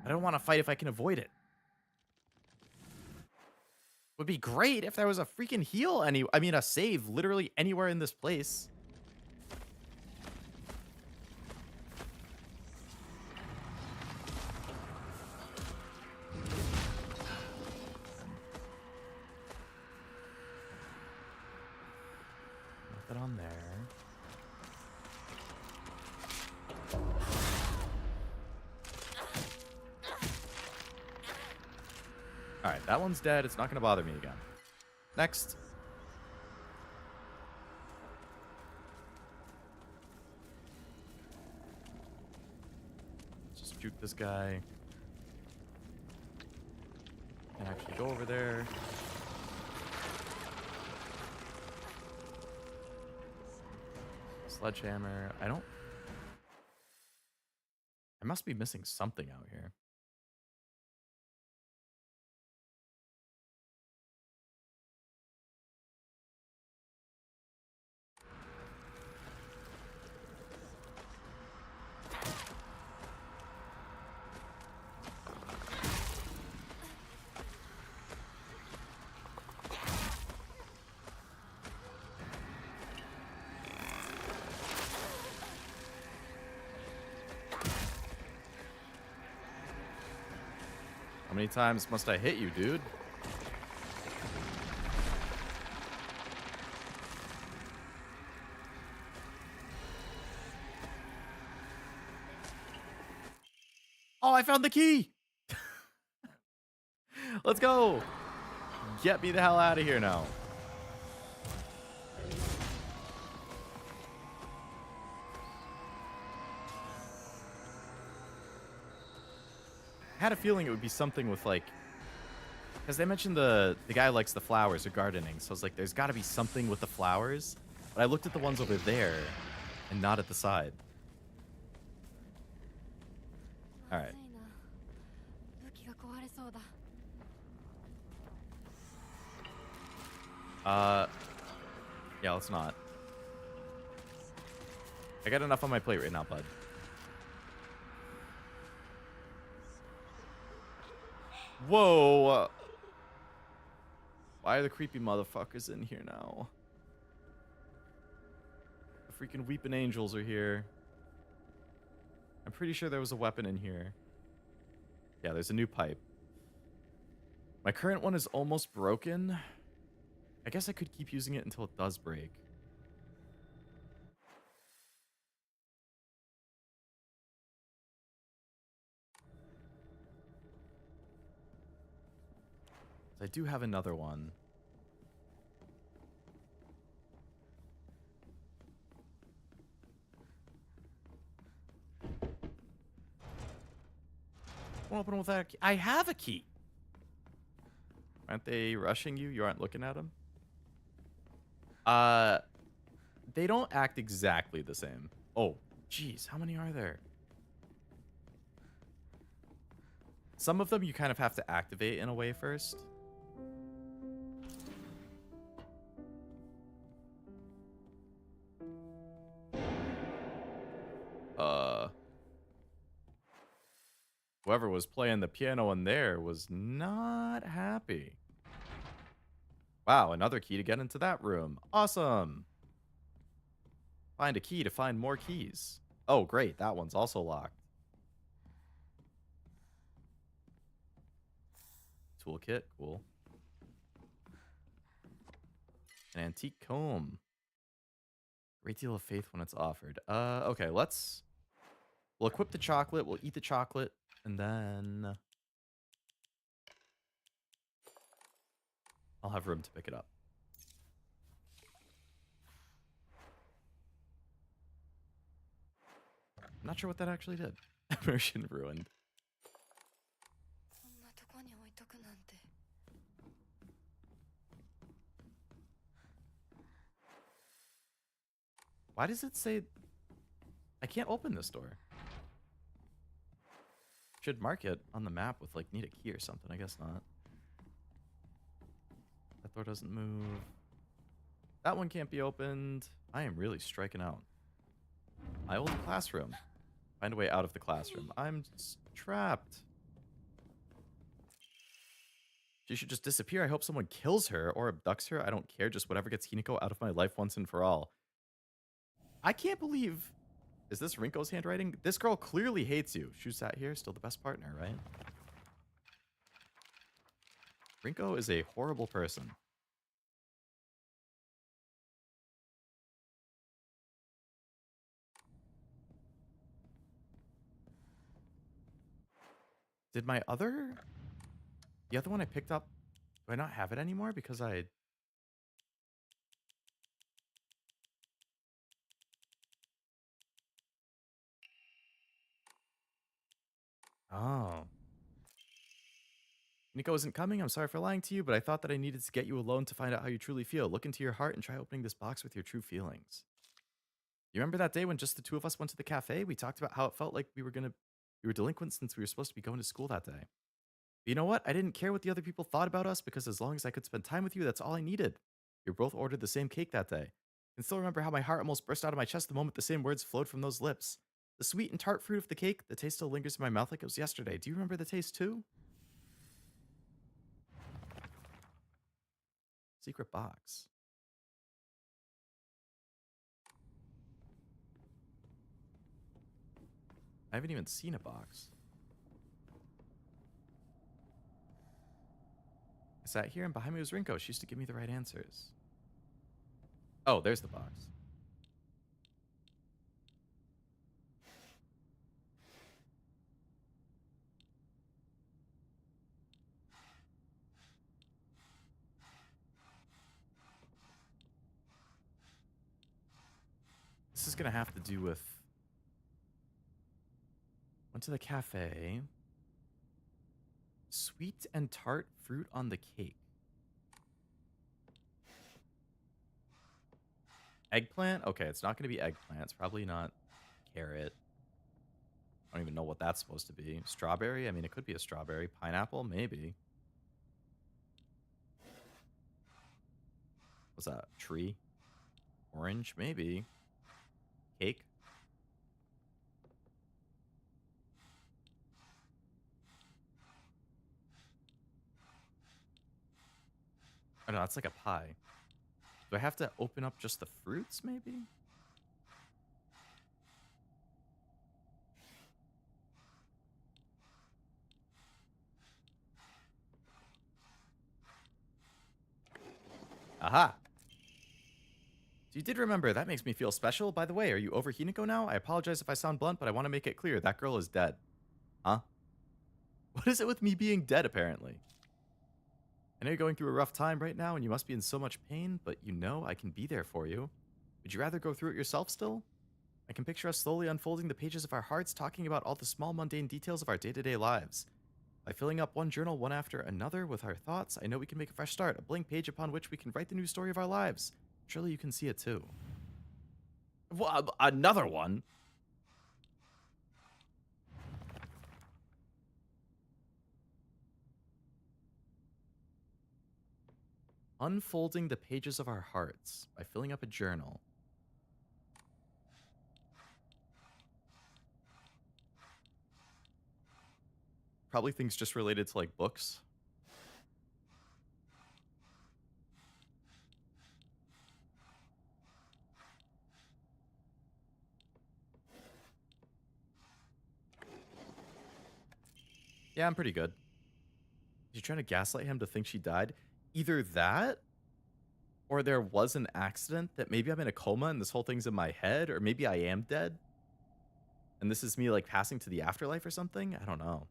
I don't want to fight if I can avoid it. Would be great if there was a freaking heal a save literally anywhere in this place. Nothing on there. Alright, that one's dead. It's not going to bother me again. Next. Let's just juke this guy. And actually go over there. Sledgehammer. I must be missing something out here. How many times must I hit you, dude? Oh, I found the key! Let's go! Get me the hell out of here now. I had a feeling it would be something with like, because they mentioned the guy likes the flowers or gardening, so I was like, there's got to be something with the flowers. But I looked at the ones over there and not at the side. All right. Yeah, let's not. I got enough on my plate right now, bud. Whoa! Why are the creepy motherfuckers in here now? The freaking weeping angels are here. I'm pretty sure there was a weapon in here. Yeah, there's a new pipe. My current one is almost broken. I guess I could keep using it until it does break. I do have another one. Won't open with that key. I have a key. Aren't they rushing you? You aren't looking at them? They don't act exactly the same. Oh, geez. How many are there? Some of them you kind of have to activate in a way first. Whoever was playing the piano in there was not happy. Wow, another key to get into that room. Awesome. Find a key to find more keys. Oh, great. That one's also locked. Toolkit. Cool. An antique comb. Great deal of faith when it's offered. Okay, we'll equip the chocolate. We'll eat the chocolate. And then I'll have room to pick it up. I'm not sure what that actually did. Immersion ruined. Why does it say... I can't open this door. Should mark it on the map with, like, need a key or something. I guess not. That door doesn't move. That one can't be opened. I am really striking out. My old classroom. Find a way out of the classroom. I'm trapped. She should just disappear. I hope someone kills her or abducts her. I don't care. Just whatever gets Hinako out of my life once and for all. I can't believe... Is this Rinko's handwriting? This girl clearly hates you. Shu sat here. Still the best partner, right? Rinko is a horrible person. Did my other... The other one I picked up... Do I not have it anymore? Because I... Oh. Nico isn't coming. I'm sorry for lying to you, but I thought that I needed to get you alone to find out how you truly feel. Look into your heart and try opening this box with your true feelings. You remember that day when just the two of us went to the cafe? We talked about how it felt like we were delinquents since we were supposed to be going to school that day. But you know what? I didn't care what the other people thought about us because as long as I could spend time with you, that's all I needed. We both ordered the same cake that day. I can still remember how my heart almost burst out of my chest the moment the same words flowed from those lips. The sweet and tart fruit of the cake, the taste still lingers in my mouth like it was yesterday. Do you remember the taste too? Secret box. I haven't even seen a box. I sat here and behind me was Rinko. She used to give me the right answers. Oh, there's the box. This is going to have to do with... Went to the cafe. Sweet and tart fruit on the cake. Eggplant? Okay, it's not going to be eggplant. It's probably not carrot. I don't even know what that's supposed to be. Strawberry? I mean, it could be a strawberry. Pineapple? Maybe. What's that? Tree? Orange? Maybe. Cake? Oh no, that's like a pie. Do I have to open up just the fruits, maybe? Aha! So you did remember. That makes me feel special. By the way, are you over Hinako now? I apologize if I sound blunt, but I want to make it clear. That girl is dead. Huh? What is it with me being dead, apparently? I know you're going through a rough time right now, and you must be in so much pain, but you know I can be there for you. Would you rather go through it yourself still? I can picture us slowly unfolding the pages of our hearts, talking about all the small mundane details of our day-to-day lives. By filling up one journal one after another with our thoughts, I know we can make a fresh start, a blank page upon which we can write the new story of our lives. Surely you can see it too. Well, another one? Unfolding the pages of our hearts by filling up a journal. Probably things just related to, like, books. Yeah, I'm pretty good. Is she trying to gaslight him to think she died? Either that, or there was an accident that maybe I'm in a coma and this whole thing's in my head, or maybe I am dead. And this is me, like, passing to the afterlife or something? I don't know.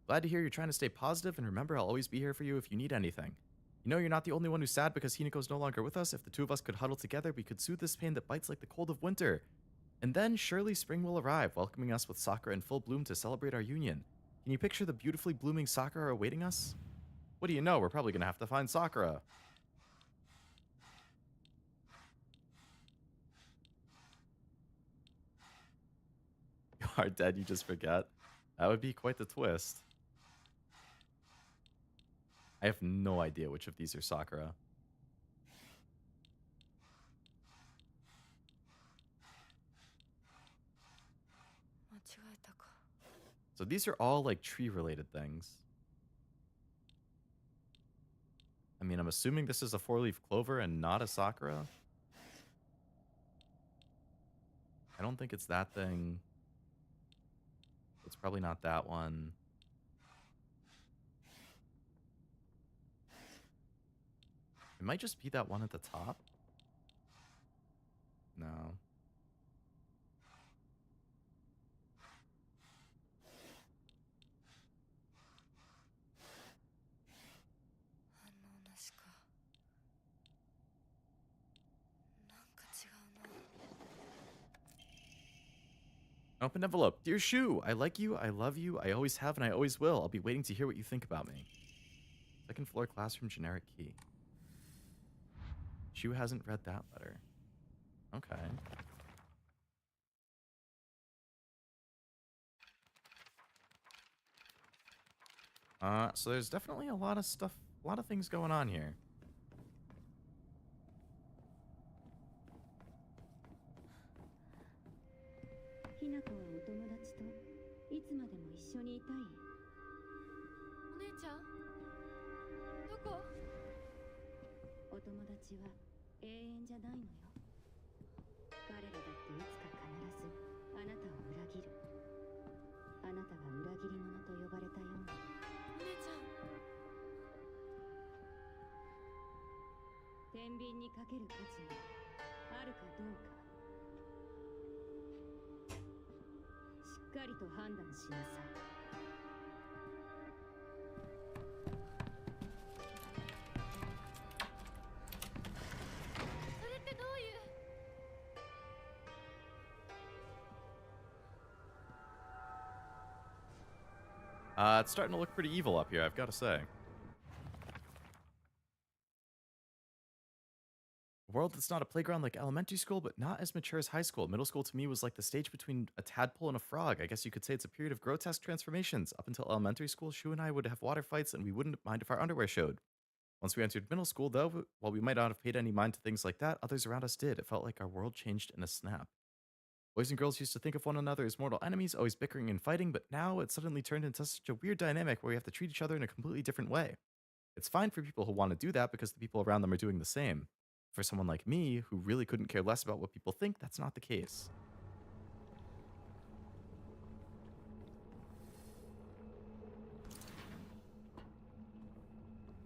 Glad to hear you're trying to stay positive, and remember, I'll always be here for you if you need anything. You know you're not the only one who's sad because Hinako's no longer with us. If the two of us could huddle together, we could soothe this pain that bites like the cold of winter. And then surely spring will arrive, welcoming us with sakura in full bloom to celebrate our union. Can you picture the beautifully blooming sakura awaiting us? What do you know? We're probably going to have to find Sakura. are dead, you just forget. That would be quite the twist. I have no idea which of these are Sakura. So these are all like tree related things. I mean, I'm assuming this is a 4-leaf clover and not a Sakura. I don't think it's that thing. It's probably not that one. It might just be that one at the top. No. Open envelope. Dear Shu, I like you, I love you, I always have, and I always will. I'll be waiting to hear what you think about me. Second floor classroom generic key. Shu hasn't read that letter. Okay. So there's definitely a lot of stuff, a lot of things going on here. Hinako はお友達といつまでも一緒にいたい？お姉ちゃんどこ？お友達は永遠じゃないのよ。彼らだっていつか必ずあなたを裏切る。あなたが裏切り者と呼ばれたように。お姉ちゃん。天秤にかける価値があるかどうか。しっかりと判断しなさい。それってどういう？ It's starting to look pretty evil up here, I've got to say. A world that's not a playground like elementary school, but not as mature as high school. Middle school to me was like the stage between a tadpole and a frog. I guess you could say it's a period of grotesque transformations. Up until elementary school, Shu and I would have water fights, and we wouldn't mind if our underwear showed. Once we entered middle school, though, while we might not have paid any mind to things like that, others around us did. It felt like our world changed in a snap. Boys and girls used to think of one another as mortal enemies, always bickering and fighting, but now it suddenly turned into such a weird dynamic where we have to treat each other in a completely different way. It's fine for people who want to do that because the people around them are doing the same. For someone like me, who really couldn't care less about what people think, that's not the case.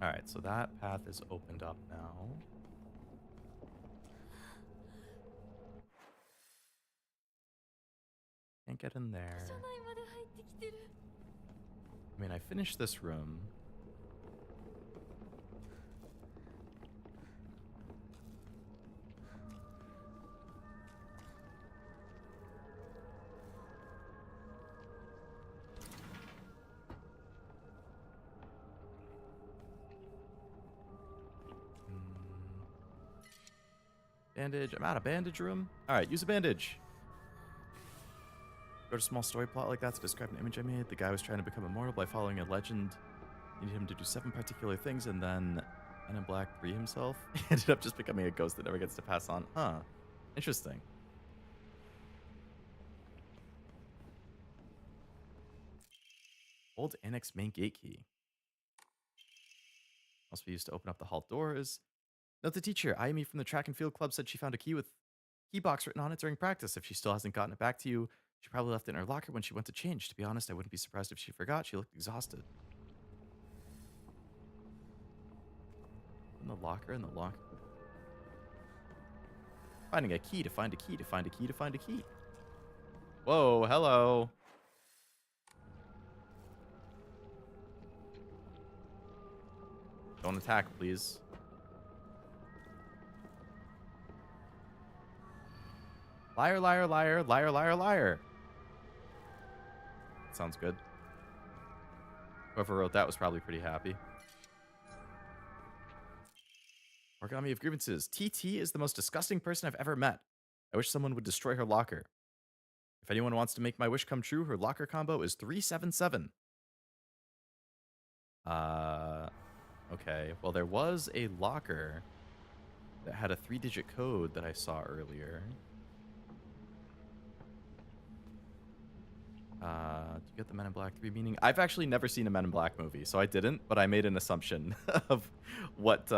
Alright, so that path is opened up now. Can't get in there. I mean, I finished this room. Bandage. I'm out of bandage room. All right, use a bandage. Wrote a small story plot like that to describe an image I made. The guy was trying to become immortal by following a legend. Needed him to do 7 particular things, and then Men in Black free himself. He ended up just becoming a ghost that never gets to pass on. Huh. Interesting. Old annex main gate key. Must be used to open up the hall doors. Note the teacher, Ayumi from the track and field club, said she found a key with key box written on it during practice. If she still hasn't gotten it back to you, she probably left it in her locker when she went to change. To be honest, I wouldn't be surprised if she forgot. She looked exhausted. In the locker, in the locker. Finding a key to find a key to find a key to find a key. Whoa, hello. Don't attack, please. Liar, liar, liar, liar, liar, liar. Sounds good. Whoever wrote that was probably pretty happy. Origami of grievances. TT is the most disgusting person I've ever met. I wish someone would destroy her locker. If anyone wants to make my wish come true, her locker combo is 377. Okay. Well, there was a locker that had a 3-digit code that I saw earlier. Do you get the Men in Black 3 meaning? I've actually never seen a Men in Black movie, so I didn't, but I made an assumption of what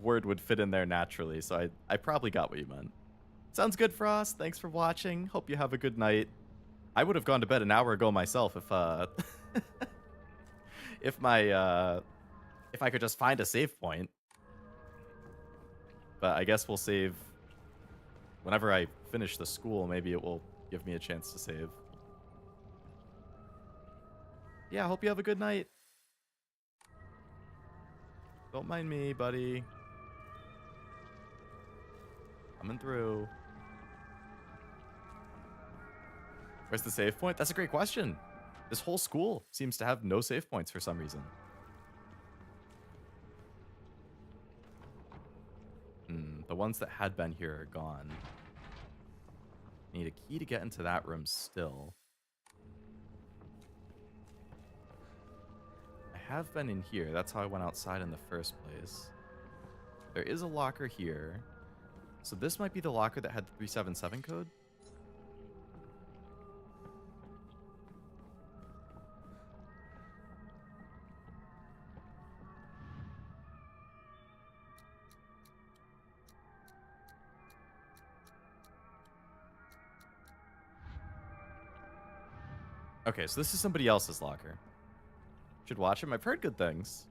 word would fit in there naturally, so I probably got what you meant. Sounds good, Frost. Thanks for watching. Hope you have a good night. I would have gone to bed an hour ago myself if if I could just find a save point. But I guess we'll save whenever I finish the school. Maybe it will give me a chance to save. Yeah, hope you have a good night. Don't mind me, buddy. Coming through. Where's the save point? That's a great question. This whole school seems to have no save points for some reason. The ones that had been here are gone. Need a key to get into that room still. I have been in here. That's how I went outside in the first place. There is a locker here. So this might be the locker that had the 377 code. Okay, so this is somebody else's locker. Should watch him. I've heard good things.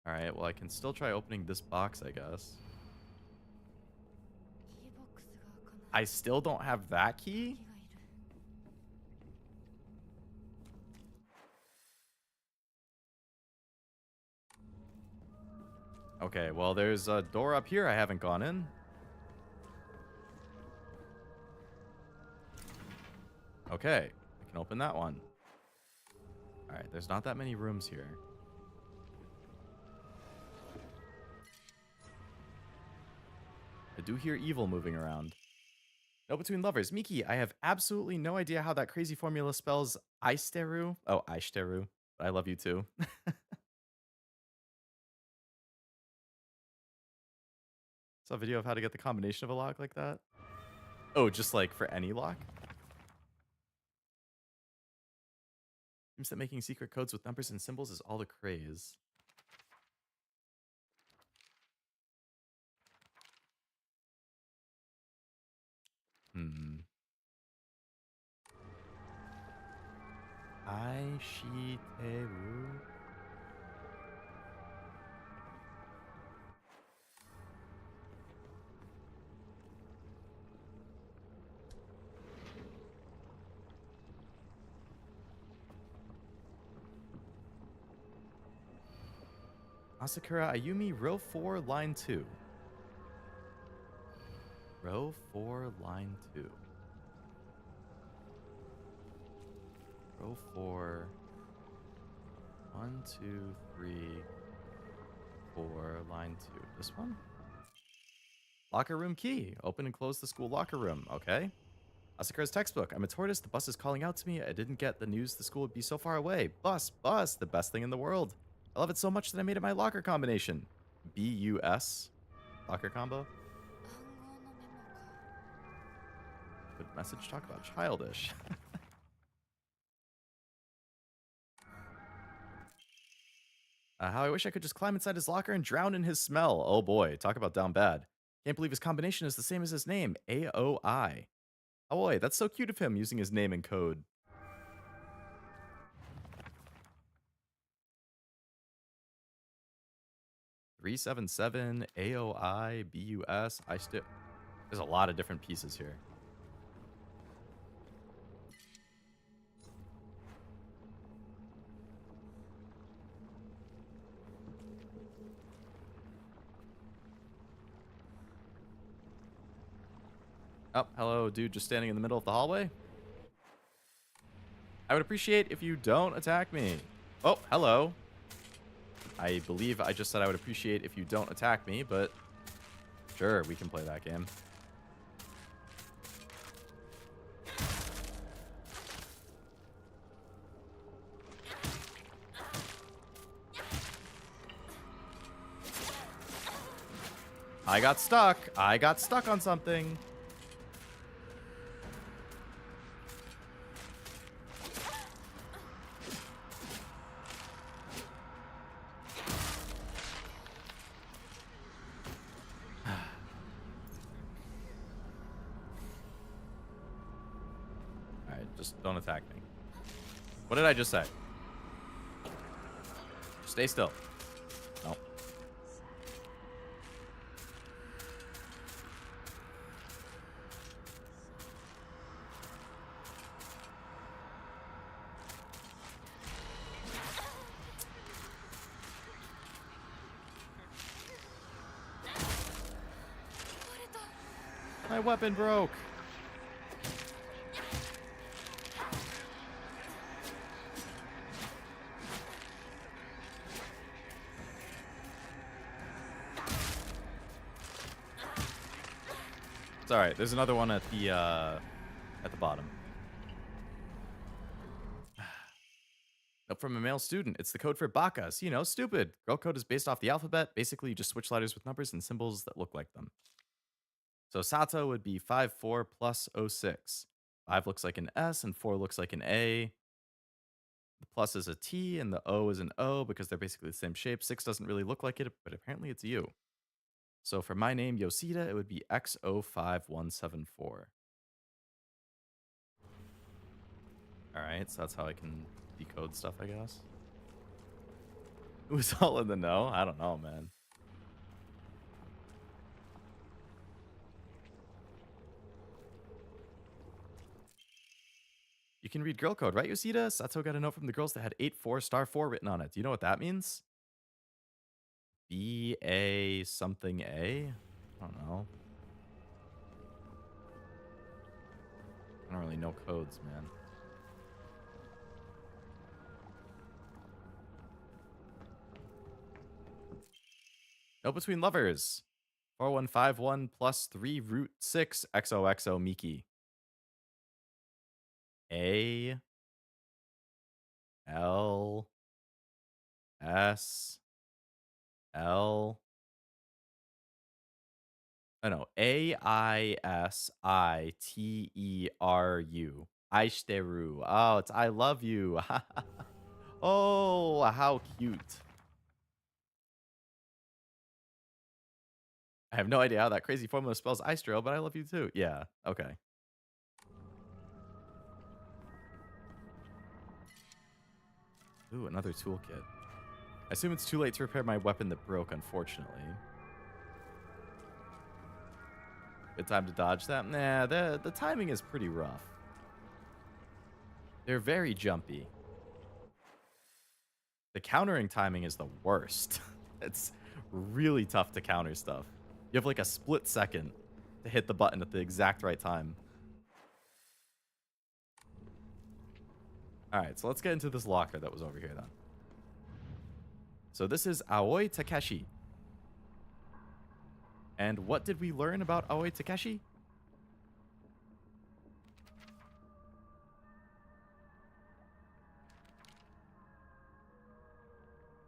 All right, well, I can still try opening this box, I guess. I still don't have that key? Okay, well, there's a door up here I haven't gone in. Okay, I can open that one. All right, there's not that many rooms here. I do hear evil moving around. No between lovers. Miki, I have absolutely no idea how that crazy formula spells Aisteru. Oh, Aisteru. I love you too. Saw a video of how to get the combination of a lock like that. Oh, just like for any lock? Seems that making secret codes with numbers and symbols is all the craze. Aishiteru. Asakura Ayumi, row 4, line 2. Row 4, line 2. Row 4. 1, 2, 3, 4, line 2. This one? Locker room key. Open and close the school locker room. Okay. Asakura's textbook. I'm a tortoise. The bus is calling out to me. I didn't get the news the school would be so far away. Bus, bus. The best thing in the world. I love it so much that I made it my locker combination. B-U-S. Locker combo. Good message. Talk about childish. How I wish I could just climb inside his locker and drown in his smell. Oh boy, talk about down bad. Can't believe his combination is the same as his name. A-O-I. Oh boy, that's so cute of him using his name in code. $377 AOI BUS. There's a lot of different pieces here. Oh, hello, dude, just standing in the middle of the hallway. I would appreciate if you don't attack me. Oh, hello. I believe I just said I would appreciate if you don't attack me, but sure, we can play that game. I got stuck. I got stuck on something. Alright, just don't attack me. What did I just say? Stay still. No. My weapon broke. It's alright. There's another one at the bottom. Note from a male student. It's the code for baka. So, you know, stupid. Girl code is based off the alphabet. Basically, you just switch letters with numbers and symbols that look like them. So Sato would be 54 plus 06. 5 looks like an S and 4 looks like an A. The plus is a T and the O is an O because they're basically the same shape. 6 doesn't really look like it, but apparently it's you. So for my name, Yoshida, it would be X05174. Alright, so that's how I can decode stuff, I guess. Who's all in the know? I don't know, man. You can read girl code, right, Yoshida? Sato got a note from the girls that had 84 star 4 written on it. Do you know what that means? B-A something A? I don't know. I don't really know codes, man. No between lovers. 4151 plus 3 root 6 XOXO Miki. A L S L. Oh no, AISITERU. Aishiteru. Oh, it's I love you. Oh, how cute. I have no idea how that crazy formula spells Aistro, but I love you too. Yeah, okay. Ooh, another toolkit. I assume it's too late to repair my weapon that broke, unfortunately. Good time to dodge that? Nah, the timing is pretty rough. They're very jumpy. The countering timing is the worst. It's really tough to counter stuff. You have like a split second to hit the button at the exact right time. All right, so let's get into this locker that was over here then. So this is Aoi Takeshi. And what did we learn about Aoi Takeshi?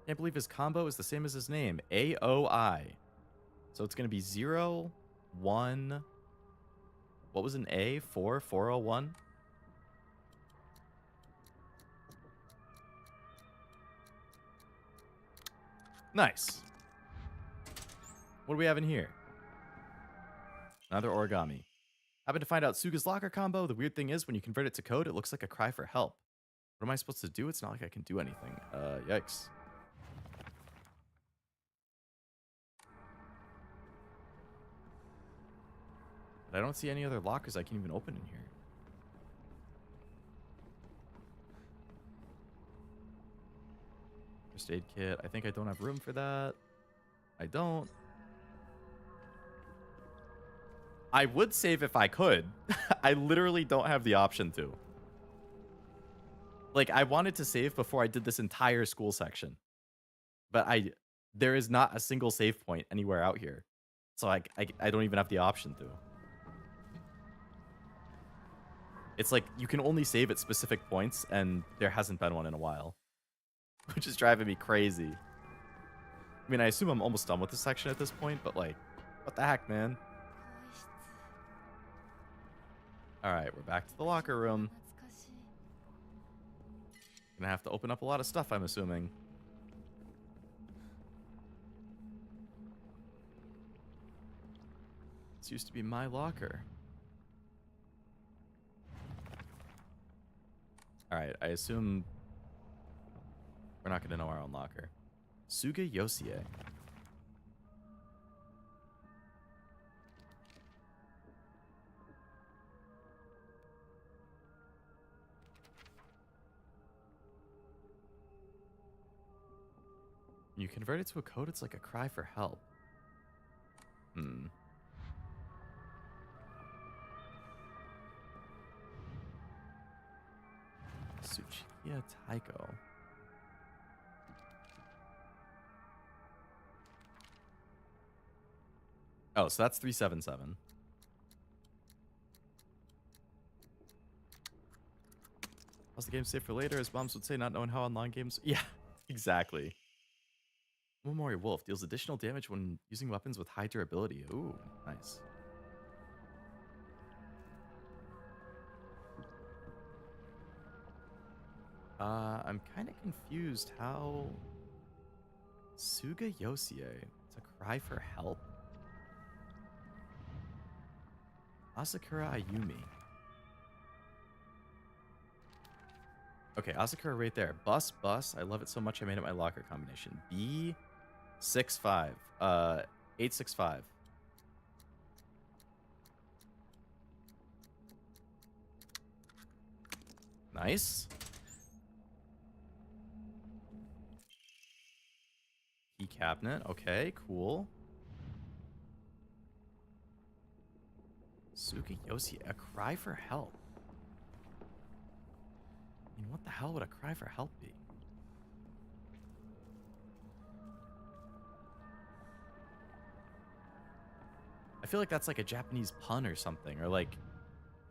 Can't believe his combo is the same as his name, AOI. So it's going to be 0, 1. What was an A? 4, 401? Nice. What do we have in here? Another origami. Happened to find out Suga's locker combo. The weird thing is, when you convert it to code, it looks like a cry for help. What am I supposed to do? It's not like I can do anything. Yikes. But I don't see any other lockers I can even open in here. First aid kit. I think I don't have room for that. I don't. I would save if I could. I literally don't have the option to. Like, I wanted to save before I did this entire school section, but there is not a single save point anywhere out here. So I don't even have the option to. It's like you can only save at specific points, and there hasn't been one in a while, which is driving me crazy. I mean, I assume I'm almost done with this section at this point, but like, what the heck, man? 更衣室 All right, we're back to the locker room. 懐かしい Gonna have to open up a lot of stuff, I'm assuming. This used to be my locker. All right, I assume we're not gonna know our own locker. Suga Yosie. You convert it to a code, it's like a cry for help. Tsuchiya Taiko. Oh, so that's 377. How's the game saved for later? As moms would say, not knowing how online games... Yeah, exactly. Memorial Wolf deals additional damage when using weapons with high durability. Ooh, nice. I'm kind of confused how... Suga Yosie to cry for help? Asakura Ayumi. Okay, Asakura right there. Bus. I love it so much I made it my locker combination. B65. 865. Nice. Key cabinet. Okay, cool. Suga Yosie, a cry for help. I mean, what the hell would a cry for help be? I feel like that's like a Japanese pun or something, or like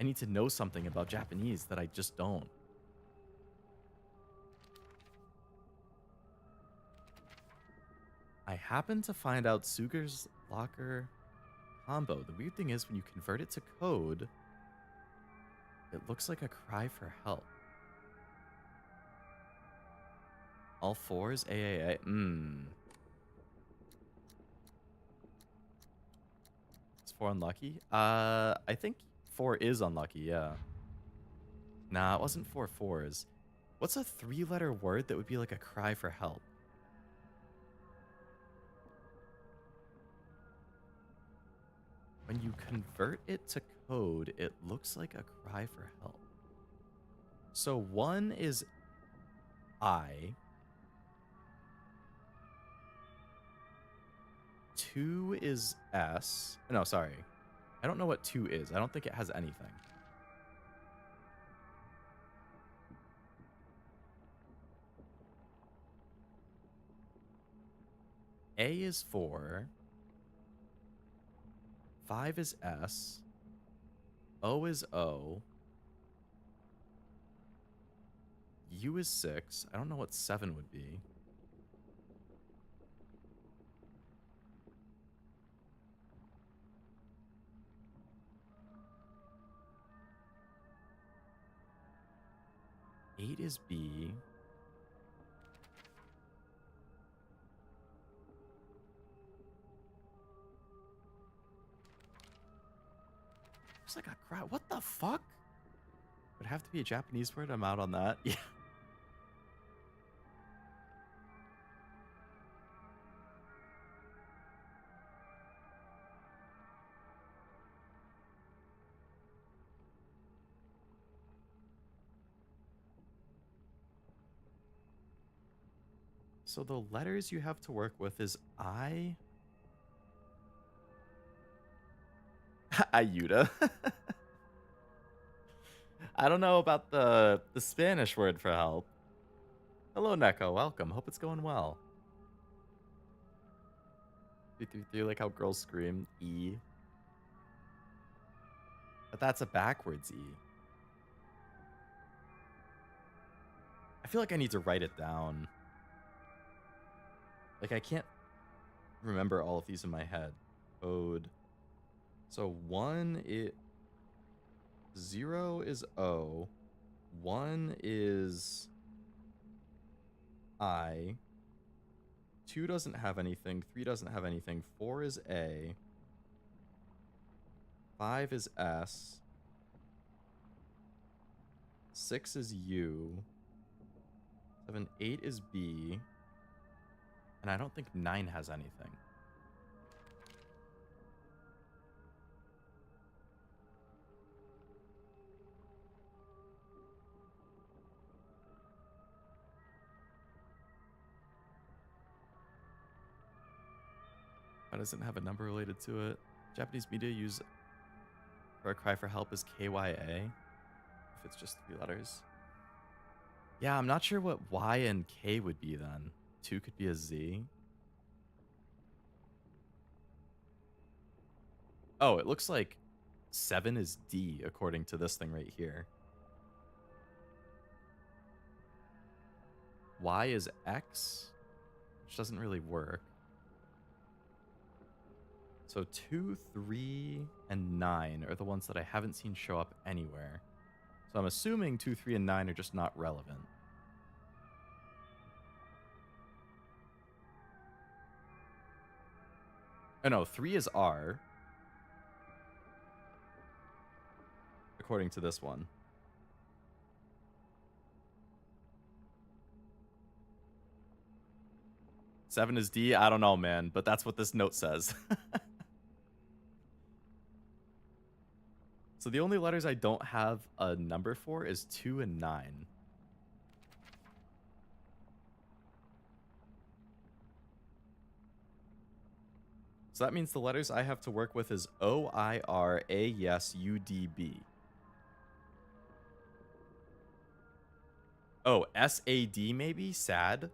I need to know something about Japanese that I just don't. I happened to find out Suga's locker combo. The weird thing is when you convert it to code, it looks like a cry for help. All fours? AAA. Is 4 unlucky? I think 4 is unlucky, yeah. Nah, it wasn't 4 fours. What's a 3-letter word that would be like a cry for help? When you convert it to code, it looks like a cry for help. So 1 is I. 2 is S. No, sorry. I don't know what 2 is. I don't think it has anything. A is 4. 5 is S. O is O. U is 6. I don't know what 7 would be. Eight is B. Looks like a cry. What the fuck? Would it have to be a Japanese word? I'm out on that. Yeah. So the letters you have to work with is I. Ayuda. I don't know about the Spanish word for help. Hello, Neko. Welcome. Hope it's going well. 333, like how girls scream E. But that's a backwards E. I feel like I need to write it down. Like, I can't remember all of these in my head. Code. So 0 is O. 1 is I. 2 doesn't have anything. 3 doesn't have anything. 4 is A. 5 is S. 6 is U. 7, 8 is B. And I don't think 9 has anything. Why doesn't have a number related to it? Japanese media use for a cry for help is KYA. If it's just 3 letters. Yeah, I'm not sure what Y and K would be then. 2 could be a Z. Oh, it looks like 7 is D according to this thing right here. Y is X, which doesn't really work. So 2, 3, and 9 are the ones that I haven't seen show up anywhere. So I'm assuming 2, 3, and 9 are just not relevant. Oh no, 3 is R. According to this one. Seven is D? I don't know, man, but that's what this note says. So the only letters I don't have a number for is 2 and 9. So that means the letters I have to work with is O, I, R, A, S, U, D, B. Oh, S, A, D maybe? Sad?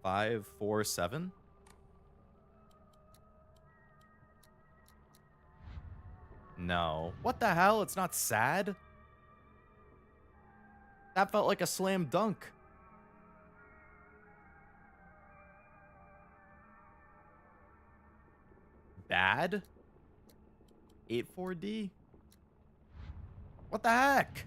5, 4, 7? No. What the hell? It's not sad? That felt like a slam dunk. Bad? 8-4-D? What the heck?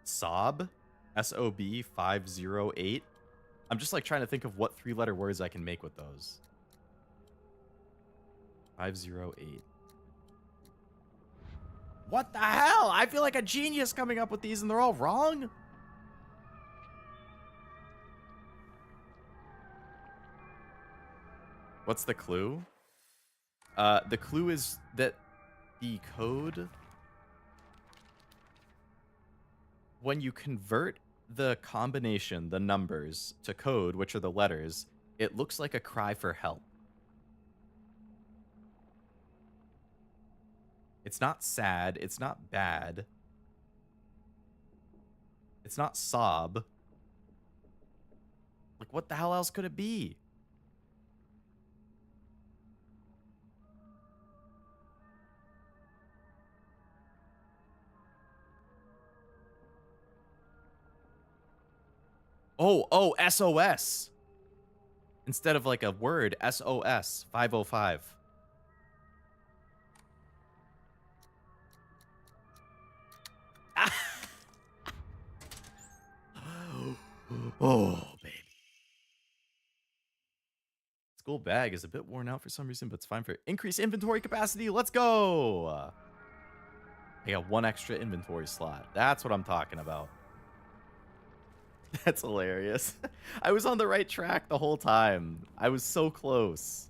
Sob? SOB 508? I'm just like trying to think of what 3-letter words I can make with those. 508. What the hell? I feel like a genius coming up with these and they're all wrong. What's the clue? The clue is that the code, when you convert the combination, the numbers, to code, which are the letters, it looks like a cry for help. It's not sad. It's not bad. It's not sob. Like, what the hell else could it be? Oh, SOS. Instead of like a word, SOS 505. Oh, baby. School bag is a bit worn out for some reason, but it's fine for increased inventory capacity. Let's go. I got 1 extra inventory slot. That's what I'm talking about. That's hilarious. I was on the right track the whole time. I was so close.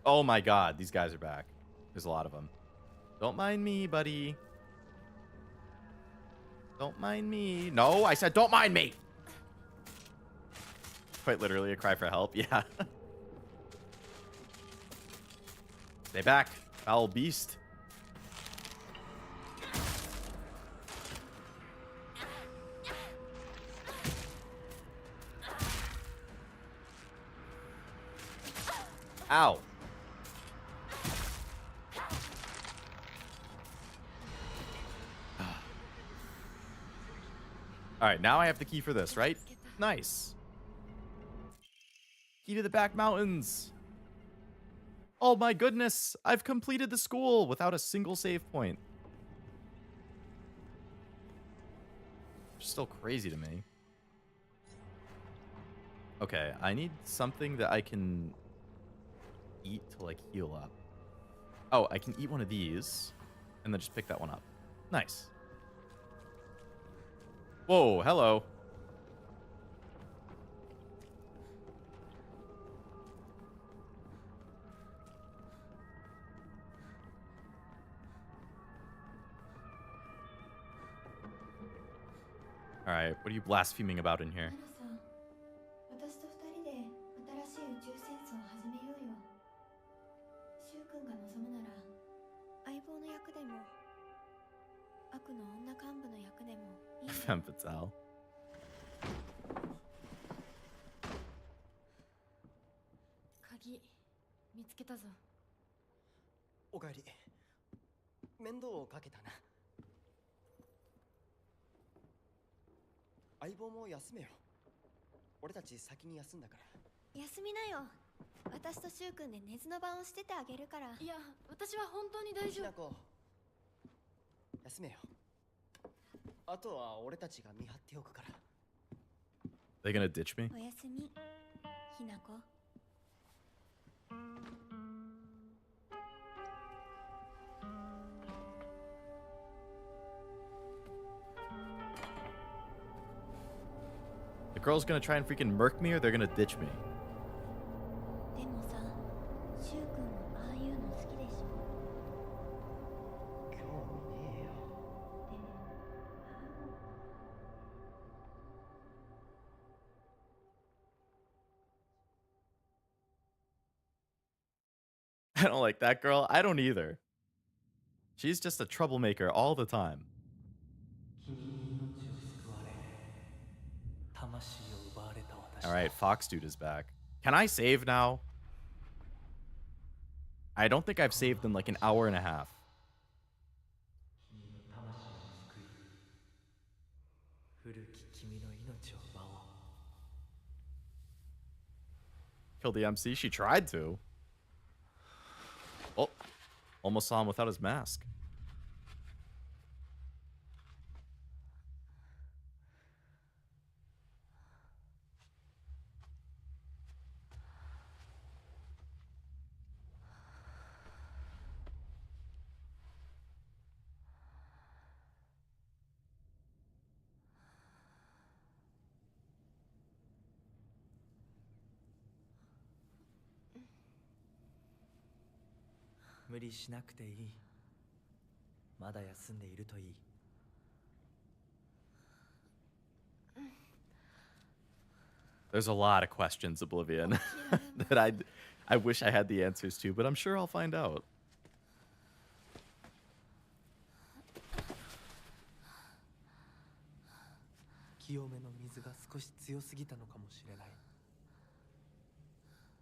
Oh my god, these guys are back. There's a lot of them. Don't mind me, buddy. Don't mind me. No, I said don't mind me. Quite literally a cry for help. Yeah. Stay back, foul beast. Ow. All right, now I have the key for this, right? Nice. Key to the back mountains. Oh my goodness, I've completed the school without a single save point. Still crazy to me. Okay, I need something that I can eat to like heal up. Oh, I can eat one of these and then just pick that one up. Nice. Whoa, hello. All right, what are you blaspheming about in here? ナナさん、私と二人で新しい宇宙戦争を始めようよ。シュウ君が望むなら、相棒の役でも、悪の女幹部の役でもいいよ。Femme fatale. 鍵見つけたぞ。おかえり。面倒をかけたな。相棒も休めよ。俺たち先に休んだから。休みなよ。私とシュウ君で寝ずの番をしててあげるから。いや、私は本当に大丈夫。ひなこ、休めよ。あとは俺たちが見張っておくから。They gonna ditch me? おやすみ、ひなこ。The girl's gonna try and freaking murk me or they're gonna ditch me. でもさ、シュウ君もああいうの好きでしょ。興味ねえよ。I don't like that girl. I don't either. She's just a troublemaker all the time. 君に命を救われ、魂を奪われた私だ。 All right, Fox Dude is back. Can I save now? I don't think I've saved in like an hour and a half. 君の魂を救い、古き君の命を奪おう。 Kill the MC? She tried to. Oh, almost saw him without his mask. .無理しなくていい。まだ休んでいるといい。There's a lot of questions, Oblivion, that I wish I had the answers to, but I'm sure I'll find out. 清めの水が少し強すぎたのかもしれない。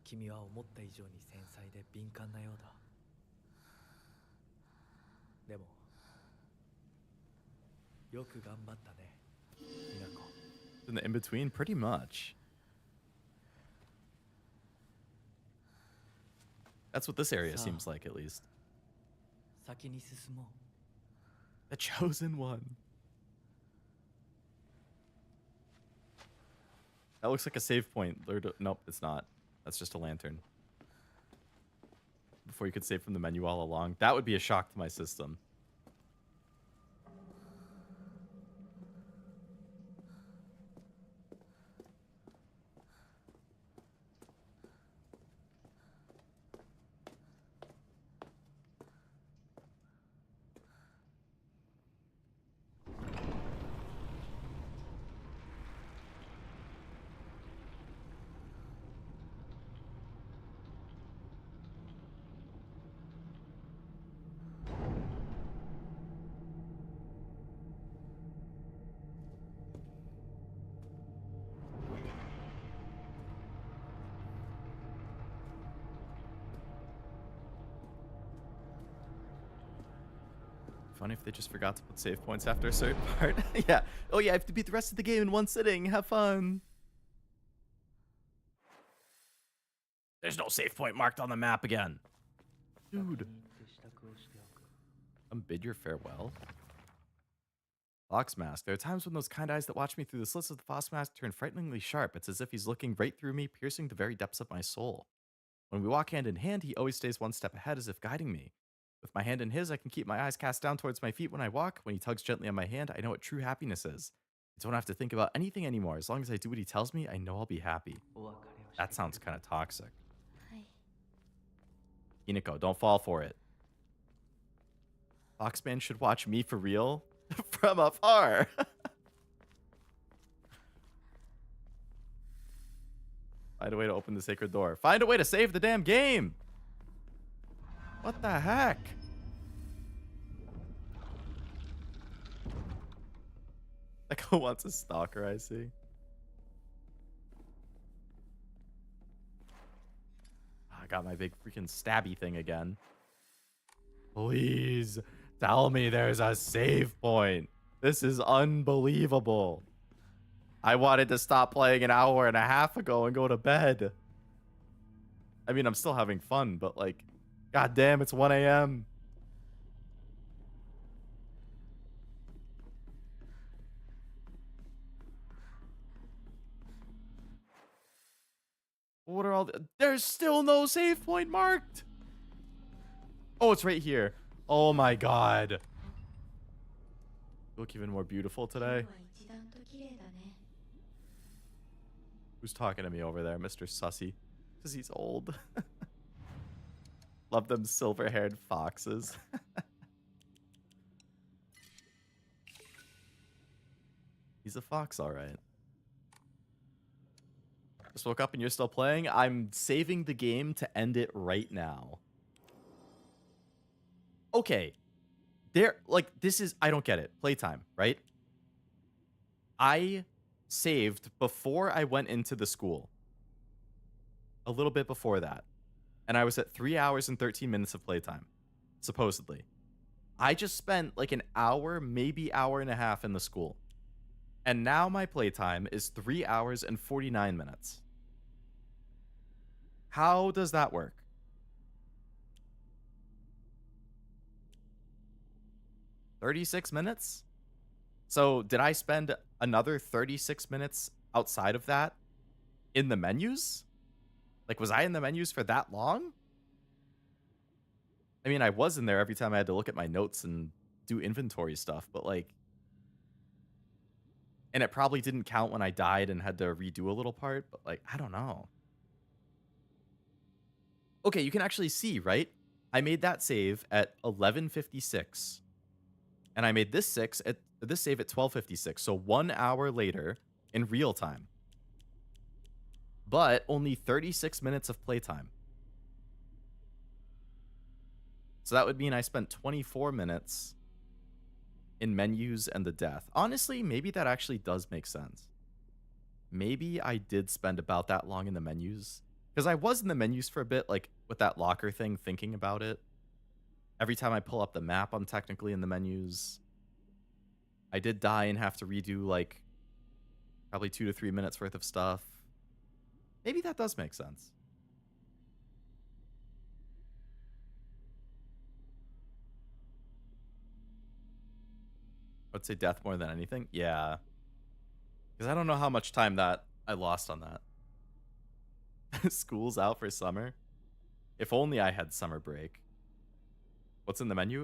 君は思った以上に繊細で敏感なようだ。でもよく頑張ったね、ひなこ。 In the in-between, pretty much. That's what this area seems like, at least. 先に進もう。 The chosen one. That looks like a save point. Nope, it's not. That's just a lantern. Before you could save from the menu all along. That would be a shock to my system. Funny if they just forgot to put save points after a certain part. Yeah. Oh yeah, I have to beat the rest of the game in one sitting. Have fun. There's no save point marked on the map again. Dude. Bid your farewell. Fox mask. There are times when those kind eyes that watch me through the slits of the fox mask turn frighteningly sharp. It's as if he's looking right through me, piercing the very depths of my soul. When we walk hand in hand, he always stays one step ahead, as if guiding me. With my hand in his, I can keep my eyes cast down towards my feet when I walk. When he tugs gently on my hand, I know what true happiness is. I don't have to think about anything anymore. As long as I do what he tells me, I know I'll be happy. That sounds kind of toxic. Hinako, don't fall for it. Foxman should watch me for real from afar. Find a way to open the sacred door. Find a way to save the damn game. What the heck? Echo wants a stalker, I see. I got my big freaking stabby thing again. Please tell me there's a save point. This is unbelievable. I wanted to stop playing an hour and a half ago and go to bed. I mean, I'm still having fun, but like, god damn, it's 1 a.m. What are all the... There's still no save point marked. Oh, it's right here. Oh my god. You look even more beautiful today. Who's talking to me over there, Mr. Sussy? Because he's old. Love them silver-haired foxes. He's a fox, all right. Just woke up and you're still playing? I'm saving the game to end it right now. Okay. This is... I don't get it. Playtime, right? I saved before I went into the school. A little bit before that. And I was at 3 hours and 13 minutes of playtime. Supposedly. I just spent like an hour, maybe hour and a half in the school. And now my playtime is 3 hours and 49 minutes. How does that work? $36 minutes? So did I spend another 36 minutes outside of that in the menus? Like, was I in the menus for that long? I mean, I was in there every time I had to look at my notes and do inventory stuff, but like... And it probably didn't count when I died and had to redo a little part, but like, I don't know. Okay, you can actually see, right? I made that save at 11:56. And I made this save at 12:56, so 1 hour later in real time. But only 36 minutes of playtime. So that would mean I spent 24 minutes in menus and the death. Honestly, maybe that actually does make sense. Maybe I did spend about that long in the menus. Because I was in the menus for a bit, like with that locker thing, thinking about it. Every time I pull up the map, I'm technically in the menus. I did die and have to redo like probably 2 to 3 minutes worth of stuff. Maybe that does make sense. I'd say death more than anything. Yeah. Because I don't know how much time that I lost on that. School's out for summer. If only I had summer break. What's in the menu?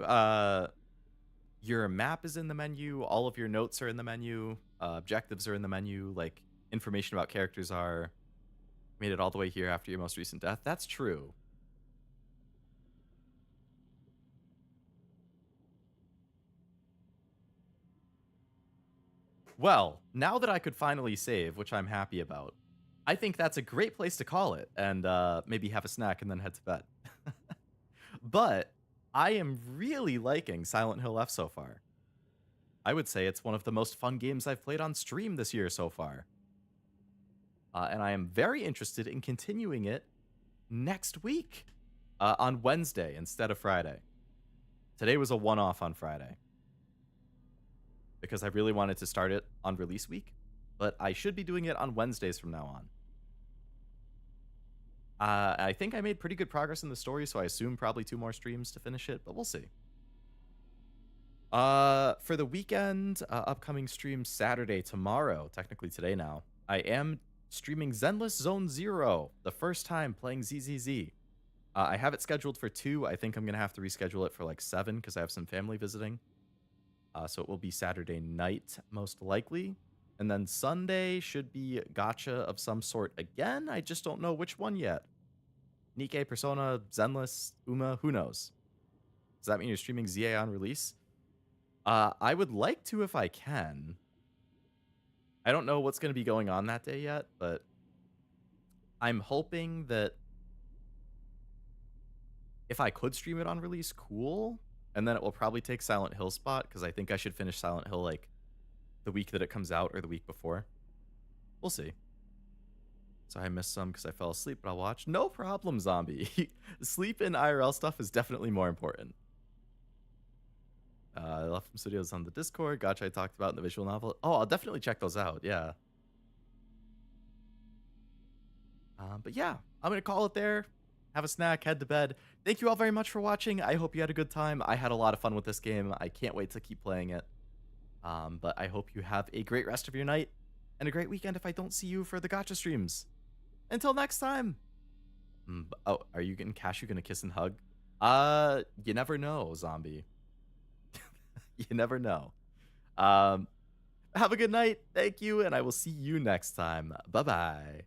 Your map is in the menu. All of your notes are in the menu. Objectives are in the menu. Like, information about characters are... Made it all the way here after your most recent death. That's true. Well, now that I could finally save, which I'm happy about, I think that's a great place to call it and maybe have a snack and then head to bed. But I am really liking Silent Hill F so far. I would say it's one of the most fun games I've played on stream this year so far. And I am very interested in continuing it next week on Wednesday instead of Friday. Today was a one-off on Friday. because I really wanted to start it on release week, but I should be doing it on Wednesdays from now on. I think I made pretty good progress in the story, so I assume probably 2 more streams to finish it, but we'll see. For the weekend, upcoming stream Saturday, tomorrow, technically today now, I am streaming Zenless Zone Zero, the first time playing ZZZ. I have it scheduled for 2. I think I'm going to have to reschedule it for like 7 because I have some family visiting. So it will be Saturday night, most likely. And then Sunday should be gacha of some sort again. I just don't know which one yet. Nikkei, Persona, Zenless, Uma, who knows? Does that mean you're streaming ZA on release? I would like to if I can. I don't know what's going to be going on that day yet, but I'm hoping that if I could stream it on release, cool. And then it will probably take Silent Hill spot, because I think I should finish Silent Hill like the week that it comes out or the week before. We'll see. So I missed some because I fell asleep, but I'll watch. No problem, Zombie. Sleep in IRL stuff is definitely more important. Left from Studios on the Discord. Gotcha, I talked about in the visual novel. Oh, I'll definitely check those out. Yeah. But yeah, I'm going to call it there. Have a snack, head to bed. Thank you all very much for watching. I hope you had a good time. I had a lot of fun with this game. I can't wait to keep playing it. But I hope you have a great rest of your night and a great weekend if I don't see you for the gacha streams. Until next time. Oh, are you getting Cashew gonna kiss and hug? You never know, Zombie. You never know. Have a good night. Thank you, and I will see you next time. Bye-bye.